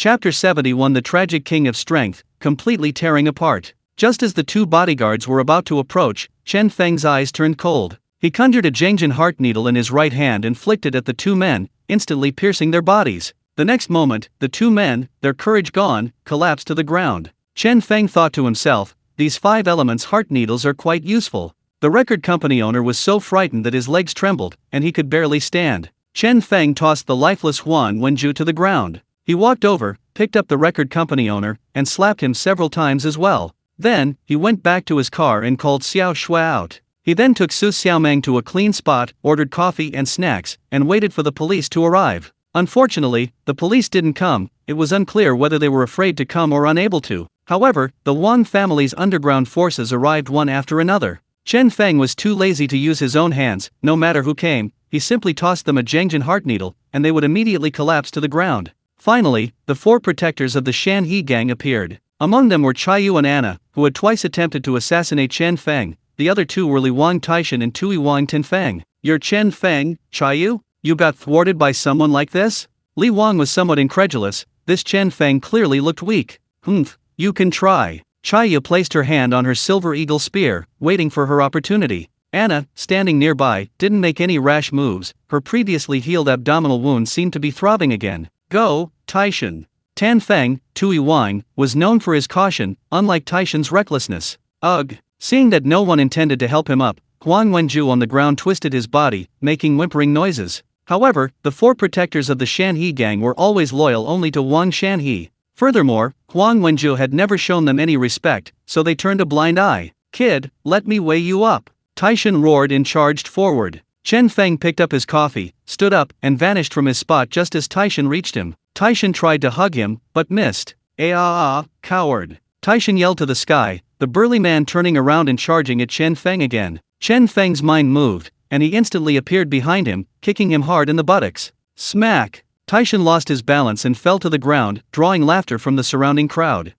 Chapter 71 The Tragic King of Strength, completely tearing apart. Just as the two bodyguards were about to approach, Chen Feng's eyes turned cold. He conjured a Jiangjin heart needle in his right hand and flicked it at the two men, instantly piercing their bodies. The next moment, the two men, their courage gone, collapsed to the ground. Chen Feng thought to himself, these 5 elements heart needles are quite useful. The record company owner was so frightened that his legs trembled, and he could barely stand. Chen Feng tossed the lifeless Huang Wenju to the ground. He walked over, picked up the record company owner, and slapped him several times as well. Then, he went back to his car and called Xiao Shui out. He then took Su Xiaomeng to a clean spot, ordered coffee and snacks, and waited for the police to arrive. Unfortunately, the police didn't come. It was unclear whether they were afraid to come or unable to. However, the Wang family's underground forces arrived one after another. Chen Feng was too lazy to use his own hands. No matter who came, he simply tossed them a Jiangjin heart needle, and they would immediately collapse to the ground. Finally, the 4 protectors of the Shan He gang appeared. Among them were Chaiyu and Anna, who had twice attempted to assassinate Chen Feng. The other 2 were Li Wang Taishan and Tui Wang Tinfeng. "You're Chen Feng, Chaiyu? You got thwarted by someone like this?" Li Wang was somewhat incredulous. This Chen Feng clearly looked weak. You can try." Chaiyu placed her hand on her silver eagle spear, waiting for her opportunity. Anna, standing nearby, didn't make any rash moves. Her previously healed abdominal wound seemed to be throbbing again. "Go, Taishan." Tan Feng, Tui Wang, was known for his caution, unlike Taishan's recklessness. Ugh. Seeing that no one intended to help him up, Huang Wenju on the ground twisted his body, making whimpering noises. However, the 4 protectors of the Shan He gang were always loyal only to Wang Shan He. Furthermore, Huang Wenju had never shown them any respect, so they turned a blind eye. "Kid, let me weigh you up." Taishan roared and charged forward. Chen Feng picked up his coffee, stood up, and vanished from his spot just as Taishan reached him. Taishan tried to hug him, but missed. Coward." Taishan yelled to the sky, the burly man turning around and charging at Chen Feng again. Chen Feng's mind moved, and he instantly appeared behind him, kicking him hard in the buttocks. Smack! Taishan lost his balance and fell to the ground, drawing laughter from the surrounding crowd.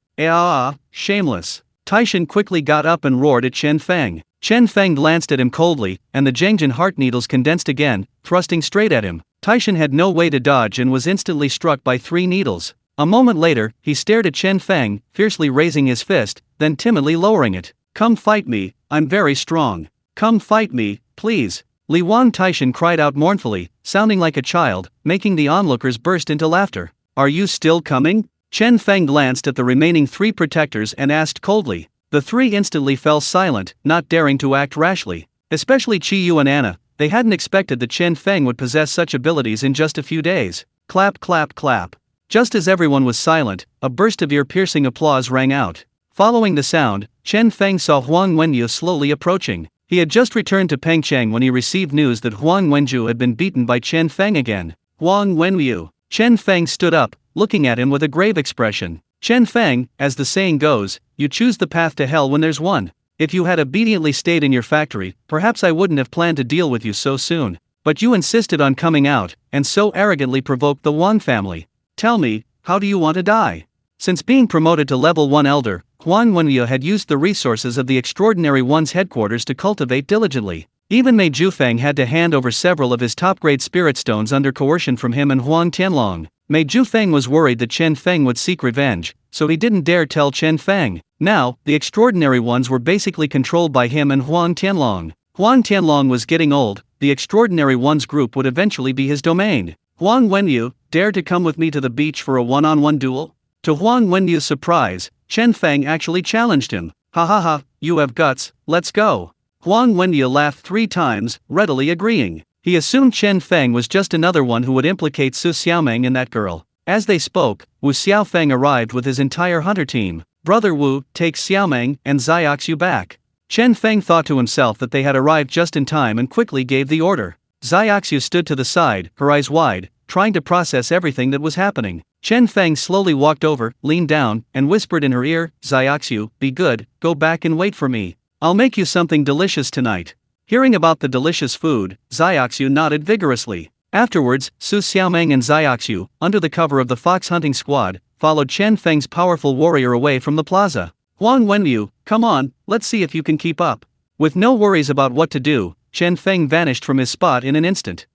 Shameless. Taishan quickly got up and roared at Chen Feng. Chen Feng glanced at him coldly, and the Jiangjin heart needles condensed again, thrusting straight at him. Taishan had no way to dodge and was instantly struck by 3 needles. A moment later, he stared at Chen Feng, fiercely raising his fist, then timidly lowering it. "Come fight me, I'm very strong. Come fight me, please." Li Wang Taishan cried out mournfully, sounding like a child, making the onlookers burst into laughter. "Are you still coming?" Chen Feng glanced at the remaining 3 protectors and asked coldly. The 3 instantly fell silent, not daring to act rashly. Especially Chaiyu and Anna, they hadn't expected that Chen Feng would possess such abilities in just a few days. Clap clap clap. Just as everyone was silent, a burst of ear-piercing applause rang out. Following the sound, Chen Feng saw Huang Wenyu slowly approaching. He had just returned to Pengcheng when he received news that Huang Wenju had been beaten by Chen Feng again. "Huang Wenyu." Chen Feng stood up, looking at him with a grave expression. "Chen Feng, as the saying goes, you choose the path to hell when there's one. If you had obediently stayed in your factory, perhaps I wouldn't have planned to deal with you so soon. But you insisted on coming out, and so arrogantly provoked the Wang family. Tell me, how do you want to die?" Since being promoted to level 1 elder, Huang Wenyu had used the resources of the Extraordinary One's headquarters to cultivate diligently. Even Mei Jufeng had to hand over several of his top-grade spirit stones under coercion from him and Huang Tianlong. Mei Jufeng was worried that Chen Feng would seek revenge, so he didn't dare tell Chen Feng. Now, the Extraordinary Ones were basically controlled by him and Huang Tianlong. Huang Tianlong was getting old, the Extraordinary Ones group would eventually be his domain. "Huang Wenyu, dare to come with me to the beach for a one-on-one duel?" To Huang Wenyu's surprise, Chen Feng actually challenged him. Ha, you have guts, let's go." Huang Wenyu laughed 3 times, readily agreeing. He assumed Chen Feng was just another one who would implicate Su Xiaomeng and that girl. As they spoke, Wu Xiaofeng arrived with his entire hunter team. "Brother Wu, take Xiaomeng and Xiaoxu back." Chen Feng thought to himself that they had arrived just in time and quickly gave the order. Xiaoxu stood to the side, her eyes wide, trying to process everything that was happening. Chen Feng slowly walked over, leaned down, and whispered in her ear, "Xiaoxu, be good, go back and wait for me. I'll make you something delicious tonight." Hearing about the delicious food, Xiaoxu nodded vigorously. Afterwards, Su Xiaomeng and Xiaoxu, under the cover of the fox hunting squad, followed Chen Feng's powerful warrior away from the plaza. "Huang Wenyu, come on, let's see if you can keep up." With no worries about what to do, Chen Feng vanished from his spot in an instant.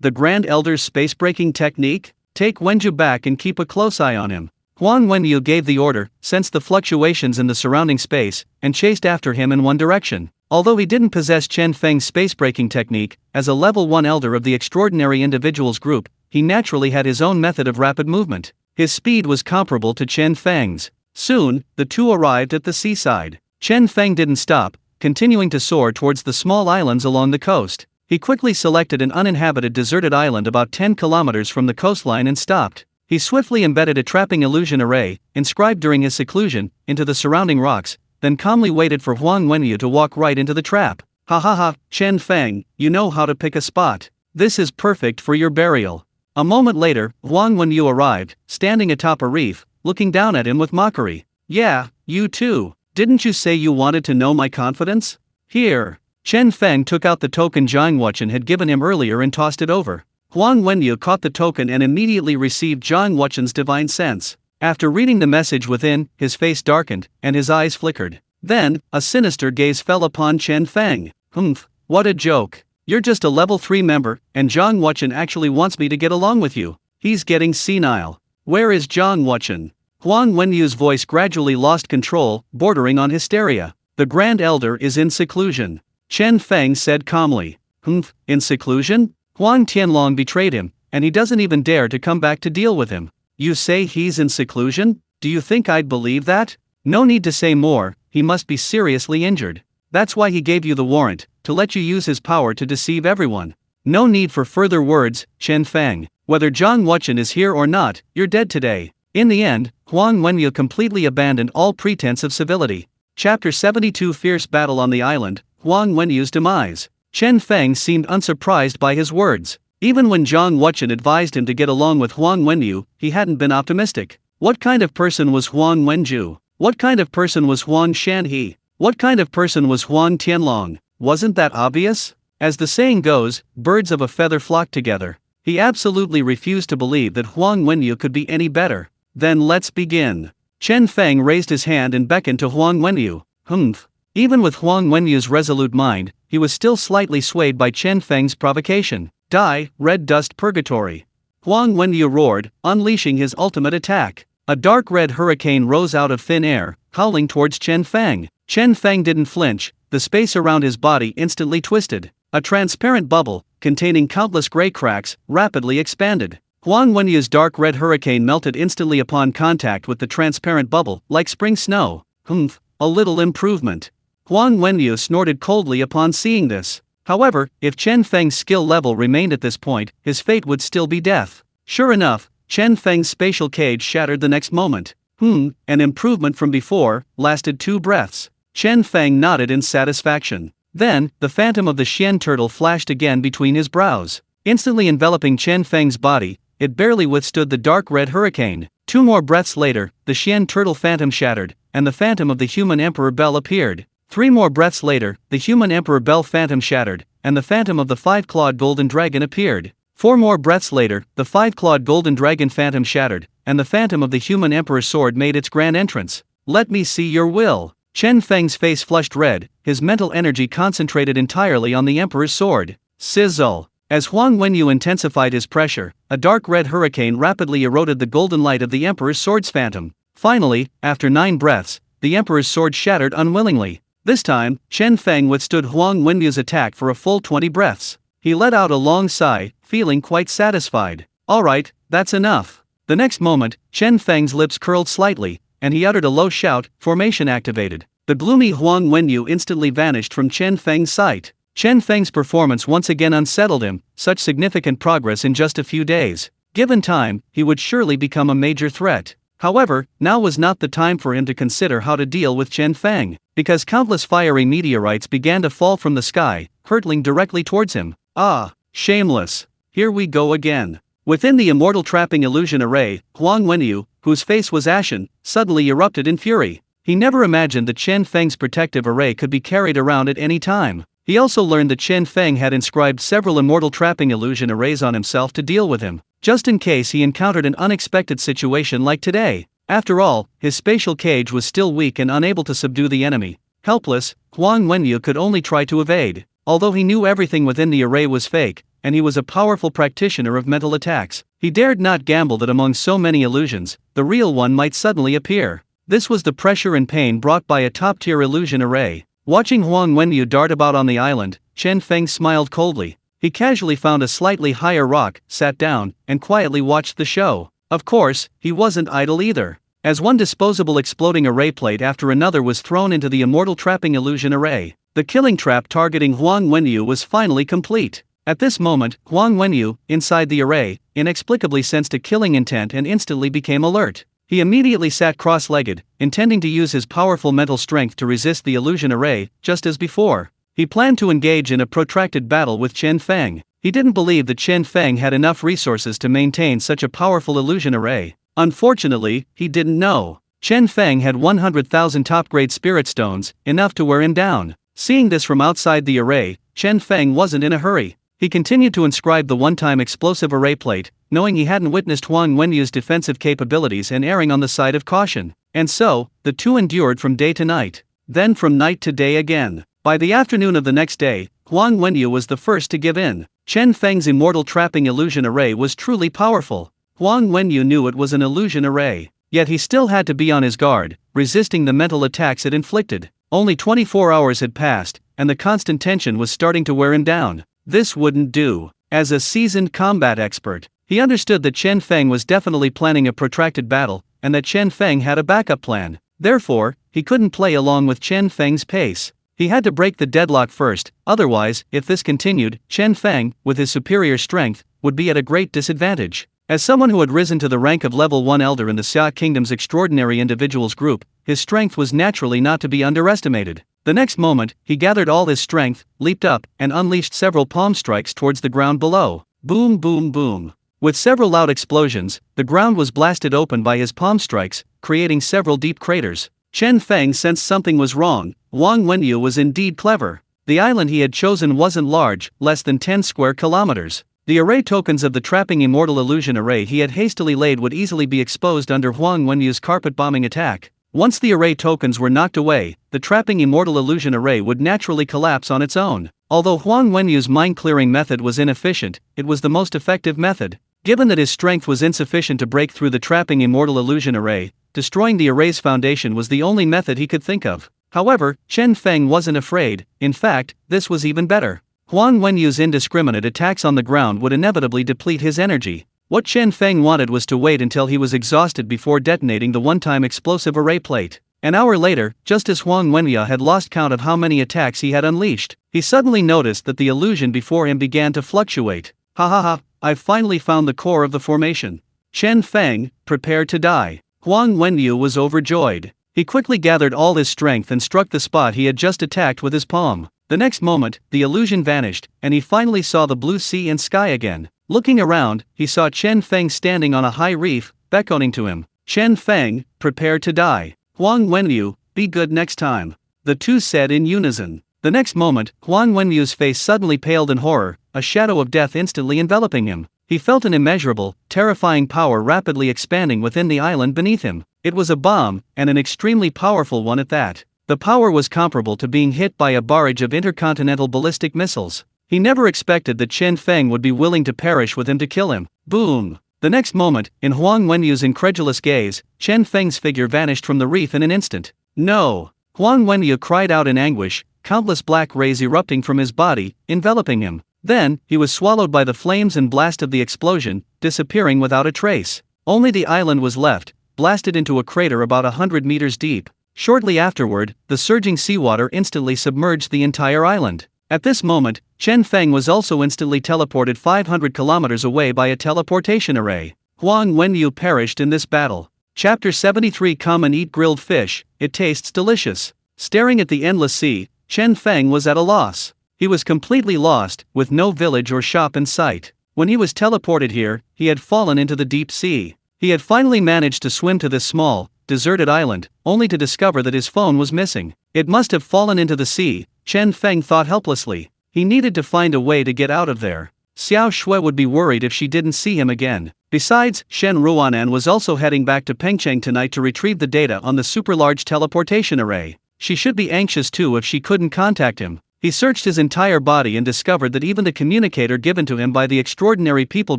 The Grand Elder's space-breaking technique? Take Wenju back and keep a close eye on him." Huang Wenyu gave the order, sensed the fluctuations in the surrounding space, and chased after him in one direction. Although he didn't possess Chen Feng's space-breaking technique, as a level 1 elder of the extraordinary individuals group, he naturally had his own method of rapid movement. His speed was comparable to Chen Feng's. Soon, the two arrived at the seaside. Chen Feng didn't stop, continuing to soar towards the small islands along the coast. He quickly selected an uninhabited deserted island about 10 kilometers from the coastline and stopped. He swiftly embedded a trapping illusion array, inscribed during his seclusion, into the surrounding rocks, then calmly waited for Huang Wenyu to walk right into the trap. "Ha ha ha, Chen Feng, you know how to pick a spot. This is perfect for your burial." A moment later, Huang Wenyu arrived, standing atop a reef, looking down at him with mockery. "Yeah, you too. Didn't you say you wanted to know my confidence? Here." Chen Feng took out the token Zhang Wuchen had given him earlier and tossed it over. Huang Wenyu caught the token and immediately received Zhang Wuchen's divine sense. After reading the message within, his face darkened, and his eyes flickered. Then, a sinister gaze fell upon Chen Feng. "Humph, what a joke. You're just a level 3 member, and Zhang Wuchen actually wants me to get along with you. He's getting senile. Where is Zhang Wuchen?" Huang Wenyu's voice gradually lost control, bordering on hysteria. "The Grand Elder is in seclusion," Chen Feng said calmly. "Humph, in seclusion? Huang Tianlong betrayed him, and he doesn't even dare to come back to deal with him. You say he's in seclusion? Do you think I'd believe that? No need to say more, he must be seriously injured. That's why he gave you the warrant, to let you use his power to deceive everyone. No need for further words, Chen Feng. Whether Zhang Wuchen is here or not, you're dead today." In the end, Huang Wenyu completely abandoned all pretense of civility. Chapter 72 Fierce Battle on the Island, Huang Wenyu's Demise. Chen Feng seemed unsurprised by his words. Even when Zhang Wuchen advised him to get along with Huang Wenyu, he hadn't been optimistic. What kind of person was Huang Wenju? What kind of person was Huang Shanhe? What kind of person was Huang Tianlong? Wasn't that obvious? As the saying goes, birds of a feather flock together. He absolutely refused to believe that Huang Wenyu could be any better. "Then let's begin." Chen Feng raised his hand and beckoned to Huang Wenyu. "Humph." Even with Huang Wenyu's resolute mind, he was still slightly swayed by Chen Feng's provocation. "Die, red dust purgatory." Huang Wenyu roared, unleashing his ultimate attack. A dark red hurricane rose out of thin air, howling towards Chen Feng. Chen Feng didn't flinch, the space around his body instantly twisted. A transparent bubble, containing countless gray cracks, rapidly expanded. Huang Wenyu's dark red hurricane melted instantly upon contact with the transparent bubble, like spring snow. "Humph, a little improvement." Huang Wenyu snorted coldly upon seeing this. However, if Chen Feng's skill level remained at this point, his fate would still be death. Sure enough, Chen Feng's spatial cage shattered the next moment. An improvement from before, lasted 2 breaths. Chen Feng nodded in satisfaction. Then, the phantom of the Xian turtle flashed again between his brows. Instantly enveloping Chen Feng's body, it barely withstood the dark red hurricane. 2 more breaths later, the Xian turtle phantom shattered, and the phantom of the human Emperor Bell appeared. 3 more breaths later, the human Emperor Bell phantom shattered, and the phantom of the 5-clawed golden dragon appeared. 4 more breaths later, the 5-clawed golden dragon phantom shattered, and the phantom of the human Emperor's sword made its grand entrance. "Let me see your will." Chen Feng's face flushed red, his mental energy concentrated entirely on the Emperor's sword. Sizzle. As Huang Wenyu intensified his pressure, a dark red hurricane rapidly eroded the golden light of the Emperor's sword's phantom. Finally, after 9 breaths, the Emperor's sword shattered unwillingly. This time, Chen Feng withstood Huang Wenyu's attack for a full 20 breaths. He let out a long sigh, feeling quite satisfied. "Alright, that's enough." The next moment, Chen Feng's lips curled slightly, and he uttered a low shout, formation activated. The gloomy Huang Wenyu instantly vanished from Chen Feng's sight. Chen Feng's performance once again unsettled him, such significant progress in just a few days. Given time, he would surely become a major threat. However, now was not the time for him to consider how to deal with Chen Feng, because countless fiery meteorites began to fall from the sky, hurtling directly towards him. "Ah, shameless. Here we go again." Within the immortal trapping illusion array, Huang Wenyu, whose face was ashen, suddenly erupted in fury. He never imagined that Chen Feng's protective array could be carried around at any time. He also learned that Chen Feng had inscribed several immortal trapping illusion arrays on himself to deal with him, just in case he encountered an unexpected situation like today. After all, his spatial cage was still weak and unable to subdue the enemy. Helpless, Huang Wenyu could only try to evade. Although he knew everything within the array was fake, and he was a powerful practitioner of mental attacks. He dared not gamble that among so many illusions, the real one might suddenly appear. This was the pressure and pain brought by a top-tier illusion array. Watching Huang Wenyu dart about on the island, Chen Feng smiled coldly. He casually found a slightly higher rock, sat down, and quietly watched the show. Of course, he wasn't idle either. As one disposable exploding array plate after another was thrown into the immortal trapping illusion array, the killing trap targeting Huang Wenyu was finally complete. At this moment, Huang Wenyu, inside the array, inexplicably sensed a killing intent and instantly became alert. He immediately sat cross-legged, intending to use his powerful mental strength to resist the illusion array, just as before. He planned to engage in a protracted battle with Chen Feng. He didn't believe that Chen Feng had enough resources to maintain such a powerful illusion array. Unfortunately, he didn't know. Chen Feng had 100,000 top-grade spirit stones, enough to wear him down. Seeing this from outside the array, Chen Feng wasn't in a hurry. He continued to inscribe the one-time explosive array plate, knowing he hadn't witnessed Huang Wenyu's defensive capabilities and erring on the side of caution. And so, the two endured from day to night. Then from night to day again. By the afternoon of the next day, Huang Wenyu was the first to give in. Chen Feng's immortal trapping illusion array was truly powerful. Huang Wenyu knew it was an illusion array, yet he still had to be on his guard, resisting the mental attacks it inflicted. Only 24 hours had passed, and the constant tension was starting to wear him down. This wouldn't do. As a seasoned combat expert, he understood that Chen Feng was definitely planning a protracted battle, and that Chen Feng had a backup plan. Therefore, he couldn't play along with Chen Feng's pace. He had to break the deadlock first, otherwise, if this continued, Chen Feng, with his superior strength, would be at a great disadvantage. As someone who had risen to the rank of level 1 elder in the Xia Kingdom's extraordinary individuals group, his strength was naturally not to be underestimated. The next moment, he gathered all his strength, leaped up, and unleashed several palm strikes towards the ground below. Boom, boom, boom. With several loud explosions, the ground was blasted open by his palm strikes, creating several deep craters. Chen Feng sensed something was wrong. Huang Wenyu was indeed clever. The island he had chosen wasn't large, less than 10 square kilometers. The array tokens of the trapping immortal illusion array he had hastily laid would easily be exposed under Huang Wenyu's carpet bombing attack. Once the array tokens were knocked away, the trapping immortal illusion array would naturally collapse on its own. Although Huang Wenyu's mind-clearing method was inefficient, it was the most effective method. Given that his strength was insufficient to break through the trapping immortal illusion array, destroying the array's foundation was the only method he could think of. However, Chen Feng wasn't afraid. In fact, this was even better. Huang Wenyu's indiscriminate attacks on the ground would inevitably deplete his energy. What Chen Feng wanted was to wait until he was exhausted before detonating the one-time explosive array plate. An hour later, just as Huang Wenyu had lost count of how many attacks he had unleashed, he suddenly noticed that the illusion before him began to fluctuate. Ha ha ha, I've finally found the core of the formation. Chen Feng, prepare to die. Huang Wenyu was overjoyed. He quickly gathered all his strength and struck the spot he had just attacked with his palm. The next moment, the illusion vanished, and he finally saw the blue sea and sky again. Looking around, he saw Chen Feng standing on a high reef, beckoning to him. Chen Feng, prepare to die. Huang Wenyu, be good next time. The two said in unison. The next moment, Huang Wenyu's face suddenly paled in horror, a shadow of death instantly enveloping him. He felt an immeasurable, terrifying power rapidly expanding within the island beneath him. It was a bomb, and an extremely powerful one at that. The power was comparable to being hit by a barrage of intercontinental ballistic missiles. He never expected that Chen Feng would be willing to perish with him to kill him. Boom! The next moment, in Huang Wenyu's incredulous gaze, Chen Feng's figure vanished from the reef in an instant. No! Huang Wenyu cried out in anguish, countless black rays erupting from his body, enveloping him. Then, he was swallowed by the flames and blast of the explosion, disappearing without a trace. Only the island was left, blasted into a crater about 100 meters deep. Shortly afterward, the surging seawater instantly submerged the entire island. At this moment, Chen Feng was also instantly teleported 500 kilometers away by a teleportation array. Huang Wenyu perished in this battle. Chapter 73. Come and eat grilled fish, it tastes delicious. Staring at the endless sea, Chen Feng was at a loss. He was completely lost, with no village or shop in sight. When he was teleported here, he had fallen into the deep sea. He had finally managed to swim to this small, deserted island, only to discover that his phone was missing. It must have fallen into the sea, Chen Feng thought helplessly. He needed to find a way to get out of there. Xiao Shui would be worried if she didn't see him again. Besides, Shen Ruanan was also heading back to Pengcheng tonight to retrieve the data on the super-large teleportation array. She should be anxious too if she couldn't contact him. He searched his entire body and discovered that even the communicator given to him by the extraordinary people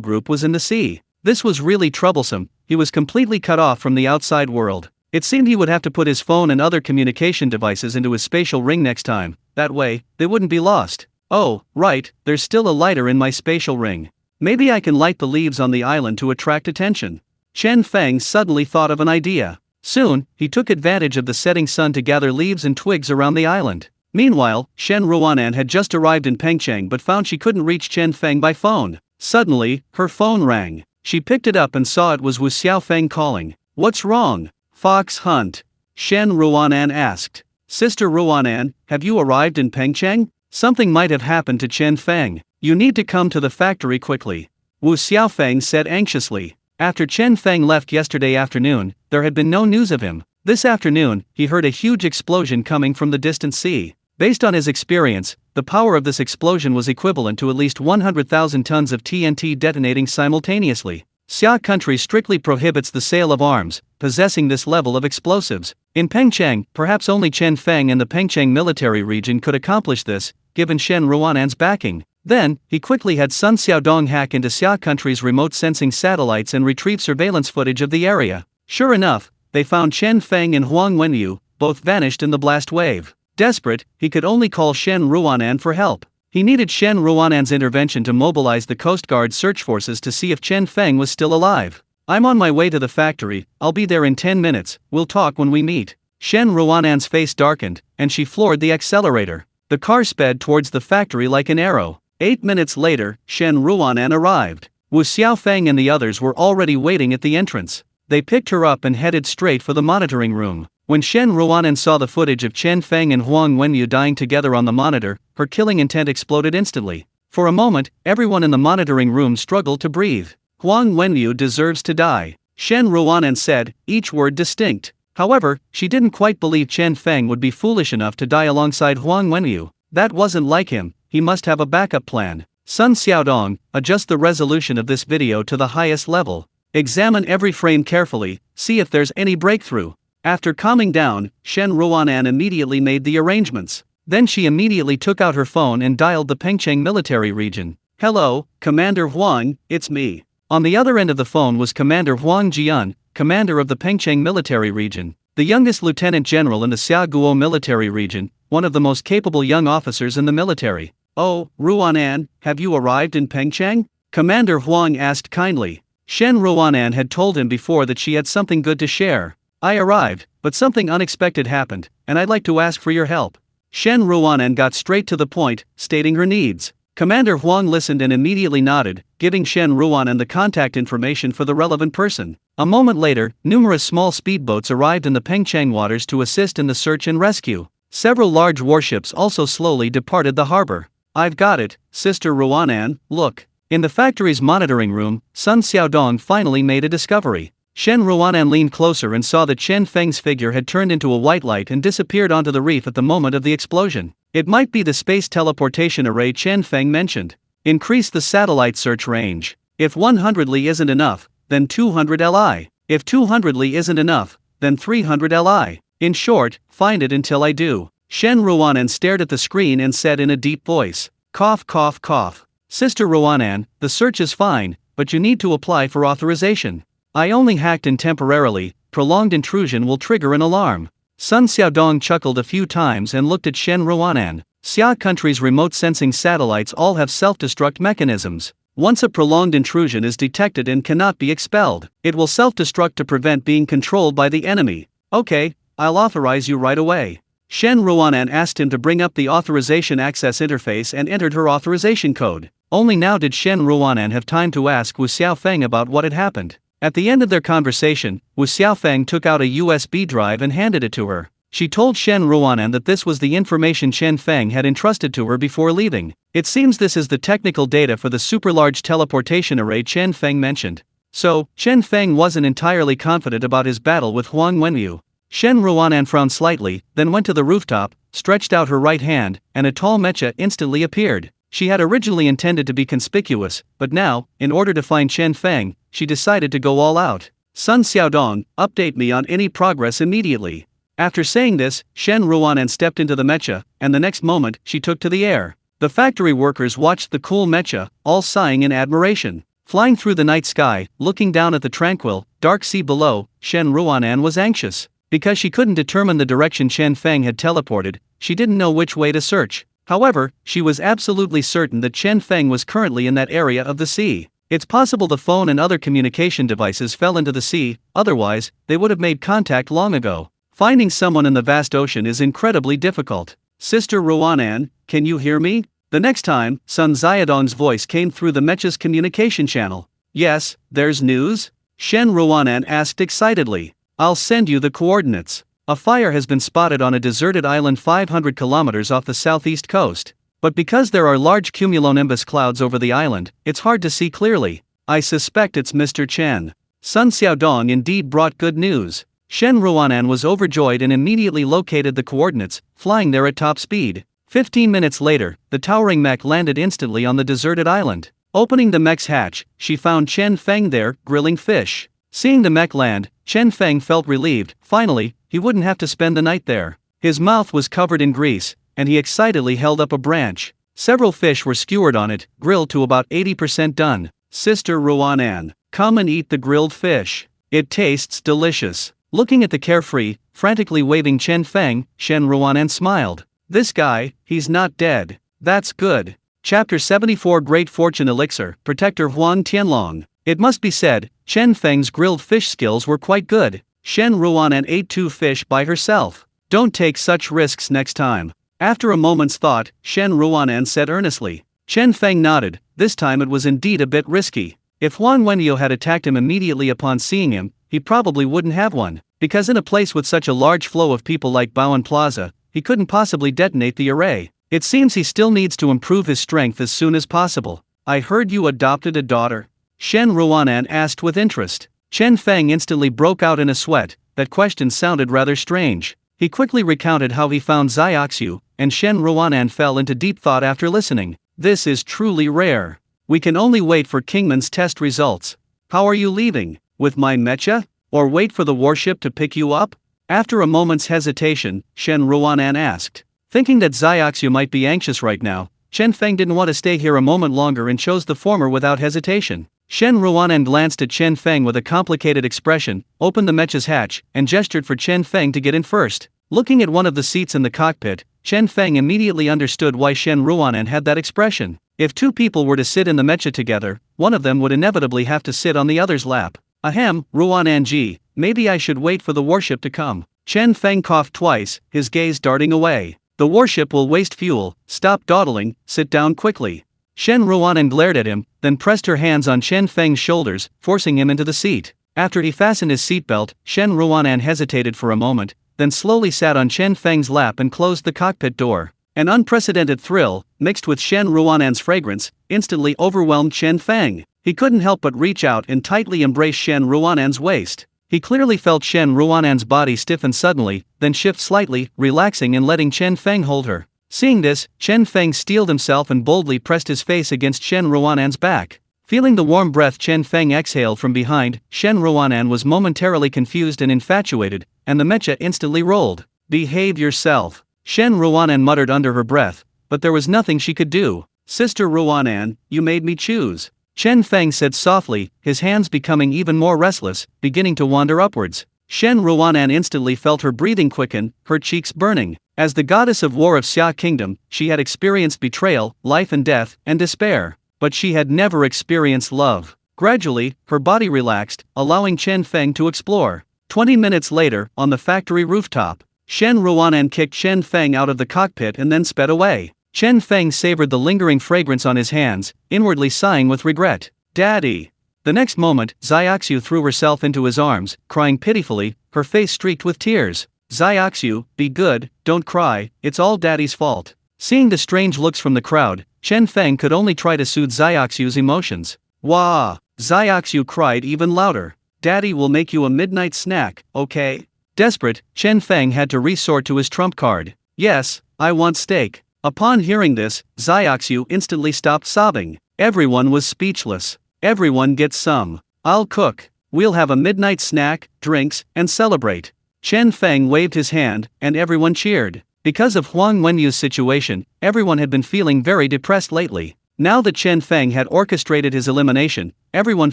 group was in the sea. This was really troublesome. He was completely cut off from the outside world. It seemed he would have to put his phone and other communication devices into his spatial ring next time. That way, they wouldn't be lost. Oh, right, there's still a lighter in my spatial ring. Maybe I can light the leaves on the island to attract attention. Chen Feng suddenly thought of an idea. Soon, he took advantage of the setting sun to gather leaves and twigs around the island. Meanwhile, Shen Ruanan had just arrived in Pengcheng but found she couldn't reach Chen Feng by phone. Suddenly, her phone rang. She picked it up and saw it was Wu Xiaofeng calling. "What's wrong? Fox Hunt?" Shen Ruanan asked. "Sister Ruanan, have you arrived in Pengcheng? Something might have happened to Chen Feng. You need to come to the factory quickly," Wu Xiaofeng said anxiously. After Chen Feng left yesterday afternoon, there had been no news of him. This afternoon, he heard a huge explosion coming from the distant sea. Based on his experience, the power of this explosion was equivalent to at least 100,000 tons of TNT detonating simultaneously. Xia country strictly prohibits the sale of arms possessing this level of explosives. In Pengcheng, perhaps only Chen Feng and the Pengcheng military region could accomplish this, given Shen Ruanan's backing. Then, he quickly had Sun Xiaodong hack into Xia country's remote sensing satellites and retrieve surveillance footage of the area. Sure enough, they found Chen Feng and Huang Wenyu, both vanished in the blast wave. Desperate, he could only call Shen Ruanan for help. He needed Shen Ruanan's intervention to mobilize the Coast Guard search forces to see if Chen Feng was still alive. "I'm on my way to the factory, I'll be there in 10 minutes, we'll talk when we meet." Shen Ruanan's face darkened, and she floored the accelerator. The car sped towards the factory like an arrow. 8 minutes later, Shen Ruanan arrived. Wu Xiaofeng and the others were already waiting at the entrance. They picked her up and headed straight for the monitoring room. When Shen Ruanan saw the footage of Chen Feng and Huang Wenyu dying together on the monitor, her killing intent exploded instantly. For a moment, everyone in the monitoring room struggled to breathe. "Huang Wenyu deserves to die," Shen Ruanan said, each word distinct. However, she didn't quite believe Chen Feng would be foolish enough to die alongside Huang Wenyu. That wasn't like him, he must have a backup plan. Sun Xiaodong, adjust the resolution of this video to the highest level. Examine every frame carefully, see if there's any breakthrough. After calming down, Shen Ruanan immediately made the arrangements. Then she immediately took out her phone and dialed the Pengcheng military region. "Hello, Commander Huang, it's me." On the other end of the phone was Commander Huang Jian, commander of the Pengcheng military region, the youngest lieutenant general in the Xiaguo military region, one of the most capable young officers in the military. "Oh, Ruanan, have you arrived in Pengcheng?" Commander Huang asked kindly. Shen Ruanan had told him before that she had something good to share. "I arrived, but something unexpected happened, and I'd like to ask for your help." Shen Ruanan got straight to the point, stating her needs. Commander Huang listened and immediately nodded, giving Shen Ruanan the contact information for the relevant person. A moment later, numerous small speedboats arrived in the Pengcheng waters to assist in the search and rescue. Several large warships also slowly departed the harbor. "I've got it, Sister Ruanan, look." In the factory's monitoring room, Sun Xiaodong finally made a discovery. Shen Ruanan leaned closer and saw that Chen Feng's figure had turned into a white light and disappeared onto the reef at the moment of the explosion. It might be the space teleportation array Chen Feng mentioned. Increase the satellite search range. If 100 Li isn't enough, then 200 Li. If 200 Li isn't enough, then 300 Li. In short, find it until I do. Shen Ruanan stared at the screen and said in a deep voice, "Cough cough cough. Sister Ruanan, the search is fine, but you need to apply for authorization. I only hacked in temporarily, prolonged intrusion will trigger an alarm." Sun Xiaodong chuckled a few times and looked at Shen Ruanan. Xia country's remote sensing satellites all have self-destruct mechanisms. Once a prolonged intrusion is detected and cannot be expelled, it will self-destruct to prevent being controlled by the enemy. "Okay, I'll authorize you right away." Shen Ruanan asked him to bring up the authorization access interface and entered her authorization code. Only now did Shen Ruanan have time to ask Wu Xiaofeng about what had happened. At the end of their conversation, Wu Xiaofeng took out a USB drive and handed it to her. She told Shen Ruanan that this was the information Chen Feng had entrusted to her before leaving. It seems this is the technical data for the super-large teleportation array Chen Feng mentioned. So, Chen Feng wasn't entirely confident about his battle with Huang Wenyu. Shen Ruanan frowned slightly, then went to the rooftop, stretched out her right hand, and a tall mecha instantly appeared. She had originally intended to be conspicuous, but now, in order to find Chen Feng, she decided to go all out. "Sun Xiaodong, update me on any progress immediately." After saying this, Shen Ruanan stepped into the mecha, and the next moment, she took to the air. The factory workers watched the cool mecha, all sighing in admiration. Flying through the night sky, looking down at the tranquil, dark sea below, Shen Ruanan was anxious. Because she couldn't determine the direction Chen Feng had teleported, she didn't know which way to search. However, she was absolutely certain that Chen Feng was currently in that area of the sea. It's possible the phone and other communication devices fell into the sea, otherwise, they would have made contact long ago. Finding someone in the vast ocean is incredibly difficult. Sister Ruanan, can you hear me? The next time, Sun Xiaodong's voice came through the mecha's communication channel. Yes, there's news? Shen Ruanan asked excitedly. I'll send you the coordinates. A fire has been spotted on a deserted island 500 kilometers off the southeast coast. But because there are large cumulonimbus clouds over the island, it's hard to see clearly. I suspect it's Mr. Chen. Sun Xiaodong indeed brought good news. Shen Ruanan was overjoyed and immediately located the coordinates, flying there at top speed. 15 minutes later, the towering mech landed instantly on the deserted island. Opening the mech's hatch, she found Chen Feng there, grilling fish. Seeing the mech land, Chen Feng felt relieved. Finally, he wouldn't have to spend the night there. His mouth was covered in grease, and he excitedly held up a branch. Several fish were skewered on it, grilled to about 80% done. Sister Ruanan, come and eat the grilled fish. It tastes delicious. Looking at the carefree, frantically waving Chen Feng, Shen Ruanan smiled. This guy, he's not dead. That's good. Chapter 74 Great Fortune Elixir, Protector Huang Tianlong. It must be said, Chen Feng's grilled fish skills were quite good. Shen Ruanan ate 2 fish by herself. Don't take such risks next time. After a moment's thought, Shen Ruanan said earnestly. Chen Feng nodded. This time it was indeed a bit risky. If Huang Wenliu had attacked him immediately upon seeing him, he probably wouldn't have one. Because in a place with such a large flow of people like Bowen Plaza, he couldn't possibly detonate the array. It seems he still needs to improve his strength as soon as possible. I heard you adopted a daughter? Shen Ruanan asked with interest. Chen Feng instantly broke out in a sweat. That question sounded rather strange. He quickly recounted how he found Xiaoxiu, and Shen Ruanan fell into deep thought after listening. This is truly rare. We can only wait for Kingman's test results. How are you leaving? With my mecha? Or wait for the warship to pick you up? After a moment's hesitation, Shen Ruanan asked. Thinking that Xiaoxiu might be anxious right now, Chen Feng didn't want to stay here a moment longer and chose the former without hesitation. Shen Ruanan glanced at Chen Feng with a complicated expression, opened the mecha's hatch, and gestured for Chen Feng to get in first. Looking at one of the seats in the cockpit, Chen Feng immediately understood why Shen Ruanan had that expression. If 2 people were to sit in the mecha together, one of them would inevitably have to sit on the other's lap. Ahem, Ruanan ji, maybe I should wait for the warship to come. Chen Feng coughed twice, his gaze darting away. The warship will waste fuel, stop dawdling, sit down quickly. Shen Ruanan glared at him, then pressed her hands on Chen Feng's shoulders, forcing him into the seat. After he fastened his seatbelt, Shen Ruanan hesitated for a moment, then slowly sat on Chen Feng's lap and closed the cockpit door. An unprecedented thrill, mixed with Shen Ruanan's fragrance, instantly overwhelmed Chen Feng. He couldn't help but reach out and tightly embrace Shen Ruanan's waist. He clearly felt Shen Ruanan's body stiffen suddenly, then shift slightly, relaxing and letting Chen Feng hold her. Seeing this, Chen Feng steeled himself and boldly pressed his face against Shen Ruanan's back. Feeling the warm breath Chen Feng exhaled from behind, Shen Ruanan was momentarily confused and infatuated, and the mecha instantly rolled. Behave yourself, Shen Ruanan muttered under her breath, but there was nothing she could do. Sister Ruanan, you made me choose. Chen Feng said softly, his hands becoming even more restless, beginning to wander upwards. Shen Ruanan instantly felt her breathing quicken, her cheeks burning. As the goddess of war of Xia Kingdom, she had experienced betrayal, life and death, and despair. But she had never experienced love. Gradually, her body relaxed, allowing Chen Feng to explore. 20 minutes later, on the factory rooftop, Shen Ruanan kicked Chen Feng out of the cockpit and then sped away. Chen Feng savored the lingering fragrance on his hands, inwardly sighing with regret. Daddy! The next moment, Xiaoxiu threw herself into his arms, crying pitifully, her face streaked with tears. Xiaoxiu, be good, don't cry, it's all Daddy's fault. Seeing the strange looks from the crowd, Chen Feng could only try to soothe Xiaoxiu's emotions. Wah! Xiaoxiu cried even louder. Daddy will make you a midnight snack, okay? Desperate, Chen Feng had to resort to his trump card. Yes, I want steak. Upon hearing this, Xiaoxiu instantly stopped sobbing. Everyone was speechless. Everyone gets some. I'll cook. We'll have a midnight snack, drinks, and celebrate. Chen Feng waved his hand, and everyone cheered. Because of Huang Wenyu's situation, everyone had been feeling very depressed lately. Now that Chen Feng had orchestrated his elimination, everyone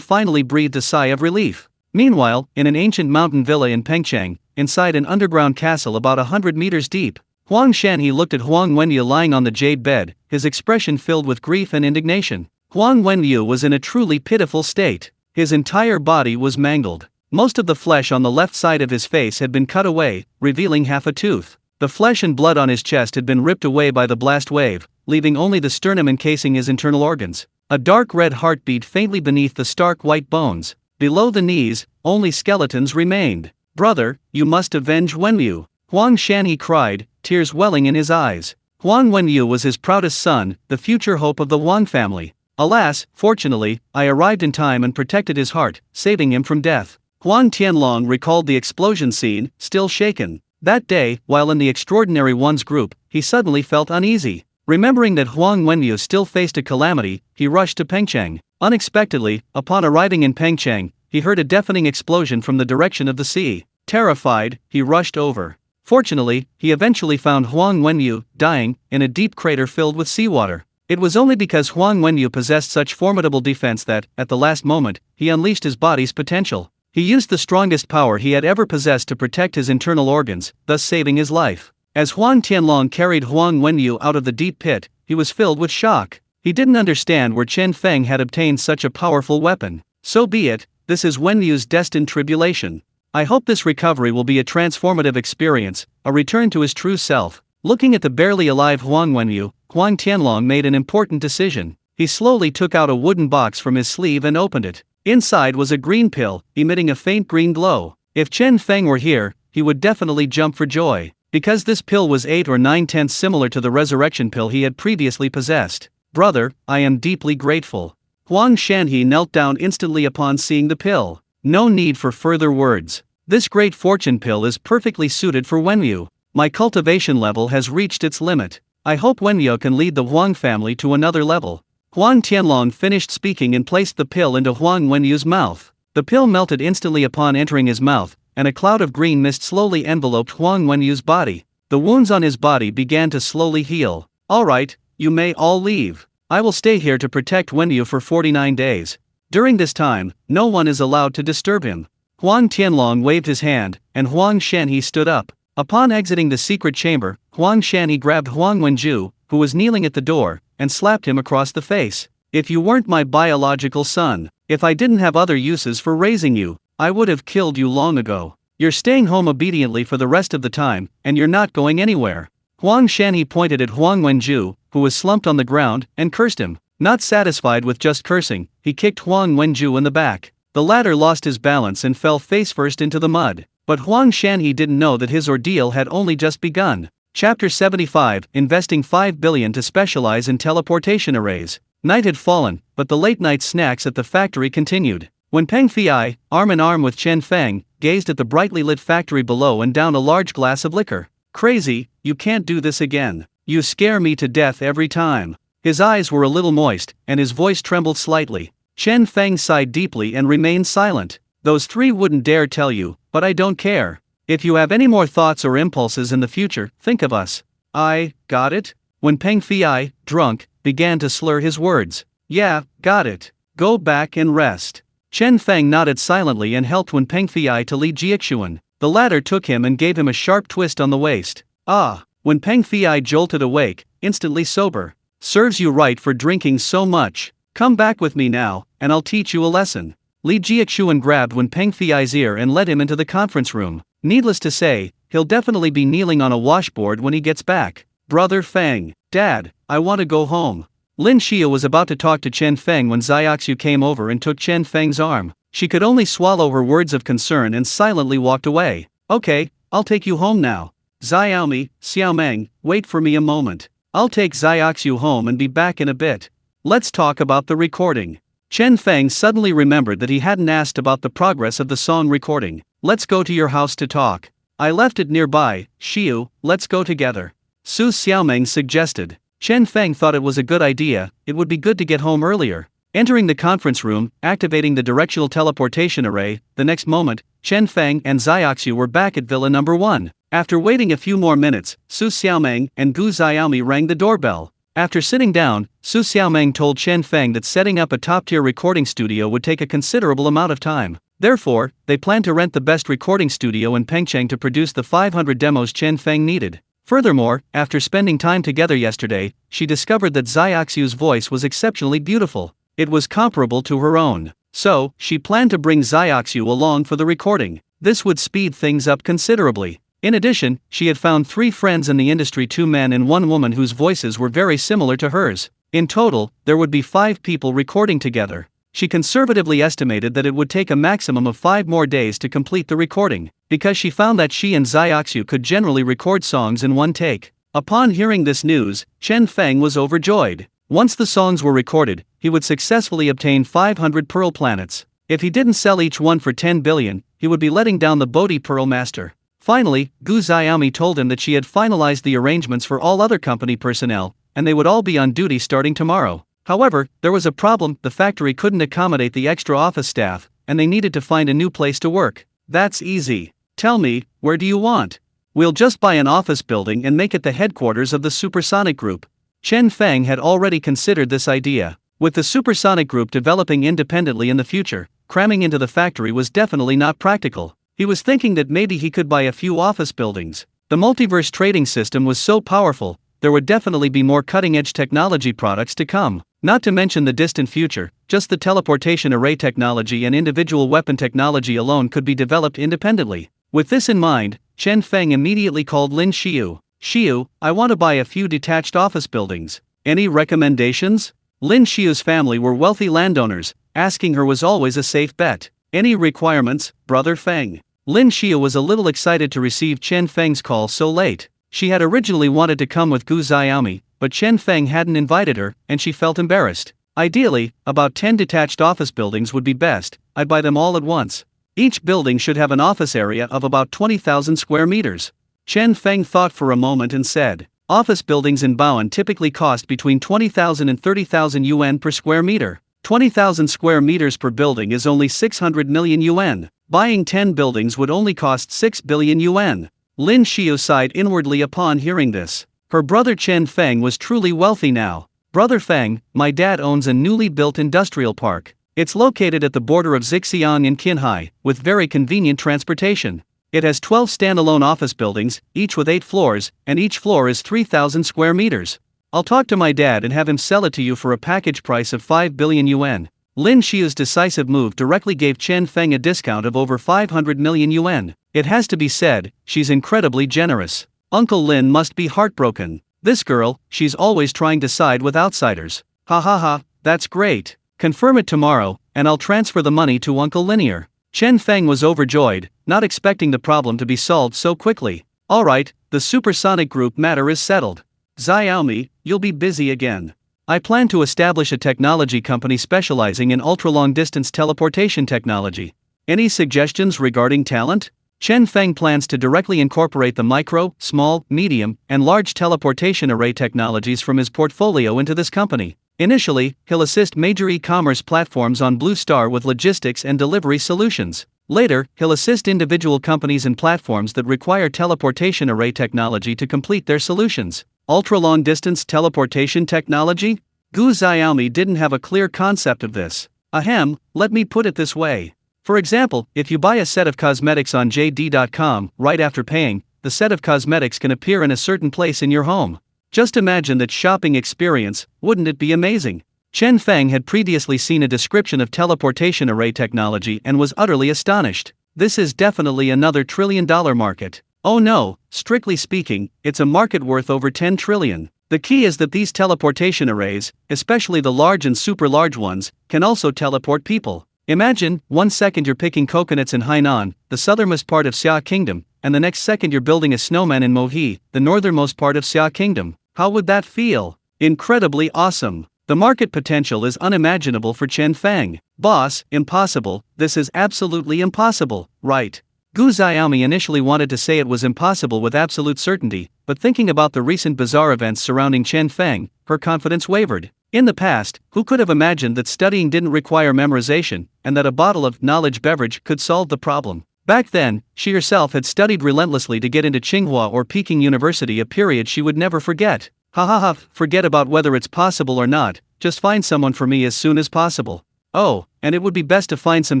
finally breathed a sigh of relief. Meanwhile, in an ancient mountain villa in Pengcheng, inside an underground castle about 100 meters deep, Huang Shanhe looked at Huang Wenyu lying on the jade bed, his expression filled with grief and indignation. Huang Wenyu was in a truly pitiful state. His entire body was mangled. Most of the flesh on the left side of his face had been cut away, revealing half a tooth. The flesh and blood on his chest had been ripped away by the blast wave, leaving only the sternum encasing his internal organs. A dark red heart beat faintly beneath the stark white bones. Below the knees, only skeletons remained. "Brother, you must avenge Wenyu," Huang Shanhe cried, tears welling in his eyes. Huang Wenyu was his proudest son, the future hope of the Huang family. Alas, fortunately, I arrived in time and protected his heart, saving him from death. Huang Tianlong recalled the explosion scene, still shaken. That day, while in the Extraordinary Ones group, he suddenly felt uneasy. Remembering that Huang Wenyu still faced a calamity, he rushed to Pengcheng. Unexpectedly, upon arriving in Pengcheng, he heard a deafening explosion from the direction of the sea. Terrified, he rushed over. Fortunately, he eventually found Huang Wenyu, dying, in a deep crater filled with seawater. It was only because Huang Wenyu possessed such formidable defense that, at the last moment, he unleashed his body's potential. He used the strongest power he had ever possessed to protect his internal organs, thus saving his life. As Huang Tianlong carried Huang Wenyu out of the deep pit, he was filled with shock. He didn't understand where Chen Feng had obtained such a powerful weapon. So be it, this is Wenyu's destined tribulation. I hope this recovery will be a transformative experience, a return to his true self. Looking at the barely alive Huang Wenyu, Huang Tianlong made an important decision. He slowly took out a wooden box from his sleeve and opened it. Inside was a green pill, emitting a faint green glow. If Chen Feng were here, he would definitely jump for joy, because this pill was 8 or 9/10 similar to the resurrection pill he had previously possessed. "Brother, I am deeply grateful." Huang Shanhe knelt down instantly upon seeing the pill. No need for further words. This great fortune pill is perfectly suited for Wenyu. My cultivation level has reached its limit. I hope Wenyu can lead the Huang family to another level. Huang Tianlong finished speaking and placed the pill into Huang Wenyu's mouth. The pill melted instantly upon entering his mouth, and a cloud of green mist slowly enveloped Huang Wenyu's body. The wounds on his body began to slowly heal. "Alright, you may all leave. I will stay here to protect Wenyu for 49 days. During this time, no one is allowed to disturb him." Huang Tianlong waved his hand, and Huang Shanhe stood up. Upon exiting the secret chamber, Huang Shanhe grabbed Huang Wenju, who was kneeling at the door, and slapped him across the face. "If you weren't my biological son, if I didn't have other uses for raising you, I would have killed you long ago. You're staying home obediently for the rest of the time, and you're not going anywhere." Huang Shanhe pointed at Huang Wenju, who was slumped on the ground, and cursed him. Not satisfied with just cursing, he kicked Huang Wenju in the back. The latter lost his balance and fell face-first into the mud. But Huang Shanhe didn't know that his ordeal had only just begun. Chapter 75, Investing 5 billion to specialize in teleportation arrays. Night had fallen, but the late-night snacks at the factory continued. When Peng Fei, arm in arm with Chen Feng, gazed at the brightly lit factory below and downed a large glass of liquor. "Crazy, you can't do this again. You scare me to death every time." His eyes were a little moist, and his voice trembled slightly. Chen Feng sighed deeply and remained silent. "Those three wouldn't dare tell you, but I don't care. If you have any more thoughts or impulses in the future, think of us." "I, got it?" When Peng Fei, drunk, began to slur his words. "Yeah, got it. Go back and rest." Chen Feng nodded silently and helped Wen Peng Fei to lead Jiexuan. The latter took him and gave him a sharp twist on the waist. "Ah." When Peng Fei jolted awake, instantly sober. "Serves you right for drinking so much. Come back with me now, and I'll teach you a lesson." Li Jiexuan grabbed Wen Peng Fei's ear and led him into the conference room. Needless to say, he'll definitely be kneeling on a washboard when he gets back. "Brother Feng, Dad, I want to go home." Lin Xia was about to talk to Chen Feng when Xiaoxiu came over and took Chen Feng's arm. She could only swallow her words of concern and silently walked away. "Okay, I'll take you home now. Xiaomi, Xiaomeng, wait for me a moment. I'll take Xiaoxiu home and be back in a bit. Let's talk about the recording." Chen Feng suddenly remembered that he hadn't asked about the progress of the song recording. "Let's go to your house to talk. I left it nearby, Xiu, let's go together." Su Xiaomeng suggested. Chen Feng thought it was a good idea, it would be good to get home earlier. Entering the conference room, activating the directional teleportation array, the next moment, Chen Feng and Xiaoxiu were back at Villa Number 1. After waiting a few more minutes, Su Xiaomeng and Gu Xiaomi rang the doorbell. After sitting down, Su Xiaomeng told Chen Feng that setting up a top-tier recording studio would take a considerable amount of time. Therefore, they planned to rent the best recording studio in Pengcheng to produce the 500 demos Chen Feng needed. Furthermore, after spending time together yesterday, she discovered that Xiaoxiu's voice was exceptionally beautiful. It was comparable to her own. So, she planned to bring Xiaoxiu along for the recording. This would speed things up considerably. In addition, she had found 3 friends in the industry, 2 men and 1 woman whose voices were very similar to hers. In total, there would be 5 people recording together. She conservatively estimated that it would take a maximum of 5 more days to complete the recording, because she found that she and Xiaoxiu could generally record songs in one take. Upon hearing this news, Chen Feng was overjoyed. Once the songs were recorded, he would successfully obtain 500 pearl planets. If he didn't sell each one for 10 billion, he would be letting down the Bodhi Pearl Master. Finally, Gu Xiaomi told him that she had finalized the arrangements for all other company personnel, and they would all be on duty starting tomorrow. However, there was a problem: the factory couldn't accommodate the extra office staff, and they needed to find a new place to work. That's easy. Tell me, where do you want? We'll just buy an office building and make it the headquarters of the Supersonic Group. Chen Feng had already considered this idea. With the Supersonic Group developing independently in the future, cramming into the factory was definitely not practical. He was thinking that maybe he could buy a few office buildings. The multiverse trading system was so powerful, there would definitely be more cutting-edge technology products to come. Not to mention the distant future, just the teleportation array technology and individual weapon technology alone could be developed independently. With this in mind, Chen Feng immediately called Lin Xiu. Xiu, I want to buy a few detached office buildings. Any recommendations? Lin Xiu's family were wealthy landowners. Asking her was always a safe bet. Any requirements, Brother Feng? Lin Xiu was a little excited to receive Chen Feng's call so late. She had originally wanted to come with Gu Xiaomi, but Chen Feng hadn't invited her, and she felt embarrassed. Ideally, about 10 detached office buildings would be best. I'd buy them all at once. Each building should have an office area of about 20,000 square meters. Chen Feng thought for a moment and said, office buildings in Baoan typically cost between 20,000 and 30,000 yuan per square meter. 20,000 square meters per building is only 600 million yuan. Buying 10 buildings would only cost 6 billion yuan. Lin Xiu sighed inwardly upon hearing this. Her brother Chen Feng was truly wealthy now. Brother Feng, my dad owns a newly built industrial park. It's located at the border of Zixiang and Qinhai, with very convenient transportation. It has 12 standalone office buildings, each with 8 floors, and each floor is 3,000 square meters. I'll talk to my dad and have him sell it to you for a package price of 5 billion yuan. Lin Xiu's decisive move directly gave Chen Feng a discount of over 500 million yuan. It has to be said, she's incredibly generous. Uncle Lin must be heartbroken. This girl, she's always trying to side with outsiders. Ha ha ha, that's great. Confirm it tomorrow, and I'll transfer the money to Uncle Linear. Chen Feng was overjoyed, not expecting the problem to be solved so quickly. Alright, the Supersonic Group matter is settled. Xiaomi, you'll be busy again. I plan to establish a technology company specializing in ultra-long-distance teleportation technology. Any suggestions regarding talent? Chen Feng plans to directly incorporate the micro, small, medium, and large teleportation array technologies from his portfolio into this company. Initially, he'll assist major e-commerce platforms on Blue Star with logistics and delivery solutions. Later, he'll assist individual companies and platforms that require teleportation array technology to complete their solutions. Ultra-long-distance teleportation technology? Gu Xiaomi didn't have a clear concept of this. Ahem, let me put it this way. For example, if you buy a set of cosmetics on JD.com, right after paying, the set of cosmetics can appear in a certain place in your home. Just imagine that shopping experience, wouldn't it be amazing? Chen Feng had previously seen a description of teleportation array technology and was utterly astonished. This is definitely another trillion-dollar market. Oh no, strictly speaking, it's a market worth over 10 trillion. The key is that these teleportation arrays, especially the large and super large ones, can also teleport people. Imagine, 1 second you're picking coconuts in Hainan, the southernmost part of Xia Kingdom, and the next second you're building a snowman in Mohe, the northernmost part of Xia Kingdom. How would that feel? Incredibly awesome. The market potential is unimaginable for Chen Feng. Boss, impossible, this is absolutely impossible, right? Gu Xiaomi initially wanted to say it was impossible with absolute certainty, but thinking about the recent bizarre events surrounding Chen Feng, her confidence wavered. In the past, who could have imagined that studying didn't require memorization, and that a bottle of knowledge beverage could solve the problem? Back then, she herself had studied relentlessly to get into Tsinghua or Peking University, a period she would never forget. Ha ha ha, forget about whether it's possible or not, just find someone for me as soon as possible. Oh, and it would be best to find some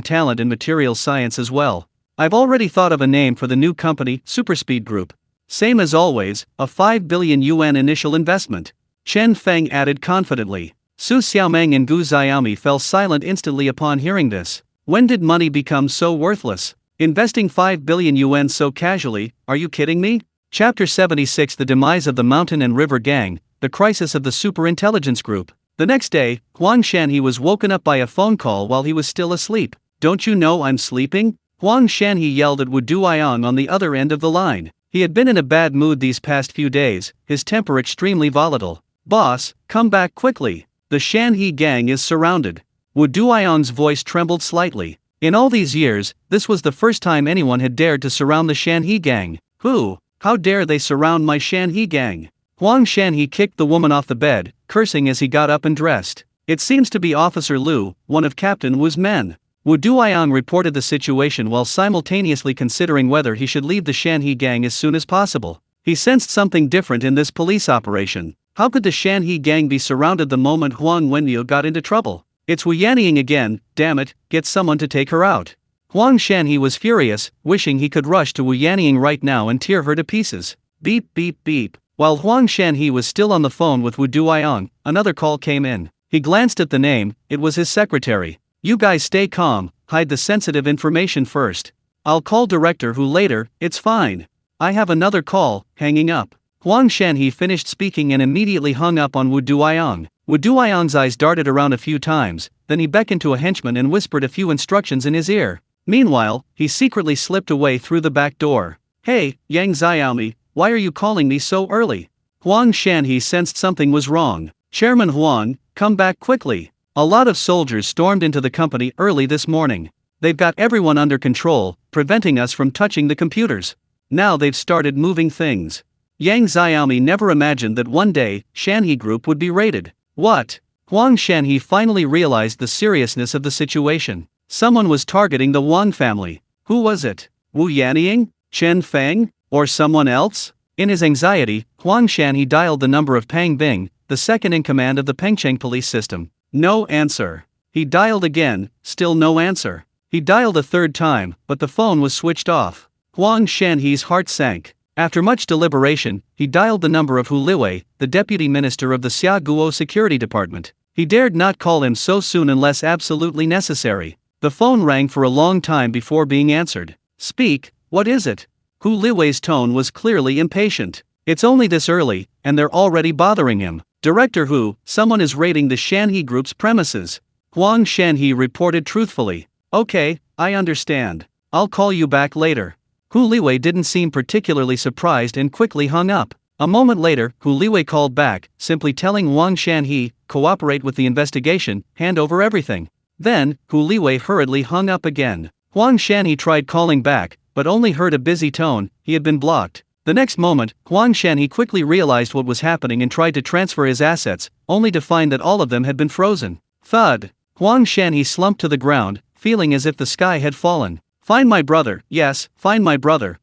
talent in material science as well. I've already thought of a name for the new company, Superspeed Group. Same as always, a 5 billion yuan initial investment. Chen Feng added confidently. Su Xiaomeng and Gu Xiaomi fell silent instantly upon hearing this. When did money become so worthless? Investing 5 billion yuan so casually, are you kidding me? Chapter 76: The Demise of the Mountain and River Gang, the Crisis of the Superintelligence Group. The next day, Huang Shanhe was woken up by a phone call while he was still asleep. Don't you know I'm sleeping? Huang Shanhe yelled at Wu Duiyang on the other end of the line. He had been in a bad mood these past few days, his temper extremely volatile. Boss, come back quickly. The Shanhe gang is surrounded. Wu Duiyang's voice trembled slightly. In all these years, this was the first time anyone had dared to surround the Shanhe gang. Who? How dare they surround my Shanhe gang? Huang Shanhe kicked the woman off the bed, cursing as he got up and dressed. It seems to be Officer Liu, one of Captain Wu's men. Wu Duiyang reported the situation while simultaneously considering whether he should leave the Shanhe gang as soon as possible. He sensed something different in this police operation. How could the Shanhe gang be surrounded the moment Huang Wenyu got into trouble? It's Wu Yanning again, damn it, get someone to take her out. Huang Shanhe was furious, wishing he could rush to Wu Yanning right now and tear her to pieces. Beep beep beep. While Huang Shanhe was still on the phone with Wu Duiyang, another call came in. He glanced at the name, it was his secretary. You guys stay calm, hide the sensitive information first. I'll call director Hu later, it's fine. I have another call, hanging up. Huang Shanhe finished speaking and immediately hung up on Wu Duiyang. Wu Duiyang's eyes darted around a few times, then he beckoned to a henchman and whispered a few instructions in his ear. Meanwhile, he secretly slipped away through the back door. Hey, Yang Xiaomi, why are you calling me so early? Huang Shanhe sensed something was wrong. Chairman Huang, come back quickly. A lot of soldiers stormed into the company early this morning. They've got everyone under control, preventing us from touching the computers. Now they've started moving things. Yang Xiaomi never imagined that one day, Shanhe Group would be raided. What? Huang Shanhe finally realized the seriousness of the situation. Someone was targeting the Wang family. Who was it? Wu Yanning? Chen Feng? Or someone else? In his anxiety, Huang Shanhe dialed the number of Pang Bing, the second in command of the Pengcheng police system. No answer. He dialed again, still no answer. He dialed a third time, but the phone was switched off. Huang Shanhe's heart sank. After much deliberation, he dialed the number of Hu Liwei, the deputy minister of the Xia Guo security department. He dared not call him so soon unless absolutely necessary. The phone rang for a long time before being answered. Speak, what is it? Hu Liwei's tone was clearly impatient. It's only this early, and they're already bothering him. Director Hu, someone is raiding the Shanhe Group's premises. Huang Shanhe reported truthfully. Okay, I understand. I'll call you back later. Hu Liwei didn't seem particularly surprised and quickly hung up. A moment later, Hu Liwei called back, simply telling Huang Shanhe, cooperate with the investigation, hand over everything. Then, Hu Liwei hurriedly hung up again. Huang Shanhe tried calling back, but only heard a busy tone, he had been blocked. The next moment, Huang Shanhe quickly realized what was happening and tried to transfer his assets, only to find that all of them had been frozen. Thud! Huang Shanhe slumped to the ground, feeling as if the sky had fallen. Find my brother, yes, find my brother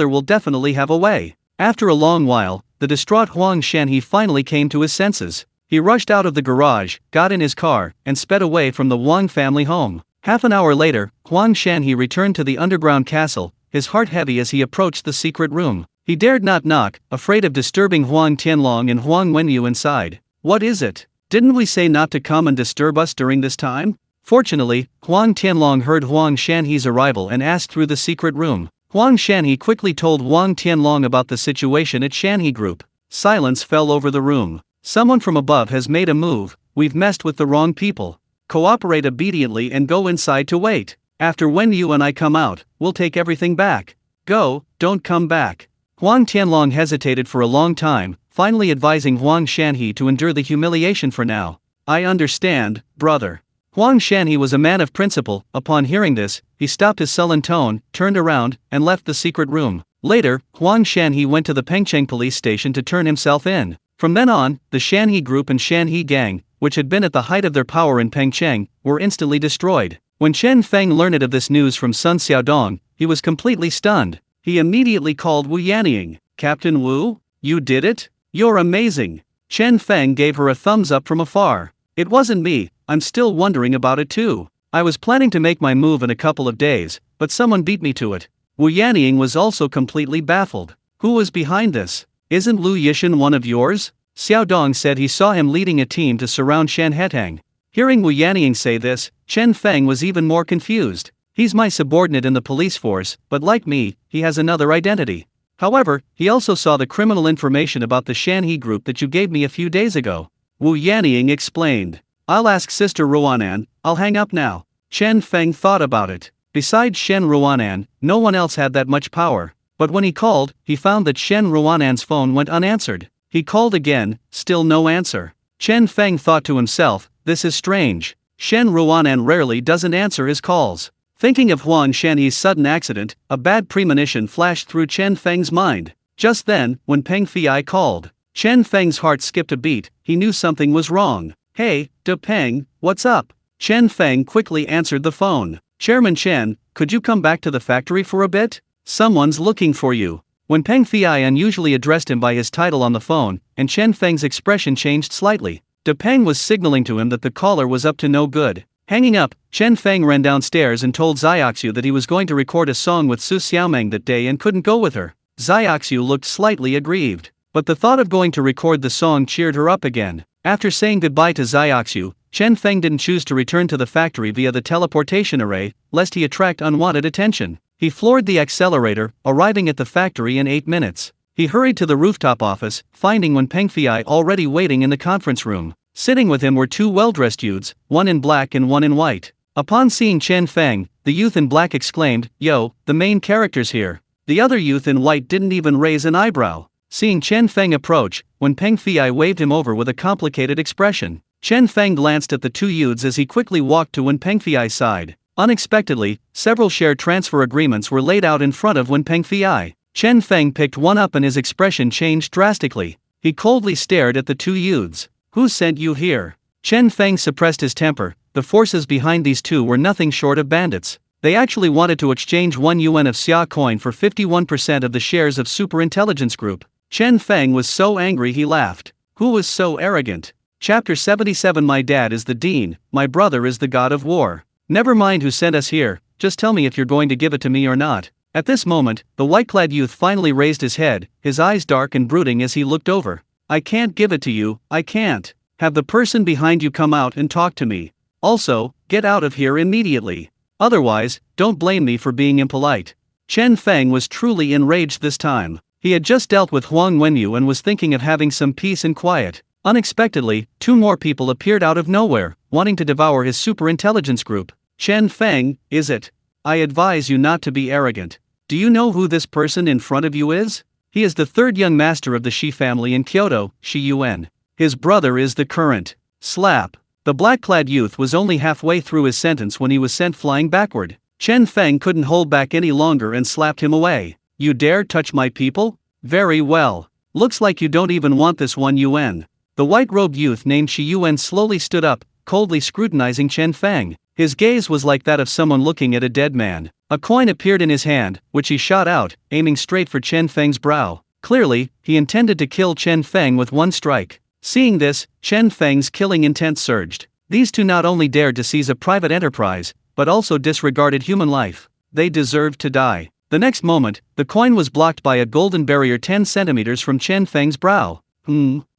will definitely have a way. After a long while, the distraught Huang Shanhe finally came to his senses. He rushed out of the garage, got in his car, and sped away from the Wang family home. Half an hour later, Huang Shanhe returned to the underground castle, his heart heavy as he approached the secret room. He dared not knock, afraid of disturbing Huang Tianlong and Huang Wenyu inside. What is it? Didn't we say not to come and disturb us during this time? Fortunately, Huang Tianlong heard Huang Shanhe's arrival and asked through the secret room. Huang Shanhe quickly told Huang Tianlong about the situation at Shanhe Group. Silence fell over the room. Someone from above has made a move, we've messed with the wrong people. Cooperate obediently and go inside to wait. After when you and I come out, we'll take everything back. Go, don't come back. Huang Tianlong hesitated for a long time, finally advising Huang Shanhe to endure the humiliation for now. I understand, brother. Huang Shanhe was a man of principle. Upon hearing this, he stopped his sullen tone, turned around, and left the secret room. Later, Huang Shanhe went to the Pengcheng police station to turn himself in. From then on, the Shanhe group and Shanhe gang, which had been at the height of their power in Pengcheng, were instantly destroyed. When Chen Feng learned of this news from Sun Xiaodong, he was completely stunned. He immediately called Wu Yanning. "Captain Wu, you did it? You're amazing." Chen Feng gave her a thumbs up from afar. "It wasn't me, I'm still wondering about it too. I was planning to make my move in a couple of days, but someone beat me to it." Wu Yanning was also completely baffled. "Who was behind this? Isn't Lu Yishan one of yours?" Xiaodong said he saw him leading a team to surround Shan Hetang. Hearing Wu Yanning say this, Chen Feng was even more confused. "He's my subordinate in the police force, but like me, he has another identity. However, he also saw the criminal information about the Shanhe group that you gave me a few days ago." Wu Yanning explained. "I'll ask Sister Ruanan, I'll hang up now." Chen Feng thought about it. Besides Shen Ruanan, no one else had that much power. But when he called, he found that Shen Ruanan's phone went unanswered. He called again, still no answer. Chen Feng thought to himself, "This is strange. Shen Ruanan rarely doesn't answer his calls." Thinking of Huang Shanhe's sudden accident, a bad premonition flashed through Chen Feng's mind. Just then, when Peng Fei called, Chen Feng's heart skipped a beat. He knew something was wrong. "Hey, De Peng, what's up?" Chen Feng quickly answered the phone. "Chairman Chen, could you come back to the factory for a bit? Someone's looking for you." When Peng Fei unusually addressed him by his title on the phone, and Chen Feng's expression changed slightly, De Peng was signaling to him that the caller was up to no good. Hanging up, Chen Feng ran downstairs and told Xiaoxiu that he was going to record a song with Su Xiaomeng that day and couldn't go with her. Xiaoxiu looked slightly aggrieved, but the thought of going to record the song cheered her up again. After saying goodbye to Xiaoxiu, Chen Feng didn't choose to return to the factory via the teleportation array, lest he attract unwanted attention. He floored the accelerator, arriving at the factory in 8 minutes. He hurried to the rooftop office, finding Wen Pengfei already waiting in the conference room. Sitting with him were 2 well-dressed youths, one in black and one in white. Upon seeing Chen Feng, the youth in black exclaimed, "Yo, the main character's here." The other youth in white didn't even raise an eyebrow. Seeing Chen Feng approach, Wen Pengfei waved him over with a complicated expression. Chen Feng glanced at the 2 youths as he quickly walked to Wen Pengfei's side. Unexpectedly, several share transfer agreements were laid out in front of Wen Pengfei. Chen Feng picked one up and his expression changed drastically. He coldly stared at the 2 youths. "Who sent you here?" Chen Feng suppressed his temper. The forces behind these 2 were nothing short of bandits. They actually wanted to exchange 1 yuan of Xia coin for 51% of the shares of Superintelligence Group. Chen Feng was so angry he laughed. Who was so arrogant? Chapter 77. My dad is the dean, my brother is the god of war. Never mind who sent us here, just tell me if you're going to give it to me or not. At this moment, the white-clad youth finally raised his head, his eyes dark and brooding as he looked over. "I can't give it to you, I can't. Have the person behind you come out and talk to me. Also, get out of here immediately. Otherwise, don't blame me for being impolite." Chen Feng was truly enraged this time. He had just dealt with Huang Wenyu and was thinking of having some peace and quiet. Unexpectedly, 2 more people appeared out of nowhere, wanting to devour his superintelligence group. "Chen Feng, is it? I advise you not to be arrogant. Do you know who this person in front of you is? He is the 3rd young master of the Shi family in Kyoto, Shi Yuan. His brother is the current." Slap. The black-clad youth was only halfway through his sentence when he was sent flying backward. Chen Feng couldn't hold back any longer and slapped him away. "You dare touch my people? Very well. Looks like you don't even want this 1 yuan. The white-robed youth named Shi Yuan slowly stood up, coldly scrutinizing Chen Feng. His gaze was like that of someone looking at a dead man. A coin appeared in his hand, which he shot out, aiming straight for Chen Feng's brow. Clearly, he intended to kill Chen Feng with 1 strike. Seeing this, Chen Feng's killing intent surged. These 2 not only dared to seize a private enterprise, but also disregarded human life. They deserved to die. The next moment, the coin was blocked by a golden barrier 10 centimeters from Chen Feng's brow.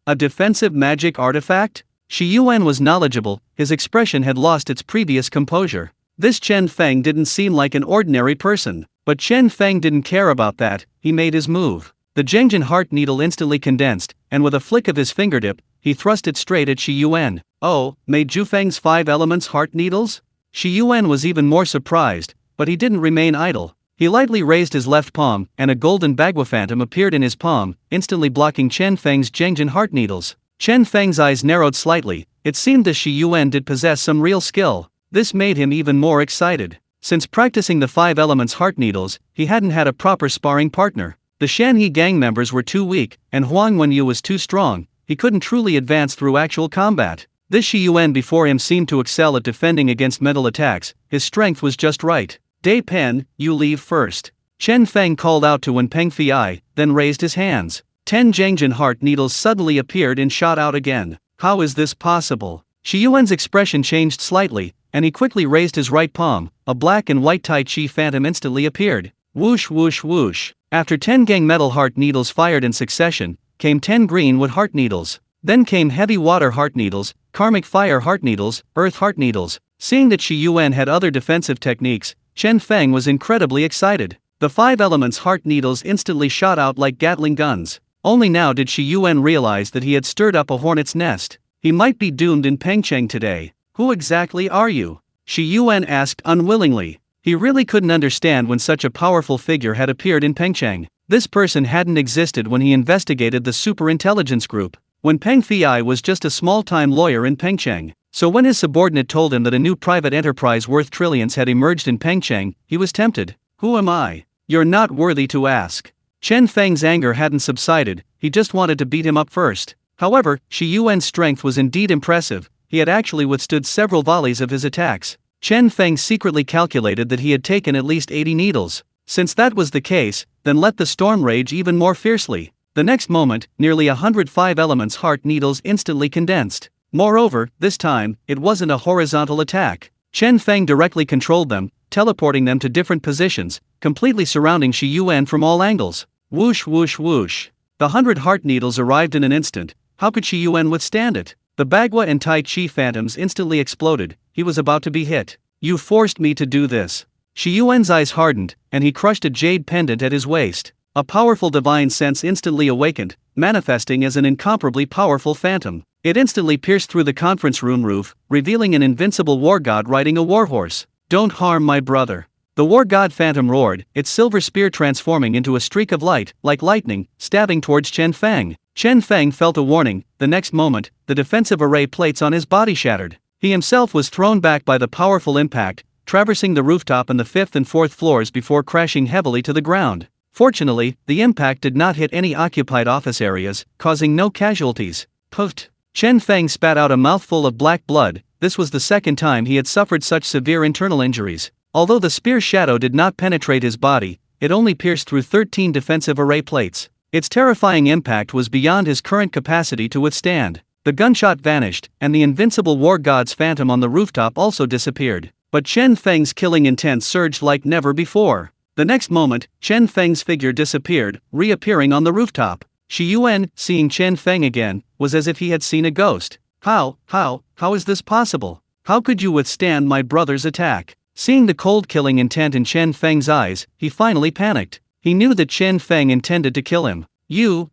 A defensive magic artifact? Shi Yuan was knowledgeable, his expression had lost its previous composure. This Chen Feng didn't seem like an ordinary person. But Chen Feng didn't care about that, he made his move. The Zhengjin heart needle instantly condensed, and with a flick of his fingertip, he thrust it straight at Shi Yuan. "Oh, made Zhufeng's 5 elements heart needles?" Shi Yuan was even more surprised, but he didn't remain idle. He lightly raised his left palm, and a golden Bagua phantom appeared in his palm, instantly blocking Chen Feng's Zhengjin heart needles. Chen Feng's eyes narrowed slightly, It seemed that Shi Yuan did possess some real skill. This made him even more excited. Since practicing the 5 elements heart needles, he hadn't had a proper sparring partner. The Shanhe gang members were too weak, and Huang Wenyu was too strong. He couldn't truly advance through actual combat. This Shi Yuan before him seemed to excel at defending against mental attacks. His strength was just right. Dai Pen, you leave first. Chen Feng called out to Wen Pengfei, then raised his hands. 10 Jiangjin heart needles suddenly appeared and shot out again. How is this possible? Shi Yuan's expression changed slightly, and he quickly raised his right palm. A black and white Tai Chi phantom instantly appeared. Whoosh whoosh whoosh. After 10 gang metal heart needles fired in succession, came 10 green wood heart needles. Then came heavy water heart needles, karmic fire heart needles, earth heart needles. Seeing that Shi Yuan had other defensive techniques, Chen Feng was incredibly excited. The 5 elements heart needles instantly shot out like Gatling guns. Only now did Shi Yuan realize that he had stirred up a hornet's nest. He might be doomed in Pengcheng today. Who exactly are you? Shi Yuan asked unwillingly. He really couldn't understand when such a powerful figure had appeared in Pengcheng. This person hadn't existed when he investigated the superintelligence group. When Peng Fei was just a small-time lawyer in Pengcheng. So when his subordinate told him that a new private enterprise worth trillions had emerged in Pengcheng, he was tempted. Who am I? You're not worthy to ask. Chen Feng's anger hadn't subsided, he just wanted to beat him up first. However, Shi Yuan's strength was indeed impressive. He had actually withstood several volleys of his attacks. Chen Feng secretly calculated that he had taken at least 80 needles. Since that was the case, then let the storm rage even more fiercely. The next moment, nearly 105 elements heart needles instantly condensed. Moreover, this time, it wasn't a horizontal attack. Chen Feng directly controlled them, teleporting them to different positions, completely surrounding Shi Yuan from all angles. Whoosh whoosh whoosh. The 100 heart needles arrived in an instant. How could Shi Yuan withstand it? The Bagua and Tai Chi phantoms instantly exploded. He was about to be hit. You forced me to do this. Shi Yuan's eyes hardened, and he crushed a jade pendant at his waist. A powerful divine sense instantly awakened, manifesting as an incomparably powerful phantom. It instantly pierced through the conference room roof, revealing an invincible war god riding a warhorse. Don't harm my brother. The war god phantom roared, its silver spear transforming into a streak of light, like lightning, stabbing towards Chen Feng. Chen Feng felt a warning. The next moment, the defensive array plates on his body shattered. He himself was thrown back by the powerful impact, traversing the rooftop and the 5th and 4th floors before crashing heavily to the ground. Fortunately, the impact did not hit any occupied office areas, causing no casualties. Puft. Chen Feng spat out a mouthful of black blood. This was the second time he had suffered such severe internal injuries. Although the spear's shadow did not penetrate his body, it only pierced through 13 defensive array plates. Its terrifying impact was beyond his current capacity to withstand. The gunshot vanished, and the invincible war god's phantom on the rooftop also disappeared. But Chen Feng's killing intent surged like never before. The next moment, Chen Feng's figure disappeared, reappearing on the rooftop. Shi Yuan, seeing Chen Feng again, was as if he had seen a ghost. How is this possible? How could you withstand my brother's attack? Seeing the cold killing intent in Chen Feng's eyes, he finally panicked. He knew that Chen Feng intended to kill him. You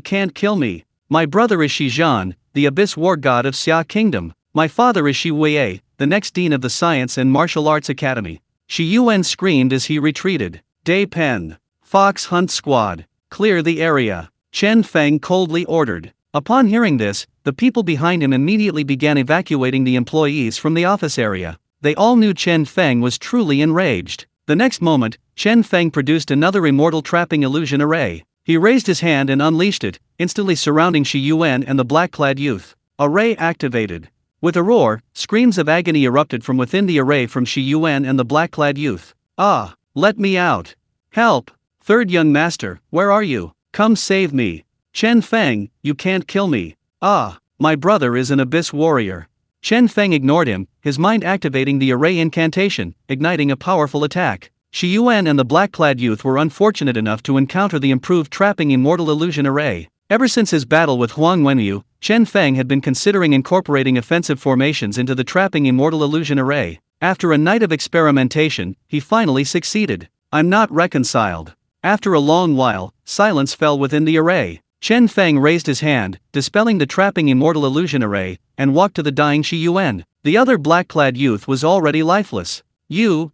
can't kill me. My brother is Shi Zhan, the abyss war god of Xia Kingdom. My father is Shi Wei, the next dean of the Science and Martial Arts Academy. Shi Yuan screamed as he retreated. Dai Pen. Fox Hunt Squad. Clear the area. Chen Feng coldly ordered. Upon hearing this, the people behind him immediately began evacuating the employees from the office area. They all knew Chen Feng was truly enraged. The next moment, Chen Feng produced another immortal trapping illusion array. He raised his hand and unleashed it, instantly surrounding Shi Yuan and the black-clad youth. Array activated. With a roar, screams of agony erupted from within the array from Shi Yuan and the black-clad youth. Ah, let me out. Help! Third young master, where are you? Come save me. Chen Feng, you can't kill me. Ah, my brother is an abyss warrior. Chen Feng ignored him, his mind activating the array incantation, igniting a powerful attack. Shi Yuan and the black-clad youth were unfortunate enough to encounter the improved trapping immortal illusion array. Ever since his battle with Huang Wenyu, Chen Feng had been considering incorporating offensive formations into the trapping immortal illusion array. After a night of experimentation, he finally succeeded. I'm not reconciled. After a long while, silence fell within the array. Chen Feng raised his hand, dispelling the trapping immortal illusion array, and walked to the dying Shi Yuan. The other black-clad youth was already lifeless. You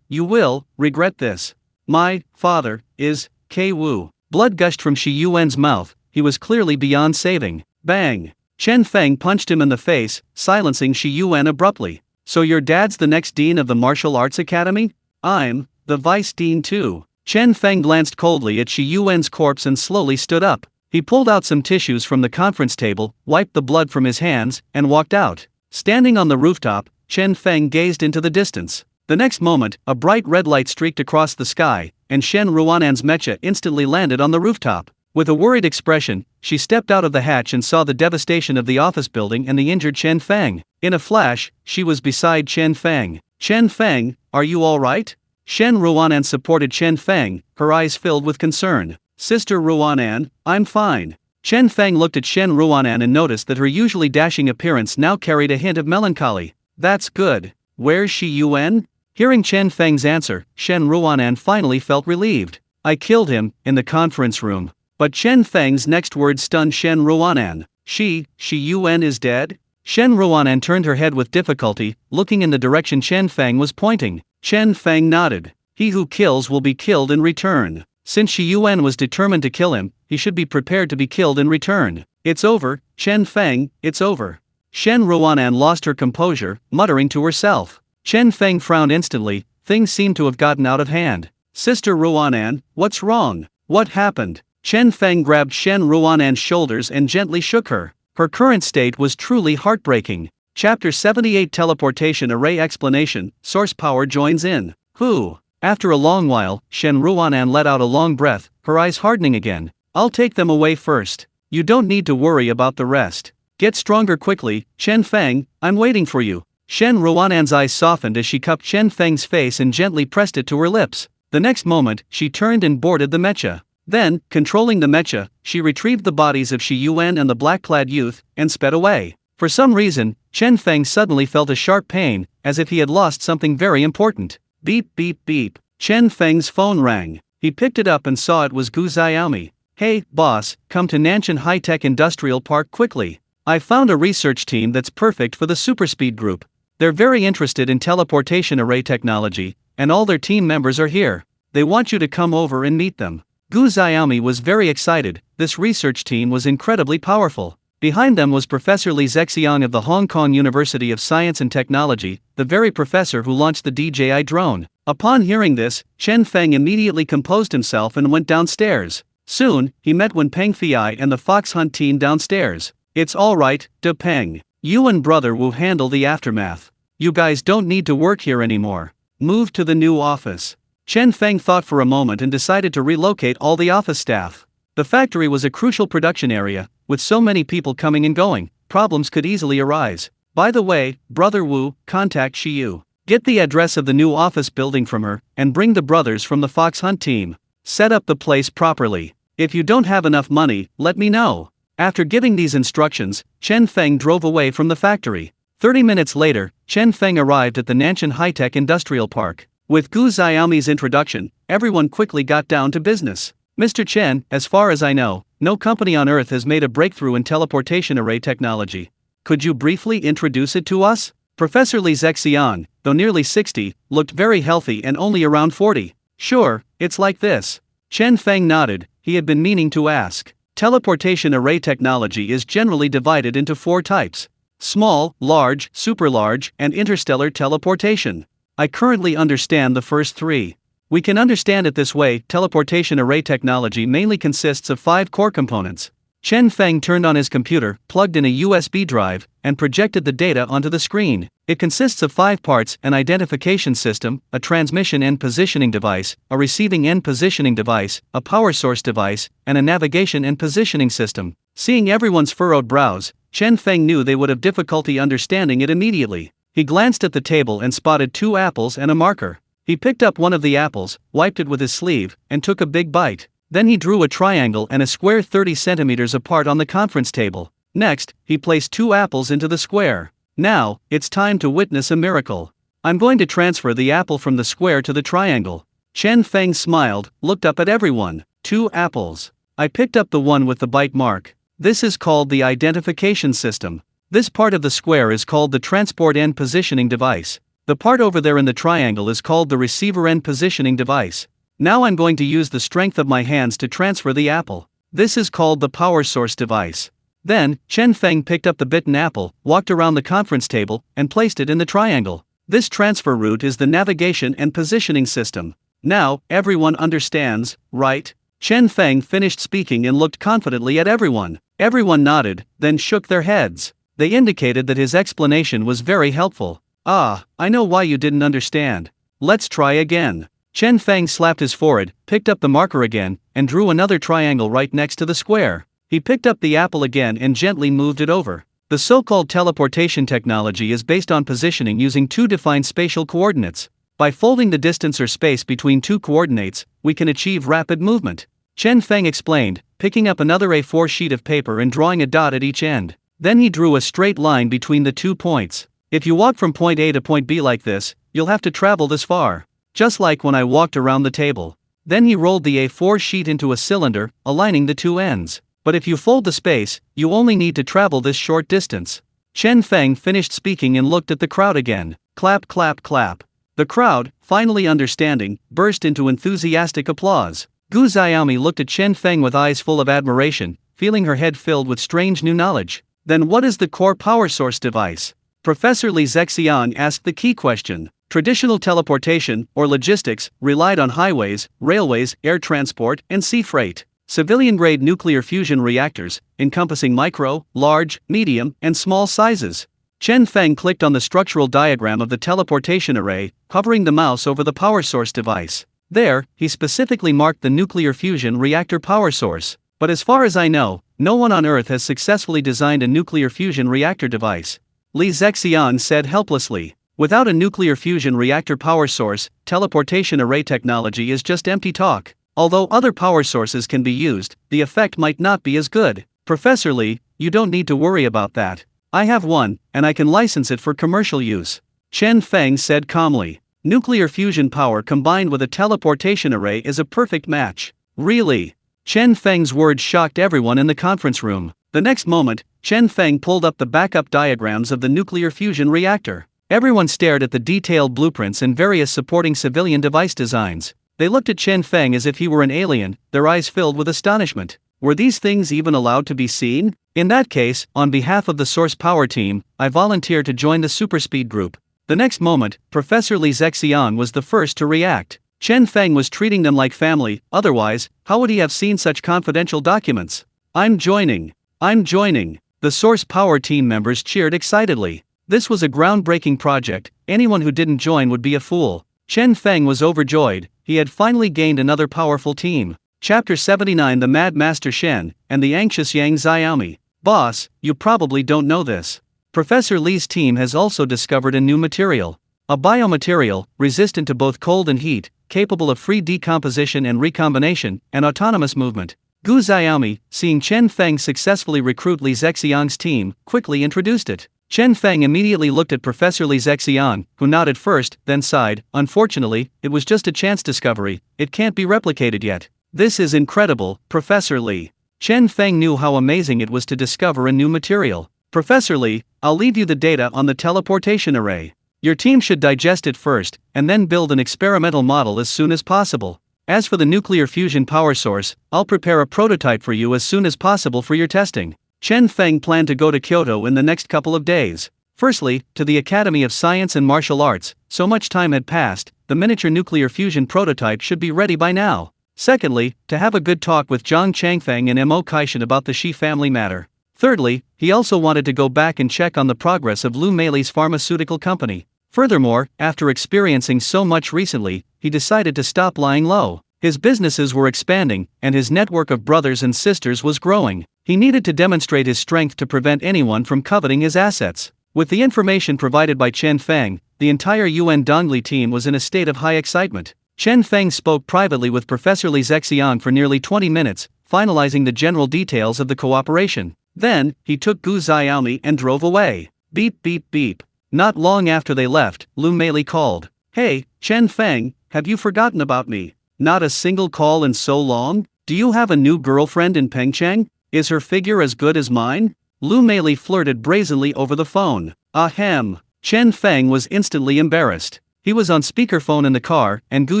will regret this. My father is K. Wu. Blood gushed from Shi Yuan's mouth. He was clearly beyond saving. Bang! Chen Feng punched him in the face, silencing Shi Yuan abruptly. So your dad's the next dean of the martial arts academy? I'm the vice dean too. Chen Feng glanced coldly at Shi Yuan's corpse and slowly stood up. He pulled out some tissues from the conference table, wiped the blood from his hands, and walked out. Standing on the rooftop, Chen Feng gazed into the distance. The next moment, a bright red light streaked across the sky, and Shen Ruanan's mecha instantly landed on the rooftop. With a worried expression, she stepped out of the hatch and saw the devastation of the office building and the injured Chen Feng. In a flash, she was beside Chen Feng. Chen Feng, are you all right? Shen Ruanan supported Chen Feng, her eyes filled with concern. Sister Ruanan, I'm fine. Chen Feng looked at Shen Ruanan and noticed that her usually dashing appearance now carried a hint of melancholy. That's good. Where's Shi Yuan? Hearing Chen Feng's answer, Shen Ruanan finally felt relieved. I killed him, in the conference room. But Chen Feng's next words stunned Shen Ruanan. Shi Yuan is dead? Shen Ruanan turned her head with difficulty, looking in the direction Chen Feng was pointing. Chen Feng nodded. He who kills will be killed in return. Since Shi Yuan was determined to kill him, he should be prepared to be killed in return. It's over, Chen Feng, it's over. Shen Ruanan lost her composure, muttering to herself. Chen Feng frowned instantly, things seemed to have gotten out of hand. Sister Ruanan, what's wrong? What happened? Chen Feng grabbed Shen Ruanan's shoulders and gently shook her. Her current state was truly heartbreaking. Chapter 78 Teleportation Array Explanation, Source Power joins in. Who? After a long while, Shen Ruanan let out a long breath, her eyes hardening again. I'll take them away first. You don't need to worry about the rest. Get stronger quickly, Chen Feng, I'm waiting for you. Shen Ruanan's eyes softened as she cupped Chen Feng's face and gently pressed it to her lips. The next moment, she turned and boarded the mecha. Then, controlling the mecha, she retrieved the bodies of Shi Yuan and the black-clad youth, and sped away. For some reason, Chen Feng suddenly felt a sharp pain, as if he had lost something very important. Beep beep beep. Chen Feng's phone rang. He picked it up and saw it was Gu Xiaomi. Hey, boss, come to Nanshan High-Tech Industrial Park quickly. I found a research team that's perfect for the Superspeed group. They're very interested in teleportation array technology, and all their team members are here. They want you to come over and meet them. Gu Xiaomi was very excited. This research team was incredibly powerful. Behind them was Professor Li Zexiang of the Hong Kong University of Science and Technology, the very professor who launched the DJI drone. Upon hearing this, Chen Feng immediately composed himself and went downstairs. Soon, he met Wen Peng Fei and the Fox Hunt team downstairs. It's alright, De Peng. You and Brother Wu handle the aftermath. You guys don't need to work here anymore. Move to the new office. Chen Feng thought for a moment and decided to relocate all the office staff. The factory was a crucial production area. With so many people coming and going, problems could easily arise. By the way, Brother Wu, contact Shiyu. Get the address of the new office building from her, and bring the brothers from the Fox Hunt team. Set up the place properly. If you don't have enough money, let me know. After giving these instructions, Chen Feng drove away from the factory. 30 minutes later, Chen Feng arrived at the Nanshan High-Tech Industrial Park. With Gu Xiaomi's introduction, everyone quickly got down to business. Mr. Chen, as far as I know, no company on Earth has made a breakthrough in teleportation array technology. Could you briefly introduce it to us? Professor Li Zexiang, though nearly 60, looked very healthy and only around 40. Sure, it's like this. Chen Feng nodded. He had been meaning to ask. Teleportation array technology is generally divided into 4 types: small, large, super large, and interstellar teleportation. I currently understand the first 3. We can understand it this way: teleportation array technology mainly consists of 5 core components. Chen Feng turned on his computer, plugged in a USB drive, and projected the data onto the screen. It consists of 5 parts: an identification system, a transmission and positioning device, a receiving and positioning device, a power source device, and a navigation and positioning system. Seeing everyone's furrowed brows, Chen Feng knew they would have difficulty understanding it immediately. He glanced at the table and spotted 2 apples and a marker. He picked up one of the apples, wiped it with his sleeve, and took a big bite. Then he drew a triangle and a square 30 centimeters apart on the conference table. Next, he placed 2 apples into the square. Now, it's time to witness a miracle. I'm going to transfer the apple from the square to the triangle. Chen Feng smiled, looked up at everyone. 2 apples. I picked up the one with the bite mark. This is called the identification system. This part of the square is called the transport and positioning device. The part over there in the triangle is called the receiver and positioning device. Now I'm going to use the strength of my hands to transfer the apple. This is called the power source device. Then, Chen Feng picked up the bitten apple, walked around the conference table, and placed it in the triangle. This transfer route is the navigation and positioning system. Now, everyone understands, right? Chen Feng finished speaking and looked confidently at everyone. Everyone nodded, then shook their heads. They indicated that his explanation was very helpful. Ah, I know why you didn't understand. Let's try again. Chen Feng slapped his forehead, picked up the marker again, and drew another triangle right next to the square. He picked up the apple again and gently moved it over. The so-called teleportation technology is based on positioning using two defined spatial coordinates. By folding the distance or space between two coordinates, we can achieve rapid movement. Chen Feng explained, picking up another A4 sheet of paper and drawing a dot at each end. Then he drew a straight line between the 2 points. If you walk from point A to point B like this, you'll have to travel this far. Just like when I walked around the table. Then he rolled the A4 sheet into a cylinder, aligning the 2 ends. But if you fold the space, you only need to travel this short distance. Chen Feng finished speaking and looked at the crowd again. Clap, clap, clap. The crowd, finally understanding, burst into enthusiastic applause. Gu Xiaomi looked at Chen Feng with eyes full of admiration, feeling her head filled with strange new knowledge. Then what is the core power source device? Professor Li Zexiang asked the key question. Traditional teleportation, or logistics, relied on highways, railways, air transport, and sea freight. Civilian-grade nuclear fusion reactors, encompassing micro, large, medium, and small sizes. Chen Feng clicked on the structural diagram of the teleportation array, hovering the mouse over the power source device. There, he specifically marked the nuclear fusion reactor power source. But as far as I know, no one on Earth has successfully designed a nuclear fusion reactor device. Li Zexiang said helplessly. Without a nuclear fusion reactor power source, teleportation array technology is just empty talk. Although other power sources can be used, the effect might not be as good. Professor Li, you don't need to worry about that. I have one, and I can license it for commercial use. Chen Feng said calmly. Nuclear fusion power combined with a teleportation array is a perfect match. Really? Chen Feng's words shocked everyone in the conference room. The next moment, Chen Feng pulled up the backup diagrams of the nuclear fusion reactor. Everyone stared at the detailed blueprints and various supporting civilian device designs. They looked at Chen Feng as if he were an alien, their eyes filled with astonishment. Were these things even allowed to be seen? In that case, on behalf of the Source Power team, I volunteer to join the Superspeed group. The next moment, Professor Li Zexiang was the first to react. Chen Feng was treating them like family, otherwise, how would he have seen such confidential documents? I'm joining. The Source Power team members cheered excitedly. This was a groundbreaking project, anyone who didn't join would be a fool. Chen Feng was overjoyed, he had finally gained another powerful team. Chapter 79 The Mad Master Shen, and the Anxious Yang Xiaomi. Boss, you probably don't know this. Professor Li's team has also discovered a new material. A biomaterial, resistant to both cold and heat, capable of free decomposition and recombination, and autonomous movement. Gu Xiaomi, seeing Chen Feng successfully recruit Li Zexiang's team, quickly introduced it. Chen Feng immediately looked at Professor Li Zexiang, who nodded first, then sighed. Unfortunately, it was just a chance discovery, it can't be replicated yet. This is incredible, Professor Li. Chen Feng knew how amazing it was to discover a new material. Professor Li, I'll leave you the data on the teleportation array. Your team should digest it first, and then build an experimental model as soon as possible. As for the nuclear fusion power source, I'll prepare a prototype for you as soon as possible for your testing. Chen Feng planned to go to Kyoto in the next couple of days. Firstly, to the Academy of Science and Martial Arts. So much time had passed, the miniature nuclear fusion prototype should be ready by now. Secondly, to have a good talk with Zhang Changfeng and Mo Kaishan about the Shi family matter. Thirdly, he also wanted to go back and check on the progress of Lu Meili's pharmaceutical company. Furthermore, after experiencing so much recently, he decided to stop lying low. His businesses were expanding, and his network of brothers and sisters was growing. He needed to demonstrate his strength to prevent anyone from coveting his assets. With the information provided by Chen Feng, the entire Yuan Dongli team was in a state of high excitement. Chen Feng spoke privately with Professor Li Zexiang for nearly 20 minutes, finalizing the general details of the cooperation. Then, he took Gu Xiaomi and drove away. Beep beep beep. Not long after they left, Lu Meili called. Hey, Chen Feng, have you forgotten about me? Not a single call in so long? Do you have a new girlfriend in Pengcheng? Is her figure as good as mine? Lu Meili flirted brazenly over the phone. Ahem. Chen Feng was instantly embarrassed. He was on speakerphone in the car, and Gu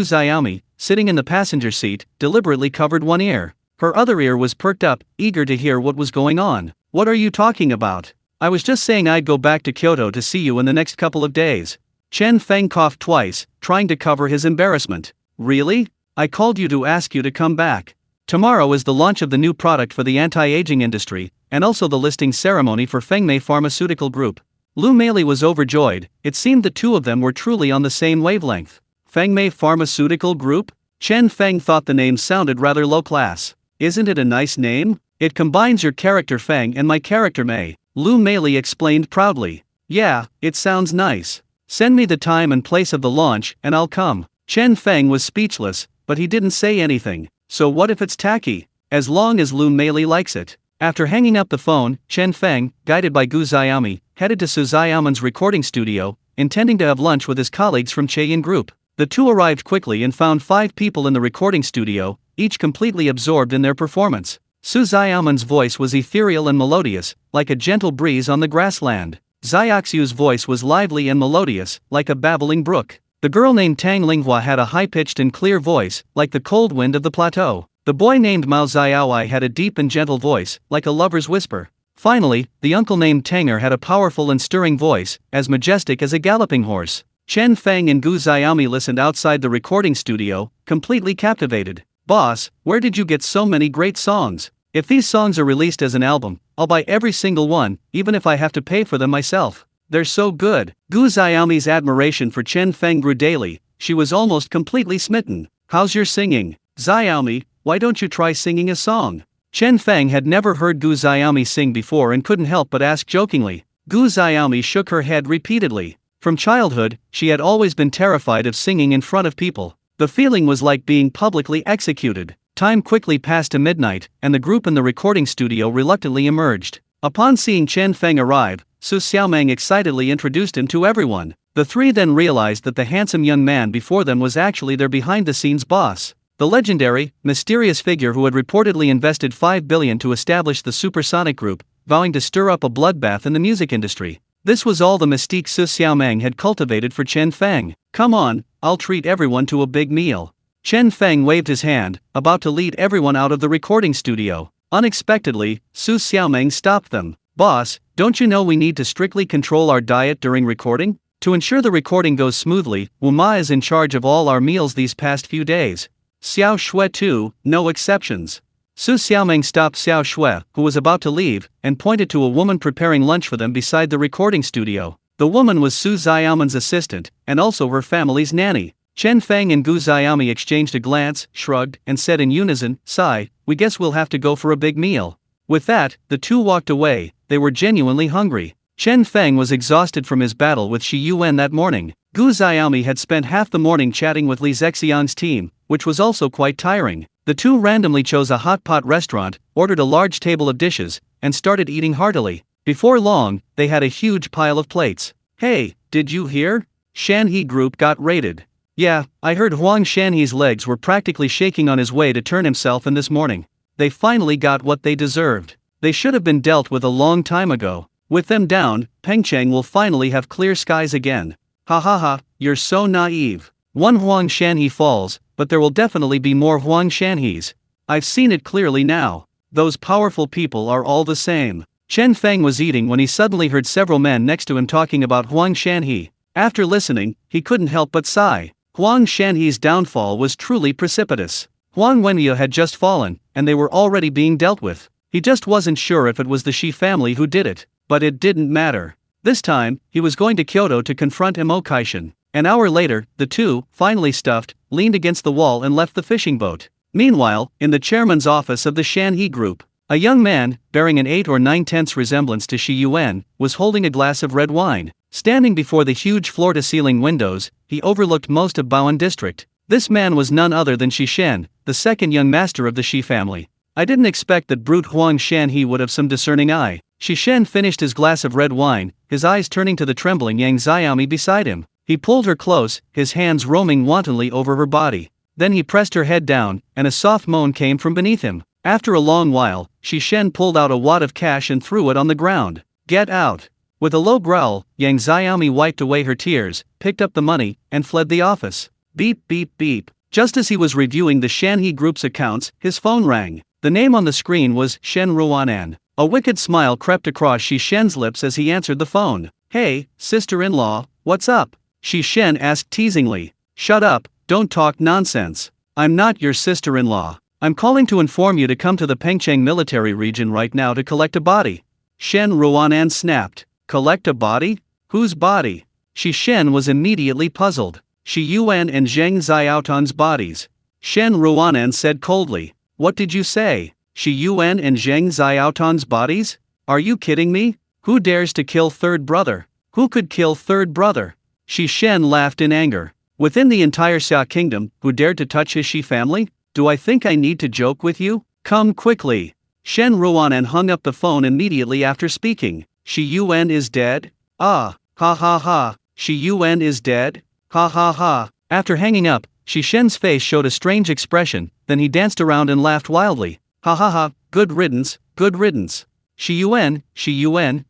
Xiaomi, sitting in the passenger seat, deliberately covered one ear. Her other ear was perked up, eager to hear what was going on. What are you talking about? I was just saying I'd go back to Kyoto to see you in the next couple of days. Chen Feng coughed twice, trying to cover his embarrassment. Really? I called you to ask you to come back. Tomorrow is the launch of the new product for the anti-aging industry, and also the listing ceremony for Fengmei Pharmaceutical Group. Lu Meili was overjoyed. It seemed the two of them were truly on the same wavelength. Fengmei Pharmaceutical Group? Chen Feng thought the name sounded rather low-class. Isn't it a nice name? It combines your character Feng and my character Mei, Lu Meili explained proudly. Yeah, it sounds nice. Send me the time and place of the launch, and I'll come. Chen Feng was speechless, but he didn't say anything. So what if it's tacky? As long as Lu Meili likes it. After hanging up the phone, Chen Feng, guided by Gu Xiaomi, headed to Su Xiaoman's recording studio, intending to have lunch with his colleagues from Cheyin Group. The two arrived quickly and found 5 people in the recording studio, each completely absorbed in their performance. Su Xiaoman's voice was ethereal and melodious, like a gentle breeze on the grassland. Xiaoxiu's voice was lively and melodious, like a babbling brook. The girl named Tang Linghua had a high-pitched and clear voice, like the cold wind of the plateau. The boy named Mao Xiaowai had a deep and gentle voice, like a lover's whisper. Finally, the uncle named Tanger had a powerful and stirring voice, as majestic as a galloping horse. Chen Feng and Gu Xiaomi listened outside the recording studio, completely captivated. Boss, where did you get so many great songs? If these songs are released as an album, I'll buy every single one, even if I have to pay for them myself. They're so good. Gu Xiaomi's admiration for Chen Feng grew daily. She was almost completely smitten. How's your singing? Xiaomi, why don't you try singing a song? Chen Feng had never heard Gu Xiaomi sing before and couldn't help but ask jokingly. Gu Xiaomi shook her head repeatedly. From childhood, she had always been terrified of singing in front of people. The feeling was like being publicly executed. Time quickly passed to midnight, and the group in the recording studio reluctantly emerged. Upon seeing Chen Feng arrive, Su Xiaomang excitedly introduced him to everyone. The three then realized that the handsome young man before them was actually their behind-the-scenes boss. The legendary, mysterious figure who had reportedly invested 5 billion to establish the Supersonic Group, vowing to stir up a bloodbath in the music industry. This was all the mystique Su Xiaomang had cultivated for Chen Feng. Come on, I'll treat everyone to a big meal. Chen Feng waved his hand, about to lead everyone out of the recording studio. Unexpectedly, Su Xiaomang stopped them. Boss, don't you know we need to strictly control our diet during recording? To ensure the recording goes smoothly, Wu Ma is in charge of all our meals these past few days. Xiao Shui too, no exceptions. Su Xiaomang stopped Xiao Shui, who was about to leave, and pointed to a woman preparing lunch for them beside the recording studio. The woman was Su Xiaoman's assistant, and also her family's nanny. Chen Feng and Gu Xiaomi exchanged a glance, shrugged, and said in unison, "Sigh, we guess we'll have to go for a big meal." With that, the two walked away. They were genuinely hungry. Chen Feng was exhausted from his battle with Shi Yuan that morning. Gu Xiaomi had spent half the morning chatting with Li Zexiang's team, which was also quite tiring. The two randomly chose a hot pot restaurant, ordered a large table of dishes, and started eating heartily. Before long, they had a huge pile of plates. Hey, did you hear? Shanhe Group got raided. Yeah, I heard Huang Shanhe's legs were practically shaking on his way to turn himself in this morning. They finally got what they deserved. They should have been dealt with a long time ago. With them down, Pengcheng will finally have clear skies again. Ha ha ha, you're so naive. One Huang Shanhe falls, but there will definitely be more Huang Shanhes. I've seen it clearly now. Those powerful people are all the same. Chen Feng was eating when he suddenly heard several men next to him talking about Huang Shanhe. After listening, he couldn't help but sigh. Huang Shanhe's downfall was truly precipitous. Huang Wenyu had just fallen, and they were already being dealt with. He just wasn't sure if it was the Shi family who did it, but it didn't matter. This time, he was going to Kyoto to confront Mo Kaishan. An hour later, the two, finally stuffed, leaned against the wall and left the fishing boat. Meanwhile, in the chairman's office of the Shanhe Group, a young man, bearing an 8 or 9/10 resemblance to Shi Yuan, was holding a glass of red wine. Standing before the huge floor-to-ceiling windows, he overlooked most of Baoan district. This man was none other than Shi Shen, the second young master of the Shi family. I didn't expect that brute Huang Shanhe would have some discerning eye. Shi Shen finished his glass of red wine, his eyes turning to the trembling Yang Xiaomi beside him. He pulled her close, his hands roaming wantonly over her body. Then he pressed her head down, and a soft moan came from beneath him. After a long while, Shi Shen pulled out a wad of cash and threw it on the ground. Get out! With a low growl, Yang Xiaomi wiped away her tears, picked up the money, and fled the office. Beep beep beep. Just as he was reviewing the Shanhe Group's accounts, his phone rang. The name on the screen was Shen Ruanan. A wicked smile crept across Shi Shen's lips as he answered the phone. "Hey, sister-in-law, what's up?" Shi Shen asked teasingly. "Shut up, don't talk nonsense. I'm not your sister-in-law. I'm calling to inform you to come to the Pengcheng military region right now to collect a body." Shen Ruanan snapped. "Collect a body? Whose body?" Shi Shen was immediately puzzled. "Shi Yuan and Zheng Xiaotan's bodies." Shen Ruanan said coldly. "What did you say? Shi Yuan and Zheng Xiaotan's bodies? Are you kidding me? Who dares to kill third brother? Who could kill third brother?" Shi Shen laughed in anger. "Within the entire Xia kingdom, who dared to touch his Shi family? Do I think I need to joke with you? Come quickly." Shen Ruanan hung up the phone immediately after speaking. "Shi Yuan is dead? Ah, ha ha ha, Shi Yuan is dead? Ha ha ha." After hanging up, Shi Shen's face showed a strange expression, then he danced around and laughed wildly. "Ha ha ha, good riddance, good riddance. Shi Yuan,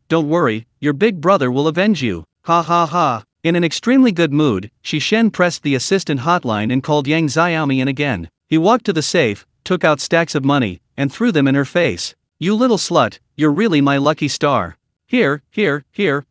don't worry, your big brother will avenge you. Ha ha ha." In an extremely good mood, Shi Shen pressed the assistant hotline and called Yang Xiaomi in again. He walked to the safe, took out stacks of money, and threw them in her face. "You little slut, you're really my lucky star. Here,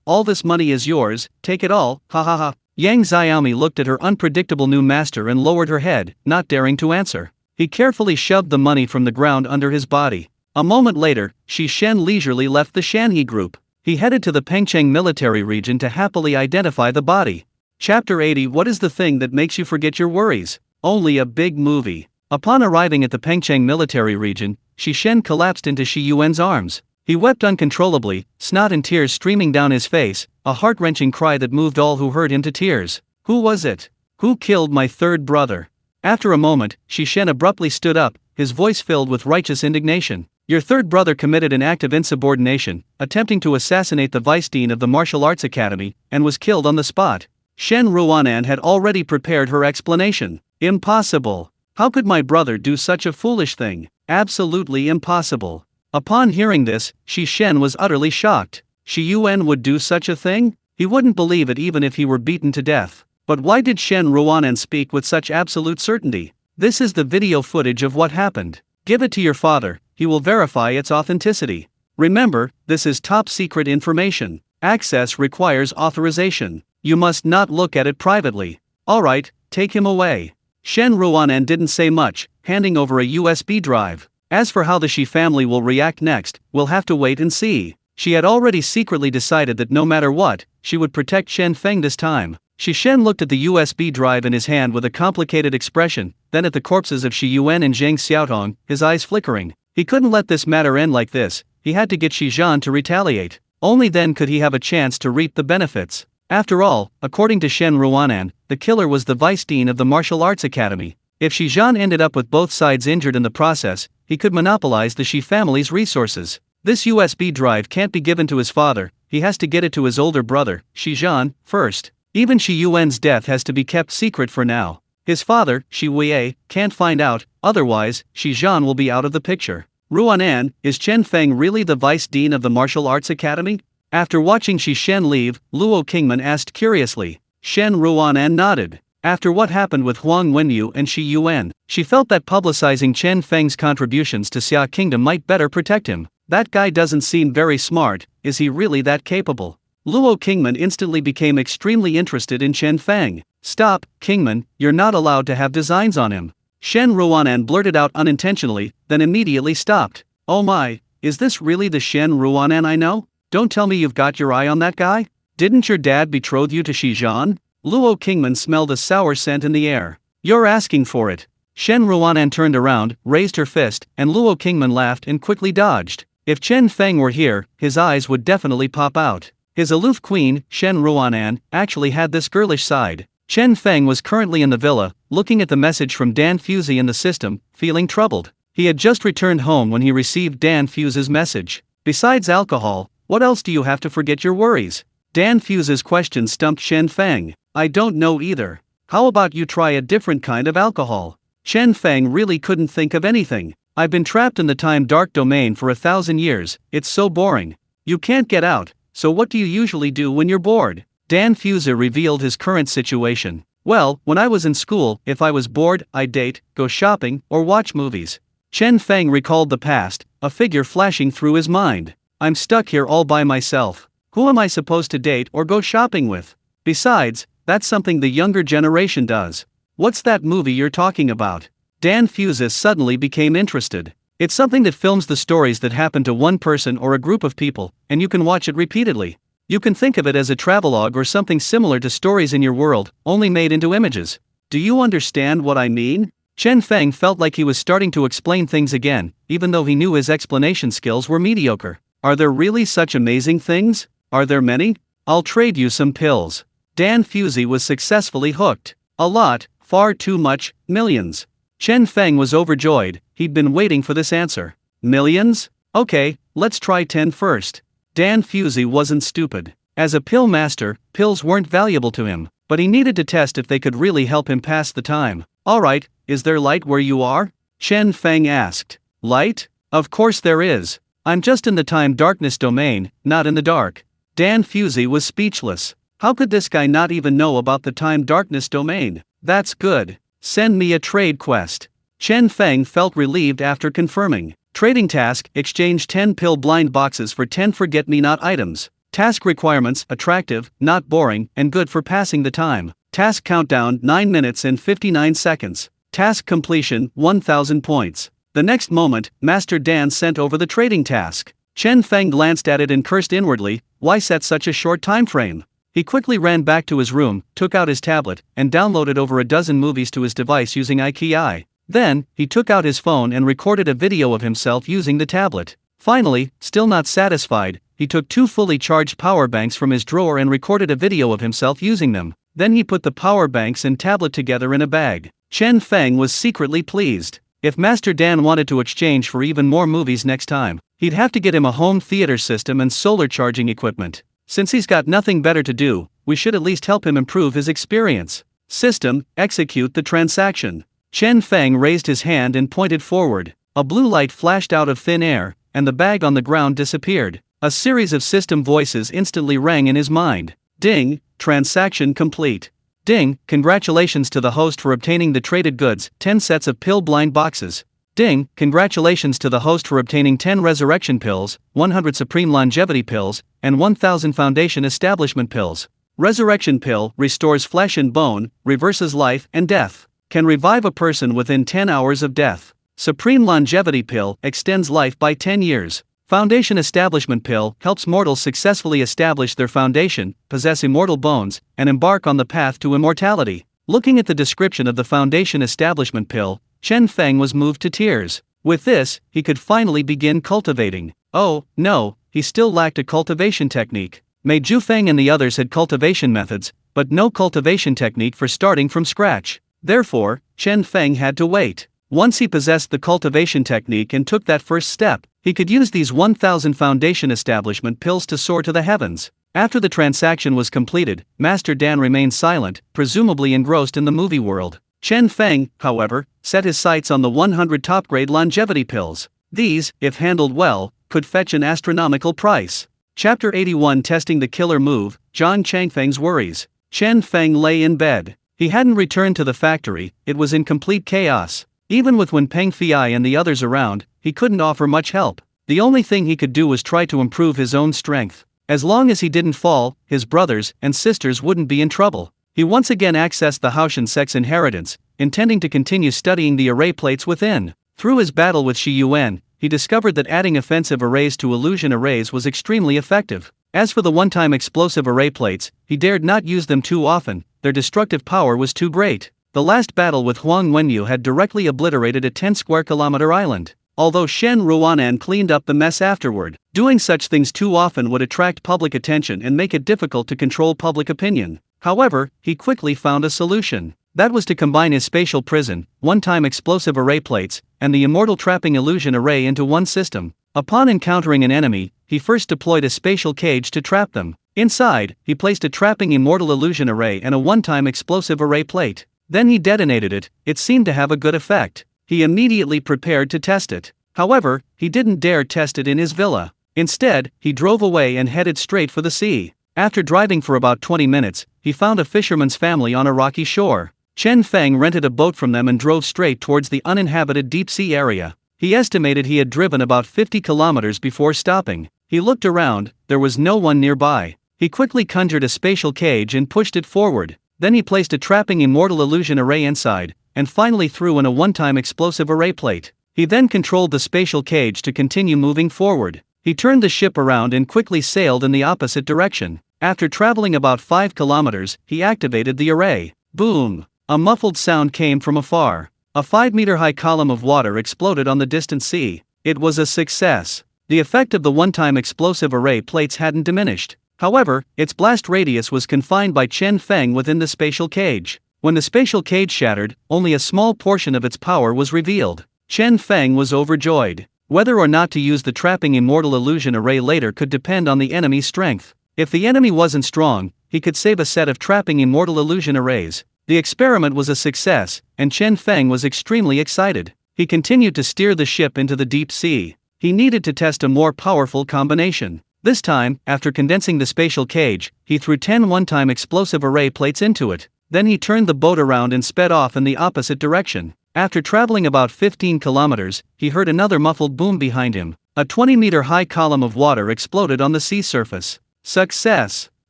all this money is yours, take it all, ha ha ha." Yang Xiaomi looked at her unpredictable new master and lowered her head, not daring to answer. He carefully shoved the money from the ground under his body. A moment later, Shi Shen leisurely left the Shanhe group. He headed to the Pengcheng military region to happily identify the body. Chapter 80. What is the thing that makes you forget your worries? Only a big movie. Upon arriving at the Pengcheng military region, Shi Shen collapsed into Shi Yuan's arms. He wept uncontrollably, snot and tears streaming down his face, a heart-wrenching cry that moved all who heard him to tears. "Who was it? Who killed my third brother?" After a moment, Shi Shen abruptly stood up, his voice filled with righteous indignation. "Your third brother committed an act of insubordination, attempting to assassinate the vice dean of the martial arts academy, and was killed on the spot." Shen Ruanan had already prepared her explanation. "Impossible. How could my brother do such a foolish thing? Absolutely impossible." Upon hearing this, Shi Shen was utterly shocked. Shi Yuan would do such a thing? He wouldn't believe it even if he were beaten to death. But why did Shen Ruanan speak with such absolute certainty? This is the video footage of what happened. Give it to your father, he will verify its authenticity. Remember, this is top secret information. Access requires authorization. You must not look at it privately. Alright, take him away. Shen Ruanan didn't say much, handing over a USB drive. As for how the Shi family will react next, we'll have to wait and see. She had already secretly decided that no matter what, she would protect Chen Feng this time. Shi Shen looked at the USB drive in his hand with a complicated expression, then at the corpses of Shi Yuan and Zheng Xiaotong, his eyes flickering. He couldn't let this matter end like this. He had to get Shi Zhan to retaliate. Only then could he have a chance to reap the benefits. After all, according to Shen Ruanan, the killer was the vice dean of the martial arts academy. If Shi Zhan ended up with both sides injured in the process, he could monopolize the Shi family's resources. This USB drive can't be given to his father, he has to get it to his older brother, Shi Zhan, first. Even Shi Yuan's death has to be kept secret for now. His father, Shi Wei, can't find out, otherwise, Shi Zhan will be out of the picture. Ruanan, is Chen Feng really the vice dean of the martial arts academy? After watching Shi Shen leave, Luo Qingman asked curiously. Shen Ruanan nodded. After what happened with Huang Wenyu and Shi Yuan, she felt that publicizing Chen Feng's contributions to Xia Kingdom might better protect him. That guy doesn't seem very smart, is he really that capable? Luo Qingman instantly became extremely interested in Chen Feng. Stop, Qingman, you're not allowed to have designs on him. Shen Ruanan blurted out unintentionally, then immediately stopped. Oh my, is this really the Shen Ruanan I know? Don't tell me you've got your eye on that guy? Didn't your dad betroth you to Shi Zhan? Luo Qingman smelled a sour scent in the air. You're asking for it. Shen Ruanan turned around, raised her fist, and Luo Qingman laughed and quickly dodged. If Chen Feng were here, his eyes would definitely pop out. His aloof queen, Shen Ruanan, actually had this girlish side. Chen Feng was currently in the villa, looking at the message from Dan Fusey in the system, feeling troubled. He had just returned home when he received Dan Fusey's message. Besides alcohol, what else do you have to forget your worries? Dan Fusey's question stumped Chen Feng. I don't know either. How about you try a different kind of alcohol? Chen Feng really couldn't think of anything. I've been trapped in the time dark domain for 1,000 years, it's so boring. You can't get out, so what do you usually do when you're bored? Dan Fusey revealed his current situation. Well, when I was in school, if I was bored, I'd date, go shopping, or watch movies. Chen Feng recalled the past, a figure flashing through his mind. I'm stuck here all by myself. Who am I supposed to date or go shopping with? Besides, that's something the younger generation does. What's that movie you're talking about? Dan Fuses suddenly became interested. It's something that films the stories that happen to one person or a group of people, and you can watch it repeatedly. You can think of it as a travelogue or something similar to stories in your world, only made into images. Do you understand what I mean? Chen Feng felt like he was starting to explain things again, even though he knew his explanation skills were mediocre. Are there really such amazing things? Are there many? I'll trade you some pills. Dan Fusey was successfully hooked. A lot, far too much, millions. Chen Feng was overjoyed. He'd been waiting for this answer. Millions? Okay, let's try 10 first. Dan Fusey wasn't stupid. As a pill master, pills weren't valuable to him, but he needed to test if they could really help him pass the time. Alright, is there light where you are? Chen Feng asked. Light? Of course there is. I'm just in the time-darkness domain, not in the dark. Dan Fusey was speechless. How could this guy not even know about the time-darkness domain? That's good. Send me a trade quest. Chen Feng felt relieved after confirming. Trading task: exchange 10 pill blind boxes for 10 forget-me-not items. Task requirements: attractive, not boring, and good for passing the time. Task countdown: 9 minutes and 59 seconds. Task completion: 1000 points. The next moment, Master Dan sent over the trading task. Chen Feng glanced at it and cursed inwardly. Why set such a short time frame? He quickly ran back to his room, took out his tablet, and downloaded over a dozen movies to his device using IKEA. Then, he took out his phone and recorded a video of himself using the tablet. Finally, still not satisfied, he took 2 fully charged power banks from his drawer and recorded a video of himself using them. Then he put the power banks and tablet together in a bag. Chen Feng was secretly pleased. If Master Dan wanted to exchange for even more movies next time, he'd have to get him a home theater system and solar charging equipment. Since he's got nothing better to do, we should at least help him improve his experience. System, execute the transaction. Chen Feng raised his hand and pointed forward. A blue light flashed out of thin air, and the bag on the ground disappeared. A series of system voices instantly rang in his mind. Ding, transaction complete. Ding, congratulations to the host for obtaining the traded goods, 10 sets of pill blind boxes. Ding, congratulations to the host for obtaining 10 resurrection pills, 100 supreme longevity pills, and 1000 foundation establishment pills. Resurrection pill restores flesh and bone, reverses life and death. Can revive a person within 10 hours of death. Supreme longevity pill extends life by 10 years. Foundation establishment pill helps mortals successfully establish their foundation, possess immortal bones, and embark on the path to immortality. Looking at the description of the foundation establishment pill, Chen Feng was moved to tears. With this, he could finally begin cultivating. Oh, no, he still lacked a cultivation technique. Mei Jufeng and the others had cultivation methods, but no cultivation technique for starting from scratch. Therefore, Chen Feng had to wait. Once he possessed the cultivation technique and took that first step, he could use these 1000 foundation establishment pills to soar to the heavens. After the transaction was completed, Master Dan remained silent, presumably engrossed in the movie world. Chen Feng, however, set his sights on the 100 top-grade longevity pills. These, if handled well, could fetch an astronomical price. Chapter 81: Testing the Killer Move, Zhang Changfeng's Worries. Chen Feng lay in bed. He hadn't returned to the factory, it was in complete chaos. Even with Wen Peng Fei and the others around, he couldn't offer much help. The only thing he could do was try to improve his own strength. As long as he didn't fall, his brothers and sisters wouldn't be in trouble. He once again accessed the Haoshan sex inheritance, intending to continue studying the array plates within. Through his battle with Shi Yuan, he discovered that adding offensive arrays to illusion arrays was extremely effective. As for the one-time explosive array plates, he dared not use them too often, their destructive power was too great. The last battle with Huang Wenyu had directly obliterated a 10-square-kilometer island. Although Shen Ruanan cleaned up the mess afterward, doing such things too often would attract public attention and make it difficult to control public opinion. However, he quickly found a solution. That was to combine his spatial prison, one-time explosive array plates, and the immortal trapping illusion array into one system. Upon encountering an enemy, he first deployed a spatial cage to trap them. Inside, he placed a trapping immortal illusion array and a one-time explosive array plate. Then he detonated it. It seemed to have a good effect. He immediately prepared to test it. However, he didn't dare test it in his villa. Instead, he drove away and headed straight for the sea. After driving for about 20 minutes, he found a fisherman's family on a rocky shore. Chen Feng rented a boat from them and drove straight towards the uninhabited deep sea area. He estimated he had driven about 50 kilometers before stopping. He looked around, there was no one nearby. He quickly conjured a spatial cage and pushed it forward. Then he placed a trapping immortal illusion array inside, and finally threw in a one-time explosive array plate. He then controlled the spatial cage to continue moving forward. He turned the ship around and quickly sailed in the opposite direction. After traveling about 5 kilometers, he activated the array. Boom! A muffled sound came from afar. A 5-meter-high column of water exploded on the distant sea. It was a success. The effect of the one-time explosive array plates hadn't diminished. However, its blast radius was confined by Chen Feng within the spatial cage. When the spatial cage shattered, only a small portion of its power was revealed. Chen Feng was overjoyed. Whether or not to use the trapping immortal illusion array later could depend on the enemy's strength. If the enemy wasn't strong, he could save a set of trapping immortal illusion arrays. The experiment was a success, and Chen Feng was extremely excited. He continued to steer the ship into the deep sea. He needed to test a more powerful combination. This time, after condensing the spatial cage, he threw 10 one-time explosive array plates into it. Then he turned the boat around and sped off in the opposite direction. After traveling about 15 kilometers, he heard another muffled boom behind him. A 20-meter-high column of water exploded on the sea surface. Success!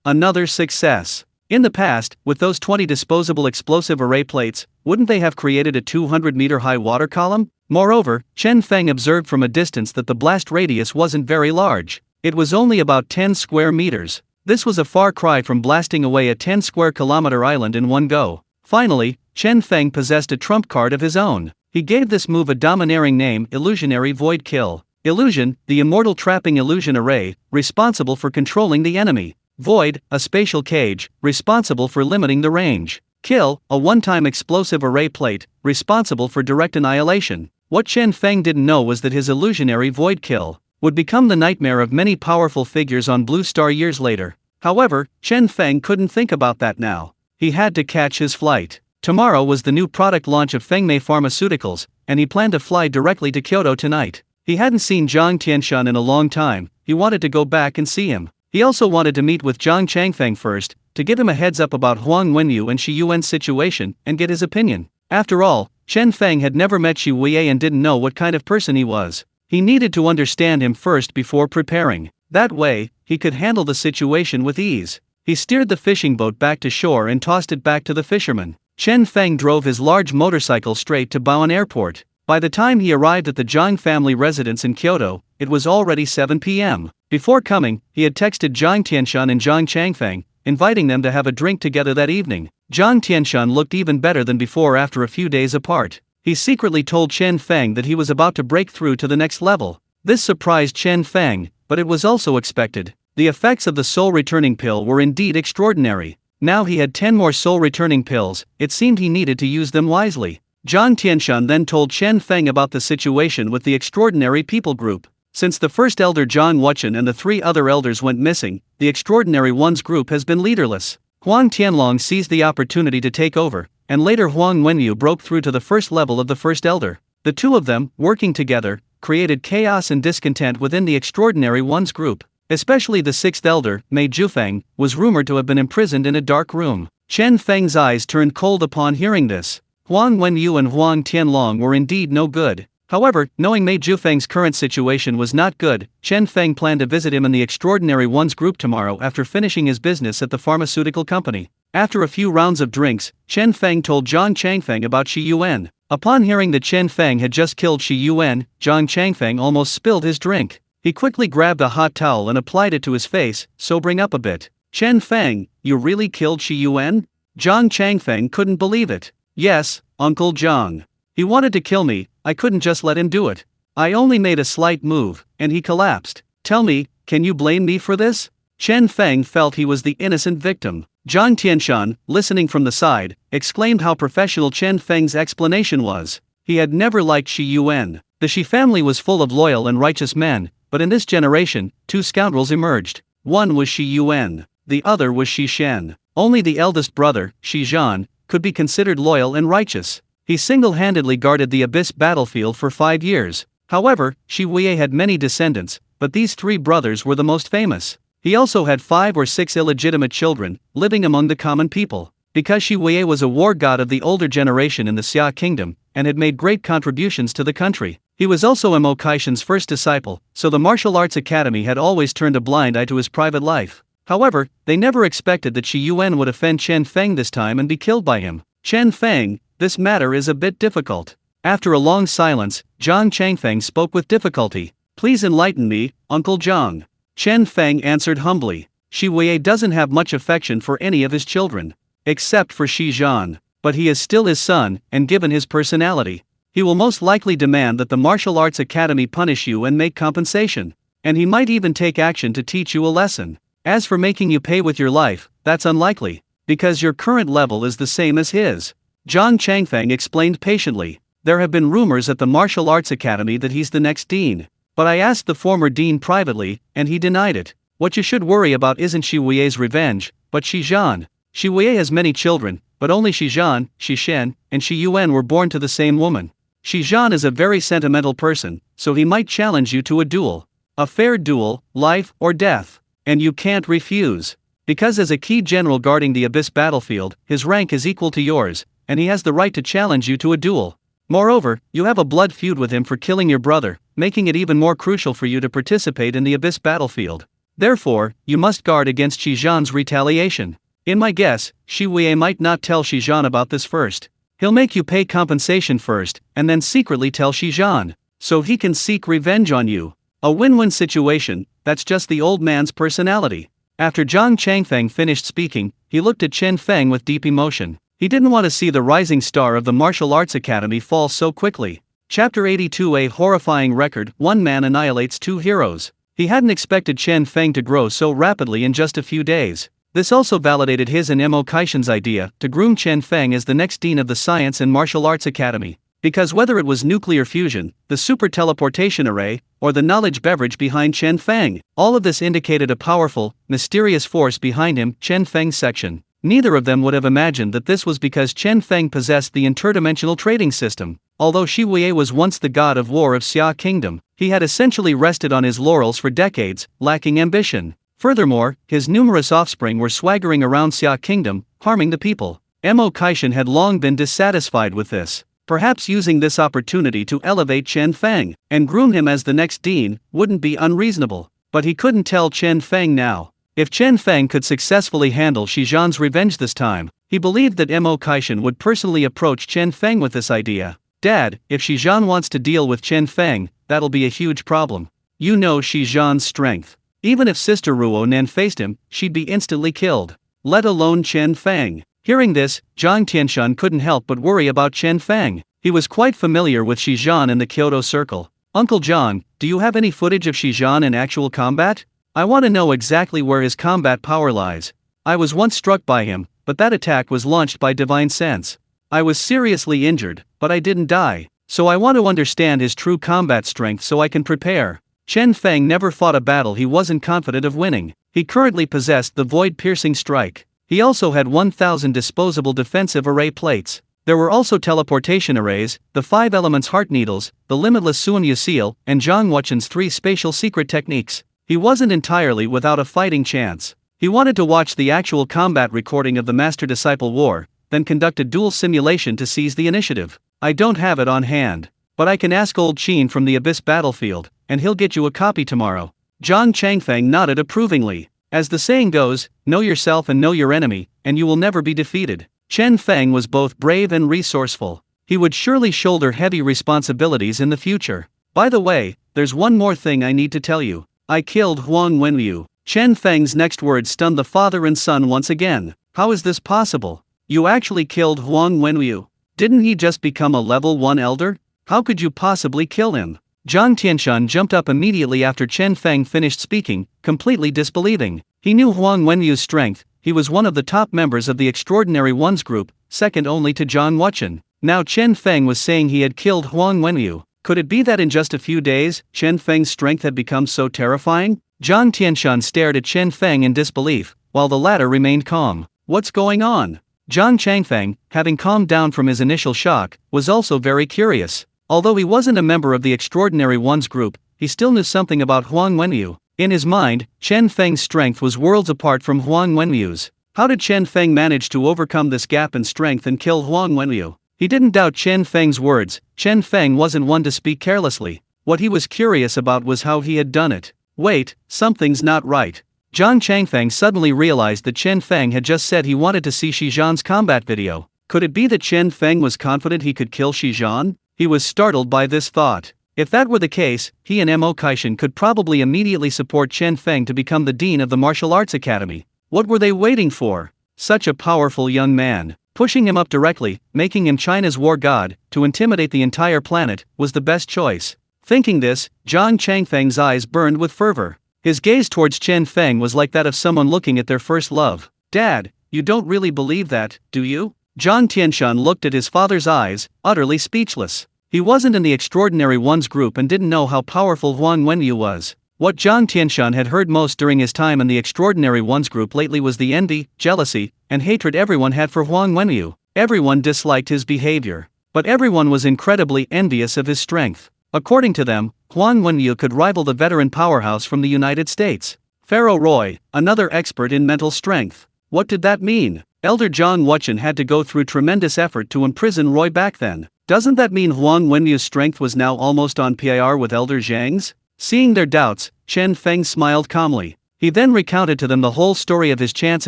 Another success! In the past, with those 20 disposable explosive array plates, wouldn't they have created a 200-meter-high water column? Moreover, Chen Feng observed from a distance that the blast radius wasn't very large. It was only about 10 square meters. This was a far cry from blasting away a 10-square-kilometer island in one go. Finally, Chen Feng possessed a trump card of his own. He gave this move a domineering name: Illusionary Void Kill. Illusion, the immortal trapping illusion array, responsible for controlling the enemy. Void, a spatial cage, responsible for limiting the range. Kill, a one-time explosive array plate, responsible for direct annihilation. What Chen Feng didn't know was that his illusionary void kill would become the nightmare of many powerful figures on Blue Star years later. However, Chen Feng couldn't think about that now. He had to catch his flight. Tomorrow was the new product launch of Fengmei Pharmaceuticals, and he planned to fly directly to Kyoto tonight. He hadn't seen Zhang Tianshan in a long time. He wanted to go back and see him. He also wanted to meet with Zhang Changfeng first, to give him a heads up about Huang Wenyu and Shi Yuan's situation, and get his opinion. After all, Chen Feng had never met Shi Wei and didn't know what kind of person he was. He needed to understand him first before preparing. That way, he could handle the situation with ease. He steered the fishing boat back to shore and tossed it back to the fisherman. Chen Feng drove his large motorcycle straight to Baoan Airport. By the time he arrived at the Zhang family residence in Kyoto, it was already 7 p.m. Before coming, he had texted Zhang Tianshan and Zhang Changfeng, inviting them to have a drink together that evening. Zhang Tianshan looked even better than before after a few days apart. He secretly told Chen Feng that he was about to break through to the next level. This surprised Chen Feng, but it was also expected. The effects of the soul-returning pill were indeed extraordinary. Now he had 10 more soul-returning pills. It seemed he needed to use them wisely. Zhang Tianshan then told Chen Feng about the situation with the Extraordinary People group. Since the first elder Zhang Wuchen and the 3 other elders went missing, the Extraordinary Ones group has been leaderless. Huang Tianlong seized the opportunity to take over, and later Huang Wenyu broke through to the first level of the first elder. The two of them, working together, created chaos and discontent within the Extraordinary Ones group. Especially the 6th elder, Mei Zhufeng, was rumored to have been imprisoned in a dark room. Chen Feng's eyes turned cold upon hearing this. Huang Wenyu and Huang Tianlong were indeed no good. However, knowing Mei Zhufeng's current situation was not good, Chen Feng planned to visit him in the Extraordinary Ones group tomorrow after finishing his business at the pharmaceutical company. After a few rounds of drinks, Chen Feng told Zhang Changfeng about Shi Yuan. Upon hearing that Chen Feng had just killed Shi Yuan, Zhang Changfeng almost spilled his drink. He quickly grabbed a hot towel and applied it to his face, sobering up a bit. Chen Feng, you really killed Shi Yuan? Zhang Changfeng couldn't believe it. Yes, Uncle Zhang. He wanted to kill me, I couldn't just let him do it. I only made a slight move, and he collapsed. Tell me, can you blame me for this? Chen Feng felt he was the innocent victim. Zhang Tianshan, listening from the side, exclaimed how professional Chen Feng's explanation was. He had never liked Shi Yuan. The Shi family was full of loyal and righteous men, but in this generation, 2 scoundrels emerged. One was Shi Yuan, the other was Shi Shen. Only the eldest brother, Shi Zhan, could be considered loyal and righteous. He single-handedly guarded the Abyss battlefield for 5 years. However, Shi Wei had many descendants, but these 3 brothers were the most famous. He also had 5 or 6 illegitimate children, living among the common people. Because Shi Wei was a war god of the older generation in the Xia kingdom, and had made great contributions to the country. He was also Mo Kaishan's first disciple, so the martial arts academy had always turned a blind eye to his private life. However, they never expected that Shi Yuan would offend Chen Feng this time and be killed by him. Chen Feng, this matter is a bit difficult. After a long silence, Zhang Changfeng spoke with difficulty. Please enlighten me, Uncle Zhang. Chen Feng answered humbly. Shi Wei doesn't have much affection for any of his children, except for Shi Zhan, but he is still his son, and given his personality, he will most likely demand that the martial arts academy punish you and make compensation, and he might even take action to teach you a lesson. As for making you pay with your life, that's unlikely, because your current level is the same as his. Zhang Changfeng explained patiently. There have been rumors at the martial arts academy that he's the next dean, but I asked the former dean privately, and he denied it. What you should worry about isn't Shi Wei's revenge, but Shi Zhan. Shi Wei has many children, but only Shi Zhan, Shi Shen, and Shi Yuan were born to the same woman. Shi Zhan is a very sentimental person, so he might challenge you to a duel. A fair duel, life or death. And you can't refuse. Because as a key general guarding the Abyss battlefield, his rank is equal to yours, and he has the right to challenge you to a duel. Moreover, you have a blood feud with him for killing your brother, making it even more crucial for you to participate in the Abyss battlefield. Therefore, you must guard against Shi Zhan's retaliation. In my guess, Shi Wei might not tell Shi Zhan about this first. He'll make you pay compensation first, and then secretly tell Shi Zhan, so he can seek revenge on you. A win-win situation, that's just the old man's personality. After Zhang Changfeng finished speaking, he looked at Chen Feng with deep emotion. He didn't want to see the rising star of the martial arts academy fall so quickly. Chapter 82. A horrifying record. One man annihilates two heroes. He hadn't expected Chen Feng to grow so rapidly in just a few days. This also validated his and Mo Kaishan's idea to groom Chen Feng as the next dean of the Science and Martial Arts Academy. Because whether it was nuclear fusion, the super teleportation array, or the knowledge beverage behind Chen Feng, all of this indicated a powerful, mysterious force behind him. Chen Feng's section. Neither of them would have imagined that this was because Chen Feng possessed the interdimensional trading system. Although Shi Wei was once the god of war of Xia Kingdom, he had essentially rested on his laurels for decades, lacking ambition. Furthermore, his numerous offspring were swaggering around Xia Kingdom, harming the people. Mo Kaishan had long been dissatisfied with this. Perhaps using this opportunity to elevate Chen Feng and groom him as the next dean wouldn't be unreasonable. But he couldn't tell Chen Feng now. If Chen Feng could successfully handle Shi Zhan's revenge this time, he believed that Mo Kaishan would personally approach Chen Feng with this idea. Dad, if Shi Zhan wants to deal with Chen Feng, that'll be a huge problem. You know Shi Zhan's strength. Even if Sister Ruo Nen faced him, she'd be instantly killed. Let alone Chen Feng. Hearing this, Zhang Tianshan couldn't help but worry about Chen Feng. He was quite familiar with Shi Zhan in the Kyoto Circle. Uncle Zhang, do you have any footage of Shi Zhan in actual combat? I want to know exactly where his combat power lies. I was once struck by him, but that attack was launched by divine sense. I was seriously injured, but I didn't die. So I want to understand his true combat strength so I can prepare. Chen Feng never fought a battle he wasn't confident of winning. He currently possessed the void-piercing strike. He also had 1,000 disposable defensive array plates. There were also teleportation arrays, the 5 elements heart needles, the limitless Suan seal, and Zhang Wuchen's 3 spatial secret techniques. He wasn't entirely without a fighting chance. He wanted to watch the actual combat recording of the Master-Disciple War, then conduct a duel simulation to seize the initiative. I don't have it on hand, but I can ask old Qin from the Abyss battlefield, and he'll get you a copy tomorrow. Zhang Changfeng nodded approvingly. As the saying goes, know yourself and know your enemy, and you will never be defeated. Chen Feng was both brave and resourceful. He would surely shoulder heavy responsibilities in the future. By the way, there's one more thing I need to tell you. I killed Huang Wenliu. Chen Feng's next words stunned the father and son once again. How is this possible? You actually killed Huang Wenliu? Didn't he just become a level 1 elder? How could you possibly kill him? Zhang Tianshan jumped up immediately after Chen Feng finished speaking, completely disbelieving. He knew Huang Wenliu's strength. He was one of the top members of the Extraordinary Ones group, second only to Zhang Wuchen. Now Chen Feng was saying he had killed Huang Wenliu. Could it be that in just a few days, Chen Feng's strength had become so terrifying? Zhang Tianshan stared at Chen Feng in disbelief, while the latter remained calm. What's going on? Zhang Changfeng, having calmed down from his initial shock, was also very curious. Although he wasn't a member of the Extraordinary Ones group, he still knew something about Huang Wenliu. In his mind, Chen Feng's strength was worlds apart from Huang Wenliu's. How did Chen Feng manage to overcome this gap in strength and kill Huang Wenliu? He didn't doubt Chen Feng's words. Chen Feng wasn't one to speak carelessly. What he was curious about was how he had done it. Wait, something's not right. Zhang Changfeng suddenly realized that Chen Feng had just said he wanted to see Shizhan's combat video. Could it be that Chen Feng was confident he could kill Shizhan? He was startled by this thought. If that were the case, he and Mo Kaishan could probably immediately support Chen Feng to become the dean of the martial arts academy. What were they waiting for? Such a powerful young man. Pushing him up directly, making him China's war god, to intimidate the entire planet, was the best choice. Thinking this, Zhang Changfeng's eyes burned with fervor. His gaze towards Chen Feng was like that of someone looking at their first love. Dad, you don't really believe that, do you? Zhang Tianshan looked at his father's eyes, utterly speechless. He wasn't in the Extraordinary Ones group and didn't know how powerful Huang Wenyu was. What Zhang Tianshan had heard most during his time in the Extraordinary Ones group lately was the envy, jealousy, and hatred everyone had for Huang Wenyu. Everyone disliked his behavior. But everyone was incredibly envious of his strength. According to them, Huang Wenyu could rival the veteran powerhouse from the United States. Pharaoh Roy, another expert in mental strength. What did that mean? Elder Zhang Wuchen had to go through tremendous effort to imprison Roy back then. Doesn't that mean Huang Wenyu's strength was now almost on par with Elder Zhang's? Seeing their doubts, Chen Feng smiled calmly. He then recounted to them the whole story of his chance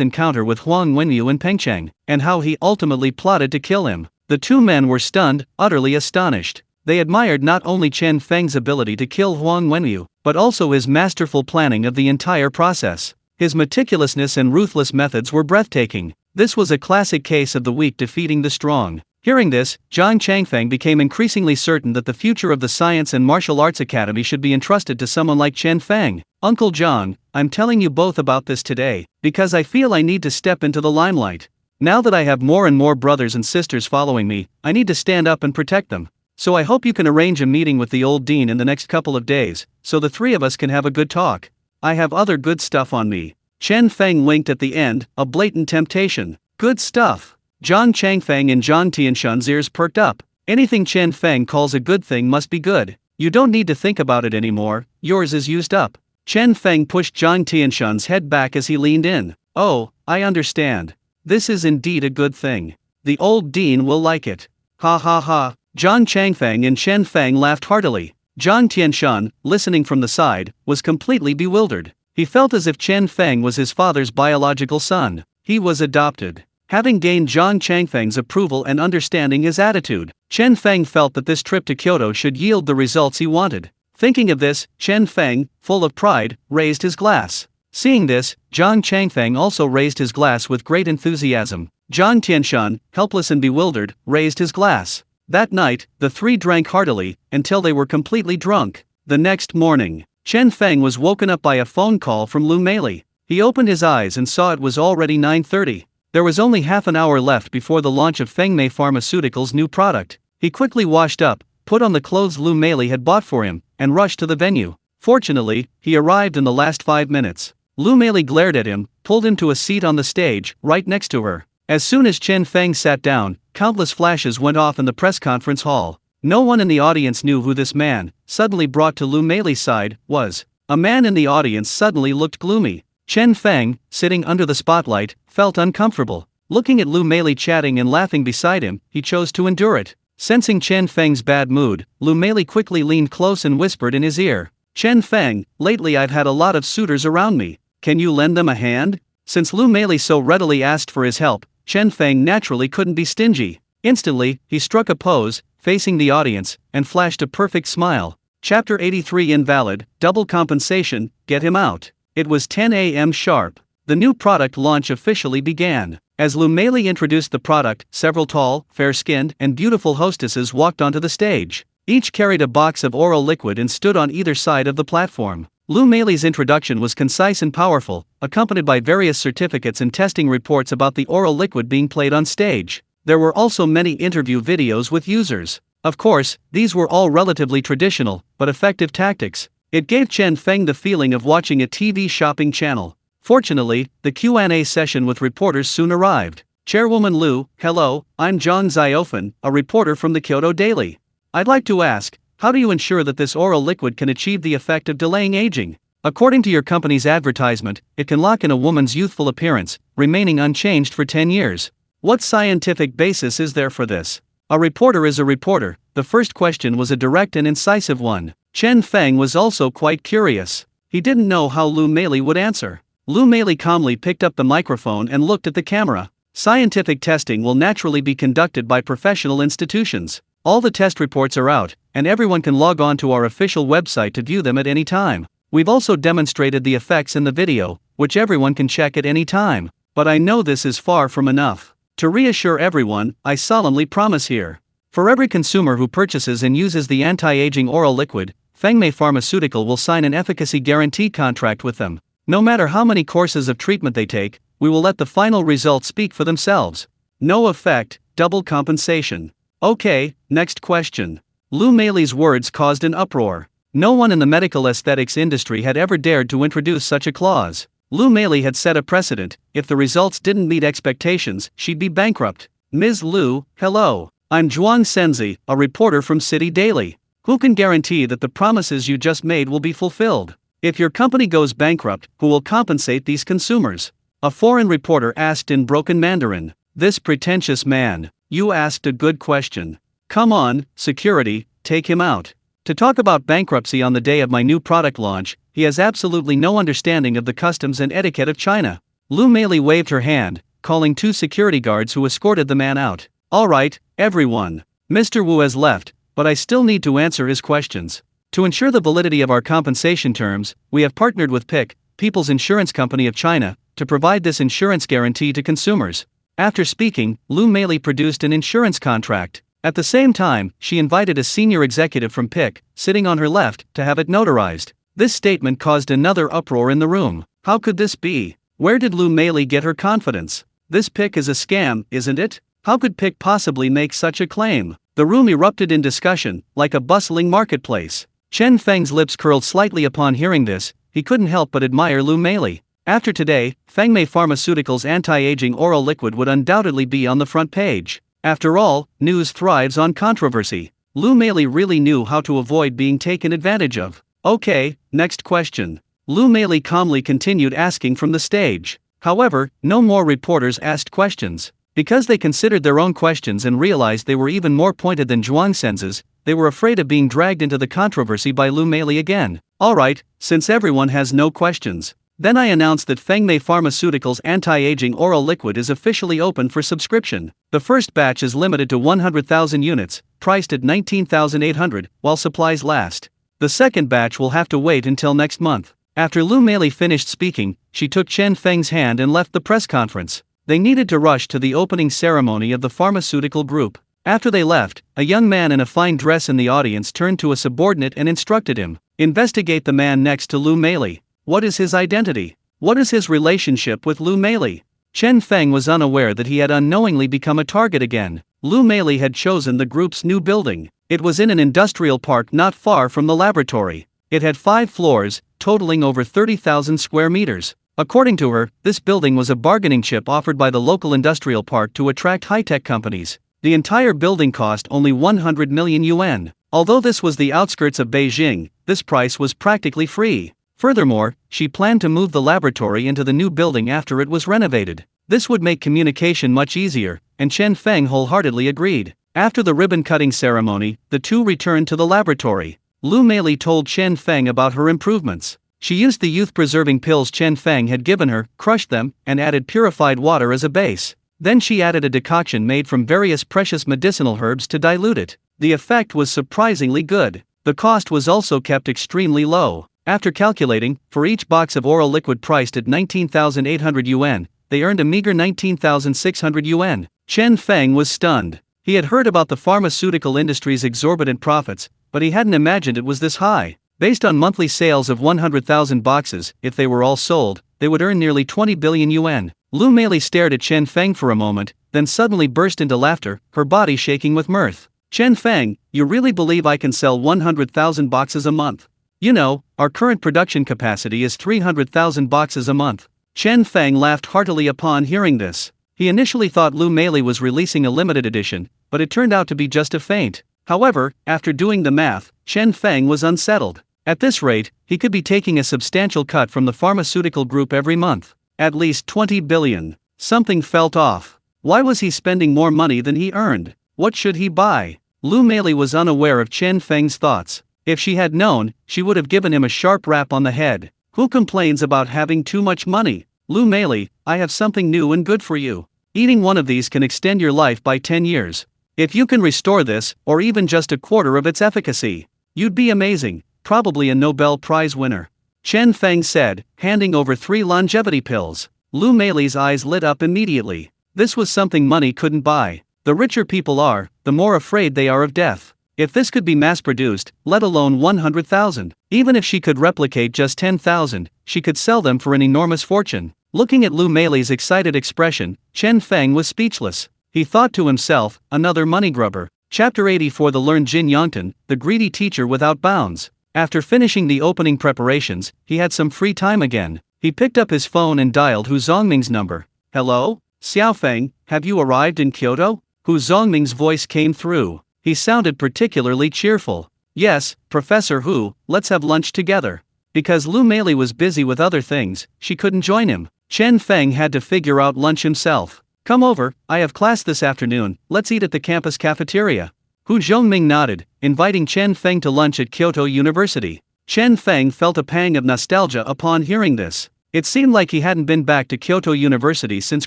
encounter with Huang Wenyu in Pengcheng, and how he ultimately plotted to kill him. The two men were stunned, utterly astonished. They admired not only Chen Feng's ability to kill Huang Wenyu, but also his masterful planning of the entire process. His meticulousness and ruthless methods were breathtaking. This was a classic case of the weak defeating the strong. Hearing this, Zhang Changfeng became increasingly certain that the future of the Science and Martial Arts Academy should be entrusted to someone like Chen Feng. Uncle Zhang, I'm telling you both about this today, because I feel I need to step into the limelight. Now that I have more and more brothers and sisters following me, I need to stand up and protect them. So I hope you can arrange a meeting with the old dean in the next couple of days, so the three of us can have a good talk. I have other good stuff on me. Chen Feng winked at the end, a blatant temptation. Good stuff. Zhang Changfeng and Zhang Tianshan's ears perked up. Anything Chen Feng calls a good thing must be good. You don't need to think about it anymore, yours is used up. Chen Feng pushed Zhang Tianshan's head back as he leaned in. Oh, I understand. This is indeed a good thing. The old dean will like it. Ha ha ha. Zhang Changfeng and Chen Feng laughed heartily. Zhang Tianshan, listening from the side, was completely bewildered. He felt as if Chen Feng was his father's biological son. He was adopted. Having gained Zhang Changfeng's approval and understanding his attitude, Chen Feng felt that this trip to Kyoto should yield the results he wanted. Thinking of this, Chen Feng, full of pride, raised his glass. Seeing this, Zhang Changfeng also raised his glass with great enthusiasm. Zhang Tianshan, helpless and bewildered, raised his glass. That night, the three drank heartily, until they were completely drunk. The next morning, Chen Feng was woken up by a phone call from Lu Meili. He opened his eyes and saw it was already 9:30. There was only half an hour left before the launch of Fengmei Pharmaceuticals' new product. He quickly washed up, put on the clothes Lu Meili had bought for him, and rushed to the venue. Fortunately, he arrived in the last 5 minutes. Lu Meili glared at him, pulled him to a seat on the stage, right next to her. As soon as Chen Feng sat down, countless flashes went off in the press conference hall. No one in the audience knew who this man, suddenly brought to Lu Meili's side, was. A man in the audience suddenly looked gloomy. Chen Feng, sitting under the spotlight, felt uncomfortable. Looking at Lu Meili chatting and laughing beside him, he chose to endure it. Sensing Chen Feng's bad mood, Lu Meili quickly leaned close and whispered in his ear. Chen Feng, lately I've had a lot of suitors around me. Can you lend them a hand? Since Lu Meili so readily asked for his help, Chen Feng naturally couldn't be stingy. Instantly, he struck a pose, facing the audience, and flashed a perfect smile. Chapter 83 Invalid, Double Compensation, Get Him Out. It was 10 a.m. sharp. The new product launch officially began. As Lu Meili introduced the product, several tall, fair-skinned, and beautiful hostesses walked onto the stage. Each carried a box of oral liquid and stood on either side of the platform. Lu Meili's introduction was concise and powerful, accompanied by various certificates and testing reports about the oral liquid being played on stage. There were also many interview videos with users. Of course, these were all relatively traditional, but effective tactics. It gave Chen Feng the feeling of watching a TV shopping channel. Fortunately, the Q&A session with reporters soon arrived. Chairwoman Lu, hello, I'm Zhang Xiaofen, a reporter from the Kyoto Daily. I'd like to ask, how do you ensure that this oral liquid can achieve the effect of delaying aging? According to your company's advertisement, it can lock in a woman's youthful appearance, remaining unchanged for 10 years. What scientific basis is there for this? A reporter is a reporter. The first question was a direct and incisive one. Chen Feng was also quite curious. He didn't know how Lu Meili would answer. Lu Meili calmly picked up the microphone and looked at the camera. Scientific testing will naturally be conducted by professional institutions. All the test reports are out, and everyone can log on to our official website to view them at any time. We've also demonstrated the effects in the video, which everyone can check at any time. But I know this is far from enough. To reassure everyone, I solemnly promise here. For every consumer who purchases and uses the anti-aging oral liquid, Fengmei Pharmaceutical will sign an efficacy guarantee contract with them. No matter how many courses of treatment they take, we will let the final results speak for themselves. No effect, double compensation. Okay, next question. Lu Meili's words caused an uproar. No one in the medical aesthetics industry had ever dared to introduce such a clause. Lu Meili had set a precedent. If the results didn't meet expectations, she'd be bankrupt. Ms. Lu, hello. I'm Zhuang Senzi, a reporter from City Daily. Who can guarantee that the promises you just made will be fulfilled? If your company goes bankrupt, who will compensate these consumers? A foreign reporter asked in broken Mandarin. This pretentious man. You asked a good question. Come on, security, take him out. To talk about bankruptcy on the day of my new product launch, he has absolutely no understanding of the customs and etiquette of China. Lu Meili waved her hand, calling 2 security guards who escorted the man out. All right, everyone. Mr. Wu has left, but I still need to answer his questions. To ensure the validity of our compensation terms, we have partnered with PIC, People's Insurance Company of China, to provide this insurance guarantee to consumers. After speaking, Lu Meili produced an insurance contract. At the same time, she invited a senior executive from PIC, sitting on her left, to have it notarized. This statement caused another uproar in the room. How could this be? Where did Lu Meili get her confidence? This PIC is a scam, isn't it? How could PIC possibly make such a claim? The room erupted in discussion, like a bustling marketplace. Chen Feng's lips curled slightly upon hearing this. He couldn't help but admire Lu Meili. After today, Fengmei Pharmaceuticals' anti-aging oral liquid would undoubtedly be on the front page. After all, news thrives on controversy. Lu Meili really knew how to avoid being taken advantage of. Okay, next question. Lu Meili calmly continued asking from the stage. However, no more reporters asked questions. Because they considered their own questions and realized they were even more pointed than Zhuang Senzi's, they were afraid of being dragged into the controversy by Lu Meili again. Alright, since everyone has no questions, then I announce that Fengmei Pharmaceuticals' anti-aging oral liquid is officially open for subscription. The first batch is limited to 100,000 units, priced at 19,800, while supplies last. The second batch will have to wait until next month. After Lu Meili finished speaking, she took Chen Feng's hand and left the press conference. They needed to rush to the opening ceremony of the pharmaceutical group. After they left, a young man in a fine dress in the audience turned to a subordinate and instructed him, investigate the man next to Lu Meili. What is his identity? What is his relationship with Lu Meili? Chen Feng was unaware that he had unknowingly become a target again. Lu Meili had chosen the group's new building. It was in an industrial park not far from the laboratory. It had 5 floors, totaling over 30,000 square meters. According to her, this building was a bargaining chip offered by the local industrial park to attract high-tech companies. The entire building cost only 100 million yuan. Although this was the outskirts of Beijing, this price was practically free. Furthermore, she planned to move the laboratory into the new building after it was renovated. This would make communication much easier, and Chen Feng wholeheartedly agreed. After the ribbon-cutting ceremony, the two returned to the laboratory. Lu Meili told Chen Feng about her improvements. She used the youth-preserving pills Chen Feng had given her, crushed them, and added purified water as a base. Then she added a decoction made from various precious medicinal herbs to dilute it. The effect was surprisingly good. The cost was also kept extremely low. After calculating, for each box of oral liquid priced at 19,800 yuan, they earned a meager 19,600 yuan. Chen Feng was stunned. He had heard about the pharmaceutical industry's exorbitant profits, but he hadn't imagined it was this high. Based on monthly sales of 100,000 boxes, if they were all sold, they would earn nearly 20 billion yuan. Lu Meili stared at Chen Feng for a moment, then suddenly burst into laughter, her body shaking with mirth. Chen Feng, you really believe I can sell 100,000 boxes a month? You know, our current production capacity is 300,000 boxes a month. Chen Feng laughed heartily upon hearing this. He initially thought Lu Meili was releasing a limited edition, but it turned out to be just a feint. However, after doing the math, Chen Feng was unsettled. At this rate, he could be taking a substantial cut from the pharmaceutical group every month. At least 20 billion. Something felt off. Why was he spending more money than he earned? What should he buy? Lu Meili was unaware of Chen Feng's thoughts. If she had known, she would have given him a sharp rap on the head. Who complains about having too much money? Lu Meili, I have something new and good for you. Eating one of these can extend your life by 10 years. If you can restore this, or even just a quarter of its efficacy, you'd be amazing, probably a Nobel Prize winner. Chen Feng said, handing over 3 longevity pills. Lu Meili's eyes lit up immediately. This was something money couldn't buy. The richer people are, the more afraid they are of death. If this could be mass-produced, let alone 100,000, even if she could replicate just 10,000, she could sell them for an enormous fortune. Looking at Lu Meili's excited expression, Chen Feng was speechless. He thought to himself, another money grubber. Chapter 84. The learned Jin Yongtan, the greedy teacher without bounds. After finishing the opening preparations, he had some free time again. He picked up his phone and dialed Hu Zongming's number. Hello? Xiaofeng, have you arrived in Kyoto? Hu Zongming's voice came through. He sounded particularly cheerful. Yes, Professor Hu, let's have lunch together. Because Lu Meili was busy with other things, she couldn't join him. Chen Feng had to figure out lunch himself. Come over, I have class this afternoon, let's eat at the campus cafeteria. Hu Zhongming nodded, inviting Chen Feng to lunch at Kyoto University. Chen Feng felt a pang of nostalgia upon hearing this. It seemed like he hadn't been back to Kyoto University since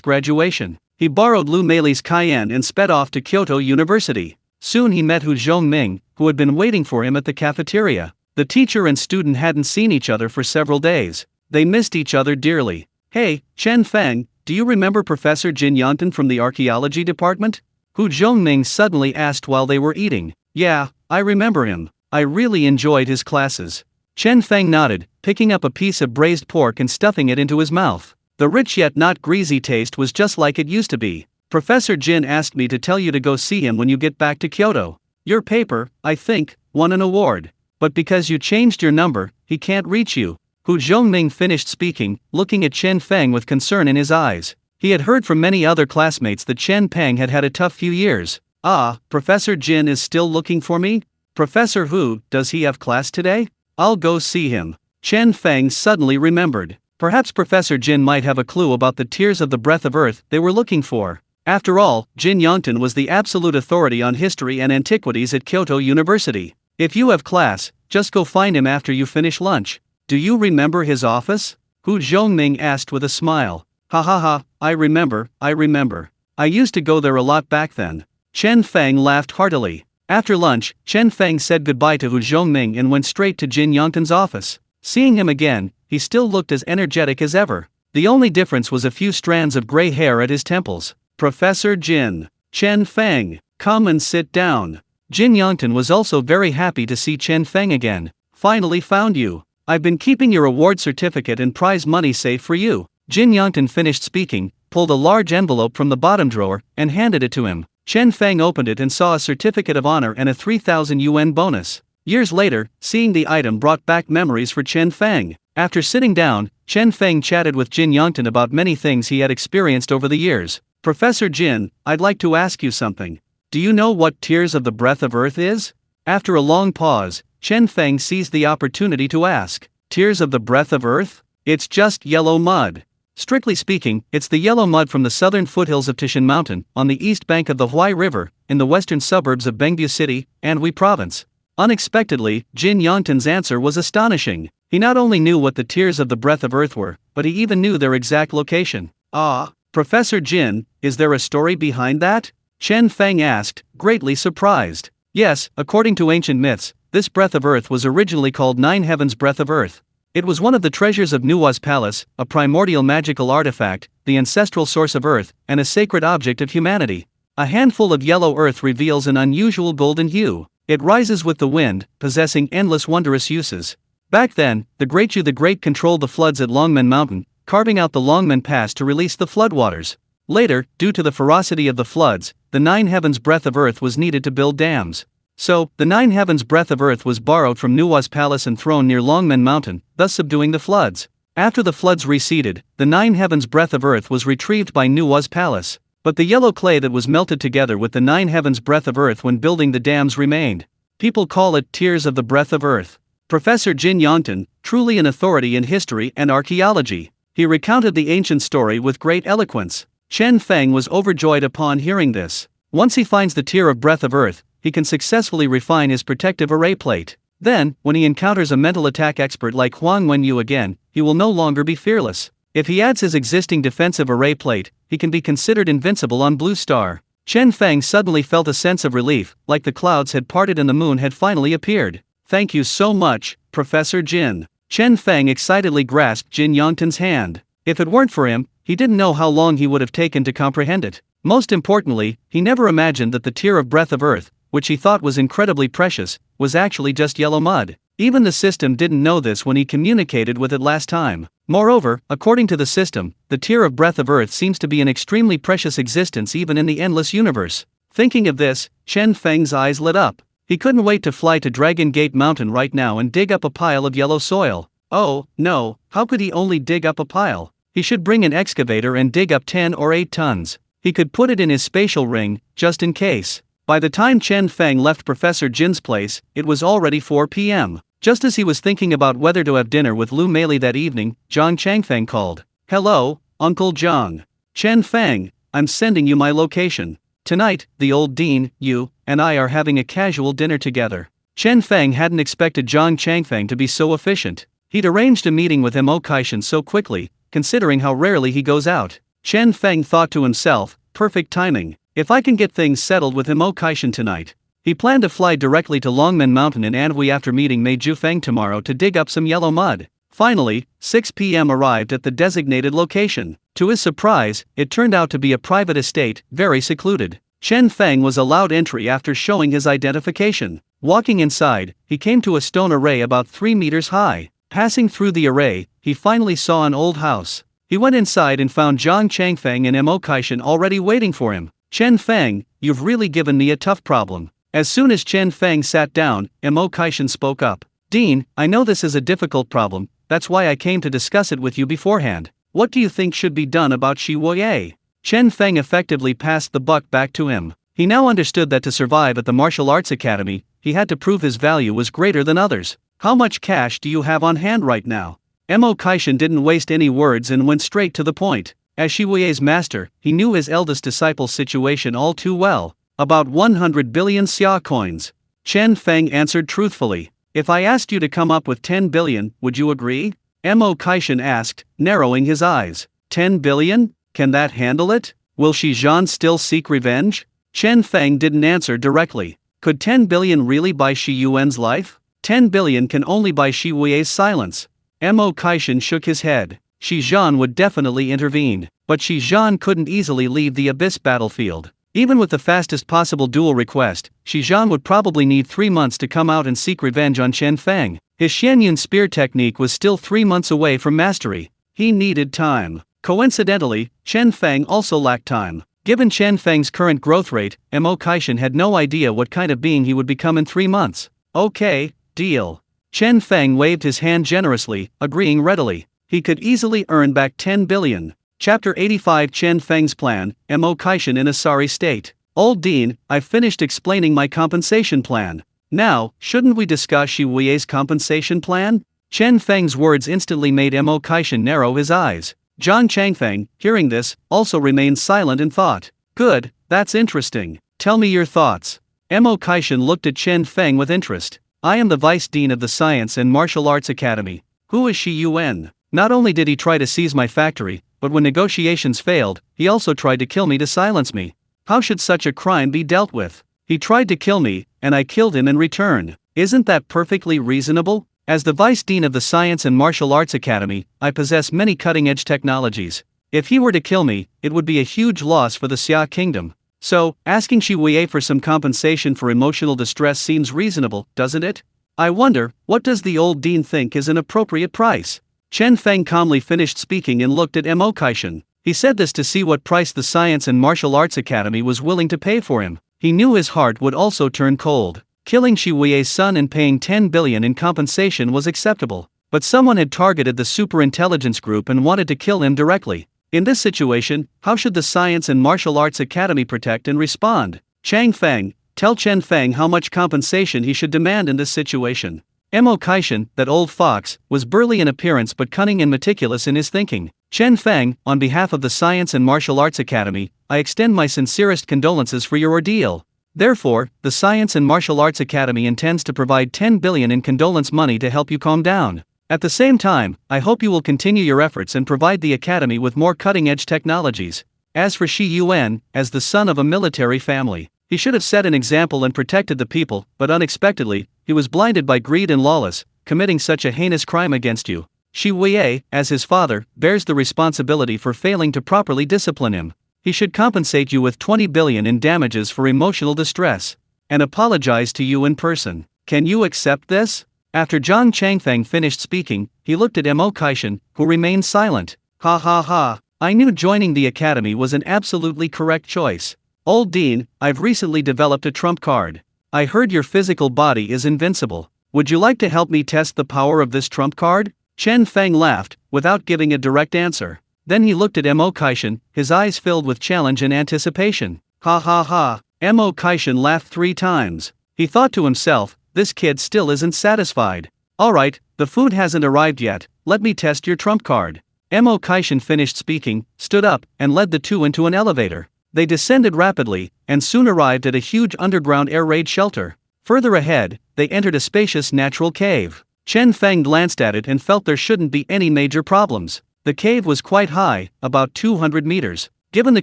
graduation. He borrowed Lu Meili's Cayenne and sped off to Kyoto University. Soon he met Hu Zhongming, who had been waiting for him at the cafeteria. The teacher and student hadn't seen each other for several days. They missed each other dearly. Hey, Chen Feng, do you remember Professor Jin Yongtan from the archaeology department? Hu Zhongming suddenly asked while they were eating. Yeah, I remember him. I really enjoyed his classes. Chen Feng nodded, picking up a piece of braised pork and stuffing it into his mouth. The rich yet not greasy taste was just like it used to be. Professor Jin asked me to tell you to go see him when you get back to Kyoto. Your paper, I think, won an award. But because you changed your number, he can't reach you. Hu Zhongming finished speaking, looking at Chen Feng with concern in his eyes. He had heard from many other classmates that Chen Feng had had a tough few years. Ah, Professor Jin is still looking for me? Professor Hu, does he have class today? I'll go see him. Chen Feng suddenly remembered. Perhaps Professor Jin might have a clue about the tears of the breath of earth they were looking for. After all, Jin Yongtan was the absolute authority on history and antiquities at Kyoto University. If you have class, just go find him after you finish lunch. Do you remember his office? Hu Zhongming asked with a smile. Ha ha ha, I remember. I used to go there a lot back then. Chen Feng laughed heartily. After lunch, Chen Feng said goodbye to Hu Zhongming and went straight to Jin Yongtan's office. Seeing him again, he still looked as energetic as ever. The only difference was a few strands of gray hair at his temples. Professor Jin. Chen Feng, come and sit down. Jin Yongtan was also very happy to see Chen Feng again. Finally found you. I've been keeping your award certificate and prize money safe for you. Jin Yongtan finished speaking, pulled a large envelope from the bottom drawer, and handed it to him. Chen Feng opened it and saw a certificate of honor and a 3,000 yuan bonus. Years later, seeing the item brought back memories for Chen Feng. After sitting down, Chen Feng chatted with Jin Yongtan about many things he had experienced over the years. Professor Jin, I'd like to ask you something. Do you know what tears of the breath of earth is? After a long pause, Chen Feng seized the opportunity to ask. Tears of the breath of earth? It's just yellow mud. Strictly speaking, it's the yellow mud from the southern foothills of Tishan Mountain, on the east bank of the Huai River, in the western suburbs of Bengbu City, Anhui Province. Unexpectedly, Jin Yongtan's answer was astonishing. He not only knew what the tears of the breath of earth were, but he even knew their exact location. Ah, Professor Jin, is there a story behind that? Chen Feng asked, greatly surprised. Yes, according to ancient myths, this breath of earth was originally called Nine Heavens Breath of Earth. It was one of the treasures of Nuwa's palace, a primordial magical artifact, the ancestral source of earth, and a sacred object of humanity. A handful of yellow earth reveals an unusual golden hue. It rises with the wind, possessing endless wondrous uses. Back then, the Great Yu the Great controlled the floods at Longmen Mountain, carving out the Longmen Pass to release the floodwaters. Later, due to the ferocity of the floods, the Nine Heavens Breath of Earth was needed to build dams. So, the Nine Heavens Breath of Earth was borrowed from Nuwa's palace and thrown near Longmen Mountain, thus subduing the floods. After the floods receded, the Nine Heavens Breath of Earth was retrieved by Nuwa's palace. But the yellow clay that was melted together with the Nine Heavens Breath of Earth when building the dams remained. People call it Tears of the Breath of Earth. Professor Jin Yongtan, truly an authority in history and archaeology. He recounted the ancient story with great eloquence. Chen Feng was overjoyed upon hearing this. Once he finds the tier of breath of earth, he can successfully refine his protective array plate. Then, when he encounters a mental attack expert like Huang Wenyu again, he will no longer be fearless. If he adds his existing defensive array plate, he can be considered invincible on Blue Star. Chen Feng suddenly felt a sense of relief, like the clouds had parted and the moon had finally appeared. "Thank you so much, Professor Jin." Chen Feng excitedly grasped Jin Yongtan's hand. If it weren't for him, he didn't know how long he would have taken to comprehend it. Most importantly, he never imagined that the tier of breath of earth, which he thought was incredibly precious, was actually just yellow mud. Even the system didn't know this when he communicated with it last time. Moreover, according to the system, the tier of breath of earth seems to be an extremely precious existence even in the endless universe. Thinking of this, Chen Feng's eyes lit up. He couldn't wait to fly to Dragon Gate Mountain right now and dig up a pile of yellow soil. Oh, no, how could he only dig up a pile? He should bring an excavator and dig up 10 or 8 tons. He could put it in his spatial ring, just in case. By the time Chen Feng left Professor Jin's place, it was already 4 p.m. Just as he was thinking about whether to have dinner with Lu Meili that evening, Zhang Changfeng called. "Hello, Uncle Zhang. Chen Feng, I'm sending you my location. Tonight, the old dean, you, and I are having a casual dinner together." Chen Feng hadn't expected Zhang Changfeng to be so efficient. He'd arranged a meeting with Mo Kaishan so quickly, considering how rarely he goes out. Chen Feng thought to himself, perfect timing. If I can get things settled with Mo Kaishan tonight. He planned to fly directly to Longmen Mountain in Anhui after meeting Mei Jufeng tomorrow to dig up some yellow mud. Finally, 6 p.m. arrived at the designated location. To his surprise, it turned out to be a private estate, very secluded. Chen Feng was allowed entry after showing his identification. Walking inside, he came to a stone array about 3 meters high. Passing through the array, he finally saw an old house. He went inside and found Zhang Changfeng and Mo Kaishan already waiting for him. "Chen Feng, you've really given me a tough problem." As soon as Chen Feng sat down, Mo Kaishan spoke up. "Dean, I know this is a difficult problem, that's why I came to discuss it with you beforehand. What do you think should be done about Shi Wuye?" Chen Feng effectively passed the buck back to him. He now understood that to survive at the martial arts academy, he had to prove his value was greater than others. "How much cash do you have on hand right now?" Mo Kaishan didn't waste any words and went straight to the point. As Shi Wuye's master, he knew his eldest disciple's situation all too well. "About 100 billion xia coins." Chen Feng answered truthfully. "If I asked you to come up with 10 billion, would you agree?" Mo Kaishan asked, narrowing his eyes. 10 billion? Can that handle it? Will Shi Zhan still seek revenge? Chen Feng didn't answer directly. Could 10 billion really buy Shi Yuan's life? 10 billion can only buy Shi Wuye's silence. Mo Kaishan shook his head. Shi Zhan would definitely intervene, but Shi Zhan couldn't easily leave the Abyss battlefield. Even with the fastest possible duel request, Shi Zhan would probably need 3 months to come out and seek revenge on Chen Feng. His Xianyun spear technique was still 3 months away from mastery. He needed time. Coincidentally, Chen Feng also lacked time. Given Chen Feng's current growth rate, Mo Kaishan had no idea what kind of being he would become in 3 months. "Okay, deal." Chen Feng waved his hand generously, agreeing readily. He could easily earn back 10 billion. Chapter 85 Chen Feng's plan, Mo Kaishan in a sorry state. "Old Dean, I've finished explaining my compensation plan. Now, shouldn't we discuss Shi Wuye's compensation plan?" Chen Feng's words instantly made Mo Kaishan narrow his eyes. Zhang Changfeng, hearing this, also remained silent in thought. "Good, that's interesting. Tell me your thoughts." Mo Kaishan looked at Chen Feng with interest. "I am the Vice Dean of the Science and Martial Arts Academy. Who is Shi Yuan? Not only did he try to seize my factory, but when negotiations failed, he also tried to kill me to silence me. How should such a crime be dealt with? He tried to kill me, and I killed him in return. Isn't that perfectly reasonable? As the Vice Dean of the Science and Martial Arts Academy, I possess many cutting-edge technologies. If he were to kill me, it would be a huge loss for the Xia Kingdom. So, asking Shi Wuye for some compensation for emotional distress seems reasonable, doesn't it? I wonder, what does the old dean think is an appropriate price?" Chen Feng calmly finished speaking and looked at Mo Kaishan. He said this to see what price the Science and Martial Arts Academy was willing to pay for him. He knew his heart would also turn cold. Killing Shi Wuye's son and paying 10 billion in compensation was acceptable. But someone had targeted the superintelligence group and wanted to kill him directly. In this situation, how should the Science and Martial Arts Academy protect and respond? "Chang Feng, tell Chen Feng how much compensation he should demand in this situation." Mo Kaishan, that old fox, was burly in appearance but cunning and meticulous in his thinking. "Chen Feng, on behalf of the Science and Martial Arts Academy, I extend my sincerest condolences for your ordeal. Therefore, the Science and Martial Arts Academy intends to provide 10 billion in condolence money to help you calm down. At the same time, I hope you will continue your efforts and provide the academy with more cutting-edge technologies. As for Shi Yuan, as the son of a military family, he should have set an example and protected the people, but unexpectedly, he was blinded by greed and lawless, committing such a heinous crime against you. Shi Wei, as his father, bears the responsibility for failing to properly discipline him. He should compensate you with 20 billion in damages for emotional distress, and apologize to you in person. Can you accept this? After Zhang Changfeng finished speaking, he looked at Mo Kaishan, who remained silent. Ha ha ha, I knew joining the academy was an absolutely correct choice. Old Dean, I've recently developed a trump card. I heard your physical body is invincible. Would you like to help me test the power of this trump card? Chen Feng laughed, without giving a direct answer. Then he looked at Mo Kaishan, his eyes filled with challenge and anticipation. Ha ha ha, Mo Kaishan laughed 3 times. He thought to himself, this kid still isn't satisfied. Alright, the food hasn't arrived yet, let me test your trump card. Mo Kaishan finished speaking, stood up, and led the two into an elevator. They descended rapidly, and soon arrived at a huge underground air raid shelter. Further ahead, they entered a spacious natural cave. Chen Feng glanced at it and felt there shouldn't be any major problems. The cave was quite high, about 200 meters. Given the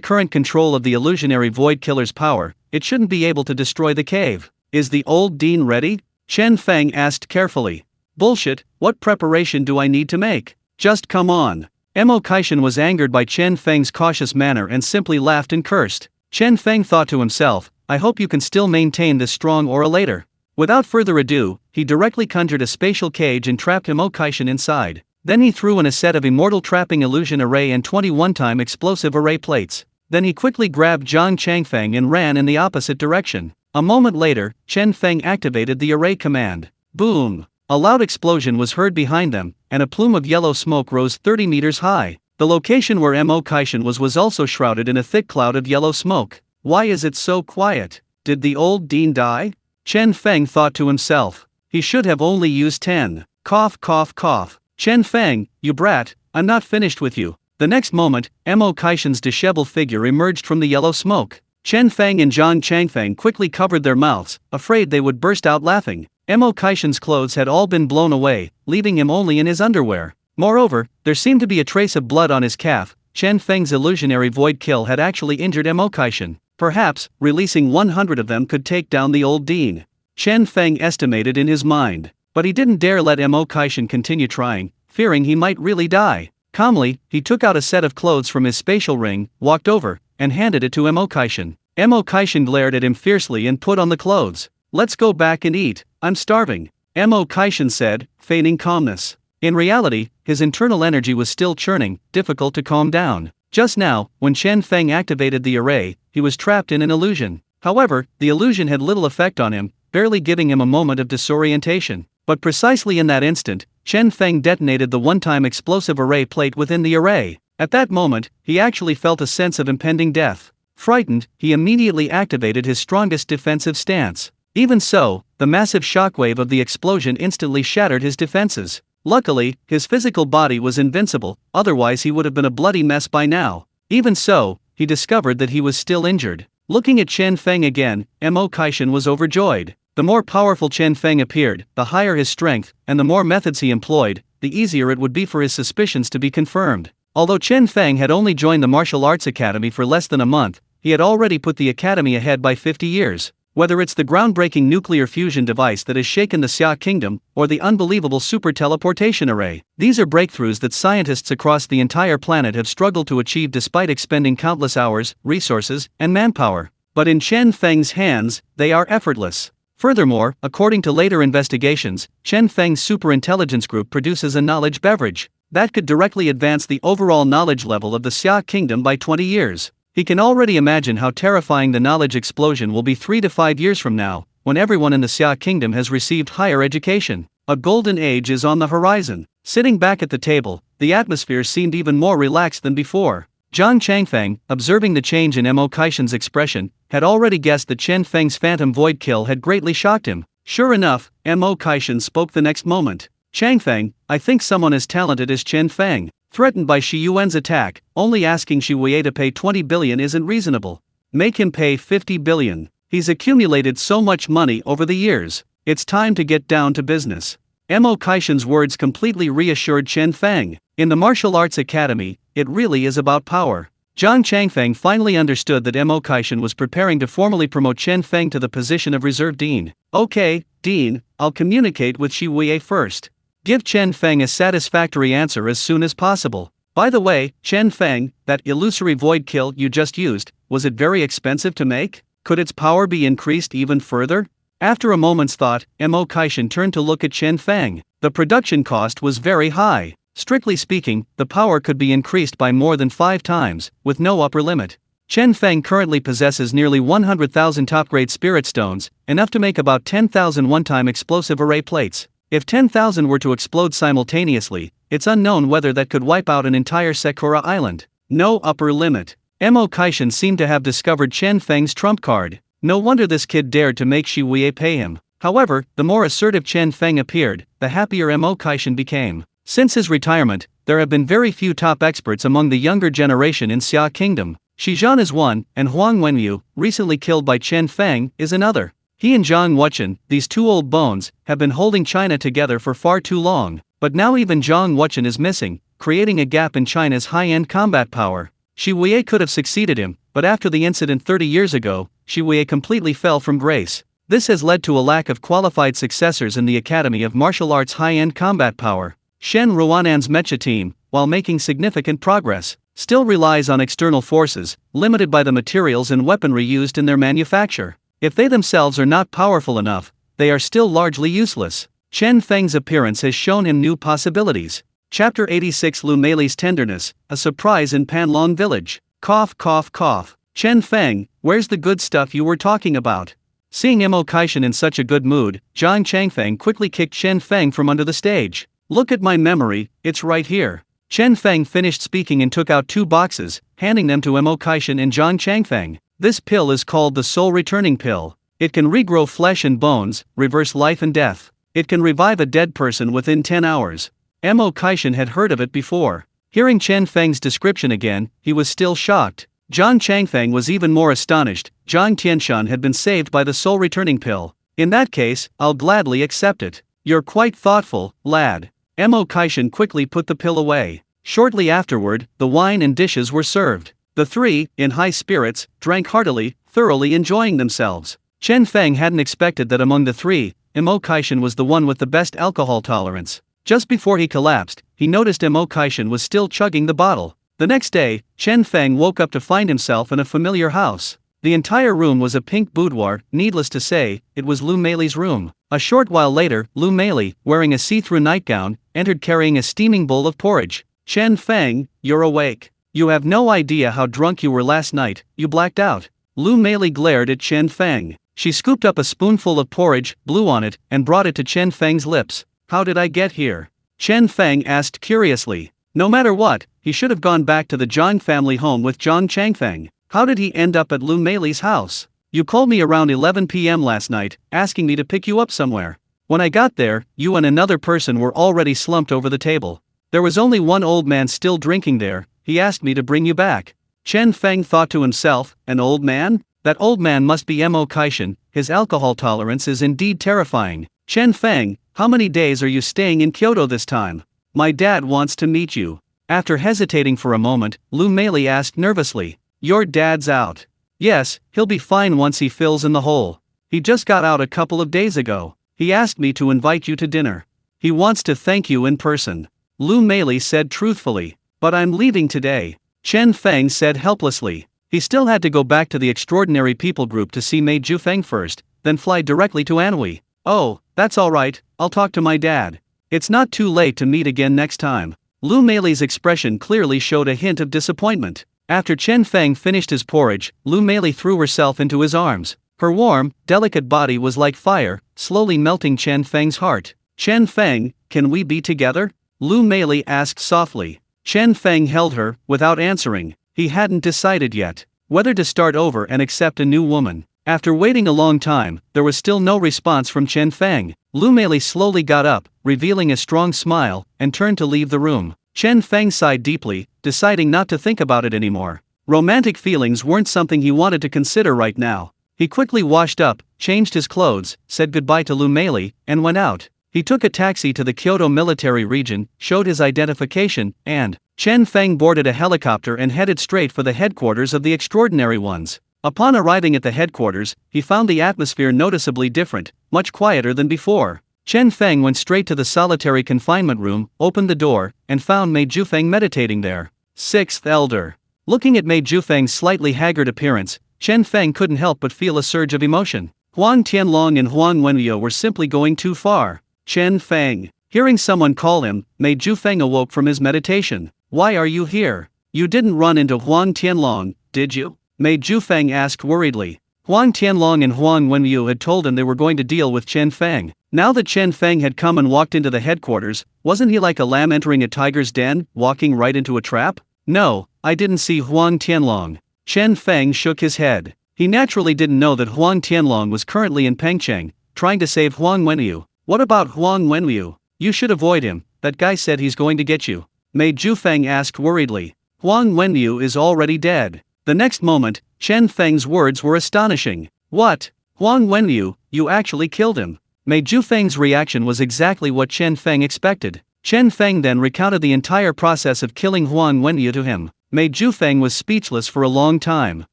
current control of the illusionary Void Killer's power, it shouldn't be able to destroy the cave. Is the old Dean ready? Chen Feng asked carefully. Bullshit, what preparation do I need to make? Just come on. Mo Kaishan was angered by Chen Feng's cautious manner and simply laughed and cursed. Chen Feng thought to himself, I hope you can still maintain this strong aura later. Without further ado, he directly conjured a spatial cage and trapped Mo Kaishan inside. Then he threw in a set of immortal trapping illusion array and 21-time explosive array plates. Then he quickly grabbed Zhang Changfeng and ran in the opposite direction. A moment later, Chen Feng activated the array command. Boom! A loud explosion was heard behind them, and a plume of yellow smoke rose 30 meters high. The location where Mo Kaishan was also shrouded in a thick cloud of yellow smoke. Why is it so quiet? Did the old Dean die? Chen Feng thought to himself. He should have only used 10. Cough cough cough. Chen Feng, you brat, I'm not finished with you. The next moment, Mo Kaishan's disheveled figure emerged from the yellow smoke. Chen Feng and Zhang Changfeng quickly covered their mouths, afraid they would burst out laughing. Mo Kaishan's clothes had all been blown away, leaving him only in his underwear. Moreover, there seemed to be a trace of blood on his calf. Chen Feng's illusionary void kill had actually injured Mo Kaishan. Perhaps, releasing 100 of them could take down the old Dean. Chen Feng estimated in his mind. But he didn't dare let Mo Kaishan continue trying, fearing he might really die. Calmly, he took out a set of clothes from his spatial ring, walked over, and handed it to Mo Kaishan. Mo Kaishan glared at him fiercely and put on the clothes. Let's go back and eat, I'm starving, Mo Kaishan said, feigning calmness. In reality, his internal energy was still churning, difficult to calm down. Just now, when Chen Feng activated the array, he was trapped in an illusion. However, the illusion had little effect on him, barely giving him a moment of disorientation. But precisely in that instant, Chen Feng detonated the one-time explosive array plate within the array. At that moment, he actually felt a sense of impending death. Frightened, he immediately activated his strongest defensive stance. Even so, the massive shockwave of the explosion instantly shattered his defenses. Luckily, his physical body was invincible, otherwise he would have been a bloody mess by now. Even so, he discovered that he was still injured. Looking at Chen Feng again, Mo Kaishan was overjoyed. The more powerful Chen Feng appeared, the higher his strength, and the more methods he employed, the easier it would be for his suspicions to be confirmed. Although Chen Feng had only joined the Martial Arts Academy for less than a month, he had already put the academy ahead by 50 years. Whether it's the groundbreaking nuclear fusion device that has shaken the Xia Kingdom, or the unbelievable super teleportation array, these are breakthroughs that scientists across the entire planet have struggled to achieve despite expending countless hours, resources, and manpower. But in Chen Feng's hands, they are effortless. Furthermore, according to later investigations, Chen Feng's superintelligence group produces a knowledge beverage that could directly advance the overall knowledge level of the Xia Kingdom by 20 years. He can already imagine how terrifying the knowledge explosion will be 3 to 5 years from now, when everyone in the Xia Kingdom has received higher education. A golden age is on the horizon. Sitting back at the table, the atmosphere seemed even more relaxed than before. Zhang Changfeng, observing the change in Mo Kaishan's expression, had already guessed that Chen Feng's phantom void kill had greatly shocked him. Sure enough, Mo Kaishan spoke the next moment. Changfeng, I think someone as talented as Chen Feng threatened by Shi Yuan's attack. Only asking Shi Wei to pay 20 billion isn't reasonable. Make him pay 50 billion. He's accumulated so much money over the years. It's time to get down to business. Mo Kaishan's words completely reassured Chen Feng. In the martial arts academy, it really is about power. Zhang Changfeng finally understood that Mo Kaishan was preparing to formally promote Chen Feng to the position of reserve dean. Okay, dean, I'll communicate with Shi Wei first. Give Chen Feng a satisfactory answer as soon as possible. By the way, Chen Feng, that illusory void kill you just used, was it very expensive to make? Could its power be increased even further? After a moment's thought, Mo Kaishan turned to look at Chen Feng. The production cost was very high. Strictly speaking, the power could be increased by more than 5 times, with no upper limit. Chen Feng currently possesses nearly 100,000 top-grade spirit stones, enough to make about 10,000 one-time explosive array plates. If 10,000 were to explode simultaneously, it's unknown whether that could wipe out an entire Sakura island. No upper limit. Mo Kaishan seemed to have discovered Chen Feng's trump card. No wonder this kid dared to make Shi Wei pay him. However, the more assertive Chen Feng appeared, the happier Mo Kaishan became. Since his retirement, there have been very few top experts among the younger generation in Xia Kingdom. Shi Zhan is one, and Huang Wenyu, recently killed by Chen Feng, is another. He and Zhang Wuchen, these two old bones, have been holding China together for far too long, but now even Zhang Wuchen is missing, creating a gap in China's high-end combat power. Shi Wei could have succeeded him, but after the incident 30 years ago, Shi Wei completely fell from grace. This has led to a lack of qualified successors in the Academy of Martial Arts high-end combat power. Shen Ruanan's mecha team, while making significant progress, still relies on external forces, limited by the materials and weaponry used in their manufacture. If they themselves are not powerful enough, they are still largely useless. Chen Feng's appearance has shown him new possibilities. Chapter 86 Lu Meili's Tenderness, a surprise in Panlong Village. Cough cough cough. Chen Feng, where's the good stuff you were talking about? Seeing Mo Kaishan in such a good mood, Zhang Changfeng quickly kicked Chen Feng from under the stage. Look at my memory, it's right here. Chen Feng finished speaking and took out 2 boxes, handing them to Mo Kaishan and Zhang Changfeng. This pill is called the Soul Returning Pill. It can regrow flesh and bones, reverse life and death. It can revive a dead person within 10 hours. Mo Kaishan had heard of it before. Hearing Chen Feng's description again, he was still shocked. Zhang Changfeng was even more astonished. Zhang Tianshan had been saved by the Soul Returning Pill. In that case, I'll gladly accept it. You're quite thoughtful, lad. Mo Kaishan quickly put the pill away. Shortly afterward, the wine and dishes were served. The three, in high spirits, drank heartily, thoroughly enjoying themselves. Chen Feng hadn't expected that among the three, Mo Kaishan was the one with the best alcohol tolerance. Just before he collapsed, he noticed Mo Kaishan was still chugging the bottle. The next day, Chen Feng woke up to find himself in a familiar house. The entire room was a pink boudoir. Needless to say, it was Lu Meili's room. A short while later, Lu Meili, wearing a see-through nightgown, entered carrying a steaming bowl of porridge. Chen Feng, you're awake. You have no idea how drunk you were last night, you blacked out. Lu Meili glared at Chen Feng. She scooped up a spoonful of porridge, blew on it, and brought it to Chen Feng's lips. How did I get here? Chen Feng asked curiously. No matter what, he should have gone back to the Zhang family home with Zhang Changfeng. How did he end up at Lu Meili's house? You called me around 11 p.m. last night, asking me to pick you up somewhere. When I got there, you and another person were already slumped over the table. There was only one old man still drinking there. He asked me to bring you back. Chen Feng thought to himself, an old man? That old man must be Mo Kaishan. His alcohol tolerance is indeed terrifying. Chen Feng, how many days are you staying in Kyoto this time? My dad wants to meet you. After hesitating for a moment, Lu Meili asked nervously. Your dad's out. Yes, he'll be fine once he fills in the hole. He just got out a couple of days ago. He asked me to invite you to dinner. He wants to thank you in person. Lu Meili said truthfully. But I'm leaving today. Chen Feng said helplessly. He still had to go back to the Extraordinary People Group to see Mei Jufeng first, then fly directly to Anhui. Oh, that's alright, I'll talk to my dad. It's not too late to meet again next time. Lu Meili's expression clearly showed a hint of disappointment. After Chen Feng finished his porridge, Lu Meili threw herself into his arms. Her warm, delicate body was like fire, slowly melting Chen Feng's heart. Chen Feng, can we be together? Lu Meili asked softly. Chen Feng held her, without answering. He hadn't decided yet whether to start over and accept a new woman. After waiting a long time, there was still no response from Chen Feng. Lu Meili slowly got up, revealing a strong smile, and turned to leave the room. Chen Feng sighed deeply, deciding not to think about it anymore. Romantic feelings weren't something he wanted to consider right now. He quickly washed up, changed his clothes, said goodbye to Lu Meili, and went out. He took a taxi to the Kyoto military region, showed his identification, and Chen Feng boarded a helicopter and headed straight for the headquarters of the Extraordinary Ones. Upon arriving at the headquarters, he found the atmosphere noticeably different, much quieter than before. Chen Feng went straight to the solitary confinement room, opened the door, and found Mei Jufeng meditating there. Sixth Elder. Looking at Mei Jufeng's slightly haggard appearance, Chen Feng couldn't help but feel a surge of emotion. Huang Tianlong and Huang Wenliu were simply going too far. Chen Feng. Hearing someone call him, Mei Jufeng awoke from his meditation. Why are you here? You didn't run into Huang Tianlong, did you? Mei Jufeng asked worriedly. Huang Tianlong and Huang Wenliu had told him they were going to deal with Chen Feng. Now that Chen Feng had come and walked into the headquarters, wasn't he like a lamb entering a tiger's den, walking right into a trap? No, I didn't see Huang Tianlong. Chen Feng shook his head. He naturally didn't know that Huang Tianlong was currently in Pengcheng, trying to save Huang Wenliu. What about Huang Wenliu? You should avoid him, that guy said he's going to get you. Mei Jufeng asked worriedly. Huang Wenliu is already dead. The next moment, Chen Feng's words were astonishing. What? Huang Wenliu, you actually killed him? Mei Jufeng's reaction was exactly what Chen Feng expected. Chen Feng then recounted the entire process of killing Huang Wenliu to him. Mei Jufeng was speechless for a long time.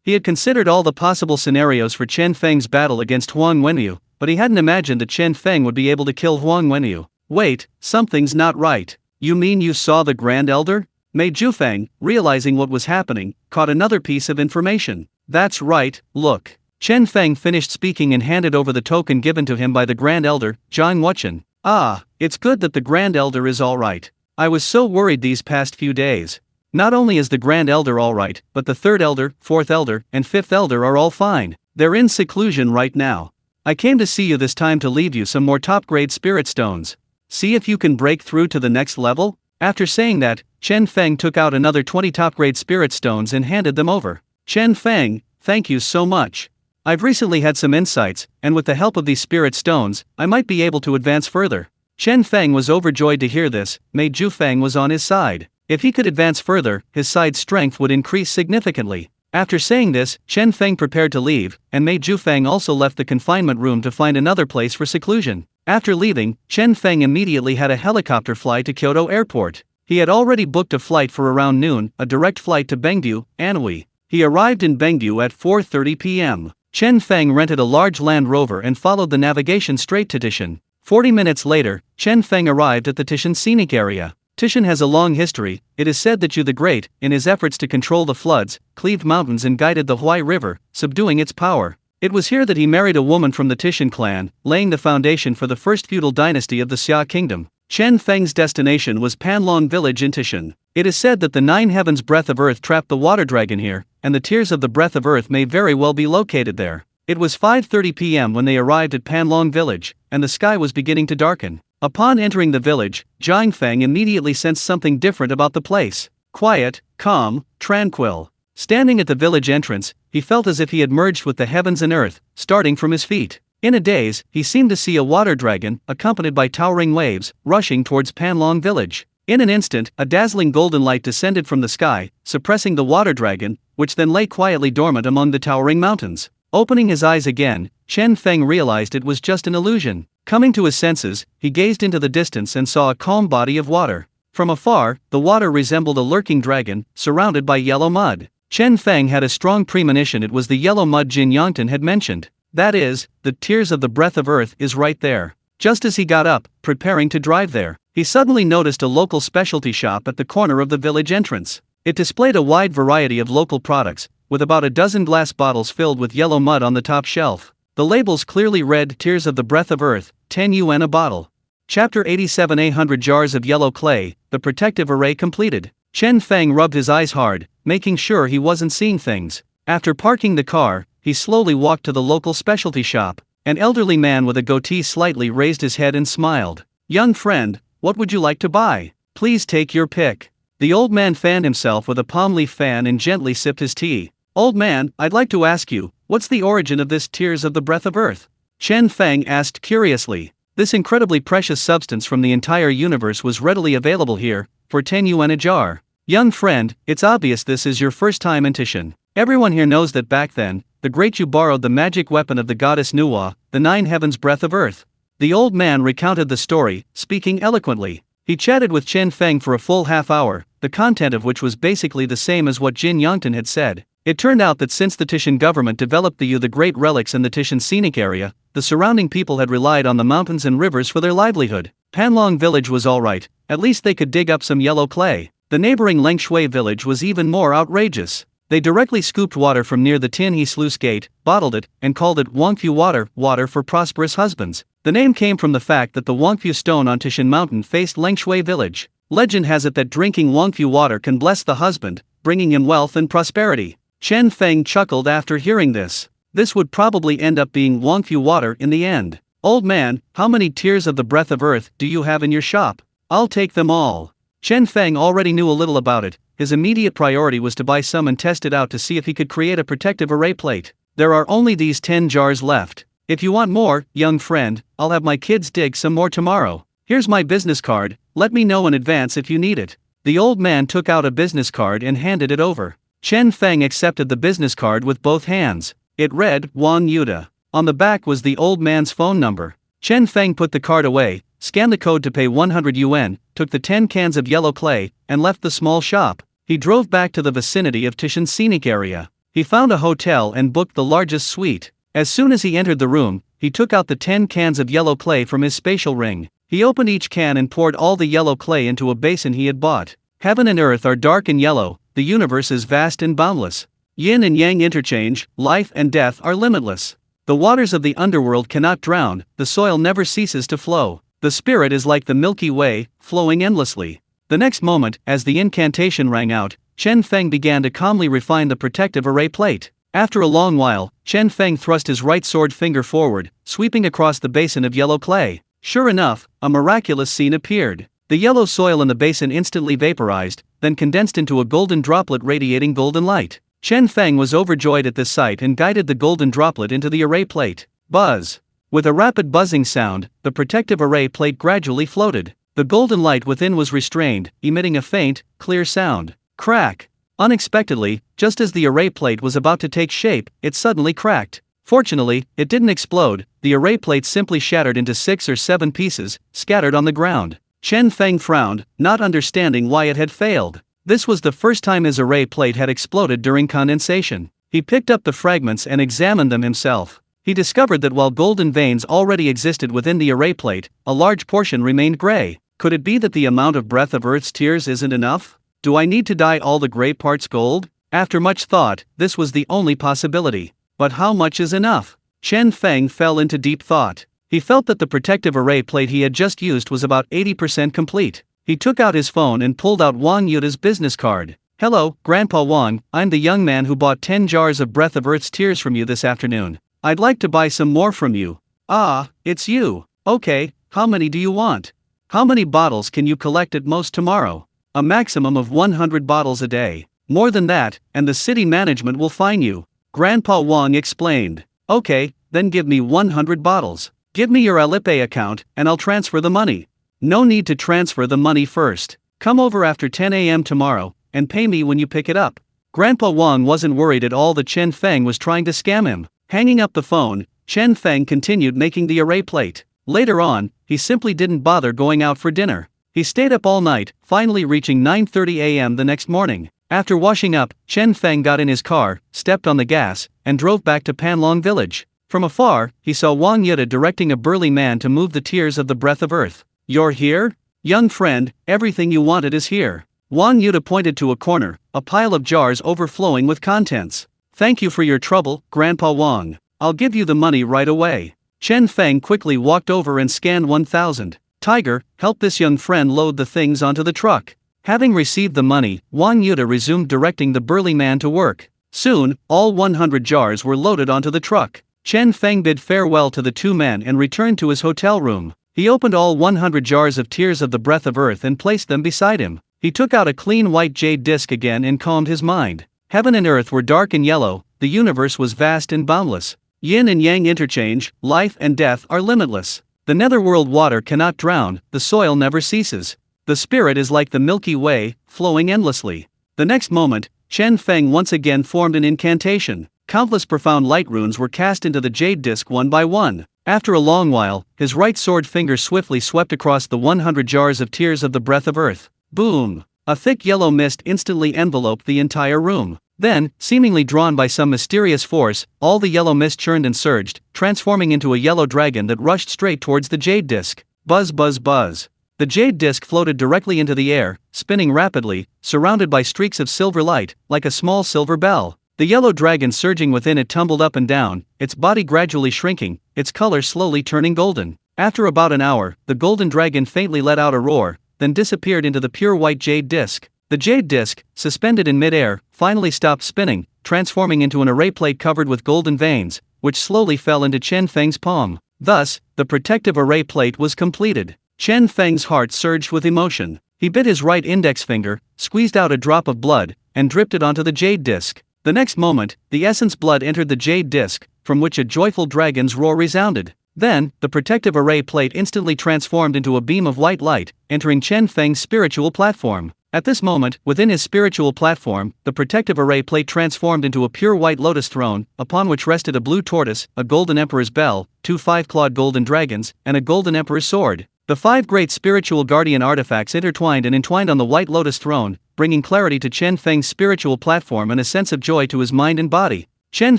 He had considered all the possible scenarios for Chen Feng's battle against Huang Wenliu, but he hadn't imagined that Chen Feng would be able to kill Huang Wenliu. Wait, something's not right. You mean you saw the Grand Elder? Mei Jufeng, realizing what was happening, caught another piece of information. That's right, look. Chen Feng finished speaking and handed over the token given to him by the Grand Elder, Zhang Wuchen. Ah, it's good that the Grand Elder is alright. I was so worried these past few days. Not only is the Grand Elder alright, but the Third Elder, Fourth Elder, and Fifth Elder are all fine. They're in seclusion right now. I came to see you this time to leave you some more top-grade spirit stones. See if you can break through to the next level? After saying that, Chen Feng took out another 20 top-grade spirit stones and handed them over. Chen Feng, thank you so much. I've recently had some insights, and with the help of these spirit stones, I might be able to advance further. Chen Feng was overjoyed to hear this. Mei Jufeng was on his side. If he could advance further, his side's strength would increase significantly. After saying this, Chen Feng prepared to leave, and Mei Jufeng also left the confinement room to find another place for seclusion. After leaving, Chen Feng immediately had a helicopter fly to Kyoto Airport. He had already booked a flight for around noon, a direct flight to Bengdu, Anhui. He arrived in Bengdu at 4:30 p.m. Chen Feng rented a large Land Rover and followed the navigation straight to Tishan. 40 minutes later, Chen Feng arrived at the Tishan scenic area. Tishan has a long history. It is said that Yu the Great, in his efforts to control the floods, cleaved mountains and guided the Huai River, subduing its power. It was here that he married a woman from the Tishan clan, laying the foundation for the first feudal dynasty of the Xia kingdom. Chen Feng's destination was Panlong village in Tishan. It is said that the Nine Heavens Breath of Earth trapped the water dragon here, and the Tears of the Breath of Earth may very well be located there. It was 5:30 p.m. when they arrived at Panlong village, and the sky was beginning to darken. Upon entering the village, Zhang Feng immediately sensed something different about the place. Quiet, calm, tranquil. Standing at the village entrance, he felt as if he had merged with the heavens and earth, starting from his feet. In a daze, he seemed to see a water dragon, accompanied by towering waves, rushing towards Panlong village. In an instant, a dazzling golden light descended from the sky, suppressing the water dragon, which then lay quietly dormant among the towering mountains. Opening his eyes again, Chen Feng realized it was just an illusion. Coming to his senses, he gazed into the distance and saw a calm body of water. From afar, the water resembled a lurking dragon, surrounded by yellow mud. Chen Feng had a strong premonition it was the yellow mud Jin Yangtan had mentioned. That is, the Tears of the Breath of Earth is right there. Just as he got up, preparing to drive there, he suddenly noticed a local specialty shop at the corner of the village entrance. It displayed a wide variety of local products, with about a dozen glass bottles filled with yellow mud on the top shelf. The labels clearly read Tears of the Breath of Earth, 10 yuan a bottle. Chapter 87 800 jars of yellow clay, the protective array completed. Chen Feng rubbed his eyes hard, making sure he wasn't seeing things. After parking the car, he slowly walked to the local specialty shop. An elderly man with a goatee slightly raised his head and smiled. Young friend, what would you like to buy? Please take your pick. The old man fanned himself with a palm leaf fan and gently sipped his tea. Old man, I'd like to ask you, what's the origin of this Tears of the Breath of Earth? Chen Feng asked curiously. This incredibly precious substance from the entire universe was readily available here, for 10 yuan a jar. Young friend, it's obvious this is your first time in Tishan. Everyone here knows that back then, the great you borrowed the magic weapon of the goddess Nuwa, the 9 heavens breath of earth. The old man recounted the story, speaking eloquently. He chatted with Chen Feng for a full half hour, the content of which was basically the same as what Jin Yongtan had said. It turned out that since the Tishan government developed the great relics in the Tishan scenic area, the surrounding people had relied on the mountains and rivers for their livelihood. Panlong village was alright, at least they could dig up some yellow clay. The neighboring Lengshui village was even more outrageous. They directly scooped water from near the Tinhe sluice gate, bottled it, and called it Wangfu water, water for prosperous husbands. The name came from the fact that the Wangfu stone on Tishan mountain faced Lengshui village. Legend has it that drinking Wangfu water can bless the husband, bringing him wealth and prosperity. Chen Feng chuckled after hearing this. This would probably end up being Wangfu water in the end. Old man, how many tears of the breath of earth do you have in your shop? I'll take them all. Chen Feng already knew a little about it. His immediate priority was to buy some and test it out to see if he could create a protective array plate. There are only these 10 jars left. If you want more, young friend, I'll have my kids dig some more tomorrow. Here's my business card, let me know in advance if you need it. The old man took out a business card and handed it over. Chen Feng accepted the business card with both hands. It read, Wang Yuda. On the back was the old man's phone number. Chen Feng put the card away, scanned the code to pay 100 yuan, took the 10 cans of yellow clay, and left the small shop. He drove back to the vicinity of Tishan's scenic area. He found a hotel and booked the largest suite. As soon as he entered the room, he took out the 10 cans of yellow clay from his spatial ring. He opened each can and poured all the yellow clay into a basin he had bought. Heaven and earth are dark and yellow, the universe is vast and boundless. Yin and yang interchange, life and death are limitless. The waters of the underworld cannot drown, the soil never ceases to flow. The spirit is like the Milky Way, flowing endlessly. The next moment, as the incantation rang out, Chen Feng began to calmly refine the protective array plate. After a long while, Chen Feng thrust his right sword finger forward, sweeping across the basin of yellow clay. Sure enough, a miraculous scene appeared. The yellow soil in the basin instantly vaporized, then condensed into a golden droplet radiating golden light. Chen Feng was overjoyed at this sight and guided the golden droplet into the array plate. Buzz! With a rapid buzzing sound, the protective array plate gradually floated. The golden light within was restrained, emitting a faint, clear sound. Crack! Unexpectedly, just as the array plate was about to take shape, it suddenly cracked. Fortunately, it didn't explode, the array plate simply shattered into 6 or 7 pieces, scattered on the ground. Chen Feng frowned, not understanding why it had failed. This was the first time his array plate had exploded during condensation. He picked up the fragments and examined them himself. He discovered that while golden veins already existed within the array plate, a large portion remained gray. Could it be that the amount of breath of Earth's tears isn't enough? Do I need to dye all the gray parts gold? After much thought, this was the only possibility. But how much is enough? Chen Feng fell into deep thought. He felt that the protective array plate he had just used was about 80% complete. He took out his phone and pulled out Wang Yuda's business card. Hello, Grandpa Wang, I'm the young man who bought 10 jars of breath of Earth's tears from you this afternoon. I'd like to buy some more from you. Ah, it's you. Okay, how many do you want? How many bottles can you collect at most tomorrow? A maximum of 100 bottles a day. More than that, and the city management will fine you. Grandpa Wang explained. Okay, then give me 100 bottles. Give me your Alipay account, and I'll transfer the money. No need to transfer the money first. Come over after 10 a.m. tomorrow, and pay me when you pick it up. Grandpa Wang wasn't worried at all that Chen Feng was trying to scam him. Hanging up the phone, Chen Feng continued making the array plate. Later on, he simply didn't bother going out for dinner. He stayed up all night, finally reaching 9:30 a.m. the next morning. After washing up, Chen Feng got in his car, stepped on the gas, and drove back to Panlong village. From afar, he saw Wang Yuda directing a burly man to move the tears of the breath of earth. You're here? Young friend, everything you wanted is here. Wang Yuda pointed to a corner, a pile of jars overflowing with contents. Thank you for your trouble, Grandpa Wang. I'll give you the money right away. Chen Feng quickly walked over and scanned 1,000. Tiger, help this young friend load the things onto the truck. Having received the money, Wang Yuda resumed directing the burly man to work. Soon, all 100 jars were loaded onto the truck. Chen Feng bid farewell to the two men and returned to his hotel room. He opened all 100 jars of tears of the breath of earth and placed them beside him. He took out a clean white jade disc again and calmed his mind. Heaven and earth were dark and yellow, the universe was vast and boundless. Yin and yang interchange, life and death are limitless. The netherworld water cannot drown, the soil never ceases. The spirit is like the Milky Way, flowing endlessly. The next moment, Chen Feng once again formed an incantation. Countless profound light runes were cast into the jade disc one by one. After a long while, his right sword finger swiftly swept across the 100 jars of tears of the breath of earth. Boom! A thick yellow mist instantly enveloped the entire room. Then, seemingly drawn by some mysterious force, all the yellow mist churned and surged, transforming into a yellow dragon that rushed straight towards the jade disc. Buzz buzz buzz. The jade disc floated directly into the air, spinning rapidly, surrounded by streaks of silver light, like a small silver bell. The yellow dragon surging within it tumbled up and down, its body gradually shrinking, its color slowly turning golden. After about an hour, the golden dragon faintly let out a roar, then disappeared into the pure white jade disc. The jade disc, suspended in mid-air, finally stopped spinning, transforming into an array plate covered with golden veins, which slowly fell into Chen Feng's palm. Thus, the protective array plate was completed. Chen Feng's heart surged with emotion. He bit his right index finger, squeezed out a drop of blood, and dripped it onto the jade disc. The next moment, the essence blood entered the jade disc, from which a joyful dragon's roar resounded. Then, the protective array plate instantly transformed into a beam of white light, entering Chen Feng's spiritual platform. At this moment, within his spiritual platform, the protective array plate transformed into a pure white lotus throne, upon which rested a blue tortoise, a golden emperor's bell, 2 5-clawed golden dragons, and a golden emperor's sword. The 5 great spiritual guardian artifacts intertwined and entwined on the white lotus throne, bringing clarity to Chen Feng's spiritual platform and a sense of joy to his mind and body. Chen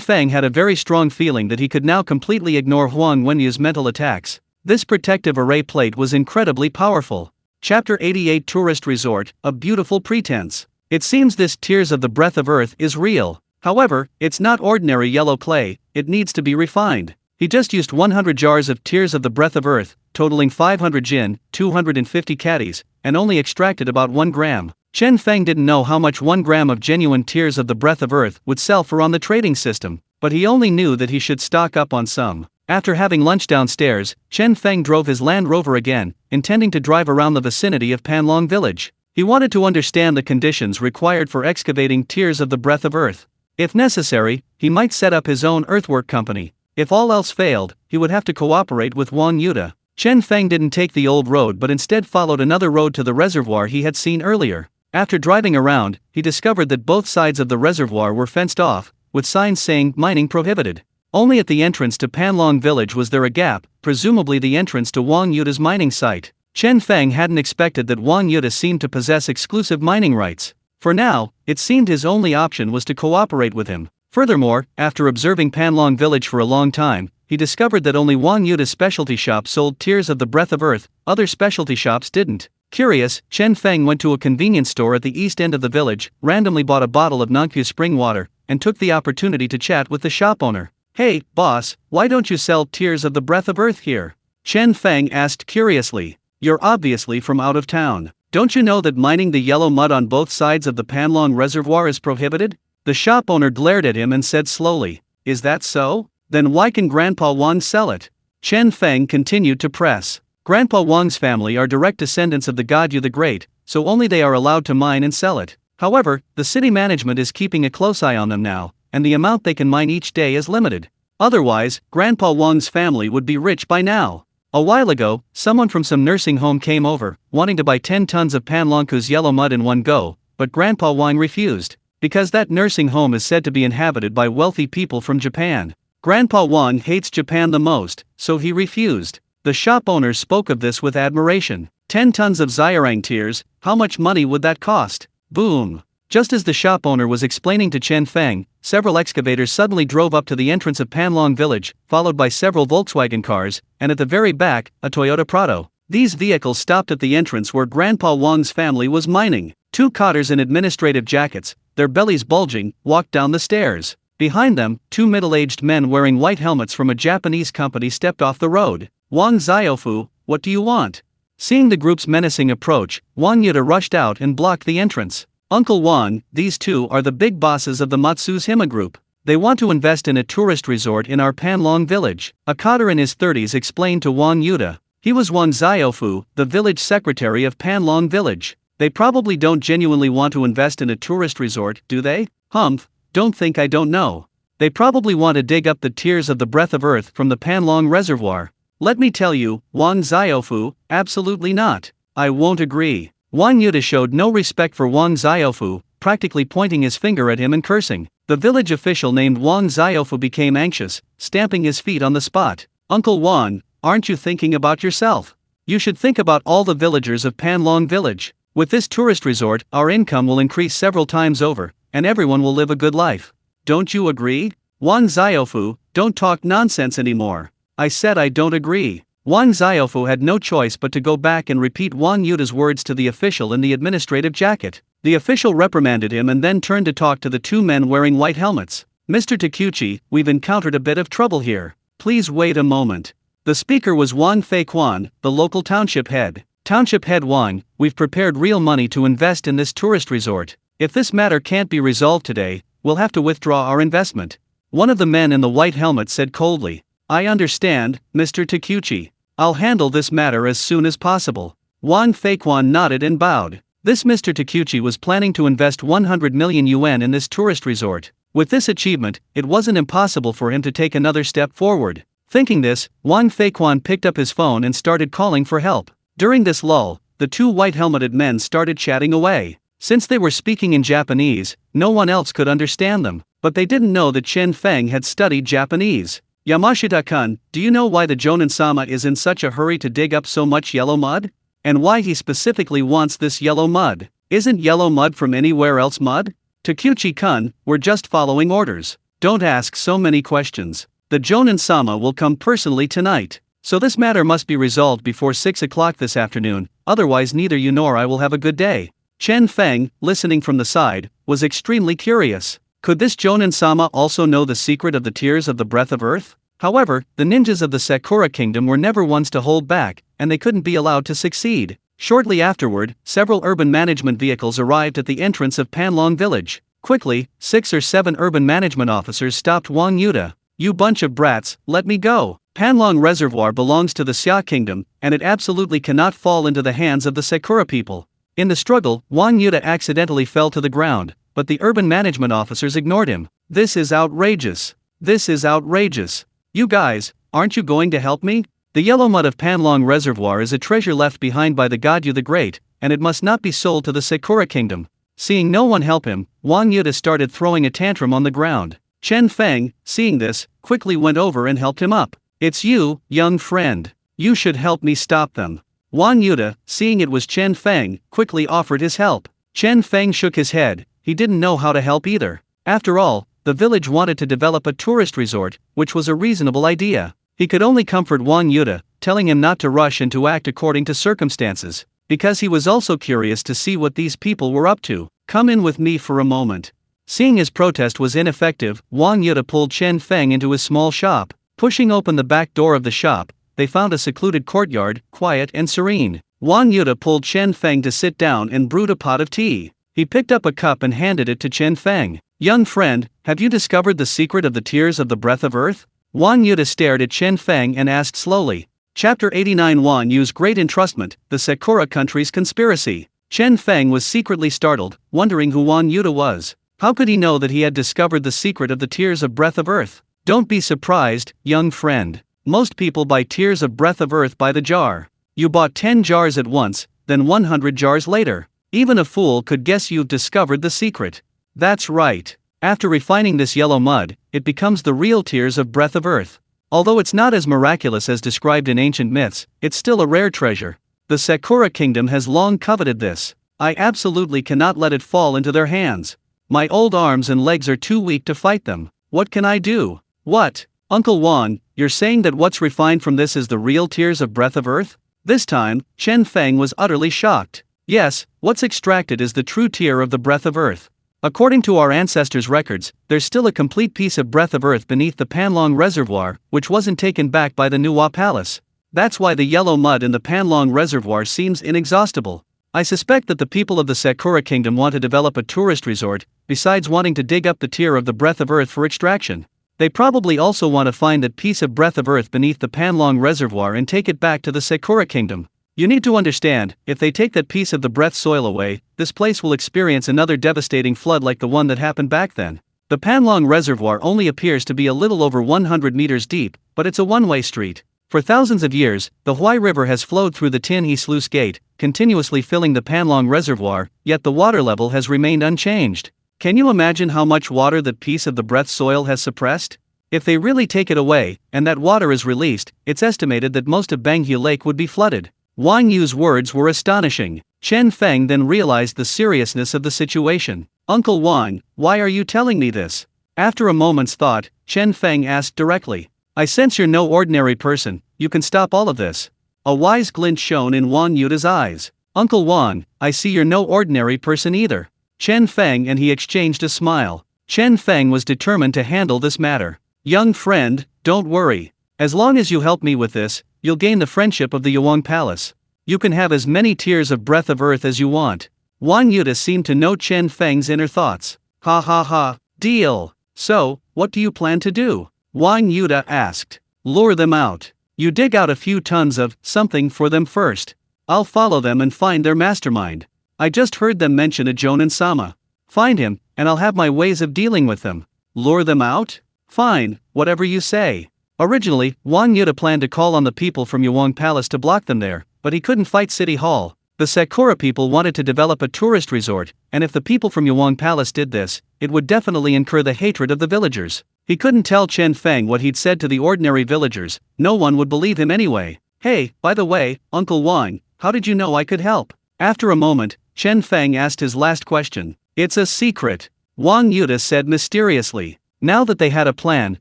Feng had a very strong feeling that he could now completely ignore Huang Wenyu's mental attacks. This protective array plate was incredibly powerful. Chapter 88 Tourist Resort, a beautiful pretense. It seems this tears of the breath of earth is real. However, it's not ordinary yellow clay, it needs to be refined. He just used 100 jars of tears of the breath of earth, totaling 500 jin, 250 caddies, and only extracted about 1 gram. Chen Feng didn't know how much 1 gram of genuine tears of the breath of earth would sell for on the trading system, but he only knew that he should stock up on some. After having lunch downstairs, Chen Feng drove his Land Rover again, intending to drive around the vicinity of Panlong village. He wanted to understand the conditions required for excavating tears of the breath of earth. If necessary, he might set up his own earthwork company. If all else failed, he would have to cooperate with Wang Yuta. Chen Feng didn't take the old road but instead followed another road to the reservoir he had seen earlier. After driving around, he discovered that both sides of the reservoir were fenced off, with signs saying mining prohibited. Only at the entrance to Panlong village was there a gap, presumably the entrance to Wang Yuta's mining site. Chen Feng hadn't expected that Wang Yuta seemed to possess exclusive mining rights. For now, it seemed his only option was to cooperate with him. Furthermore, after observing Panlong village for a long time, he discovered that only Wang Yuta's specialty shop sold tears of the breath of earth, other specialty shops didn't. Curious, Chen Feng went to a convenience store at the east end of the village, randomly bought a bottle of Nangqiu spring water, and took the opportunity to chat with the shop owner. "Hey, boss, why don't you sell tears of the breath of earth here?" Chen Feng asked curiously. "You're obviously from out of town. Don't you know that mining the yellow mud on both sides of the Panlong reservoir is prohibited?" The shop owner glared at him and said slowly, "Is that so? Then why can Grandpa Wang sell it?" Chen Feng continued to press. Grandpa Wang's family are direct descendants of the god Yu the Great, so only they are allowed to mine and sell it. However, the city management is keeping a close eye on them now, and the amount they can mine each day is limited. Otherwise, Grandpa Wang's family would be rich by now. A while ago, someone from some nursing home came over, wanting to buy 10 tons of Panlongku's yellow mud in one go, but Grandpa Wang refused, because that nursing home is said to be inhabited by wealthy people from Japan. Grandpa Wang hates Japan the most, so he refused. The shop owner spoke of this with admiration. 10 tons of Xiarang tears, how much money would that cost? Boom! Just as the shop owner was explaining to Chen Feng, several excavators suddenly drove up to the entrance of Panlong village, followed by several Volkswagen cars, and at the very back, a Toyota Prado. These vehicles stopped at the entrance where Grandpa Wang's family was mining. 2 cotters in administrative jackets, their bellies bulging, walked down the stairs. Behind them, 2 middle-aged men wearing white helmets from a Japanese company stepped off the road. "Wang Xiaofu, what do you want?" Seeing the group's menacing approach, Wang Yuta rushed out and blocked the entrance. "Uncle Wang, these 2 are the big bosses of the Matsushima group. They want to invest in a tourist resort in our Panlong village." A cotter in his 30s explained to Wang Yuta. He was Wang Xiaofu, the village secretary of Panlong village. "They probably don't genuinely want to invest in a tourist resort, do they? Humph, don't think I don't know. They probably want to dig up the tears of the breath of earth from the Panlong reservoir. Let me tell you, Wang Xiaofu, absolutely not. I won't agree. Wang Yuta showed no respect for Wang Xiaofu, practically pointing his finger at him and cursing. The village official named Wang Xiaofu became anxious, stamping his feet on the spot. Uncle Wang, aren't you thinking about yourself? You should think about all the villagers of Panlong village. With this tourist resort, our income will increase several times over, and everyone will live a good life. Don't you agree? Wang Xiaofu, don't talk nonsense anymore. I said I don't agree. Wang Xiaofu had no choice but to go back and repeat Wang Yuta's words to the official in the administrative jacket. The official reprimanded him and then turned to talk to the two men wearing white helmets. Mr. Takuchi, we've encountered a bit of trouble here. Please wait a moment. The speaker was Wang Feiquan, the local township head. Township head Wang, we've prepared real money to invest in this tourist resort. If this matter can't be resolved today, we'll have to withdraw our investment. One of the men in the white helmet said coldly. I understand, Mr. Takuchi. I'll handle this matter as soon as possible. Wang Feiquan nodded and bowed. This Mr. Takuchi was planning to invest 100 million yuan in this tourist resort. With this achievement, it wasn't impossible for him to take another step forward. Thinking this, Wang Feiquan picked up his phone and started calling for help. During this lull, the two white-helmeted men started chatting away. Since they were speaking in Japanese, no one else could understand them, but they didn't know that Chen Feng had studied Japanese. Yamashita-kun, do you know why the Jonin-sama is in such a hurry to dig up so much yellow mud? And why he specifically wants this yellow mud? Isn't yellow mud from anywhere else mud? Takuchi-kun, we're just following orders. Don't ask so many questions. The Jonin-sama will come personally tonight. So this matter must be resolved before 6 o'clock this afternoon, otherwise neither you nor I will have a good day. Chen Feng, listening from the side, was extremely curious. Could this Jonin-sama also know the secret of the tears of the breath of earth? However, the ninjas of the Sakura Kingdom were never ones to hold back, and they couldn't be allowed to succeed. Shortly afterward, several urban management vehicles arrived at the entrance of Panlong village. Quickly, 6 or 7 urban management officers stopped Wang Yuta. You bunch of brats, let me go. Panlong Reservoir belongs to the Xia Kingdom, and it absolutely cannot fall into the hands of the Sakura people. In the struggle, Wang Yuta accidentally fell to the ground, but the urban management officers ignored him. This is outrageous. This is outrageous. You guys, aren't you going to help me? The yellow mud of Panlong Reservoir is a treasure left behind by the Godyu the Great, and it must not be sold to the Sakura Kingdom. Seeing no one help him, Wang Yuta started throwing a tantrum on the ground. Chen Feng, seeing this, quickly went over and helped him up. It's you, young friend. You should help me stop them. Wang Yuta, seeing it was Chen Feng, quickly offered his help. Chen Feng shook his head. He didn't know how to help either. After all, the village wanted to develop a tourist resort, which was a reasonable idea. He could only comfort Wang Yuta, telling him not to rush and to act according to circumstances, because he was also curious to see what these people were up to. Come in with me for a moment. Seeing his protest was ineffective, Wang Yuta pulled Chen Feng into his small shop. Pushing open the back door of the shop, they found a secluded courtyard, quiet and serene. Wang Yuta pulled Chen Feng to sit down and brewed a pot of tea. He picked up a cup and handed it to Chen Feng. Young friend, have you discovered the secret of the tears of the breath of earth? Wang Yuta stared at Chen Feng and asked slowly. Chapter 89 Wang Yu's Great Entrustment, the Sakura Country's Conspiracy. Chen Feng was secretly startled, wondering who Wang Yuta was. How could he know that he had discovered the secret of the tears of breath of earth? Don't be surprised, young friend. Most people buy tears of breath of earth by the jar. You bought 10 jars at once, then 100 jars later. Even a fool could guess you've discovered the secret. That's right. After refining this yellow mud, it becomes the real tears of breath of earth. Although it's not as miraculous as described in ancient myths, it's still a rare treasure. The Sakura Kingdom has long coveted this. I absolutely cannot let it fall into their hands. My old arms and legs are too weak to fight them. What can I do? What? Uncle Wang, you're saying that what's refined from this is the real tears of breath of earth? This time, Chen Feng was utterly shocked. Yes, what's extracted is the true tear of the breath of earth. According to our ancestors' records, there's still a complete piece of breath of earth beneath the Panlong Reservoir, which wasn't taken back by the Nuwa Palace. That's why the yellow mud in the Panlong Reservoir seems inexhaustible. I suspect that the people of the Sakura Kingdom want to develop a tourist resort, besides wanting to dig up the tear of the breath of earth for extraction. They probably also want to find that piece of breath of earth beneath the Panlong Reservoir and take it back to the Sakura Kingdom. You need to understand, if they take that piece of the breath soil away, this place will experience another devastating flood like the one that happened back then. The Panlong Reservoir only appears to be a little over 100 meters deep, but it's a one-way street. For thousands of years, the Huai River has flowed through the Tin Sluice Gate, continuously filling the Panlong Reservoir, yet the water level has remained unchanged. Can you imagine how much water that piece of the breath soil has suppressed? If they really take it away, and that water is released, it's estimated that most of Banghu Lake would be flooded. Wang Yu's words were astonishing. Chen Feng then realized the seriousness of the situation. Uncle Wang, why are you telling me this? After a moment's thought, Chen Feng asked directly. I sense you're no ordinary person, you can stop all of this. A wise glint shone in Wang Yu's eyes. Uncle Wang, I see you're no ordinary person either. Chen Feng and he exchanged a smile. Chen Feng was determined to handle this matter. Young friend, don't worry. As long as you help me with this, you'll gain the friendship of the Yuang Palace. You can have as many tears of breath of earth as you want. Wang Yuta seemed to know Chen Feng's inner thoughts. Ha ha ha, deal. So, what do you plan to do? Wang Yuta asked. Lure them out. You dig out a few tons of something for them first. I'll follow them and find their mastermind. I just heard them mention a Jonan-sama. Find him, and I'll have my ways of dealing with them. Lure them out? Fine, whatever you say. Originally, Wang Yuta planned to call on the people from Yuang Palace to block them there, but he couldn't fight City Hall. The Sakura people wanted to develop a tourist resort, and if the people from Yuang Palace did this, it would definitely incur the hatred of the villagers. He couldn't tell Chen Feng what he'd said to the ordinary villagers, no one would believe him anyway. Hey, by the way, Uncle Wang, how did you know I could help? After a moment, Chen Feng asked his last question. It's a secret, Wang Yuta said mysteriously. Now that they had a plan,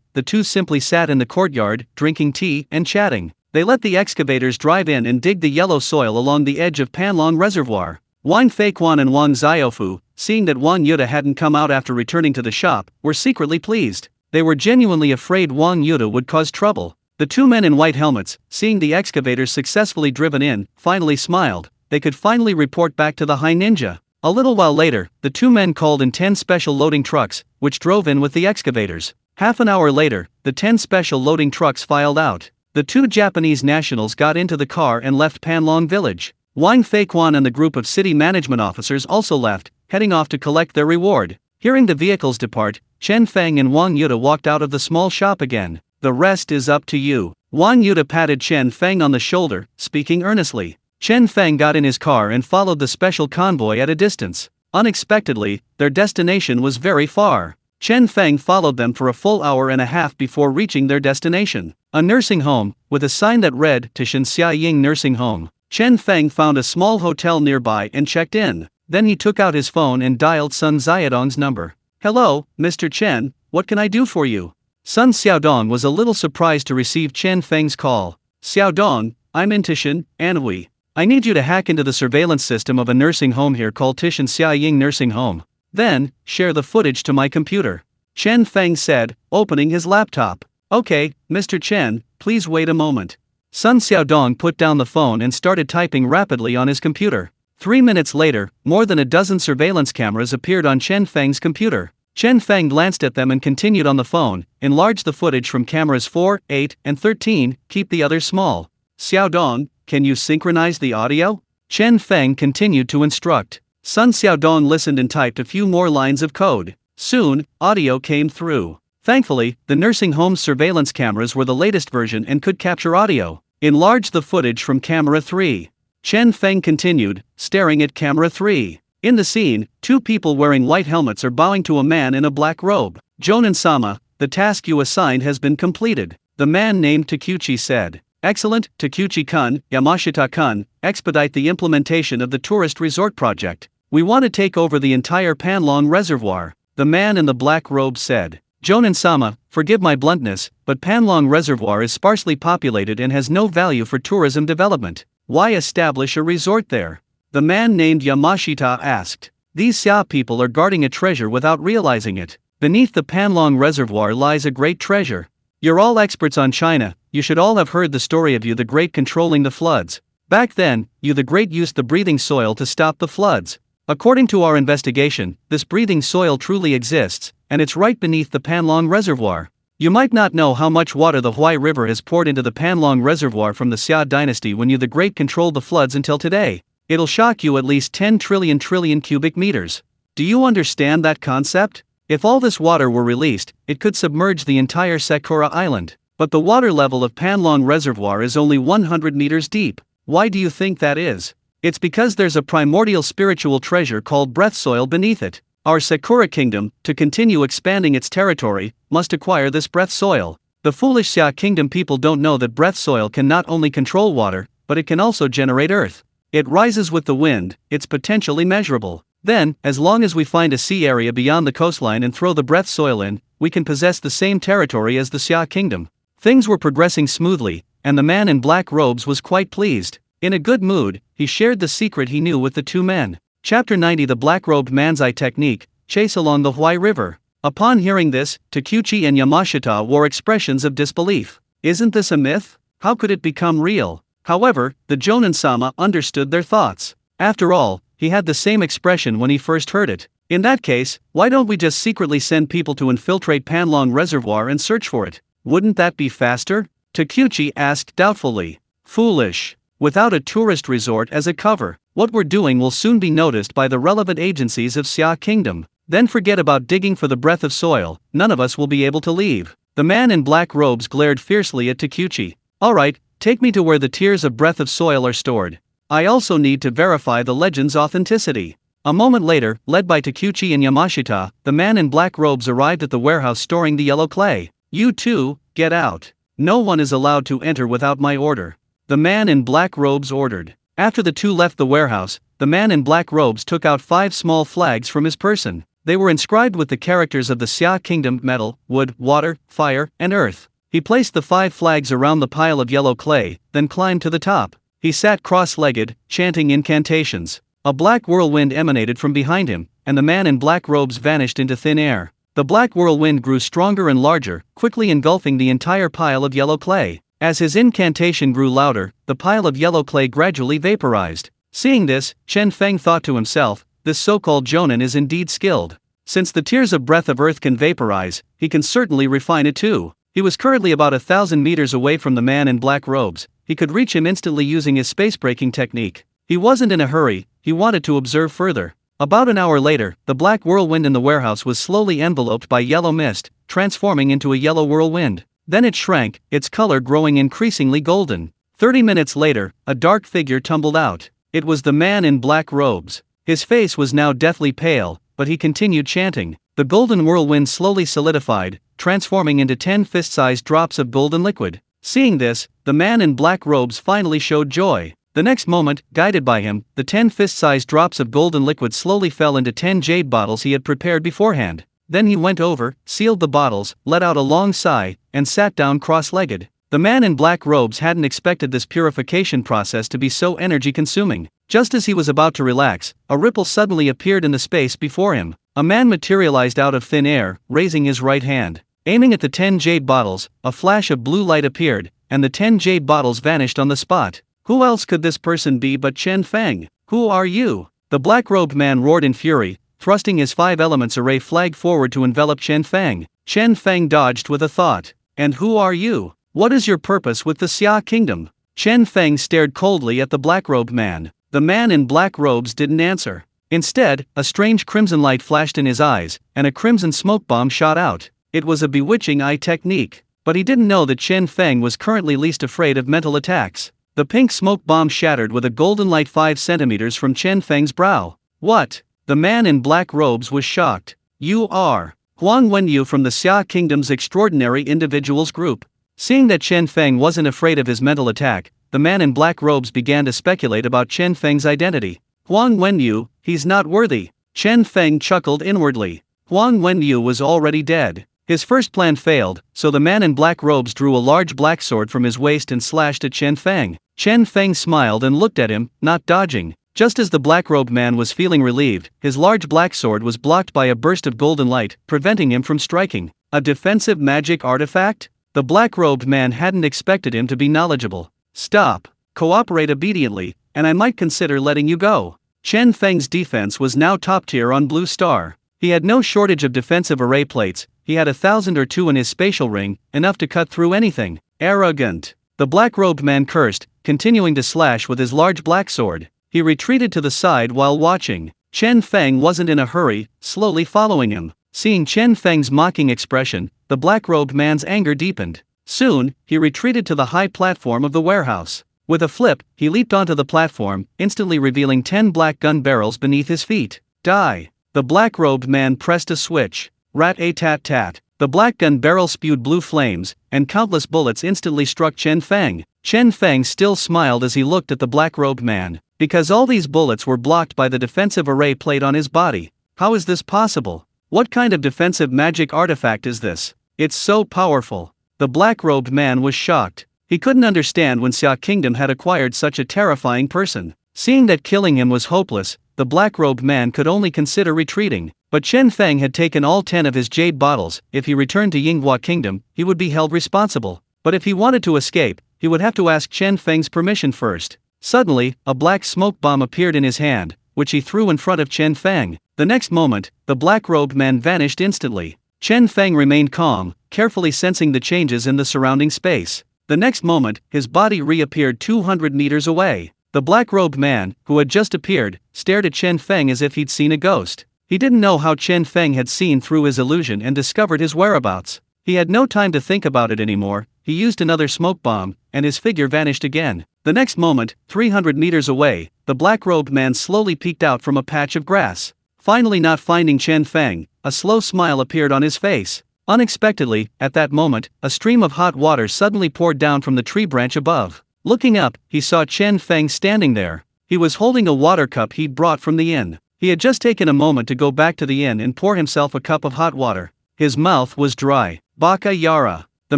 the two simply sat in the courtyard, drinking tea and chatting. They let the excavators drive in and dig the yellow soil along the edge of Panlong Reservoir. Wang Feiquan and Wang Xiaofu, seeing that Wang Yuta hadn't come out after returning to the shop, were secretly pleased. They were genuinely afraid Wang Yuta would cause trouble. The two men in white helmets, seeing the excavators successfully driven in, finally smiled. They could finally report back to the High Ninja. A little while later, the two men called in 10 special loading trucks, which drove in with the excavators. Half an hour later, the 10 special loading trucks filed out. The two Japanese nationals got into the car and left Panlong village. Wang Feiquan and the group of city management officers also left, heading off to collect their reward. Hearing the vehicles depart, Chen Feng and Wang Yuta walked out of the small shop again. The rest is up to you. Wang Yuta patted Chen Feng on the shoulder, speaking earnestly. Chen Feng got in his car and followed the special convoy at a distance. Unexpectedly, their destination was very far. Chen Feng followed them for a full hour and a half before reaching their destination, a nursing home, with a sign that read Tishan Xiaying Nursing Home. Chen Feng found a small hotel nearby and checked in. Then he took out his phone and dialed Sun Xiaodong's number. Hello, Mr. Chen, what can I do for you? Sun Xiaodong was a little surprised to receive Chen Feng's call. Xiaodong, I'm in Tishan, Anhui. I need you to hack into the surveillance system of a nursing home here called Tishan Xiaying Nursing Home. Then, share the footage to my computer. Chen Feng said, opening his laptop. Okay, Mr. Chen, please wait a moment. Sun Xiaodong put down the phone and started typing rapidly on his computer. 3 minutes later, more than a dozen surveillance cameras appeared on Chen Feng's computer. Chen Feng glanced at them and continued on the phone. Enlarge the footage from cameras 4, 8, and 13, keep the others small. Xiaodong, can you synchronize the audio? Chen Feng continued to instruct. Sun Xiaodong listened and typed a few more lines of code. Soon, audio came through. Thankfully, the nursing home's surveillance cameras were the latest version and could capture audio. Enlarge the footage from camera 3. Chen Feng continued, staring at camera 3. In the scene, two people wearing white helmets are bowing to a man in a black robe. Jonan-sama, the task you assigned has been completed. The man named Takuchi said. Excellent, Takuchi-kun, Yamashita-kun, expedite the implementation of the tourist resort project. We want to take over the entire Panlong Reservoir, the man in the black robe said. Jonan-sama, forgive my bluntness, but Panlong Reservoir is sparsely populated and has no value for tourism development. Why establish a resort there? The man named Yamashita asked. These Xia people are guarding a treasure without realizing it. Beneath the Panlong Reservoir lies a great treasure. You're all experts on China, you should all have heard the story of Yu the Great controlling the floods. Back then, Yu the Great used the breathing soil to stop the floods. According to our investigation, this breathing soil truly exists, and it's right beneath the Panlong Reservoir. You might not know how much water the Huai River has poured into the Panlong Reservoir from the Xia dynasty when Yu the Great controlled the floods until today. It'll shock you, at least 10 trillion cubic meters. Do you understand that concept? If all this water were released, it could submerge the entire Sakura Island. But the water level of Panlong Reservoir is only 100 meters deep. Why do you think that is? It's because there's a primordial spiritual treasure called breath soil beneath it. Our Sakura kingdom, to continue expanding its territory, must acquire this breath soil. The foolish Xia kingdom people don't know that breath soil can not only control water, but it can also generate earth. It rises with the wind, its potential immeasurable. Then, as long as we find a sea area beyond the coastline and throw the breath soil in, we can possess the same territory as the Xia kingdom. Things were progressing smoothly, and the man in black robes was quite pleased. In a good mood, he shared the secret he knew with the two men. Chapter 90 The Black-Robed Man's Eye Technique, Chase Along the Huai River. Upon hearing this, Takuchi and Yamashita wore expressions of disbelief. Isn't this a myth? How could it become real? However, the Jonin-sama understood their thoughts. After all, he had the same expression when he first heard it. In that case, why don't we just secretly send people to infiltrate Panlong Reservoir and search for it? Wouldn't that be faster? Takuchi asked doubtfully. Foolish. Without a tourist resort as a cover, what we're doing will soon be noticed by the relevant agencies of Xia Kingdom. Then forget about digging for the breath of soil, none of us will be able to leave. The man in black robes glared fiercely at Takuchi. Alright, take me to where the tears of breath of soil are stored. I also need to verify the legend's authenticity. A moment later, led by Takuchi and Yamashita, the man in black robes arrived at the warehouse storing the yellow clay. You two, get out. No one is allowed to enter without my order. The man in black robes ordered. After the two left the warehouse, the man in black robes took out 5 small flags from his person. They were inscribed with the characters of the Xia Kingdom: metal, wood, water, fire, and earth. He placed the 5 flags around the pile of yellow clay, then climbed to the top. He sat cross-legged, chanting incantations. A black whirlwind emanated from behind him, and the man in black robes vanished into thin air. The black whirlwind grew stronger and larger, quickly engulfing the entire pile of yellow clay. As his incantation grew louder, the pile of yellow clay gradually vaporized. Seeing this, Chen Feng thought to himself, this so-called Jonin is indeed skilled. Since the tears of breath of earth can vaporize, he can certainly refine it too. He was currently about 1,000 meters away from the man in black robes. He could reach him instantly using his space-breaking technique. He wasn't in a hurry, he wanted to observe further. About an hour later, the black whirlwind in the warehouse was slowly enveloped by yellow mist, transforming into a yellow whirlwind. Then it shrank, its color growing increasingly golden. 30 minutes later, a dark figure tumbled out. It was the man in black robes. His face was now deathly pale, but he continued chanting. The golden whirlwind slowly solidified, transforming into 10 fist-sized drops of golden liquid. Seeing this, the man in black robes finally showed joy. The next moment, guided by him, the 10 fist-sized drops of golden liquid slowly fell into 10 jade bottles he had prepared beforehand. Then he went over, sealed the bottles, let out a long sigh, and sat down cross-legged. The man in black robes hadn't expected this purification process to be so energy-consuming. Just as he was about to relax, a ripple suddenly appeared in the space before him. A man materialized out of thin air, raising his right hand. Aiming at the 10 jade bottles, a flash of blue light appeared, and the 10 jade bottles vanished on the spot. Who else could this person be but Chen Feng? Who are you? The black-robed man roared in fury, thrusting his 5 elements array flag forward to envelop Chen Feng. Chen Feng dodged with a thought. And who are you? What is your purpose with the Xia Kingdom? Chen Feng stared coldly at the black-robed man. The man in black robes didn't answer. Instead, a strange crimson light flashed in his eyes, and a crimson smoke bomb shot out. It was a bewitching eye technique. But he didn't know that Chen Feng was currently least afraid of mental attacks. The pink smoke bomb shattered with a golden light 5 centimeters from Chen Feng's brow. What? The man in black robes was shocked. You are Huang Wenyu from the Xia Kingdom's extraordinary individuals group. Seeing that Chen Feng wasn't afraid of his mental attack, the man in black robes began to speculate about Chen Feng's identity. Huang Wenyu, he's not worthy. Chen Feng chuckled inwardly. Huang Wenyu was already dead. His first plan failed, so the man in black robes drew a large black sword from his waist and slashed at Chen Feng. Chen Feng smiled and looked at him, not dodging. Just as the black-robed man was feeling relieved, his large black sword was blocked by a burst of golden light, preventing him from striking. A defensive magic artifact? The black-robed man hadn't expected him to be knowledgeable. Stop. Cooperate obediently, and I might consider letting you go. Chen Feng's defense was now top tier on Blue Star. He had no shortage of defensive array plates, he had 1,000 or 2 in his spatial ring, enough to cut through anything. Arrogant. The black-robed man cursed, continuing to slash with his large black sword. He retreated to the side while watching. Chen Feng wasn't in a hurry, slowly following him. Seeing Chen Feng's mocking expression, the black-robed man's anger deepened. Soon, he retreated to the high platform of the warehouse. With a flip, he leaped onto the platform, instantly revealing 10 black gun barrels beneath his feet. Die! The black-robed man pressed a switch. Rat-a-tat-tat. The black gun barrel spewed blue flames, and countless bullets instantly struck Chen Feng. Chen Feng still smiled as he looked at the black-robed man, because all these bullets were blocked by the defensive array plate on his body. How is this possible? What kind of defensive magic artifact is this? It's so powerful. The black-robed man was shocked. He couldn't understand when Xia Kingdom had acquired such a terrifying person. Seeing that killing him was hopeless, the black-robed man could only consider retreating. But Chen Feng had taken all 10 of his jade bottles. If he returned to Yinghua Kingdom, he would be held responsible. But if he wanted to escape, he would have to ask Chen Feng's permission first. Suddenly, a black smoke bomb appeared in his hand, which he threw in front of Chen Feng. The next moment, the black-robed man vanished instantly. Chen Feng remained calm, carefully sensing the changes in the surrounding space. The next moment, his body reappeared 200 meters away. The black-robed man, who had just appeared, stared at Chen Feng as if he'd seen a ghost. He didn't know how Chen Feng had seen through his illusion and discovered his whereabouts. He had no time to think about it anymore. He used another smoke bomb, and his figure vanished again. The next moment, 300 meters away, the black-robed man slowly peeked out from a patch of grass. Finally not finding Chen Feng, a slow smile appeared on his face. Unexpectedly, at that moment, a stream of hot water suddenly poured down from the tree branch above. Looking up, he saw Chen Feng standing there. He was holding a water cup he'd brought from the inn. He had just taken a moment to go back to the inn and pour himself a cup of hot water. His mouth was dry. Baka Yara. The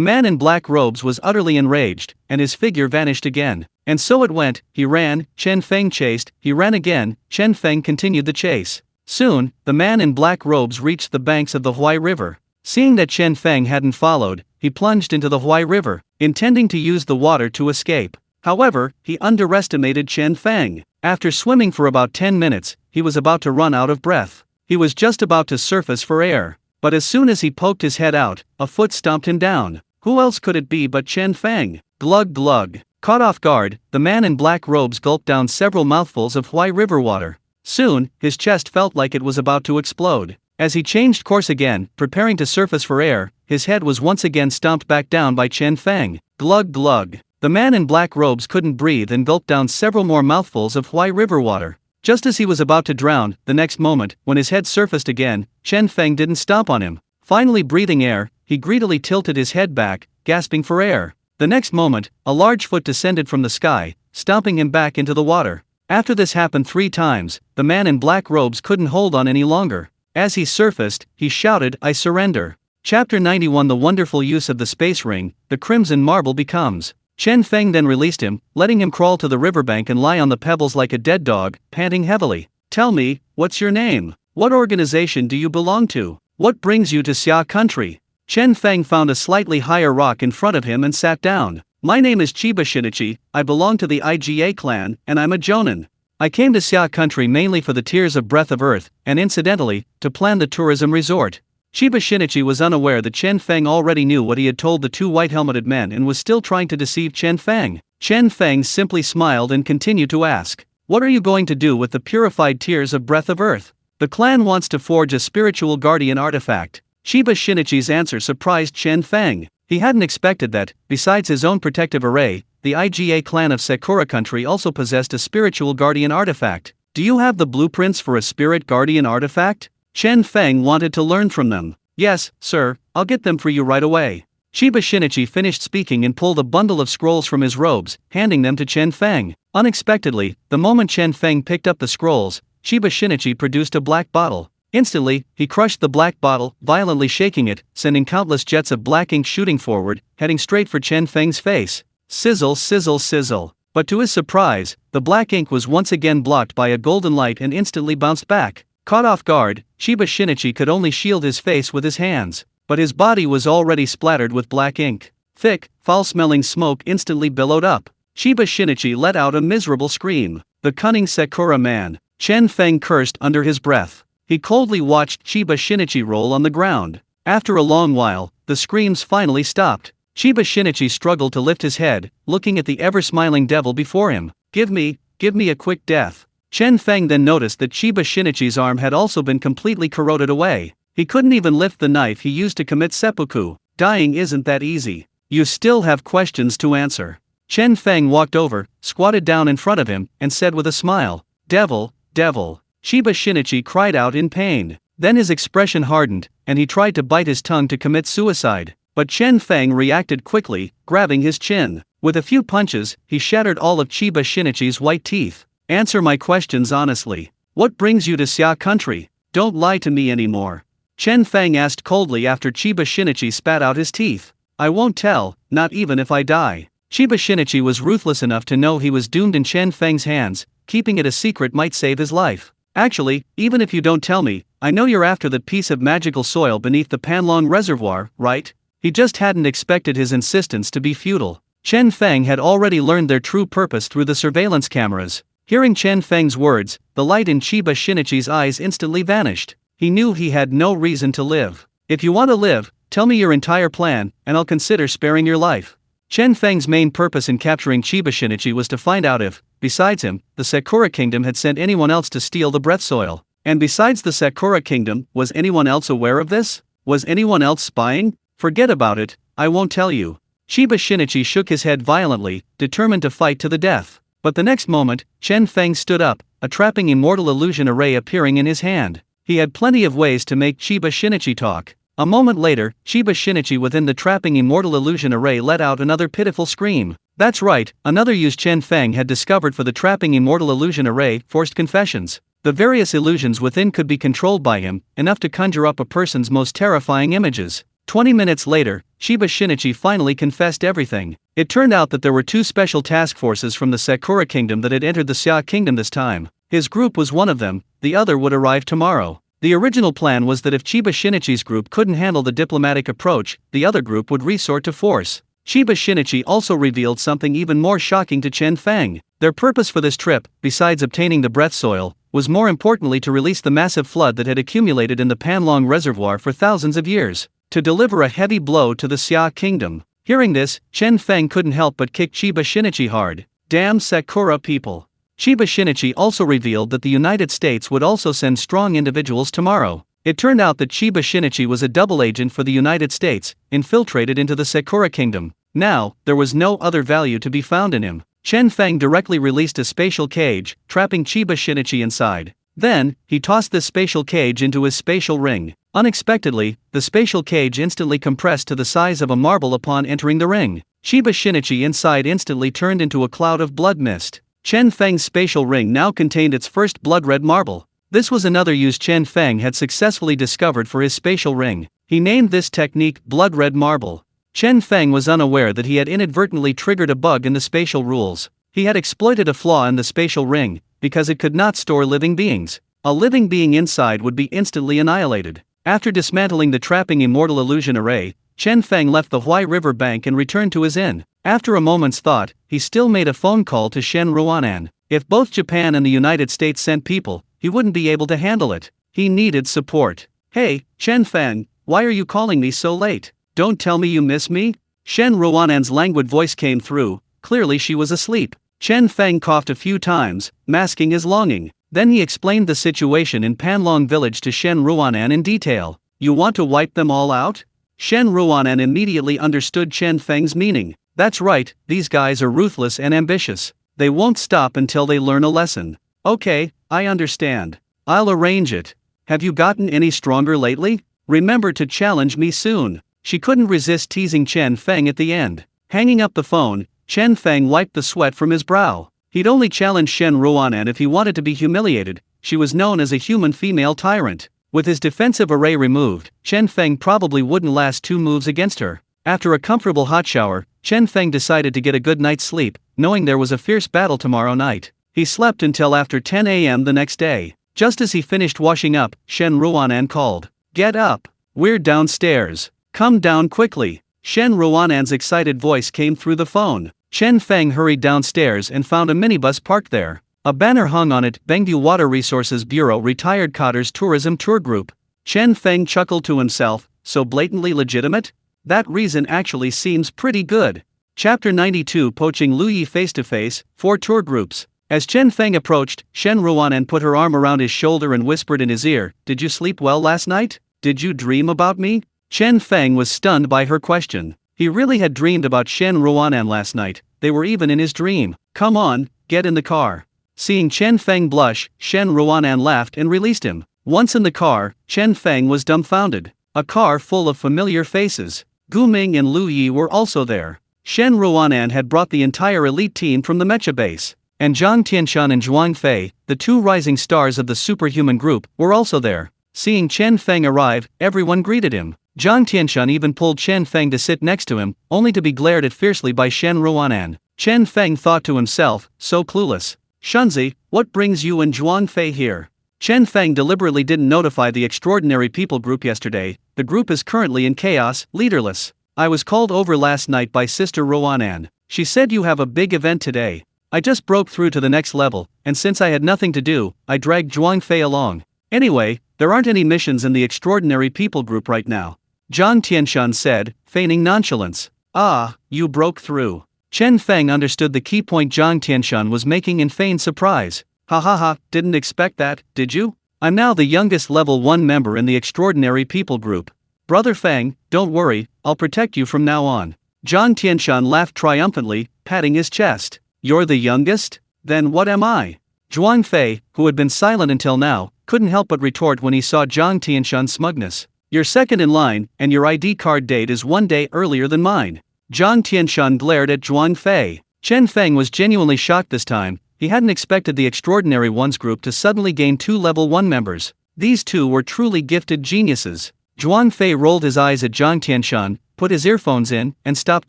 man in black robes was utterly enraged, and his figure vanished again. And so it went. He ran, Chen Feng chased, he ran again, Chen Feng continued the chase. Soon, the man in black robes reached the banks of the Huai River. Seeing that Chen Feng hadn't followed, he plunged into the Huai River, intending to use the water to escape. However, he underestimated Chen Feng. After swimming for about 10 minutes, he was about to run out of breath. He was just about to surface for air. But as soon as he poked his head out, a foot stomped him down. Who else could it be but Chen Feng? Glug glug. Caught off guard, the man in black robes gulped down several mouthfuls of Huai River water. Soon, his chest felt like it was about to explode. As he changed course again, preparing to surface for air, his head was once again stomped back down by Chen Feng. Glug glug. The man in black robes couldn't breathe and gulped down several more mouthfuls of Huai River water. Just as he was about to drown, the next moment, when his head surfaced again, Chen Feng didn't stomp on him. Finally breathing air, he greedily tilted his head back, gasping for air. The next moment, a large foot descended from the sky, stomping him back into the water. After this happened 3 times, the man in black robes couldn't hold on any longer. As he surfaced, he shouted, "I surrender." Chapter 91 The wonderful use of the space ring, the crimson marble becomes. Chen Feng then released him, letting him crawl to the riverbank and lie on the pebbles like a dead dog, panting heavily. "Tell me, what's your name? What organization do you belong to? What brings you to Xia country?" Chen Feng found a slightly higher rock in front of him and sat down. "My name is Chiba Shinichi, I belong to the IGA clan, and I'm a Jonin. I came to Xia country mainly for the Tears of Breath of Earth, and incidentally, to plan the tourism resort." Chiba Shinichi was unaware that Chen Feng already knew what he had told the 2 white-helmeted men and was still trying to deceive Chen Feng. Chen Feng simply smiled and continued to ask, "What are you going to do with the purified Tears of Breath of Earth?" "The clan wants to forge a spiritual guardian artifact." Chiba Shinichi's answer surprised Chen Feng. He hadn't expected that, besides his own protective array, the IGA clan of Sakura country also possessed a spiritual guardian artifact. "Do you have the blueprints for a spirit guardian artifact?" Chen Feng wanted to learn from them. "Yes, sir, I'll get them for you right away." Chiba Shinichi finished speaking and pulled a bundle of scrolls from his robes, handing them to Chen Feng. Unexpectedly, the moment Chen Feng picked up the scrolls, Chiba Shinichi produced a black bottle. Instantly, he crushed the black bottle, violently shaking it, sending countless jets of black ink shooting forward, heading straight for Chen Feng's face. Sizzle, sizzle, sizzle. But to his surprise, the black ink was once again blocked by a golden light and instantly bounced back. Caught off guard, Chiba Shinichi could only shield his face with his hands, but his body was already splattered with black ink. Thick, foul-smelling smoke instantly billowed up. Chiba Shinichi let out a miserable scream. "The cunning Sakura man." Chen Feng cursed under his breath. He coldly watched Chiba Shinichi roll on the ground. After a long while, the screams finally stopped. Chiba Shinichi struggled to lift his head, looking at the ever-smiling devil before him. Give me a quick death." Chen Feng then noticed that Chiba Shinichi's arm had also been completely corroded away. He couldn't even lift the knife he used to commit seppuku. Dying isn't that easy. You still have questions to answer. Chen Feng walked over, squatted down in front of him, and said with a smile, "Devil, devil." Chiba Shinichi cried out in pain. Then his expression hardened, and he tried to bite his tongue to commit suicide. But Chen Feng reacted quickly, grabbing his chin. With a few punches, he shattered all of Chiba Shinichi's white teeth. "Answer my questions honestly. What brings you to Xia country? Don't lie to me anymore." Chen Feng asked coldly after Chiba Shinichi spat out his teeth. "I won't tell, not even if I die." Chiba Shinichi was ruthless enough to know he was doomed in Chen Feng's hands. Keeping it a secret might save his life. "Actually, even if you don't tell me, I know you're after the piece of magical soil beneath the Panlong Reservoir, right?" He just hadn't expected his insistence to be futile. Chen Feng had already learned their true purpose through the surveillance cameras. Hearing Chen Feng's words, the light in Chiba Shinichi's eyes instantly vanished. He knew he had no reason to live. "If you want to live, tell me your entire plan, and I'll consider sparing your life." Chen Feng's main purpose in capturing Chiba Shinichi was to find out if, besides him, the Sakura Kingdom had sent anyone else to steal the breath soil. And besides the Sakura Kingdom, was anyone else aware of this? Was anyone else spying? "Forget about it, I won't tell you." Chiba Shinichi shook his head violently, determined to fight to the death. But the next moment, Chen Feng stood up, a trapping immortal illusion array appearing in his hand. He had plenty of ways to make Chiba Shinichi talk. A moment later, Chiba Shinichi within the trapping immortal illusion array let out another pitiful scream. That's right, another use Chen Feng had discovered for the trapping immortal illusion array, forced confessions. The various illusions within could be controlled by him, enough to conjure up a person's most terrifying images. 20 minutes later, Chiba Shinichi finally confessed everything. It turned out that there were two special task forces from the Sakura Kingdom that had entered the Xia Kingdom this time. His group was one of them, the other would arrive tomorrow. The original plan was that if Chiba Shinichi's group couldn't handle the diplomatic approach, the other group would resort to force. Chiba Shinichi also revealed something even more shocking to Chen Feng. Their purpose for this trip, besides obtaining the breath soil, was more importantly to release the massive flood that had accumulated in the Panlong Reservoir for thousands of years, to deliver a heavy blow to the Xia Kingdom. Hearing this, Chen Feng couldn't help but kick Chiba Shinichi hard. Damn Sakura people. Chiba Shinichi also revealed that the United States would also send strong individuals tomorrow. It turned out that Chiba Shinichi was a double agent for the United States, infiltrated into the Sakura Kingdom. Now, there was no other value to be found in him. Chen Feng directly released a spatial cage, trapping Chiba Shinichi inside. Then, he tossed this spatial cage into his spatial ring. Unexpectedly, the spatial cage instantly compressed to the size of a marble upon entering the ring. Chiba Shinichi inside instantly turned into a cloud of blood mist. Chen Feng's spatial ring now contained its first blood-red marble. This was another use Chen Feng had successfully discovered for his spatial ring. He named this technique blood-red marble. Chen Feng was unaware that he had inadvertently triggered a bug in the spatial rules. He had exploited a flaw in the spatial ring, because it could not store living beings. A living being inside would be instantly annihilated. After dismantling the trapping immortal illusion array, Chen Feng left the Huai River bank and returned to his inn. After a moment's thought, he still made a phone call to Shen Ruanan. If both Japan and the United States sent people, he wouldn't be able to handle it. He needed support. "Hey, Chen Feng, why are you calling me so late? Don't tell me you miss me?" Shen Ruanan's languid voice came through. Clearly she was asleep. Chen Feng coughed a few times, masking his longing. Then he explained the situation in Panlong village to Shen Ruanan in detail. "You want to wipe them all out?" Shen Ruanan immediately understood Chen Feng's meaning. "That's right, these guys are ruthless and ambitious. They won't stop until they learn a lesson." "Okay, I understand. I'll arrange it. Have you gotten any stronger lately? Remember to challenge me soon." She couldn't resist teasing Chen Feng at the end. Hanging up the phone, Chen Feng wiped the sweat from his brow. He'd only challenged Shen Ruanan if he wanted to be humiliated. She was known as a human female tyrant. With his defensive array removed, Chen Feng probably wouldn't last 2 moves against her. After a comfortable hot shower, Chen Feng decided to get a good night's sleep, knowing there was a fierce battle tomorrow night. He slept until after 10 a.m. the next day. Just as he finished washing up, Shen Ruanan called. "Get up! We're downstairs. Come down quickly." Shen Ruanan's excited voice came through the phone. Chen Feng hurried downstairs and found a minibus parked there. A banner hung on it, Bengdu Water Resources Bureau Retired Cotters Tourism Tour Group. Chen Feng chuckled to himself, so blatantly legitimate? That reason actually seems pretty good. Chapter 92 Poaching Luyi face-to-face, 4 tour groups. As Chen Feng approached, Shen Ruanan put her arm around his shoulder and whispered in his ear, "Did you sleep well last night? Did you dream about me?" Chen Feng was stunned by her question. He really had dreamed about Shen Ruanan last night. They were even in his dream. Come on, get in the car. Seeing Chen Feng blush, Shen Ruanan laughed and released him. Once in the car, Chen Feng was dumbfounded. A car full of familiar faces. Gu Ming and Lu Yi were also there. Shen Ruanan had brought the entire elite team from the mecha base. And Zhang Tianshan and Zhuang Fei, the two rising stars of the superhuman group, were also there. Seeing Chen Feng arrive, everyone greeted him. Zhang Tianshan even pulled Chen Feng to sit next to him, only to be glared at fiercely by Shen Ruanan. Chen Feng thought to himself, so clueless. Shunzi, what brings you and Zhuang Fei here? Chen Feng deliberately didn't notify the extraordinary people group yesterday. The group is currently in chaos, leaderless. I was called over last night by Sister Ruanan. She said you have a big event today. I just broke through to the next level, and since I had nothing to do, I dragged Zhuang Fei along. Anyway, there aren't any missions in the extraordinary people group right now. Zhang Tianshan said, feigning nonchalance. Ah, you broke through. Chen Feng understood the key point Zhang Tianshan was making and feigned surprise. Ha ha ha, didn't expect that, did you? I'm now the youngest level 1 member in the extraordinary people group. Brother Feng, don't worry, I'll protect you from now on. Zhang Tianshan laughed triumphantly, patting his chest. You're the youngest? Then what am I? Zhuang Fei, who had been silent until now, couldn't help but retort when he saw Zhang Tianshan's smugness. You're second in line, and your ID card date is 1 day earlier than mine. Zhang Tianshan glared at Zhuang Fei. Chen Feng was genuinely shocked this time. He hadn't expected the Extraordinary Ones group to suddenly gain 2 level 1 members. These two were truly gifted geniuses. Zhuang Fei rolled his eyes at Zhang Tianshan, put his earphones in, and stopped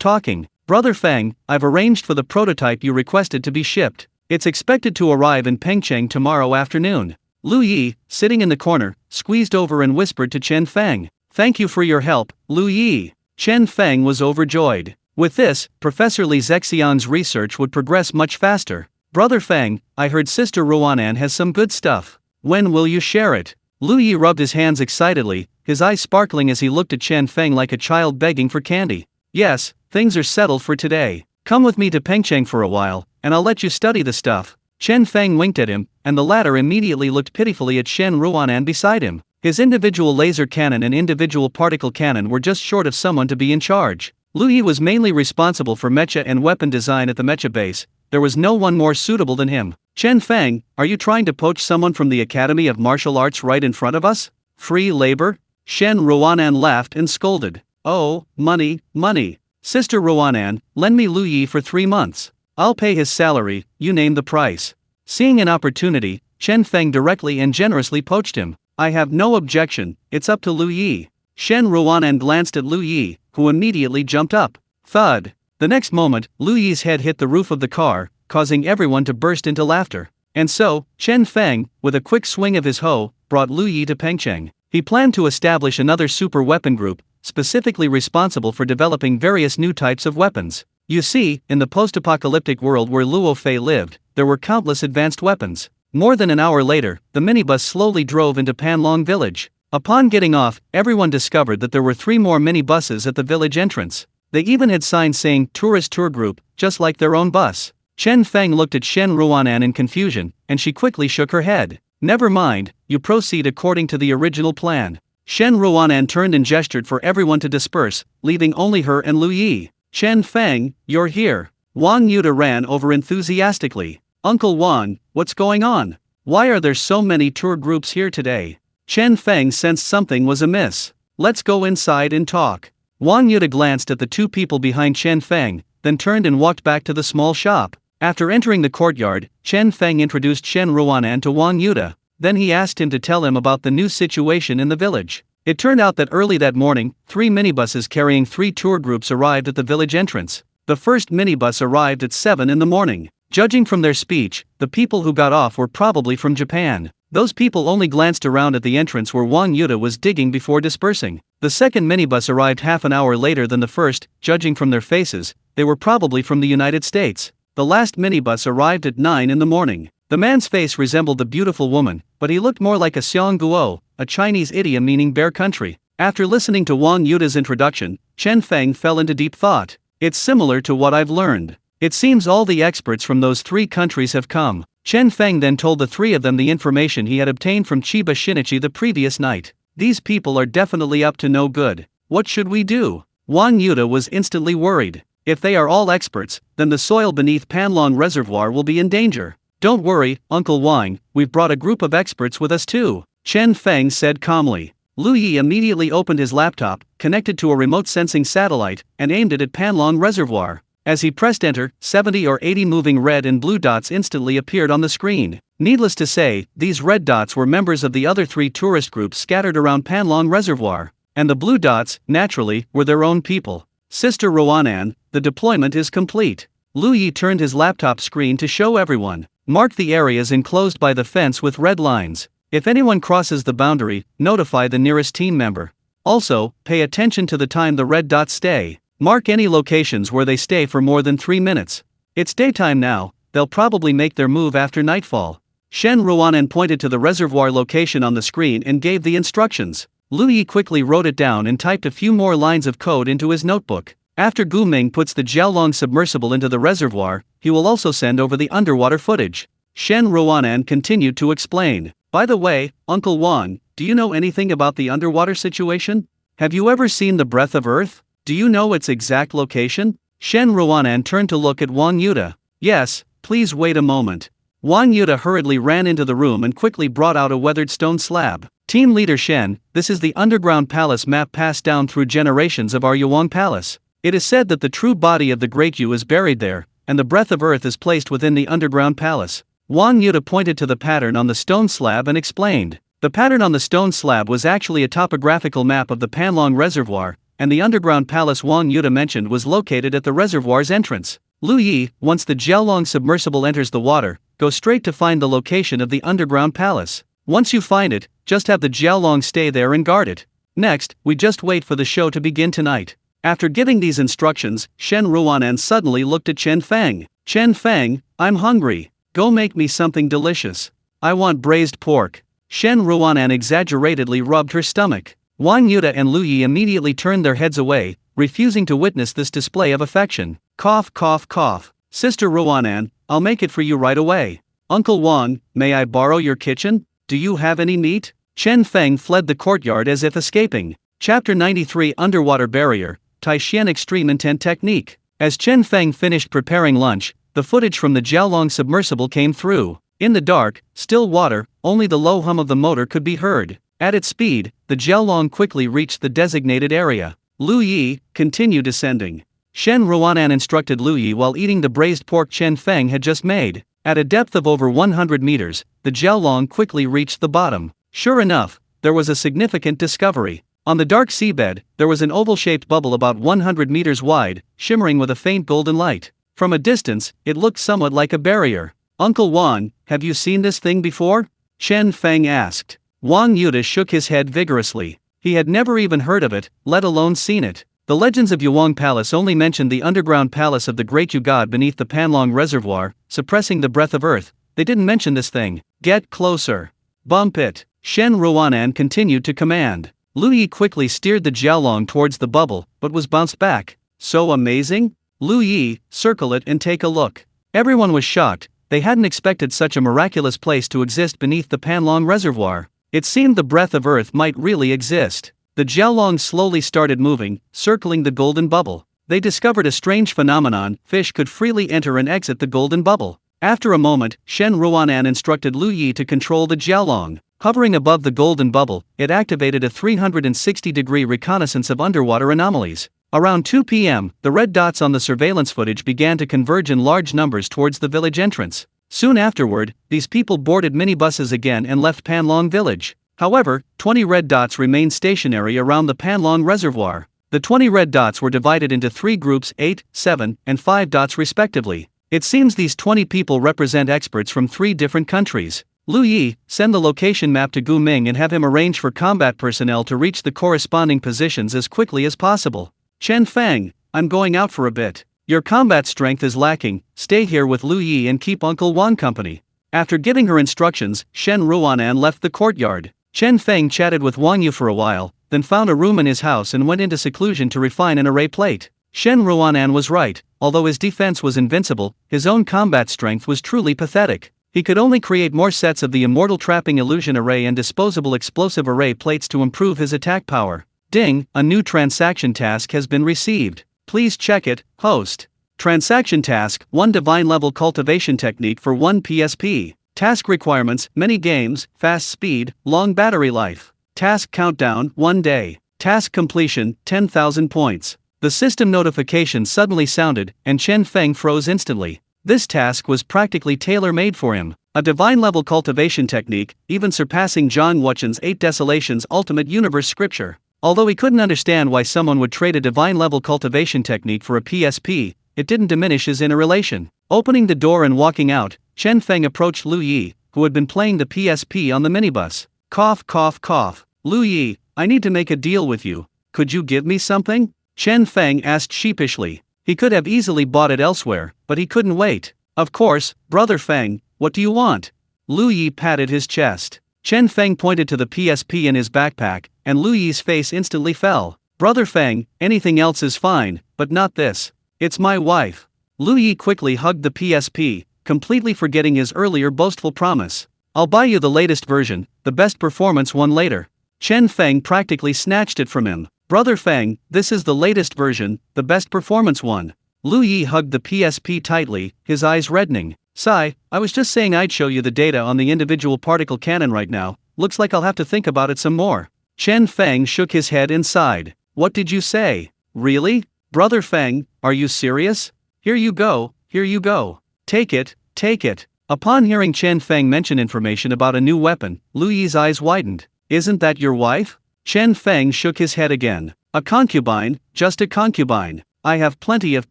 talking. Brother Feng, I've arranged for the prototype you requested to be shipped. It's expected to arrive in Pengcheng tomorrow afternoon. Lu Yi, sitting in the corner, squeezed over and whispered to Chen Feng. Thank you for your help, Lu Yi. Chen Feng was overjoyed. With this, Professor Li Zexian's research would progress much faster. Brother Feng, I heard Sister Ruanan has some good stuff. When will you share it? Lu Yi rubbed his hands excitedly, his eyes sparkling as he looked at Chen Feng like a child begging for candy. Yes, things are settled for today. Come with me to Pengcheng for a while, and I'll let you study the stuff. Chen Feng winked at him, and the latter immediately looked pitifully at Shen Ruanan beside him. His individual laser cannon and individual particle cannon were just short of someone to be in charge. Lu Yi was mainly responsible for mecha and weapon design at the mecha base. There was no one more suitable than him. Chen Feng, are you trying to poach someone from the Academy of Martial Arts right in front of us? Free labor? Shen Ruanan laughed and scolded. Oh, money, money. Sister Ruanan, lend me Lu Yi for 3 months. I'll pay his salary, you name the price. Seeing an opportunity, Chen Feng directly and generously poached him. I have no objection, it's up to Lu Yi. Shen Ruanan glanced at Lu Yi, who immediately jumped up. Thud. The next moment, Lu Yi's head hit the roof of the car, causing everyone to burst into laughter. And so, Chen Feng, with a quick swing of his hoe, brought Lu Yi to Pengcheng. He planned to establish another super weapon group, specifically responsible for developing various new types of weapons. You see, in the post-apocalyptic world where Luo Fei lived, there were countless advanced weapons. More than an hour later, the minibus slowly drove into Panlong village. Upon getting off, everyone discovered that there were 3 more minibuses at the village entrance. They even had signs saying tourist tour group, just like their own bus. Chen Feng looked at Shen Ruanan in confusion, and she quickly shook her head. Never mind, you proceed according to the original plan. Shen Ruanan turned and gestured for everyone to disperse, leaving only her and Lu Yi. Chen Feng, you're here. Wang Yuta ran over enthusiastically. Uncle Wang, what's going on? Why are there so many tour groups here today? Chen Feng sensed something was amiss. Let's go inside and talk. Wang Yuta glanced at the 2 people behind Chen Feng, then turned and walked back to the small shop. After entering the courtyard, Chen Feng introduced Shen Ruanan to Wang Yuta. Then he asked him to tell him about the new situation in the village. It turned out that early that morning, 3 minibuses carrying 3 tour groups arrived at the village entrance. The first minibus arrived at 7 in the morning. Judging from their speech, the people who got off were probably from Japan. Those people only glanced around at the entrance where Wang Yuta was digging before dispersing. The second minibus arrived half an hour later than the first. Judging from their faces, they were probably from the United States. The last minibus arrived at 9 in the morning. The man's face resembled the beautiful woman, but he looked more like a Xiang Guo, a Chinese idiom meaning bear country. After listening to Wang Yuta's introduction, Chen Feng fell into deep thought. It's similar to what I've learned. It seems all the experts from those 3 countries have come. Chen Feng then told the 3 of them the information he had obtained from Chiba Shinichi the previous night. These people are definitely up to no good. What should we do? Wang Yuta was instantly worried. If they are all experts, then the soil beneath Panlong Reservoir will be in danger. Don't worry, Uncle Wang, we've brought a group of experts with us too, Chen Feng said calmly. Lu Yi immediately opened his laptop, connected to a remote sensing satellite, and aimed it at Panlong Reservoir. As he pressed enter, 70 or 80 moving red and blue dots instantly appeared on the screen. Needless to say, these red dots were members of the other 3 tourist groups scattered around Panlong Reservoir. And the blue dots, naturally, were their own people. Sister Roanan, the deployment is complete. Lu Yi turned his laptop screen to show everyone. Mark the areas enclosed by the fence with red lines. If anyone crosses the boundary, notify the nearest team member. Also, pay attention to the time the red dots stay. Mark any locations where they stay for more than 3 minutes. It's daytime now, they'll probably make their move after nightfall. Shen Ruanan pointed to the reservoir location on the screen and gave the instructions. Lu Yi quickly wrote it down and typed a few more lines of code into his notebook. After Gu Ming puts the Jiaolong submersible into the reservoir, he will also send over the underwater footage. Shen Ruanan continued to explain. By the way, Uncle Wang, do you know anything about the underwater situation? Have you ever seen the breath of Earth? Do you know its exact location? Shen Ruanan turned to look at Wang Yuta. Yes, please wait a moment. Wang Yuta hurriedly ran into the room and quickly brought out a weathered stone slab. Team leader Shen, this is the underground palace map passed down through generations of our Yuang Palace. It is said that the true body of the Great Yu is buried there, and the breath of Earth is placed within the underground palace. Wang Yuta pointed to the pattern on the stone slab and explained. The pattern on the stone slab was actually a topographical map of the Panlong Reservoir, and the underground palace Wang Yuta mentioned was located at the reservoir's entrance. Lu Yi, once the Jiaolong submersible enters the water, go straight to find the location of the underground palace. Once you find it, just have the Jiaolong stay there and guard it. Next, we just wait for the show to begin tonight. After giving these instructions, Shen Ruanan suddenly looked at Chen Feng. Chen Feng, I'm hungry. Go make me something delicious. I want braised pork. Shen Ruanan exaggeratedly rubbed her stomach. Wang Yuta and Lu Yi immediately turned their heads away, refusing to witness this display of affection. Cough, cough, cough. Sister Ruanan, I'll make it for you right away. Uncle Wang, may I borrow your kitchen? Do you have any meat? Chen Feng fled the courtyard as if escaping. Chapter 93 Underwater Barrier, Taishan Extreme Intent Technique. As Chen Feng finished preparing lunch, the footage from the Jiaolong submersible came through. In the dark, still water, only the low hum of the motor could be heard. At its speed, the Jiaolong quickly reached the designated area. Lu Yi, continue descending. Shen Ruanan instructed Lu Yi while eating the braised pork Chen Feng had just made. At a depth of over 100 meters, the Jiaolong quickly reached the bottom. Sure enough, there was a significant discovery. On the dark seabed, there was an oval-shaped bubble about 100 meters wide, shimmering with a faint golden light. From a distance, it looked somewhat like a barrier. Uncle Wang, have you seen this thing before? Chen Feng asked. Wang Yuta shook his head vigorously. He had never even heard of it, let alone seen it. The legends of Yuang Palace only mentioned the underground palace of the great Yu god beneath the Panlong Reservoir, suppressing the breath of Earth. They didn't mention this thing. Get closer. Bump it. Shen Ruanan continued to command. Lu Yi quickly steered the Jiaolong towards the bubble, but was bounced back. So amazing? Lu Yi, circle it and take a look. Everyone was shocked. They hadn't expected such a miraculous place to exist beneath the Panlong Reservoir. It seemed the breath of Earth might really exist. The Jiaolong slowly started moving, circling the golden bubble. They discovered a strange phenomenon: fish could freely enter and exit the golden bubble. After a moment, Shen Ruanan instructed Lu Yi to control the Jiaolong. Hovering above the golden bubble, it activated a 360-degree reconnaissance of underwater anomalies. Around 2 p.m., the red dots on the surveillance footage began to converge in large numbers towards the village entrance. Soon afterward, these people boarded minibuses again and left Panlong village. However, 20 red dots remained stationary around the Panlong Reservoir. The 20 red dots were divided into 3 groups: 8, 7, and 5 dots respectively. It seems these 20 people represent experts from 3 different countries. Lu Yi, send the location map to Gu Ming and have him arrange for combat personnel to reach the corresponding positions as quickly as possible. Chen Feng, I'm going out for a bit. Your combat strength is lacking, stay here with Lu Yi and keep Uncle Wang company. After giving her instructions, Shen Ruanan left the courtyard. Chen Feng chatted with Wang Yu for a while, then found a room in his house and went into seclusion to refine an array plate. Shen Ruanan was right. Although his defense was invincible, his own combat strength was truly pathetic. He could only create more sets of the immortal trapping illusion array and disposable explosive array plates to improve his attack power. Ding, a new transaction task has been received. Please check it, host. Transaction task, 1 divine level cultivation technique for 1 PSP. Task requirements, many games, fast speed, long battery life. Task countdown, 1 day. Task completion, 10,000 points. The system notification suddenly sounded, and Chen Feng froze instantly. This task was practically tailor-made for him. A divine level cultivation technique, even surpassing Zhang Wuchen's 8 Desolations Ultimate Universe scripture. Although he couldn't understand why someone would trade a divine level cultivation technique for a PSP, it didn't diminish his inner relation. Opening the door and walking out, Chen Feng approached Lu Yi, who had been playing the PSP on the minibus. Cough, cough, cough. Lu Yi, I need to make a deal with you. Could you give me something? Chen Feng asked sheepishly. He could have easily bought it elsewhere, but he couldn't wait. Of course, Brother Feng, what do you want? Lu Yi patted his chest. Chen Feng pointed to the PSP in his backpack, and Lu Yi's face instantly fell. Brother Feng, anything else is fine, but not this. It's my wife. Lu Yi quickly hugged the PSP, completely forgetting his earlier boastful promise. I'll buy you the latest version, the best performance one later. Chen Feng practically snatched it from him. Brother Feng, this is the latest version, the best performance one. Lu Yi hugged the PSP tightly, his eyes reddening. Sigh, I was just saying I'd show you the data on the individual particle cannon right now, looks like I'll have to think about it some more. Chen Feng shook his head and sighed. What did you say? Really? Brother Feng, are you serious? Here you go, here you go. Take it, take it. Upon hearing Chen Feng mention information about a new weapon, Lu Yi's eyes widened. Isn't that your wife? Chen Feng shook his head again. A concubine, just a concubine. I have plenty of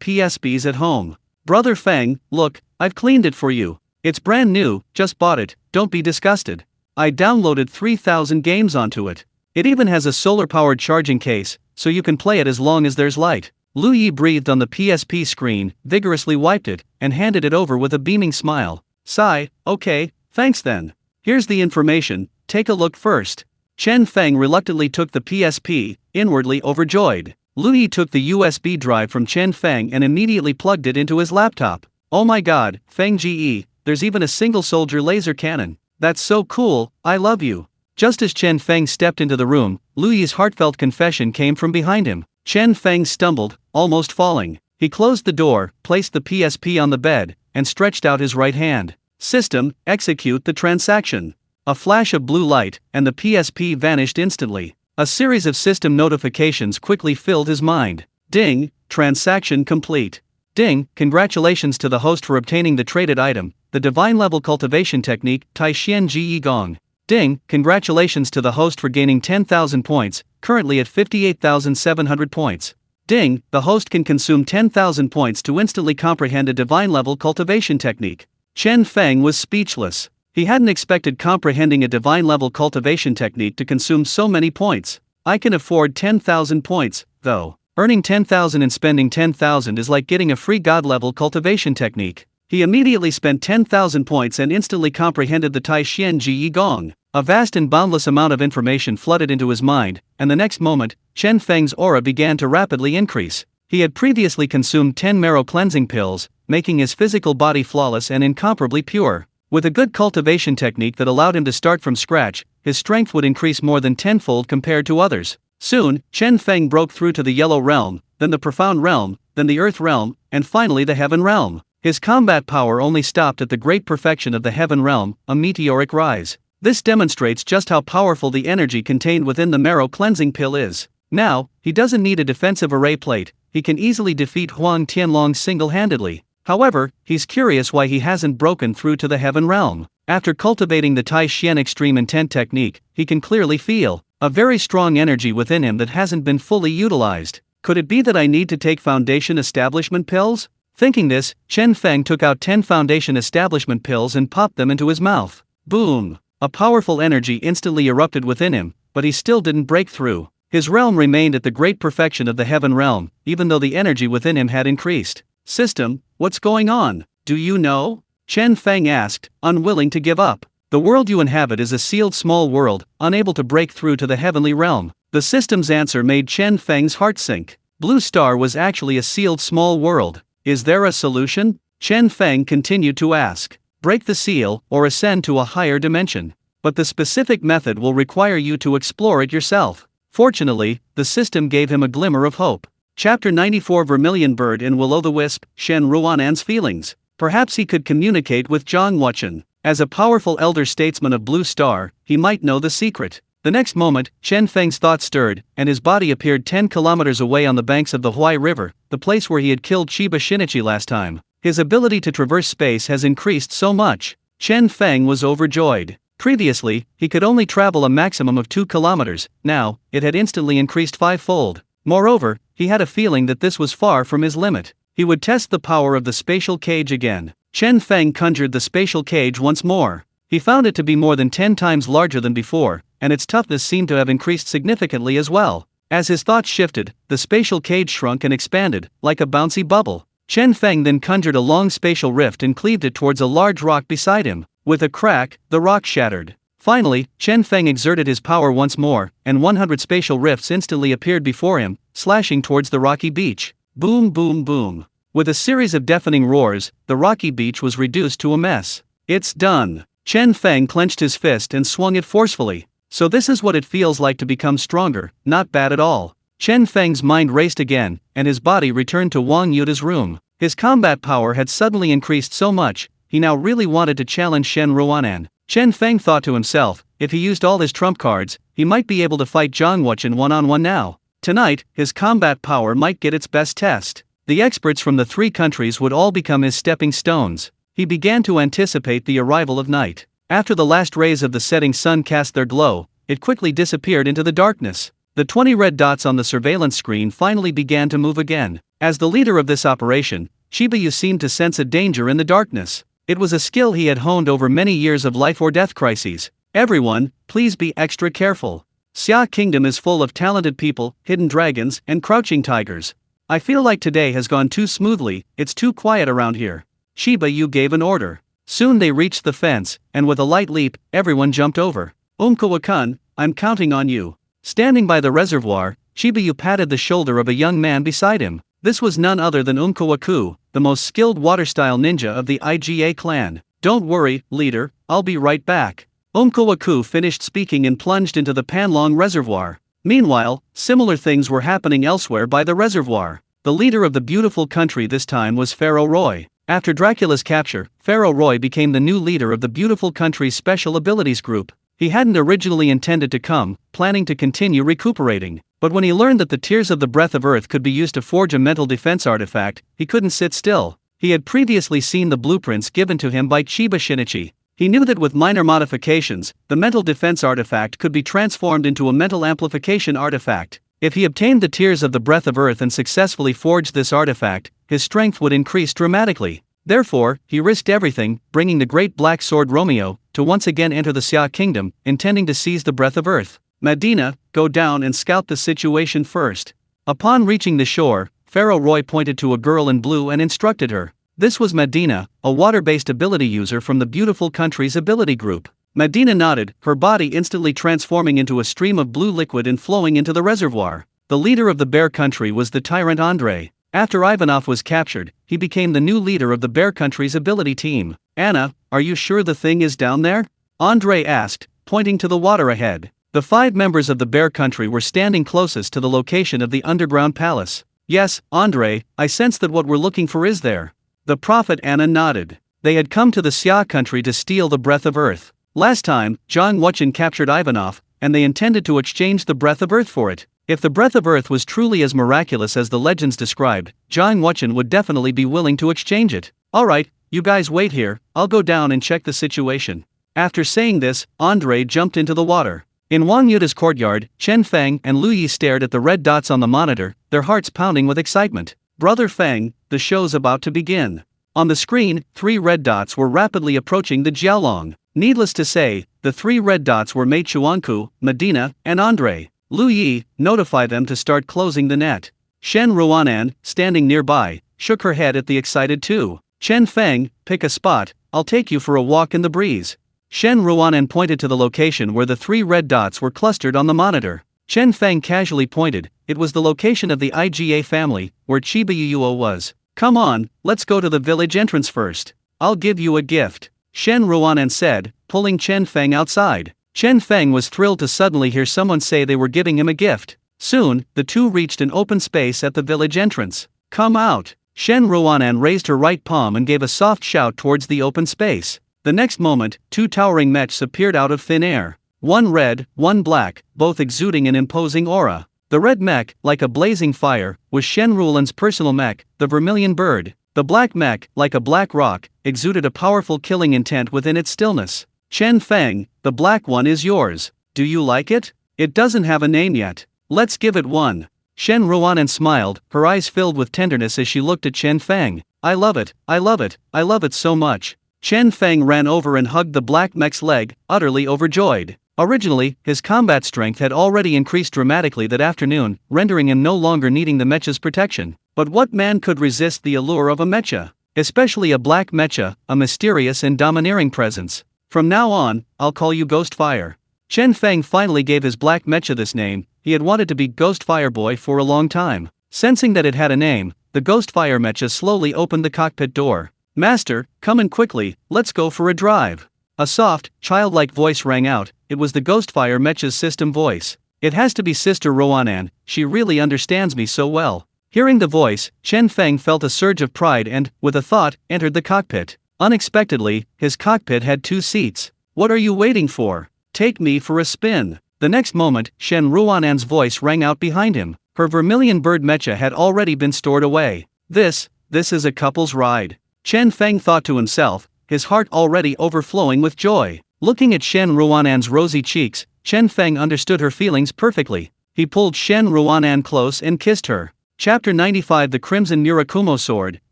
PSPs at home. Brother Feng, look, I've cleaned it for you. It's brand new, just bought it, don't be disgusted. I downloaded 3,000 games onto it. It even has a solar-powered charging case, so you can play it as long as there's light. Lu Yi breathed on the PSP screen, vigorously wiped it, and handed it over with a beaming smile. Sigh, okay, thanks then. Here's the information, take a look first. Chen Feng reluctantly took the PSP, inwardly overjoyed. Lu Yi took the USB drive from Chen Feng and immediately plugged it into his laptop. Oh my god, Feng Ge, there's even a single-soldier laser cannon. That's so cool, I love you. Just as Chen Feng stepped into the room, Lu Yi's heartfelt confession came from behind him. Chen Feng stumbled, almost falling. He closed the door, placed the PSP on the bed, and stretched out his right hand. System, execute the transaction. A flash of blue light, and the PSP vanished instantly. A series of system notifications quickly filled his mind. Ding, transaction complete. Ding, congratulations to the host for obtaining the traded item, the divine level cultivation technique, Tai Xian Ji Gong. Ding, congratulations to the host for gaining 10,000 points, currently at 58,700 points. Ding, the host can consume 10,000 points to instantly comprehend a divine level cultivation technique. Chen Feng was speechless. He hadn't expected comprehending a divine level cultivation technique to consume so many points. I can afford 10,000 points, though. Earning 10,000 and spending 10,000 is like getting a free god level cultivation technique. He immediately spent 10,000 points and instantly comprehended the Tai Xian Ji Gong. A vast and boundless amount of information flooded into his mind, and the next moment, Chen Feng's aura began to rapidly increase. He had previously consumed 10 marrow cleansing pills, making his physical body flawless and incomparably pure. With a good cultivation technique that allowed him to start from scratch, his strength would increase more than tenfold compared to others. Soon, Chen Feng broke through to the Yellow Realm, then the Profound Realm, then the Earth Realm, and finally the Heaven Realm. His combat power only stopped at the great perfection of the Heaven Realm, a meteoric rise. This demonstrates just how powerful the energy contained within the marrow cleansing pill is. Now, he doesn't need a defensive array plate, he can easily defeat Huang Tianlong single-handedly. However, he's curious why he hasn't broken through to the Heaven Realm. After cultivating the Tai Xian Extreme Intent technique, he can clearly feel a very strong energy within him that hasn't been fully utilized. Could it be that I need to take foundation establishment pills? Thinking this, Chen Feng took out 10 foundation establishment pills and popped them into his mouth. Boom! A powerful energy instantly erupted within him, but he still didn't break through. His realm remained at the great perfection of the Heaven Realm, even though the energy within him had increased. System, what's going on? Do you know? Chen Feng asked, unwilling to give up. The world you inhabit is a sealed small world, unable to break through to the heavenly realm. The system's answer made Chen Feng's heart sink. Blue Star was actually a sealed small world. Is there a solution? Chen Feng continued to ask. Break the seal, or ascend to a higher dimension. But the specific method will require you to explore it yourself. Fortunately, the system gave him a glimmer of hope. Chapter 94 Vermilion Bird in Will-o'-the-Wisp, Shen Ruan'an's feelings. Perhaps he could communicate with Zhang Wuchen. As a powerful elder statesman of Blue Star, he might know the secret. The next moment, Chen Feng's thoughts stirred, and his body appeared 10 kilometers away on the banks of the Huai River, the place where he had killed Chiba Shinichi last time. His ability to traverse space has increased so much. Chen Feng was overjoyed. Previously, he could only travel a maximum of 2 kilometers, now, it had instantly increased 5-fold. Moreover, he had a feeling that this was far from his limit. He would test the power of the spatial cage again. Chen Feng conjured the spatial cage once more. He found it to be more than 10 times larger than before, and its toughness seemed to have increased significantly as well. As his thoughts shifted, the spatial cage shrunk and expanded, like a bouncy bubble. Chen Feng then conjured a long spatial rift and cleaved it towards a large rock beside him. With a crack, the rock shattered. Finally, Chen Feng exerted his power once more, and 100 spatial rifts instantly appeared before him, slashing towards the rocky beach. Boom boom boom. With a series of deafening roars, the rocky beach was reduced to a mess. It's done. Chen Feng clenched his fist and swung it forcefully. So this is what it feels like to become stronger, not bad at all. Chen Feng's mind raced again, and his body returned to Wang Yuta's room. His combat power had suddenly increased so much, he now really wanted to challenge Shen Ruan'an. Chen Feng thought to himself, if he used all his trump cards, he might be able to fight Zhang Wuchen one-on-one now. Tonight, his combat power might get its best test. The experts from the 3 countries would all become his stepping stones. He began to anticipate the arrival of night. After the last rays of the setting sun cast their glow, it quickly disappeared into the darkness. The 20 red dots on the surveillance screen finally began to move again. As the leader of this operation, Shibuya seemed to sense a danger in the darkness. It was a skill he had honed over many years of life or death crises. Everyone, please be extra careful. Xia Kingdom is full of talented people, hidden dragons, and crouching tigers. I feel like today has gone too smoothly, it's too quiet around here. Shibuya gave an order. Soon they reached the fence, and with a light leap, everyone jumped over. Kawa-kun, I'm counting on you. Standing by the reservoir, Shibuya patted the shoulder of a young man beside him. This was none other than Kawa-ku, the most skilled water-style ninja of the IGA clan. Don't worry, leader, I'll be right back. Kawa-ku finished speaking and plunged into the Panlong reservoir. Meanwhile, similar things were happening elsewhere by the reservoir. The leader of the beautiful country this time was Pharaoh Roy. After Dracula's capture, Pharaoh Roy became the new leader of the beautiful country's special abilities group. He hadn't originally intended to come, planning to continue recuperating. But when he learned that the Tears of the Breath of Earth could be used to forge a mental defense artifact, he couldn't sit still. He had previously seen the blueprints given to him by Chiba Shinichi. He knew that with minor modifications, the mental defense artifact could be transformed into a mental amplification artifact. If he obtained the Tears of the Breath of Earth and successfully forged this artifact, his strength would increase dramatically. Therefore, he risked everything, bringing the great black sword Romeo, to once again enter the Xia Kingdom, intending to seize the Breath of Earth. Medina, go down and scout the situation first. Upon reaching the shore, Pharaoh Roy pointed to a girl in blue and instructed her. This was Medina, a water-based ability user from the beautiful country's ability group. Medina nodded, her body instantly transforming into a stream of blue liquid and flowing into the reservoir. The leader of the Bear Country was the tyrant Andre. After Ivanov was captured, he became the new leader of the Bear Country's ability team. Anna, are you sure the thing is down there? Andre asked, pointing to the water ahead. The 5 members of the Bear Country were standing closest to the location of the underground palace. Yes, Andre, I sense that what we're looking for is there. The prophet Anna nodded. They had come to the Xia Country to steal the Breath of Earth. Last time, Zhang Wuchen captured Ivanov, and they intended to exchange the Breath of Earth for it. If the Breath of Earth was truly as miraculous as the legends described, Zhang Wuchen would definitely be willing to exchange it. Alright, you guys wait here, I'll go down and check the situation. After saying this, Andre jumped into the water. In Wang Yuta's courtyard, Chen Feng and Lu Yi stared at the red dots on the monitor, their hearts pounding with excitement. Brother Feng, the show's about to begin. On the screen, 3 red dots were rapidly approaching the Jiaolong. Needless to say, the 3 red dots were Mei Chuanku, Medina, and Andre. Lu Yi, notify them to start closing the net. Shen Ruan'an, standing nearby, shook her head at the excited two. Chen Feng, pick a spot, I'll take you for a walk in the breeze. Shen Ruan'an pointed to the location where the 3 red dots were clustered on the monitor. Chen Feng casually pointed, it was the location of the IGA family, where Chiba Yuo was. Come on, let's go to the village entrance first. I'll give you a gift. Shen Ruan'an said, pulling Chen Feng outside. Chen Feng was thrilled to suddenly hear someone say they were giving him a gift. Soon, the two reached an open space at the village entrance. "Come out!" Shen Ruanan raised her right palm and gave a soft shout towards the open space. The next moment, two towering mechs appeared out of thin air. One red, one black, both exuding an imposing aura. The red mech, like a blazing fire, was Shen Rulan's personal mech, the Vermilion Bird. The black mech, like a black rock, exuded a powerful killing intent within its stillness. "Chen Feng, the black one is yours. Do you like it? It doesn't have a name yet. Let's give it one." Shen Ruanan smiled, her eyes filled with tenderness as she looked at Chen Feng. "I love it, I love it, I love it so much." Chen Feng ran over and hugged the black mech's leg, utterly overjoyed. Originally, his combat strength had already increased dramatically that afternoon, rendering him no longer needing the mecha's protection. But what man could resist the allure of a mecha? Especially a black mecha, a mysterious and domineering presence. "From now on, I'll call you Ghostfire." Chen Feng finally gave his black mecha this name. He had wanted to be Ghostfire Boy for a long time. Sensing that it had a name, the Ghostfire mecha slowly opened the cockpit door. "Master, come in quickly, let's go for a drive." A soft, childlike voice rang out. It was the Ghostfire mecha's system voice. "It has to be Sister Ruanan, she really understands me so well." Hearing the voice, Chen Feng felt a surge of pride and, with a thought, entered the cockpit. Unexpectedly, his cockpit had 2 seats. "What are you waiting for? Take me for a spin." The next moment, Shen Ruanan's voice rang out behind him. Her Vermilion Bird mecha had already been stored away. This is a couple's ride. Chen Feng thought to himself, his heart already overflowing with joy. Looking at Shen Ruanan's rosy cheeks, Chen Feng understood her feelings perfectly. He pulled Shen Ruanan close and kissed her. Chapter 95 The Crimson Miraculous Sword,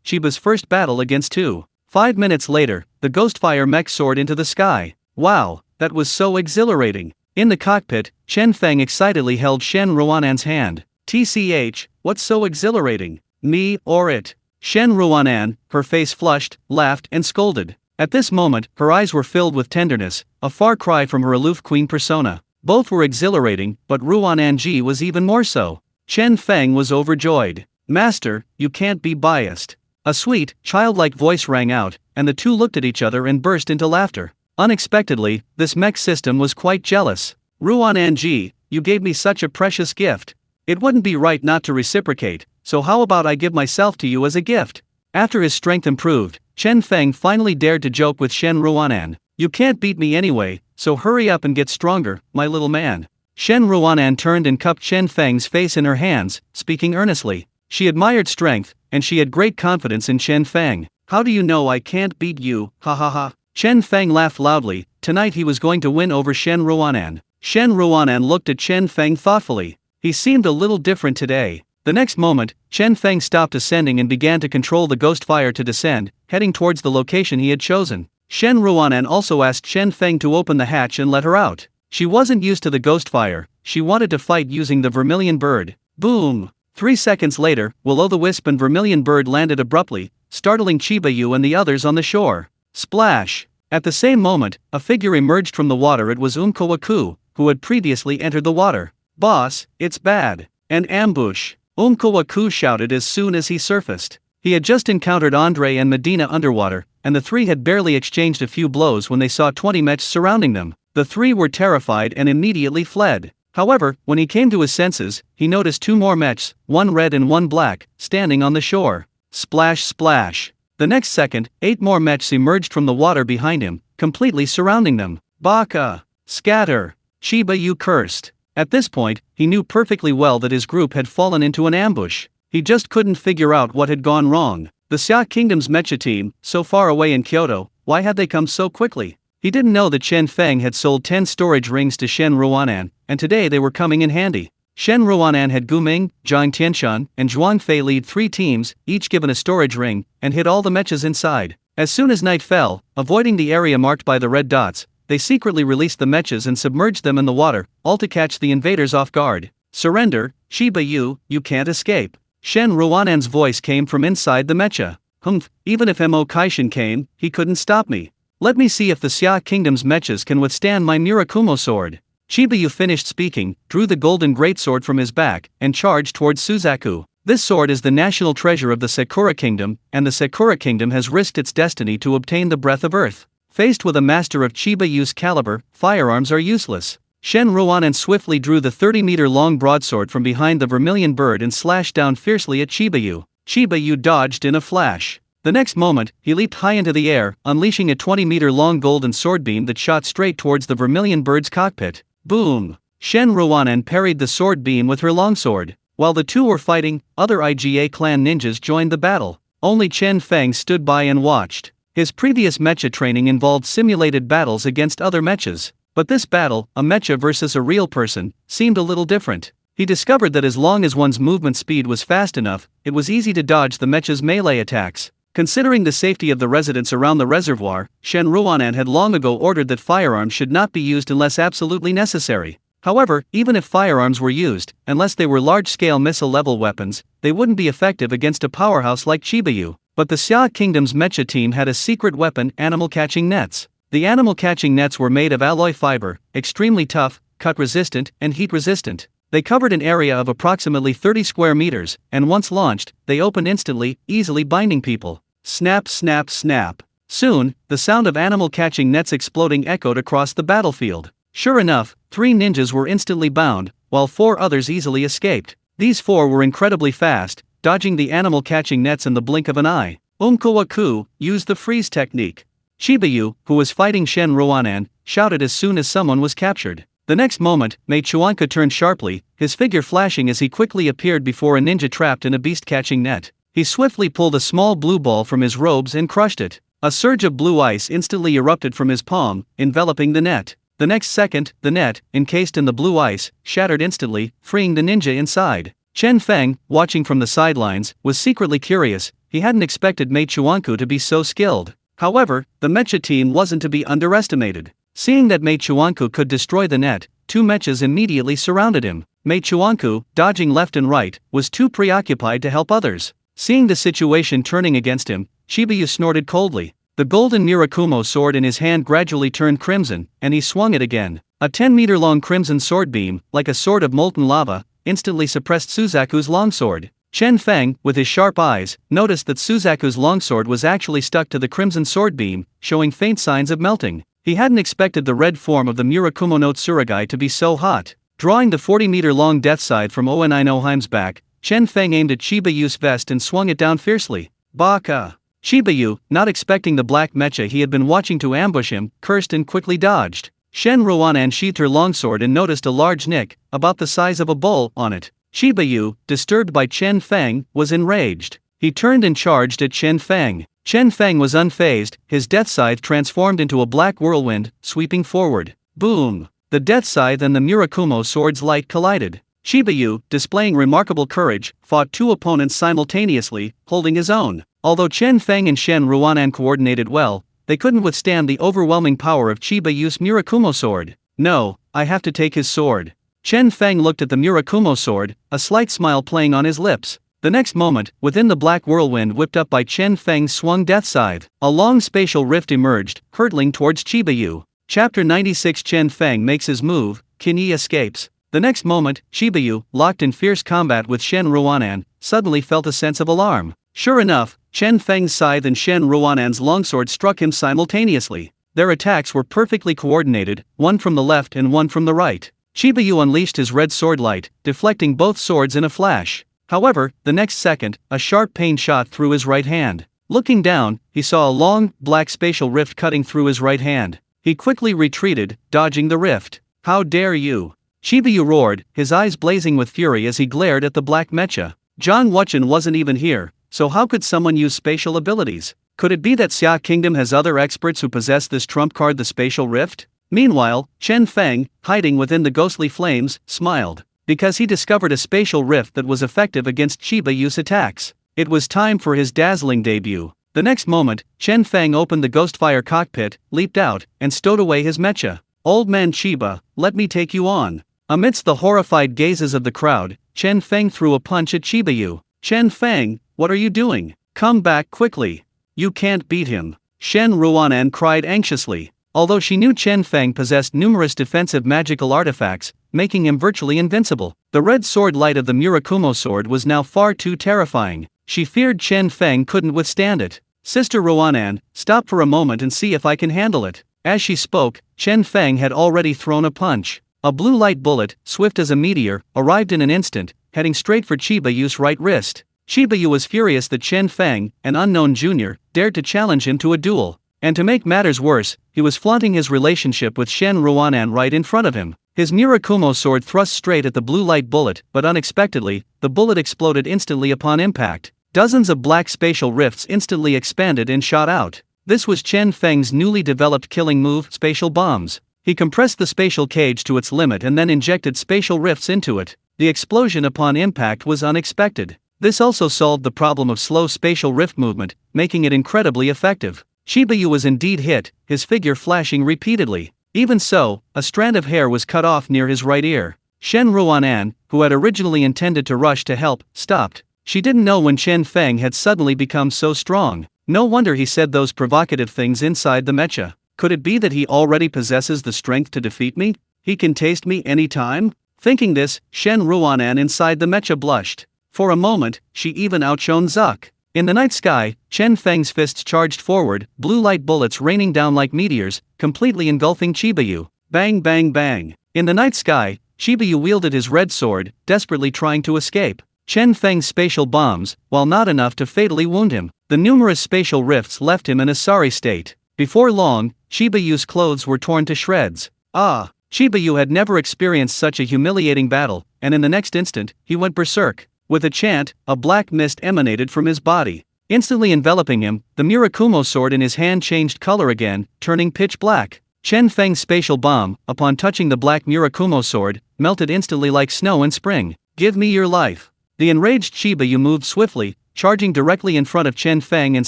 Chiba's first battle against 2. 5 minutes later, the Ghostfire mech soared into the sky. Wow, that was so exhilarating. In the cockpit, Chen Feng excitedly held Shen Ruanan's hand. "TCH, what's so exhilarating? Me or it?" Shen Ruanan, her face flushed, laughed and scolded. At this moment, her eyes were filled with tenderness, a far cry from her aloof queen persona. Both were exhilarating, but Ruanan Ji was even more so. Chen Feng was overjoyed. "Master, you can't be biased." A sweet, childlike voice rang out, and the two looked at each other and burst into laughter. Unexpectedly, this mech system was quite jealous. "Ruanan Ji, you gave me such a precious gift. It wouldn't be right not to reciprocate, so how about I give myself to you as a gift?" After his strength improved, Chen Feng finally dared to joke with Shen Ruanan. "You can't beat me anyway, so hurry up and get stronger, my little man." Shen Ruanan turned and cupped Chen Feng's face in her hands, speaking earnestly. She admired strength, and she had great confidence in Chen Feng. "How do you know I can't beat you, ha ha ha?" Chen Feng laughed loudly. Tonight he was going to win over Shen Ruanan. Shen Ruanan looked at Chen Feng thoughtfully. He seemed a little different today. The next moment, Chen Feng stopped ascending and began to control the Ghostfire to descend, heading towards the location he had chosen. Shen Ruanan also asked Chen Feng to open the hatch and let her out. She wasn't used to the Ghostfire, she wanted to fight using the Vermilion Bird. Boom! 3 seconds later, Will-O-the-Wisp and Vermilion Bird landed abruptly, startling Chiba-Yu and the others on the shore. Splash! At the same moment, a figure emerged from the water. It was Umkowaku, who had previously entered the water. "Boss, it's bad. An ambush!" Umkowaku shouted as soon as he surfaced. He had just encountered Andre and Medina underwater, and the three had barely exchanged a few blows when they saw 20 mechs surrounding them. The three were terrified and immediately fled. However, when he came to his senses, he noticed 2 more mechs, one red and one black, standing on the shore. Splash splash! The next second, 8 more mechs emerged from the water behind him, completely surrounding them. "Baka! Scatter!" Chiba-Yu cursed. At this point, he knew perfectly well that his group had fallen into an ambush. He just couldn't figure out what had gone wrong. The Xia Kingdom's mecha team, so far away in Kyoto, why had they come so quickly? He didn't know that Chen Feng had sold 10 storage rings to Shen Ruanan, and today they were coming in handy. Shen Ruanan had Guming, Zhang Tianshan, and Zhuang Fei lead 3 teams, each given a storage ring, and hid all the mechas inside. As soon as night fell, avoiding the area marked by the red dots, they secretly released the mechas and submerged them in the water, all to catch the invaders off guard. "Surrender, Chiba-Yu, you can't escape." Shen Ruanan's voice came from inside the mecha. "Humph, even if Mo Kaishin came, he couldn't stop me. Let me see if the Xia Kingdom's mechas can withstand my Mirakumo sword." Chiba-Yu finished speaking, drew the golden greatsword from his back, and charged towards Suzaku. This sword is the national treasure of the Sakura Kingdom, and the Sakura Kingdom has risked its destiny to obtain the Breath of Earth. Faced with a master of Chiba Yu's caliber, firearms are useless. Shen Ruanan swiftly drew the 30-meter-long broadsword from behind the vermilion bird and slashed down fiercely at Chiba Yu. Chiba Yu dodged in a flash. The next moment, he leaped high into the air, unleashing a 20-meter-long golden sword beam that shot straight towards the vermilion bird's cockpit. Boom! Shen Ruanan parried the sword beam with her longsword. While the two were fighting, other IGA clan ninjas joined the battle. Only Chen Feng stood by and watched. His previous mecha training involved simulated battles against other mechas. But this battle, a mecha versus a real person, seemed a little different. He discovered that as long as one's movement speed was fast enough, it was easy to dodge the mecha's melee attacks. Considering the safety of the residents around the reservoir, Shen Ruanan had long ago ordered that firearms should not be used unless absolutely necessary. However, even if firearms were used, unless they were large-scale missile-level weapons, they wouldn't be effective against a powerhouse like Chiba Yu. But the Xia Kingdom's mecha team had a secret weapon: animal-catching nets. The animal-catching nets were made of alloy fiber, extremely tough, cut-resistant, and heat-resistant. They covered an area of approximately 30 square meters, and once launched, they opened instantly, easily binding people. Snap, snap, snap. Soon, the sound of animal-catching nets exploding echoed across the battlefield. Sure enough, 3 ninjas were instantly bound, while 4 others easily escaped. These 4 were incredibly fast, dodging the animal-catching nets in the blink of an eye. Umkawaku used the freeze technique. Chiba Yu, who was fighting Shen Ruanan, shouted as soon as someone was captured. The next moment, Mei Chuanka turned sharply, his figure flashing as he quickly appeared before a ninja trapped in a beast-catching net. He swiftly pulled a small blue ball from his robes and crushed it. A surge of blue ice instantly erupted from his palm, enveloping the net. The next second, the net, encased in the blue ice, shattered instantly, freeing the ninja inside. Chen Feng, watching from the sidelines, was secretly curious. He hadn't expected Mei Chuanku to be so skilled. However, the mecha team wasn't to be underestimated. Seeing that Mei Chuanku could destroy the net, 2 mechas immediately surrounded him. Mei Chuanku, dodging left and right, was too preoccupied to help others. Seeing the situation turning against him, Chiba Yu snorted coldly. The golden Mirakumo sword in his hand gradually turned crimson, and he swung it again. A 10-meter-long crimson sword beam, like a sword of molten lava, instantly suppressed Suzaku's longsword. Chen Feng, with his sharp eyes, noticed that Suzaku's longsword was actually stuck to the crimson sword beam, showing faint signs of melting. He hadn't expected the red form of the Mirakumo no Tsurugai to be so hot. Drawing the 40-meter-long death scythe from Oeninoheim's back, Chen Feng aimed at Chiba Yu's vest and swung it down fiercely. Baka! Chiba Yu, not expecting the black mecha he had been watching to ambush him, cursed and quickly dodged. Shen Ruanan sheathed her longsword and noticed a large nick, about the size of a bull, on it. Chiba Yu, disturbed by Chen Feng, was enraged. He turned and charged at Chen Feng. Chen Feng was unfazed, his death scythe transformed into a black whirlwind, sweeping forward. Boom! The death scythe and the Mirakumo sword's light collided. Chiba Yu, displaying remarkable courage, fought 2 opponents simultaneously, holding his own. Although Chen Feng and Shen Ruanan coordinated well, they couldn't withstand the overwhelming power of Chiba Yu's Mirakumo sword. No, I have to take his sword. Chen Feng looked at the Mirakumo sword, a slight smile playing on his lips. The next moment, within the black whirlwind whipped up by Chen Feng's swung death scythe, a long spatial rift emerged, hurtling towards Chiba Yu. Chapter 96. Chen Feng makes his move, Qin escapes. The next moment, Chiba Yu, locked in fierce combat with Shen Ruanan, suddenly felt a sense of alarm. Sure enough, Chen Feng's scythe and Shen Ruanan's longsword struck him simultaneously. Their attacks were perfectly coordinated, one from the left and one from the right. Chiba Yu unleashed his red sword light, deflecting both swords in a flash. However, the next second, a sharp pain shot through his right hand. Looking down, he saw a long, black spatial rift cutting through his right hand. He quickly retreated, dodging the rift. How dare you! Chiba Yu roared, his eyes blazing with fury as he glared at the black mecha. Zhang Wuchen wasn't even here, so how could someone use spatial abilities? Could it be that Xia Kingdom has other experts who possess this trump card, the spatial rift? Meanwhile, Chen Feng, hiding within the ghostly flames, smiled. Because he discovered a spatial rift that was effective against Chiba Yu's attacks. It was time for his dazzling debut. The next moment, Chen Feng opened the Ghostfire cockpit, leaped out, and stowed away his mecha. Old man Chiba, let me take you on. Amidst the horrified gazes of the crowd, Chen Feng threw a punch at Chiba Yu. Chen Feng, what are you doing? Come back quickly. You can't beat him. Shen Ruanan cried anxiously. Although she knew Chen Feng possessed numerous defensive magical artifacts, making him virtually invincible, the red sword light of the Mirakumo sword was now far too terrifying. She feared Chen Feng couldn't withstand it. Sister Ruanan, stop for a moment and see if I can handle it. As she spoke, Chen Feng had already thrown a punch. A blue light bullet, swift as a meteor, arrived in an instant, heading straight for Chiba Yu's right wrist. Chiba Yu was furious that Chen Feng, an unknown junior, dared to challenge him to a duel. And to make matters worse, he was flaunting his relationship with Shen Ruanan right in front of him. His Mirakumo sword thrust straight at the blue light bullet, but unexpectedly, the bullet exploded instantly upon impact. Dozens of black spatial rifts instantly expanded and shot out. This was Chen Feng's newly developed killing move, spatial bombs. He compressed the spatial cage to its limit and then injected spatial rifts into it. The explosion upon impact was unexpected. This also solved the problem of slow spatial rift movement, making it incredibly effective. Chiba Yu was indeed hit, his figure flashing repeatedly. Even so, a strand of hair was cut off near his right ear. Shen Ruanan, who had originally intended to rush to help, stopped. She didn't know when Chen Feng had suddenly become so strong. No wonder he said those provocative things inside the mecha. Could it be that he already possesses the strength to defeat me? He can taste me any time? Thinking this, Shen Ruanan inside the mecha blushed. For a moment, she even outshone Zuck. In the night sky, Chen Feng's fists charged forward, blue light bullets raining down like meteors, completely engulfing Chiba Yu. Bang bang bang. In the night sky, Chiba Yu wielded his red sword, desperately trying to escape. Chen Feng's spatial bombs, while not enough to fatally wound him, the numerous spatial rifts left him in a sorry state. Before long, Chiba Yu's clothes were torn to shreds. Chiba Yu had never experienced such a humiliating battle, and in the next instant, he went berserk. With a chant, a black mist emanated from his body. Instantly enveloping him, the Mirakumo sword in his hand changed color again, turning pitch black. Chen Feng's spatial bomb, upon touching the black Mirakumo sword, melted instantly like snow in spring. Give me your life. The enraged Chiba Yu moved swiftly, charging directly in front of Chen Feng and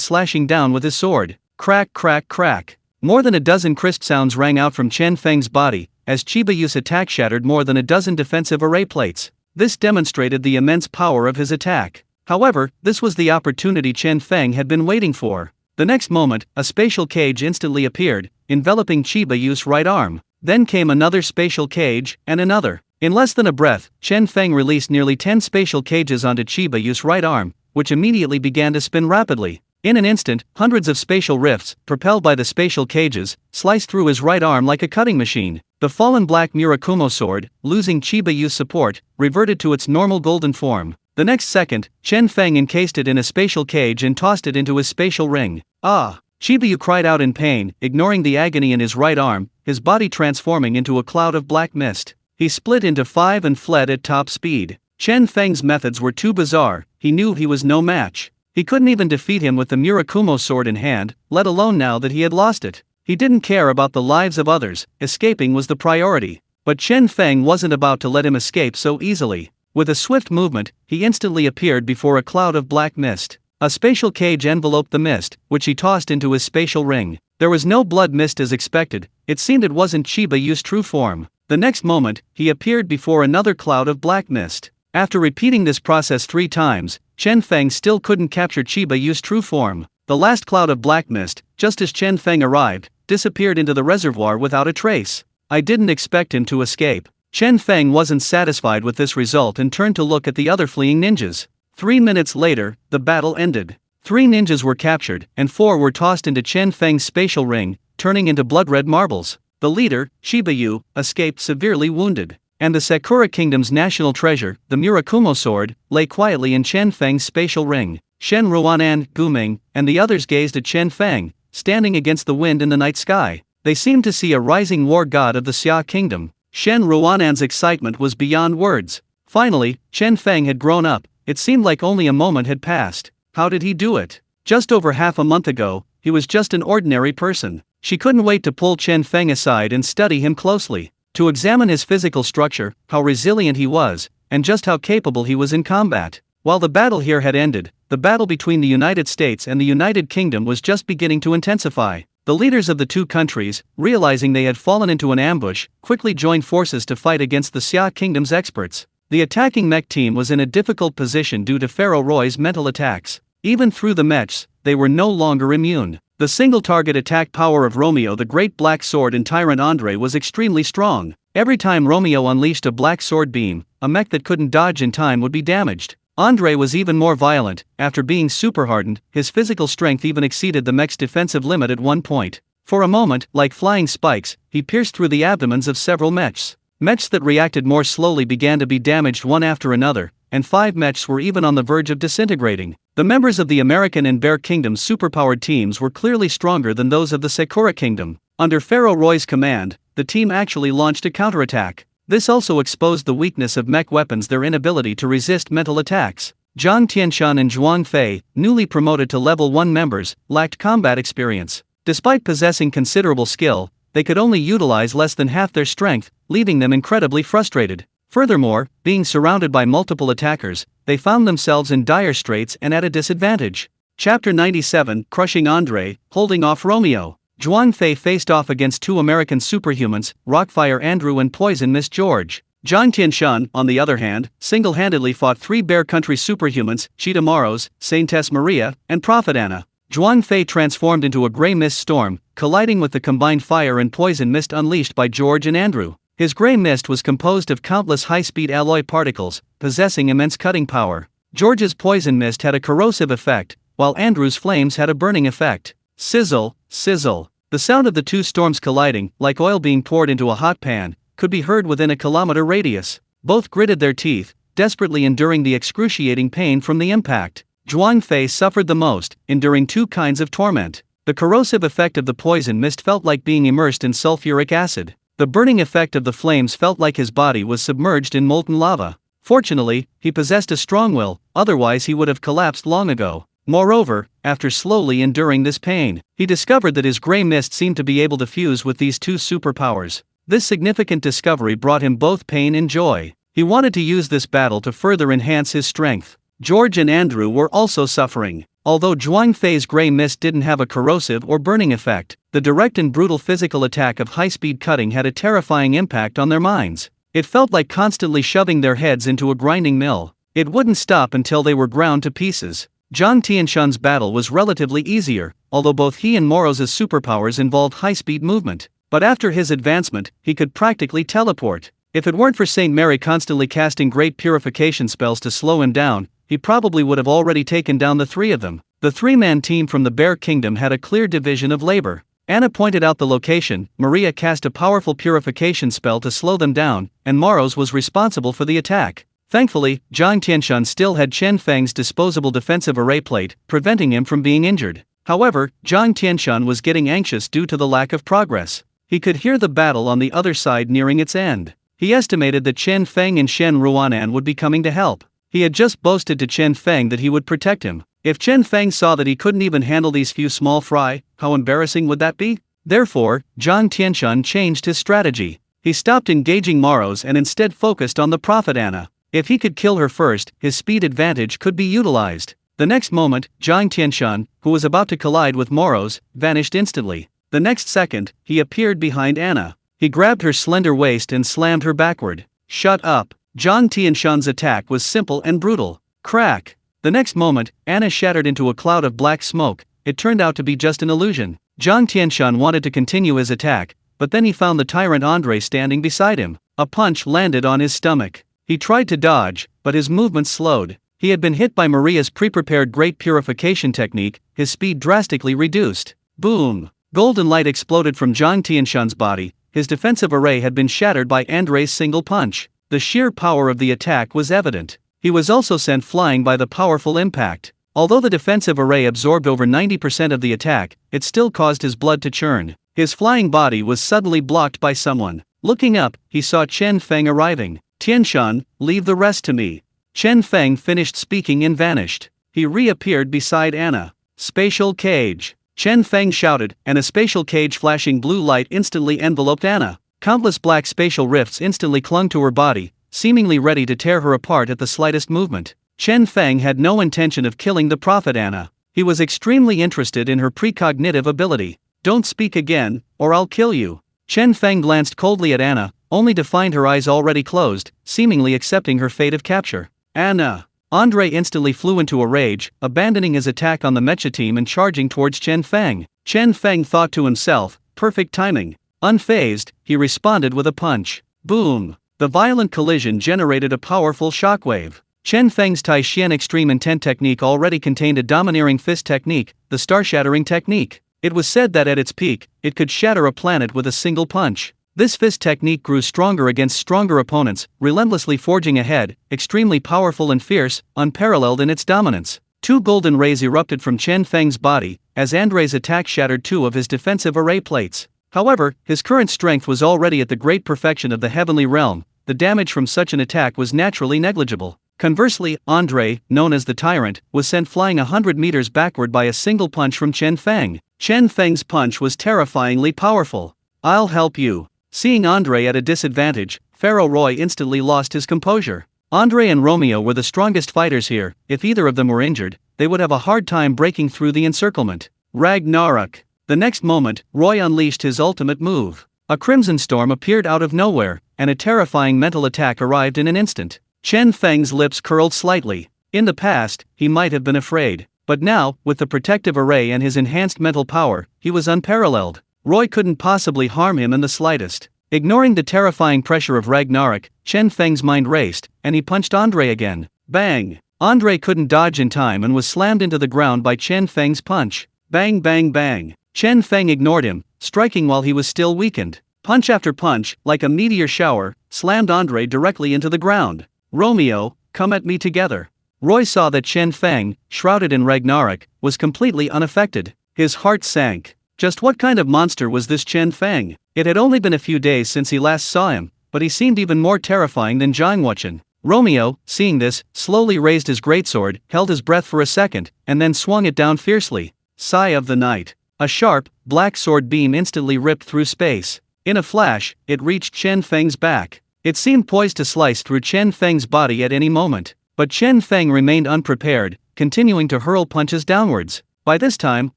slashing down with his sword. Crack crack crack. More than a dozen crisp sounds rang out from Chen Feng's body, as Chiba Yu's attack shattered more than a dozen defensive array plates. This demonstrated the immense power of his attack. However, this was the opportunity Chen Feng had been waiting for. The next moment, a spatial cage instantly appeared, enveloping Chiba Yu's right arm. Then came another spatial cage, and another. In less than a breath, Chen Feng released nearly 10 spatial cages onto Chiba Yu's right arm, which immediately began to spin rapidly. In an instant, hundreds of spatial rifts, propelled by the spatial cages, sliced through his right arm like a cutting machine. The fallen black Mirakumo sword, losing Chiba Yu's support, reverted to its normal golden form. The next second, Chen Feng encased it in a spatial cage and tossed it into his spatial ring. Chiba Yu cried out in pain, ignoring the agony in his right arm, his body transforming into a cloud of black mist. He split into 5 and fled at top speed. Chen Feng's methods were too bizarre, he knew he was no match. He couldn't even defeat him with the Mirakumo sword in hand, let alone now that he had lost it. He didn't care about the lives of others, escaping was the priority. But Chen Feng wasn't about to let him escape so easily. With a swift movement, he instantly appeared before a cloud of black mist. A spatial cage enveloped the mist, which he tossed into his spatial ring. There was no blood mist as expected, it seemed it wasn't Chiba Yu's true form. The next moment, he appeared before another cloud of black mist. After repeating this process 3 times, Chen Feng still couldn't capture Chiba Yu's true form. The last cloud of black mist, just as Chen Feng arrived, disappeared into the reservoir without a trace. I didn't expect him to escape. Chen Feng wasn't satisfied with this result and turned to look at the other fleeing ninjas. 3 minutes later, the battle ended. 3 ninjas were captured, and 4 were tossed into Chen Feng's spatial ring, turning into blood-red marbles. The leader, Chiba Yu, escaped severely wounded. And the Sakura Kingdom's national treasure, the Mirakumo sword, lay quietly in Chen Feng's spatial ring. Shen Ruanan, Guming, and the others gazed at Chen Feng, standing against the wind in the night sky. They seemed to see a rising war god of the Xia Kingdom. Shen Ruanan's excitement was beyond words. Finally, Chen Feng had grown up. It seemed like only a moment had passed. How did he do it? Just over half a month ago, he was just an ordinary person. She couldn't wait to pull Chen Feng aside and study him closely, to examine his physical structure, how resilient he was, and just how capable he was in combat. While the battle here had ended, the battle between the United States and the United Kingdom was just beginning to intensify. The leaders of the two countries, realizing they had fallen into an ambush, quickly joined forces to fight against the Xia Kingdom's experts. The attacking mech team was in a difficult position due to Pharaoh Roy's mental attacks. Even through the mechs, they were no longer immune. The single-target attack power of Romeo the Great Black Sword and Tyrant Andre was extremely strong. Every time Romeo unleashed a black sword beam, a mech that couldn't dodge in time would be damaged. Andre was even more violent. After being super hardened, his physical strength even exceeded the mech's defensive limit at one point. For a moment, like flying spikes, he pierced through the abdomens of several mechs. Mechs that reacted more slowly began to be damaged one after another, and 5 mechs were even on the verge of disintegrating. The members of the American and Bear Kingdom's superpowered teams were clearly stronger than those of the Sakura Kingdom. Under Pharaoh Roy's command, the team actually launched a counterattack. This also exposed the weakness of mech weapons, their inability to resist mental attacks. Zhang Tianshan and Zhuang Fei, newly promoted to level 1 members, lacked combat experience. Despite possessing considerable skill, they could only utilize less than half their strength, leaving them incredibly frustrated. Furthermore, being surrounded by multiple attackers, they found themselves in dire straits and at a disadvantage. Chapter 97, Crushing Andre, Holding Off Romeo. Zhuang Fei faced off against 2 American superhumans, Rockfire Andrew and Poison Mist George. Zhang Tianshan, on the other hand, single-handedly fought 3 Bear Country superhumans, Cheetah Moros, Saintess Maria, and Prophet Anna. Zhuang Fei transformed into a gray mist storm, colliding with the combined fire and poison mist unleashed by George and Andrew. His gray mist was composed of countless high-speed alloy particles, possessing immense cutting power. George's poison mist had a corrosive effect, while Andrew's flames had a burning effect. Sizzle, sizzle. The sound of the 2 storms colliding, like oil being poured into a hot pan, could be heard within a kilometer radius. Both gritted their teeth, desperately enduring the excruciating pain from the impact. Zhuang Fei suffered the most, enduring 2 kinds of torment. The corrosive effect of the poison mist felt like being immersed in sulfuric acid. The burning effect of the flames felt like his body was submerged in molten lava. Fortunately, he possessed a strong will, otherwise he would have collapsed long ago. Moreover, after slowly enduring this pain, he discovered that his gray mist seemed to be able to fuse with these 2 superpowers. This significant discovery brought him both pain and joy. He wanted to use this battle to further enhance his strength. George and Andrew were also suffering. Although Zhuang Fei's gray mist didn't have a corrosive or burning effect, the direct and brutal physical attack of high-speed cutting had a terrifying impact on their minds. It felt like constantly shoving their heads into a grinding mill. It wouldn't stop until they were ground to pieces. Zhang Tianshan's battle was relatively easier, although both he and Moro's superpowers involved high-speed movement. But after his advancement, he could practically teleport. If it weren't for Saint Mary constantly casting great purification spells to slow him down, he probably would have already taken down the 3 of them. The 3-man team from the Bear Kingdom had a clear division of labor. Anna pointed out the location, Maria cast a powerful purification spell to slow them down, and Moros was responsible for the attack. Thankfully, Zhang Tianshan still had Chen Feng's disposable defensive array plate, preventing him from being injured. However, Zhang Tianshan was getting anxious due to the lack of progress. He could hear the battle on the other side nearing its end. He estimated that Chen Feng and Shen Ruanan would be coming to help. He had just boasted to Chen Feng that he would protect him. If Chen Feng saw that he couldn't even handle these few small fry, how embarrassing would that be? Therefore, Zhang Tianshan changed his strategy. He stopped engaging Moros and instead focused on the Prophet Anna. If he could kill her first, his speed advantage could be utilized. The next moment, Zhang Tianshan, who was about to collide with Moros, vanished instantly. The next second, he appeared behind Anna. He grabbed her slender waist and slammed her backward. Shut up. Zhang Tianshan's attack was simple and brutal. Crack. The next moment, Anna shattered into a cloud of black smoke. It turned out to be just an illusion. Zhang Tianshan wanted to continue his attack, but then he found the tyrant Andre standing beside him. A punch landed on his stomach. He tried to dodge, but his movements slowed. He had been hit by Maria's pre-prepared great purification technique, his speed drastically reduced. Boom! Golden light exploded from Zhang Tianshan's body. His defensive array had been shattered by Andre's single punch. The sheer power of the attack was evident. He was also sent flying by the powerful impact. Although the defensive array absorbed over 90% of the attack, it still caused his blood to churn. His flying body was suddenly blocked by someone. Looking up, he saw Chen Feng arriving. Tianshan, leave the rest to me. Chen Feng finished speaking and vanished. He reappeared beside Anna. Spatial cage. Chen Feng shouted, and a spatial cage flashing blue light instantly enveloped Anna. Countless black spatial rifts instantly clung to her body, seemingly ready to tear her apart at the slightest movement. Chen Feng had no intention of killing the Prophet Anna. He was extremely interested in her precognitive ability. Don't speak again, or I'll kill you. Chen Feng glanced coldly at Anna, only to find her eyes already closed, seemingly accepting her fate of capture. Anna! Andre instantly flew into a rage, abandoning his attack on the mecha team and charging towards Chen Feng. Chen Feng thought to himself, perfect timing. Unfazed, he responded with a punch. Boom! The violent collision generated a powerful shockwave. Chen Feng's Tai Xian Extreme Intent technique already contained a domineering fist technique, the star-shattering technique. It was said that at its peak, it could shatter a planet with a single punch. This fist technique grew stronger against stronger opponents, relentlessly forging ahead, extremely powerful and fierce, unparalleled in its dominance. Two golden rays erupted from Chen Feng's body, as Andrei's attack shattered two of his defensive array plates. However, his current strength was already at the great perfection of the heavenly realm. The damage from such an attack was naturally negligible. Conversely, Andrei, known as the Tyrant, was sent flying 100 meters backward by a single punch from Chen Feng. Chen Feng's punch was terrifyingly powerful. "I'll help you." Seeing Andrei at a disadvantage, Pharaoh Roy instantly lost his composure. Andrei and Romeo were the strongest fighters here. If either of them were injured, they would have a hard time breaking through the encirclement. Ragnarok. The next moment, Roy unleashed his ultimate move. A crimson storm appeared out of nowhere, and a terrifying mental attack arrived in an instant. Chen Feng's lips curled slightly. In the past, he might have been afraid. But now, with the protective array and his enhanced mental power, he was unparalleled. Roy couldn't possibly harm him in the slightest. Ignoring the terrifying pressure of Ragnarok, Chen Feng's mind raced, and he punched Andrei again. Bang! Andrei couldn't dodge in time and was slammed into the ground by Chen Feng's punch. Bang bang bang! Chen Feng ignored him, striking while he was still weakened. Punch after punch, like a meteor shower, slammed Andrei directly into the ground. "Romeo, come at me together." Roy saw that Chen Feng, shrouded in Ragnarok, was completely unaffected. His heart sank. Just what kind of monster was this Chen Feng? It had only been a few days since he last saw him, but he seemed even more terrifying than Jiang Wuchen. Romeo, seeing this, slowly raised his greatsword, held his breath for a second, and then swung it down fiercely. Sigh of the night. A sharp, black sword beam instantly ripped through space. In a flash, it reached Chen Feng's back. It seemed poised to slice through Chen Feng's body at any moment. But Chen Feng remained unprepared, continuing to hurl punches downwards. By this time,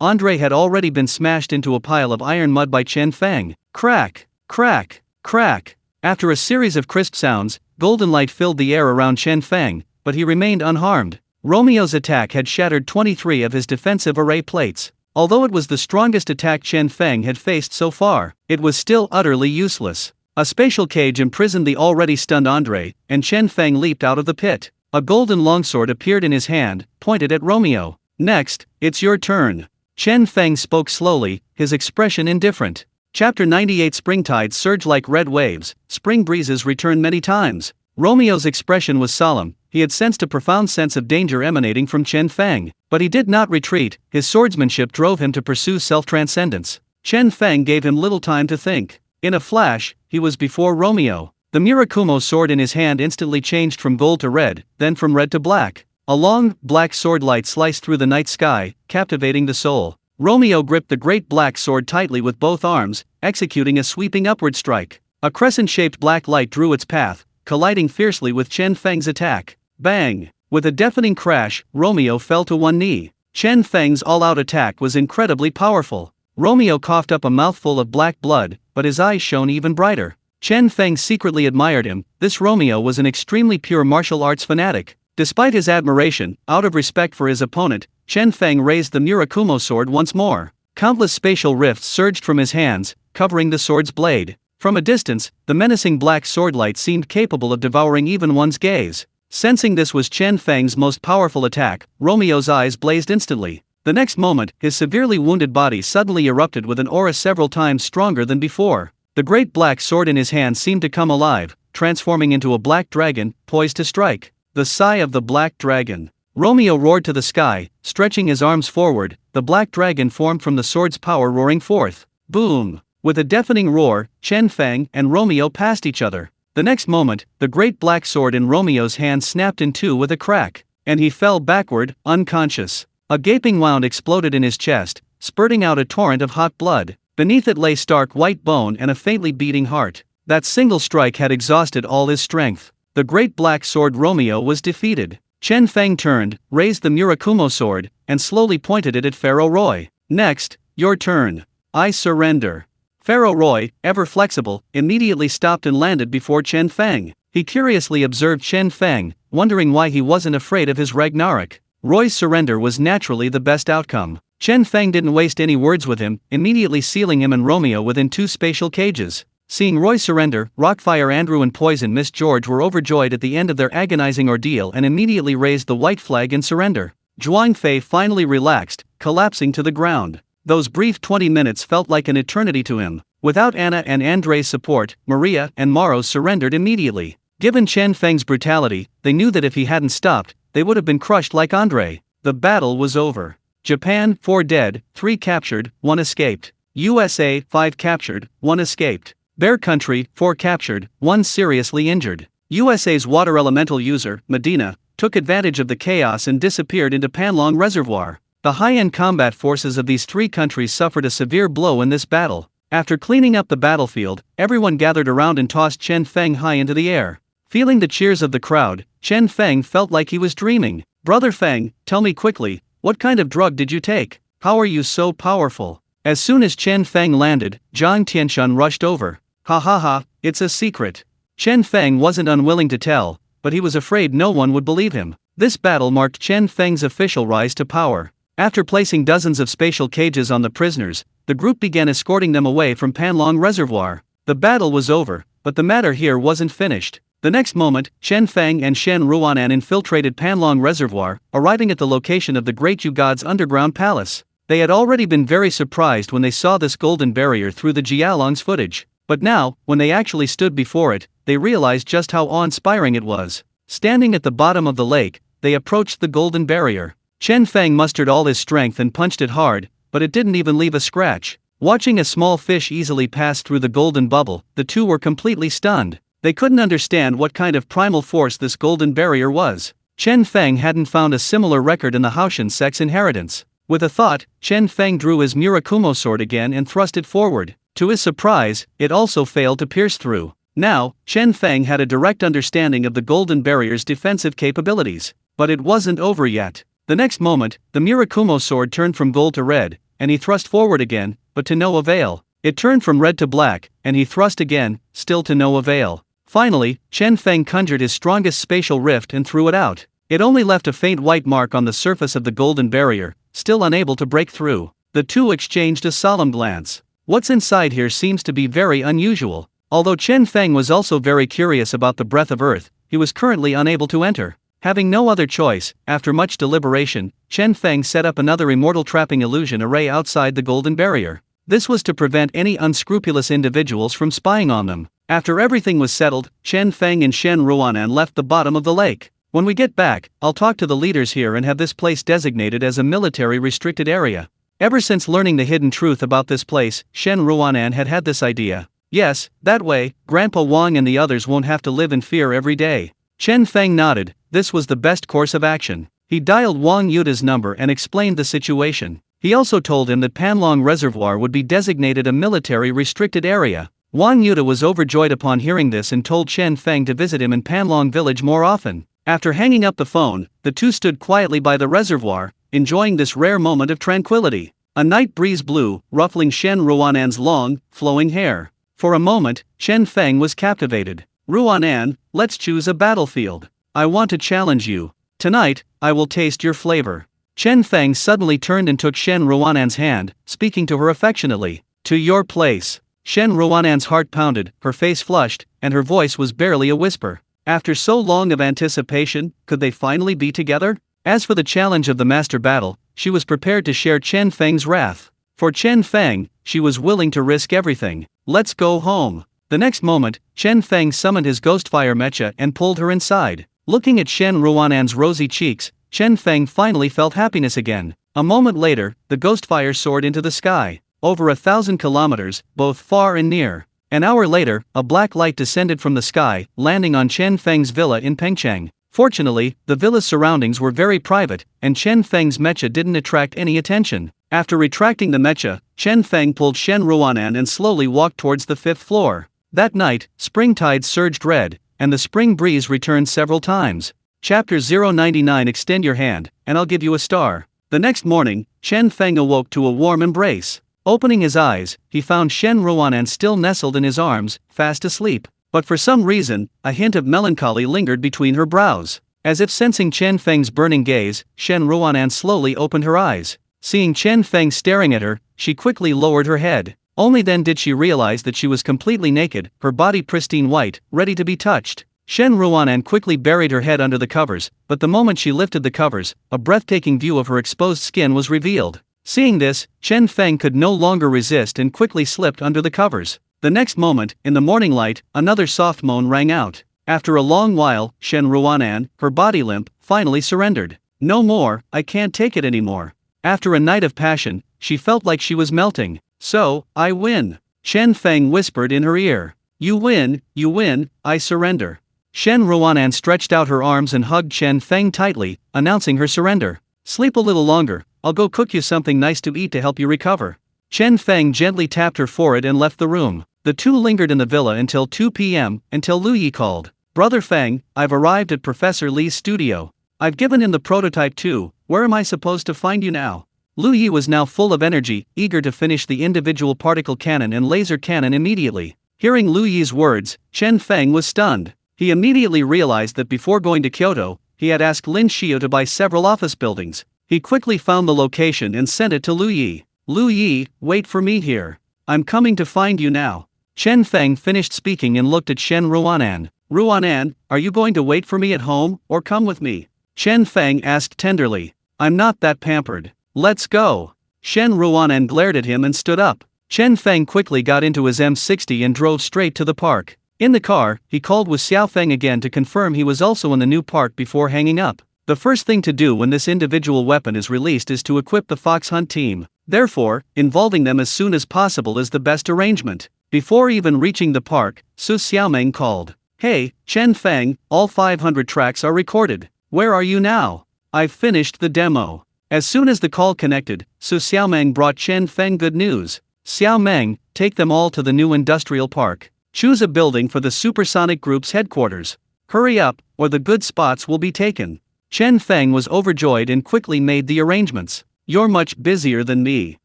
Andrei had already been smashed into a pile of iron mud by Chen Feng. Crack! Crack! Crack! After a series of crisp sounds, golden light filled the air around Chen Feng, but he remained unharmed. Romeo's attack had shattered 23 of his defensive array plates. Although it was the strongest attack Chen Feng had faced so far, it was still utterly useless. A spatial cage imprisoned the already stunned Andrei, and Chen Feng leaped out of the pit. A golden longsword appeared in his hand, pointed at Romeo. "Next, it's your turn." Chen Feng spoke slowly, his expression indifferent. Chapter 98. Springtides surge like red waves, spring breezes return many times. Romeo's expression was solemn. He had sensed a profound sense of danger emanating from Chen Feng, but he did not retreat. His swordsmanship drove him to pursue self-transcendence. Chen Feng gave him little time to think. In a flash, he was before Romeo. The Miraculous sword in his hand instantly changed from gold to red, then from red to black. A long, black sword light sliced through the night sky, captivating the soul. Romeo gripped the great black sword tightly with both arms, executing a sweeping upward strike. A crescent-shaped black light drew its path, colliding fiercely with Chen Feng's attack. Bang! With a deafening crash, Romeo fell to one knee. Chen Feng's all-out attack was incredibly powerful. Romeo coughed up a mouthful of black blood, but his eyes shone even brighter. Chen Feng secretly admired him. This Romeo was an extremely pure martial arts fanatic. Despite his admiration, out of respect for his opponent, Chen Feng raised the Miraculous sword once more. Countless spatial rifts surged from his hands, covering the sword's blade. From a distance, the menacing black swordlight seemed capable of devouring even one's gaze. Sensing this was Chen Feng's most powerful attack, Romeo's eyes blazed instantly. The next moment, his severely wounded body suddenly erupted with an aura several times stronger than before. The great black sword in his hand seemed to come alive, transforming into a black dragon, poised to strike. The sigh of the black dragon. Romeo roared to the sky, stretching his arms forward. The black dragon formed from the sword's power, roaring forth. Boom! With a deafening roar, Chen Feng and Romeo passed each other. The next moment, the great black sword in Romeo's hand snapped in two with a crack, and he fell backward, unconscious. A gaping wound exploded in his chest, spurting out a torrent of hot blood. Beneath it lay stark white bone and a faintly beating heart. That single strike had exhausted all his strength. The great black sword Romeo was defeated. Chen Feng turned, raised the Miraculous sword, and slowly pointed it at Pharaoh Roy. "Next, your turn." "I surrender." Pharaoh Roy, ever flexible, immediately stopped and landed before Chen Feng. He curiously observed Chen Feng, wondering why he wasn't afraid of his Ragnarok. Roy's surrender was naturally the best outcome. Chen Feng didn't waste any words with him, immediately sealing him and Romeo within two spatial cages. Seeing Roy surrender, Rockfire Andrew and Poison Miss George were overjoyed at the end of their agonizing ordeal and immediately raised the white flag in surrender. Zhuang Fei finally relaxed, collapsing to the ground. Those brief 20 minutes felt like an eternity to him. Without Anna and Andre's support, Maria and Mauro surrendered immediately. Given Chen Feng's brutality, they knew that if he hadn't stopped, they would have been crushed like Andre. The battle was over. Japan, 4 dead, 3 captured, 1 escaped. USA, 5 captured, 1 escaped. Bear Country, 4 captured, 1 seriously injured. USA's water elemental user, Medina, took advantage of the chaos and disappeared into Panlong Reservoir. The high-end combat forces of these 3 countries suffered a severe blow in this battle. After cleaning up the battlefield, everyone gathered around and tossed Chen Feng high into the air. Feeling the cheers of the crowd, Chen Feng felt like he was dreaming. "Brother Feng, tell me quickly, what kind of drug did you take? How are you so powerful?" As soon as Chen Feng landed, Zhang Tianxun rushed over. "Ha ha ha, it's a secret." Chen Feng wasn't unwilling to tell, but he was afraid no one would believe him. This battle marked Chen Feng's official rise to power. After placing dozens of spatial cages on the prisoners, the group began escorting them away from Panlong Reservoir. The battle was over, but the matter here wasn't finished. The next moment, Chen Feng and Shen Ruanan infiltrated Panlong Reservoir, arriving at the location of the Great Yu God's underground palace. They had already been very surprised when they saw this golden barrier through the Jialong's footage. But now, when they actually stood before it, they realized just how awe-inspiring it was. Standing at the bottom of the lake, they approached the golden barrier. Chen Feng mustered all his strength and punched it hard, but it didn't even leave a scratch. Watching a small fish easily pass through the golden bubble, the two were completely stunned. They couldn't understand what kind of primal force this golden barrier was. Chen Feng hadn't found a similar record in the Haoshan sex inheritance. With a thought, Chen Feng drew his Miraculous sword again and thrust it forward. To his surprise, it also failed to pierce through. Now, Chen Feng had a direct understanding of the golden barrier's defensive capabilities. But it wasn't over yet. The next moment, the Miraculous sword turned from gold to red, and he thrust forward again, but to no avail. It turned from red to black, and he thrust again, still to no avail. Finally, Chen Feng conjured his strongest spatial rift and threw it out. It only left a faint white mark on the surface of the golden barrier, still unable to break through. The two exchanged a solemn glance. What's inside here seems to be very unusual. Although Chen Feng was also very curious about the breath of earth, he was currently unable to enter. Having no other choice, after much deliberation, Chen Feng set up another immortal trapping illusion array outside the golden barrier. This was to prevent any unscrupulous individuals from spying on them. After everything was settled, Chen Feng and Shen Ruanan left the bottom of the lake. "When we get back, I'll talk to the leaders here and have this place designated as a military restricted area." Ever since learning the hidden truth about this place, Shen Ruanan had had this idea. Yes, that way, Grandpa Wang and the others won't have to live in fear every day. Chen Feng nodded. This was the best course of action. He dialed Wang Yuta's number and explained the situation. He also told him that Panlong Reservoir would be designated a military restricted area. Wang Yuta was overjoyed upon hearing this and told Chen Feng to visit him in Panlong village more often. After hanging up the phone, the two stood quietly by the reservoir, enjoying this rare moment of tranquility. A night breeze blew, ruffling Shen Ruanan's long, flowing hair. For a moment, Chen Feng was captivated. "Ruanan, let's choose a battlefield. I want to challenge you. Tonight, I will taste your flavor." Chen Feng suddenly turned and took Shen Ruanan's hand, speaking to her affectionately. "To your place." Shen Ruanan's heart pounded, her face flushed, and her voice was barely a whisper. After so long of anticipation, could they finally be together? As for the challenge of the master battle, she was prepared to share Chen Feng's wrath. For Chen Feng, she was willing to risk everything. "Let's go home." The next moment, Chen Feng summoned his Ghostfire Mecha and pulled her inside. Looking at Shen Ruanan's rosy cheeks, Chen Feng finally felt happiness again. A moment later, the Ghostfire soared into the sky. Over 1,000 kilometers, both far and near. An hour later, a black light descended from the sky, landing on Chen Feng's villa in Pengcheng. Fortunately, the villa's surroundings were very private, and Chen Feng's mecha didn't attract any attention. After retracting the mecha, Chen Feng pulled Shen Ruanan and slowly walked towards the 5th floor. That night, spring tides surged red, and the spring breeze returned several times. Chapter 099 Extend your hand, and I'll give you a star. The next morning, Chen Feng awoke to a warm embrace. Opening his eyes, he found Shen Ruanan still nestled in his arms, fast asleep. But for some reason, a hint of melancholy lingered between her brows. As if sensing Chen Feng's burning gaze, Shen Ruanan slowly opened her eyes. Seeing Chen Feng staring at her, she quickly lowered her head. Only then did she realize that she was completely naked, her body pristine white, ready to be touched. Shen Ruanan quickly buried her head under the covers, but the moment she lifted the covers, a breathtaking view of her exposed skin was revealed. Seeing this, Chen Feng could no longer resist and quickly slipped under the covers. The next moment, in the morning light, another soft moan rang out. After a long while, Shen Ruanan, her body limp, finally surrendered. No more, I can't take it anymore. After a night of passion, she felt like she was melting. So, I win. Chen Feng whispered in her ear. You win, I surrender. Shen Ruanan stretched out her arms and hugged Chen Feng tightly, announcing her surrender. Sleep a little longer, I'll go cook you something nice to eat to help you recover. Chen Feng gently tapped her forehead and left the room. The two lingered in the villa until 2 p.m., until Lu Yi called. Brother Feng, I've arrived at Professor Li's studio. I've given him the prototype too, where am I supposed to find you now? Lu Yi was now full of energy, eager to finish the individual particle cannon and laser cannon immediately. Hearing Lu Yi's words, Chen Feng was stunned. He immediately realized that before going to Kyoto, he had asked Lin Xiu to buy several office buildings. He quickly found the location and sent it to Lu Yi. Lu Yi, wait for me here. I'm coming to find you now. Chen Feng finished speaking and looked at Shen Ruanan. Ruanan, are you going to wait for me at home, or come with me? Chen Feng asked tenderly. I'm not that pampered. Let's go. Shen Ruanan glared at him and stood up. Chen Feng quickly got into his M60 and drove straight to the park. In the car, he called with Xiao Feng again to confirm he was also in the new park before hanging up. The first thing to do when this individual weapon is released is to equip the fox hunt team. Therefore, involving them as soon as possible is the best arrangement. Before even reaching the park, Su Xiaomeng called. Hey, Chen Feng, all 500 tracks are recorded. Where are you now? I've finished the demo. As soon as the call connected, Su Xiaomeng brought Chen Feng good news. Xiaomeng, take them all to the new industrial park. Choose a building for the supersonic group's headquarters. Hurry up, or the good spots will be taken. Chen Feng was overjoyed and quickly made the arrangements. You're much busier than me.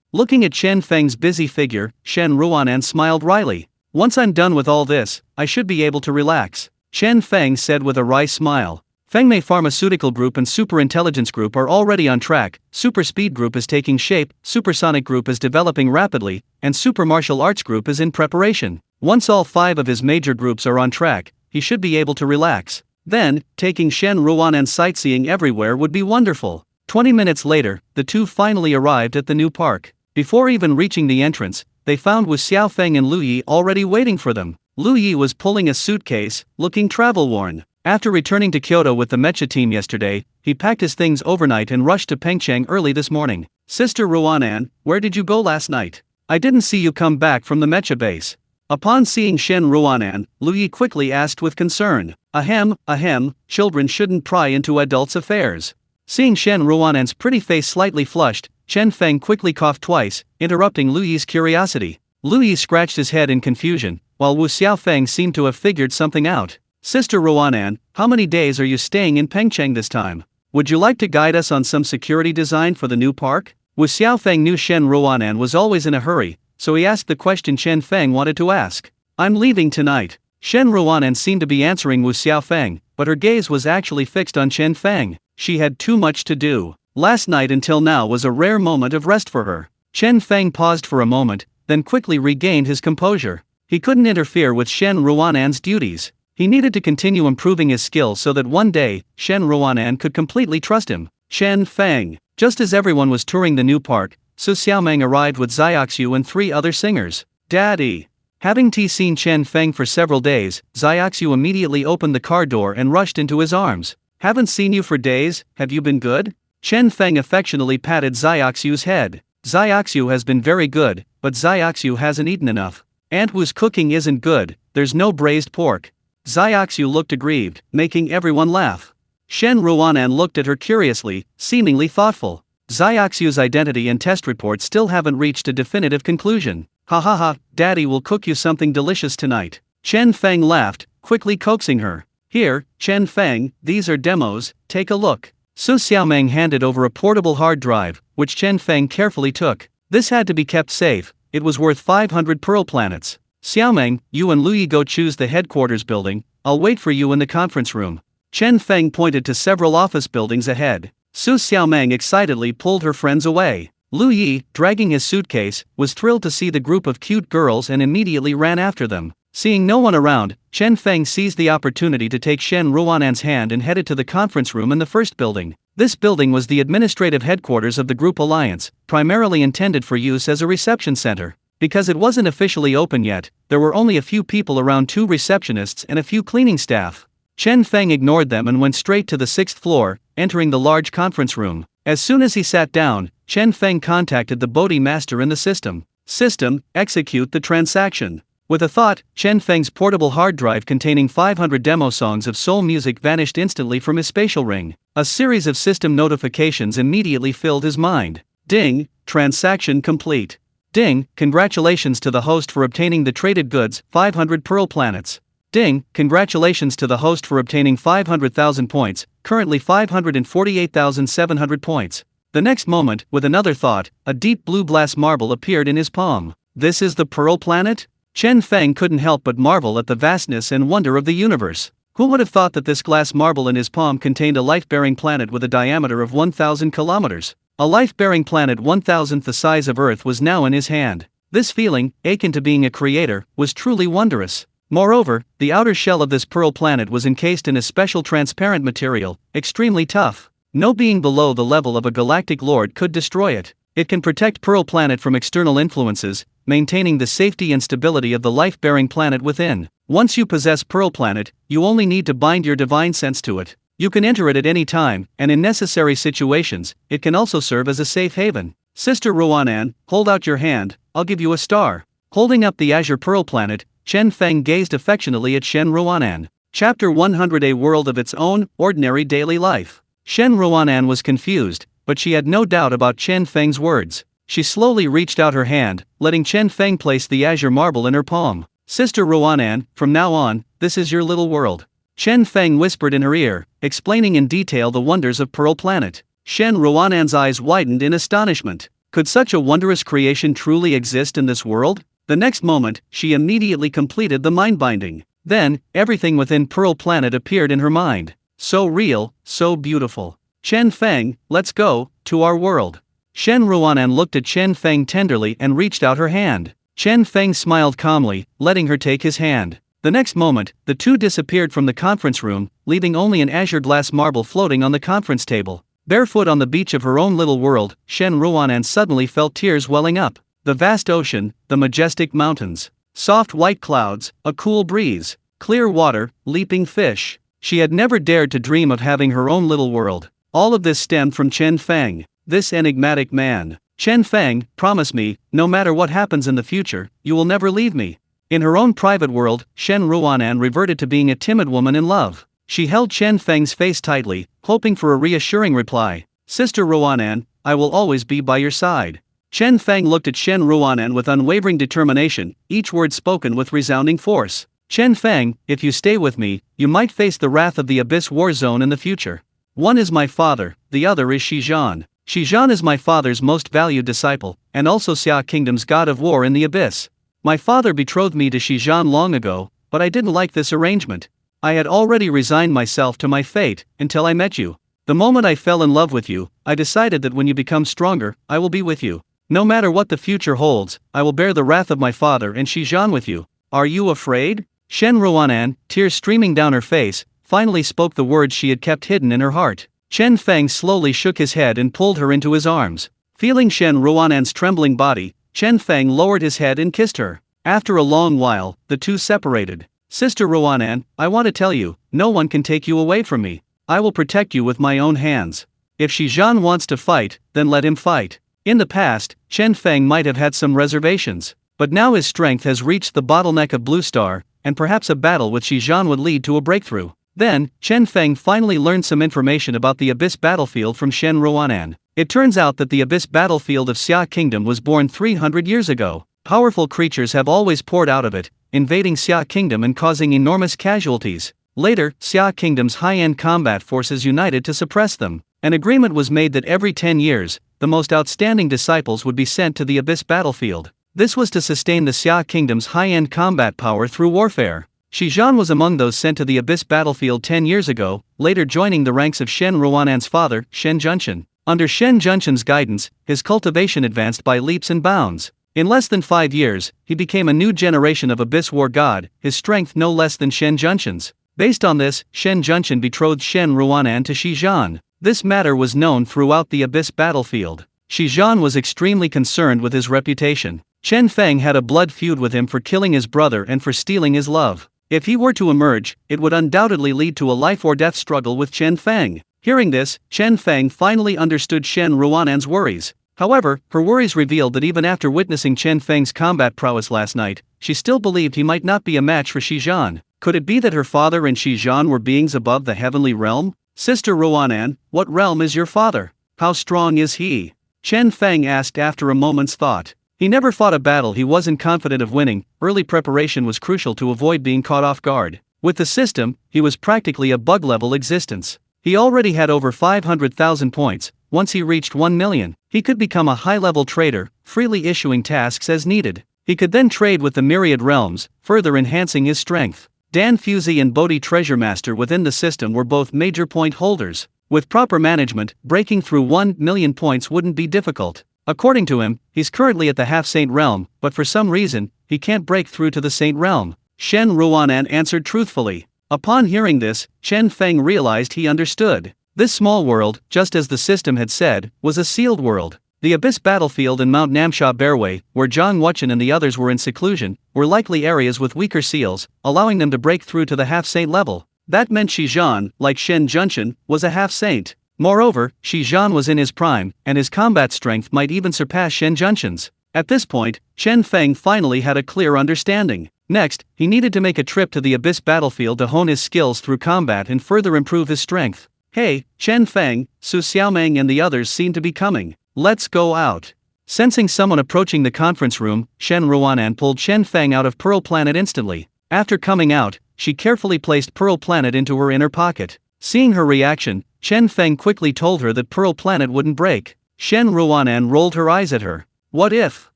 Looking at Chen Feng's busy figure, Shen Ruanan smiled wryly. Once I'm done with all this, I should be able to relax. Chen Feng said with a wry smile. Fengmei Pharmaceutical Group and Super Intelligence Group are already on track, Super Speed Group is taking shape, Supersonic Group is developing rapidly, and Super Martial Arts Group is in preparation. Once all 5 of his major groups are on track, he should be able to relax. Then, taking Shen Ruanan sightseeing everywhere would be wonderful. 20 minutes later, the two finally arrived at the new park. Before even reaching the entrance, they found Wu Xiaofeng and Lu Yi already waiting for them. Lu Yi was pulling a suitcase, looking travel-worn. After returning to Kyoto with the mecha team yesterday, he packed his things overnight and rushed to Pengcheng early this morning. Sister Ruanan, where did you go last night? I didn't see you come back from the mecha base. Upon seeing Shen Ruanan, Lu Yi quickly asked with concern. Ahem, children shouldn't pry into adults' affairs. Seeing Shen Ruanan's pretty face slightly flushed, Chen Feng quickly coughed twice, interrupting Lu Yi's curiosity. Lu Yi scratched his head in confusion, while Wu Xiaofeng seemed to have figured something out. Sister Ruanan, how many days are you staying in Pengcheng this time? Would you like to guide us on some security design for the new park? Wu Xiaofeng knew Shen Ruanan was always in a hurry, so he asked the question Chen Feng wanted to ask. I'm leaving tonight. Shen Ruanan seemed to be answering Wu Xiaofeng, but her gaze was actually fixed on Chen Feng. She had too much to do. Last night until now was a rare moment of rest for her. Chen Feng paused for a moment, then quickly regained his composure. He couldn't interfere with Shen Ruanan's duties. He needed to continue improving his skills so that one day, Shen Ruanan could completely trust him. Chen Feng. Just as everyone was touring the new park, Su Xiaomeng arrived with Xiaoxiu and 3 other singers. Daddy. Having seen Chen Feng for several days, Xiaoxiu immediately opened the car door and rushed into his arms. Haven't seen you for days, have you been good? Chen Feng affectionately patted Xiaoxiu's head. Xiaoxiu has been very good, but Xiaoxiu hasn't eaten enough. Aunt Wu's cooking isn't good, there's no braised pork. Xiaoxiu looked aggrieved, making everyone laugh. Shen Ruanan looked at her curiously, seemingly thoughtful. Xiaoxiu's identity and test report still haven't reached a definitive conclusion. Ha ha ha, Daddy will cook you something delicious tonight. Chen Feng laughed, quickly coaxing her. Here, Chen Feng, these are demos, take a look. Su Xiaomeng handed over a portable hard drive, which Chen Feng carefully took. This had to be kept safe, it was worth 500 pearl planets. Xiaomeng, you and Lu Yi go choose the headquarters building, I'll wait for you in the conference room. Chen Feng pointed to several office buildings ahead. Su Xiaomeng excitedly pulled her friends away. Lu Yi, dragging his suitcase, was thrilled to see the group of cute girls and immediately ran after them. Seeing no one around, Chen Feng seized the opportunity to take Shen Ruanan's hand and headed to the conference room in the first building. This building was the administrative headquarters of the group alliance, primarily intended for use as a reception center. Because it wasn't officially open yet, there were only a few people around, 2 receptionists and a few cleaning staff. Chen Feng ignored them and went straight to the 6th floor, entering the large conference room. As soon as he sat down, Chen Feng contacted the Bodhi master in the system. System, execute the transaction. With a thought, Chen Feng's portable hard drive containing 500 demo songs of soul music vanished instantly from his spatial ring. A series of system notifications immediately filled his mind. Ding, transaction complete. Ding, congratulations to the host for obtaining the traded goods, 500 pearl planets. Ding, congratulations to the host for obtaining 500,000 points, currently 548,700 points. The next moment, with another thought, a deep blue glass marble appeared in his palm. This is the pearl planet? Chen Feng couldn't help but marvel at the vastness and wonder of the universe. Who would have thought that this glass marble in his palm contained a life-bearing planet with a diameter of 1,000 kilometers? A life-bearing planet 1,000th the size of Earth was now in his hand. This feeling, akin to being a creator, was truly wondrous. Moreover, the outer shell of this pearl planet was encased in a special transparent material, extremely tough. No being below the level of a galactic lord could destroy it. It can protect Pearl Planet from external influences, maintaining the safety and stability of the life-bearing planet within. Once you possess Pearl Planet, you only need to bind your divine sense to it. You can enter it at any time, and in necessary situations, it can also serve as a safe haven. Sister Ruanan, hold out your hand, I'll give you a star. Holding up the azure Pearl Planet, Chen Feng gazed affectionately at Shen Ruanan. Chapter 100: A World of Its Own, Ordinary Daily Life. Shen Ruanan was confused, but she had no doubt about Chen Feng's words. She slowly reached out her hand, letting Chen Feng place the azure marble in her palm. Sister Ruanan, from now on, this is your little world. Chen Feng whispered in her ear, explaining in detail the wonders of Pearl Planet. Shen Ruanan's eyes widened in astonishment. Could such a wondrous creation truly exist in this world? The next moment, she immediately completed the mind binding. Then, everything within Pearl Planet appeared in her mind. So real, so beautiful. Chen Feng, let's go to our world. Shen Ruanan looked at Chen Feng tenderly and reached out her hand. Chen Feng smiled calmly, letting her take his hand. The next moment, the two disappeared from the conference room, leaving only an azure glass marble floating on the conference table. Barefoot on the beach of her own little world, Shen Ruanan suddenly felt tears welling up. The vast ocean, the majestic mountains, soft white clouds, a cool breeze, clear water, leaping fish. She had never dared to dream of having her own little world. All of this stemmed from Chen Feng, this enigmatic man. Chen Feng, promise me, no matter what happens in the future, you will never leave me. In her own private world, Shen Ruanan reverted to being a timid woman in love. She held Chen Feng's face tightly, hoping for a reassuring reply. Sister Ruanan, I will always be by your side. Chen Feng looked at Shen Ruanan with unwavering determination, each word spoken with resounding force. Chen Feng, if you stay with me, you might face the wrath of the Abyss War Zone in the future. One is my father, the other is Shizhan. Shizhan is my father's most valued disciple, and also Xia Kingdom's god of war in the Abyss. My father betrothed me to Shizhan long ago, but I didn't like this arrangement. I had already resigned myself to my fate, until I met you. The moment I fell in love with you, I decided that when you become stronger, I will be with you. No matter what the future holds, I will bear the wrath of my father and Shizhan with you. Are you afraid? Shen Ruanan, tears streaming down her face, finally spoke the words she had kept hidden in her heart. Chen Feng slowly shook his head and pulled her into his arms. Feeling Shen Ruanan's trembling body, Chen Feng lowered his head and kissed her. After a long while, the two separated. Sister Ruanan, I want to tell you, no one can take you away from me. I will protect you with my own hands. If Shizhan wants to fight, then let him fight. In the past, Chen Feng might have had some reservations, but now his strength has reached the bottleneck of Blue Star, and perhaps a battle with Shizhan would lead to a breakthrough. Then, Chen Feng finally learned some information about the Abyss battlefield from Shen Ruanan. It turns out that the Abyss battlefield of Xia Kingdom was born 300 years ago. Powerful creatures have always poured out of it, invading Xia Kingdom and causing enormous casualties. Later, Xia Kingdom's high-end combat forces united to suppress them. An agreement was made that every 10 years, the most outstanding disciples would be sent to the Abyss battlefield. This was to sustain the Xia Kingdom's high-end combat power through warfare. Shizhan was among those sent to the Abyss battlefield 10 years ago, later joining the ranks of Shen Ruanan's father, Shen Junshan. Under Shen Junshen's guidance, his cultivation advanced by leaps and bounds. In less than 5 years, he became a new generation of Abyss War God, his strength no less than Shen Junshen's. Based on this, Shen Junshen betrothed Shen Ruanan to Shi Zhan. This matter was known throughout the Abyss battlefield. Shi Zhan was extremely concerned with his reputation. Chen Feng had a blood feud with him for killing his brother and for stealing his love. If he were to emerge, it would undoubtedly lead to a life-or-death struggle with Chen Feng. Hearing this, Chen Feng finally understood Shen Ruanan's worries. However, her worries revealed that even after witnessing Chen Feng's combat prowess last night, she still believed he might not be a match for Shi Zhan. Could it be that her father and Shi Zhan were beings above the heavenly realm? Sister Ruanan, what realm is your father? How strong is he? Chen Feng asked after a moment's thought. He never fought a battle he wasn't confident of winning. Early preparation was crucial to avoid being caught off guard. With the system, he was practically a bug-level existence. He already had over 500,000 points. Once he reached 1 million, he could become a high-level trader, freely issuing tasks as needed. He could then trade with the myriad realms, further enhancing his strength. Dan Fusey and Bodhi Treasure Master within the system were both major point holders. With proper management, breaking through 1 million points wouldn't be difficult. According to him, he's currently at the half-saint realm, but for some reason, he can't break through to the saint realm. Shen Ruanan answered truthfully. Upon hearing this, Chen Feng realized he understood. This small world, just as the system had said, was a sealed world. The Abyss battlefield and Mount Namsha Bearway, where Zhang Wuchen and the others were in seclusion, were likely areas with weaker seals, allowing them to break through to the half-saint level. That meant Shi Zhan, like Shen Junshen, was a half-saint. Moreover, Shi Zhan was in his prime, and his combat strength might even surpass Shen Junshen's. At this point, Chen Feng finally had a clear understanding. Next, he needed to make a trip to the Abyss battlefield to hone his skills through combat and further improve his strength. Hey, Chen Feng, Su Xiaomeng and the others seem to be coming. Let's go out. Sensing someone approaching the conference room, Shen Ruanan pulled Chen Feng out of Pearl Planet instantly. After coming out, she carefully placed Pearl Planet into her inner pocket. Seeing her reaction, Chen Feng quickly told her that Pearl Planet wouldn't break. Shen Ruanan rolled her eyes at her. What if?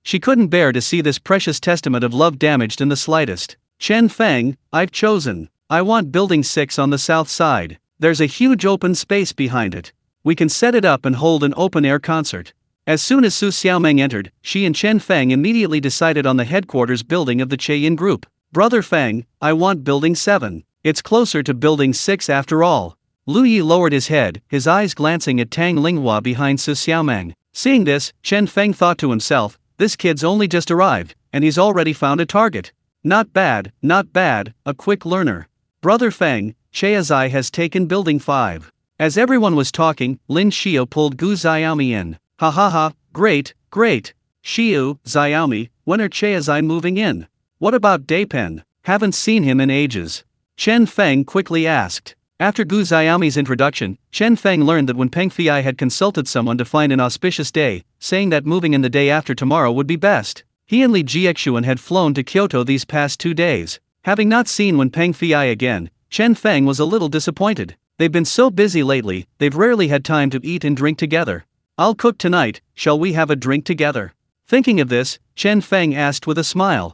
She couldn't bear to see this precious testament of love damaged in the slightest. Chen Feng, I've chosen. I want Building 6 on the south side. There's a huge open space behind it. We can set it up and hold an open-air concert. As soon as Su Xiaomeng entered, she and Chen Feng immediately decided on the headquarters building of the Cheyin Group. Brother Feng, I want Building 7. It's closer to Building 6 after all. Lu Yi lowered his head, his eyes glancing at Tang Linghua behind Su Xiaomeng. Seeing this, Chen Feng thought to himself, this kid's only just arrived, and he's already found a target. Not bad, a quick learner. Brother Feng, Cheazai has taken Building 5. As everyone was talking, Lin Xiao pulled Gu Xiaomi in. Ha ha ha, great. Xiu, Xiaomi, when are Cheazai moving in? What about Daipen? Haven't seen him in ages. Chen Feng quickly asked. After Gu Xiaomi's introduction, Chen Feng learned that when Peng Fei had consulted someone to find an auspicious day, saying that moving in the day after tomorrow would be best. He and Li Jiexuan had flown to Kyoto these past 2 days. Having not seen Wen Peng Fei again, Chen Feng was a little disappointed. They've been so busy lately, they've rarely had time to eat and drink together. I'll cook tonight, shall we have a drink together? Thinking of this, Chen Feng asked with a smile.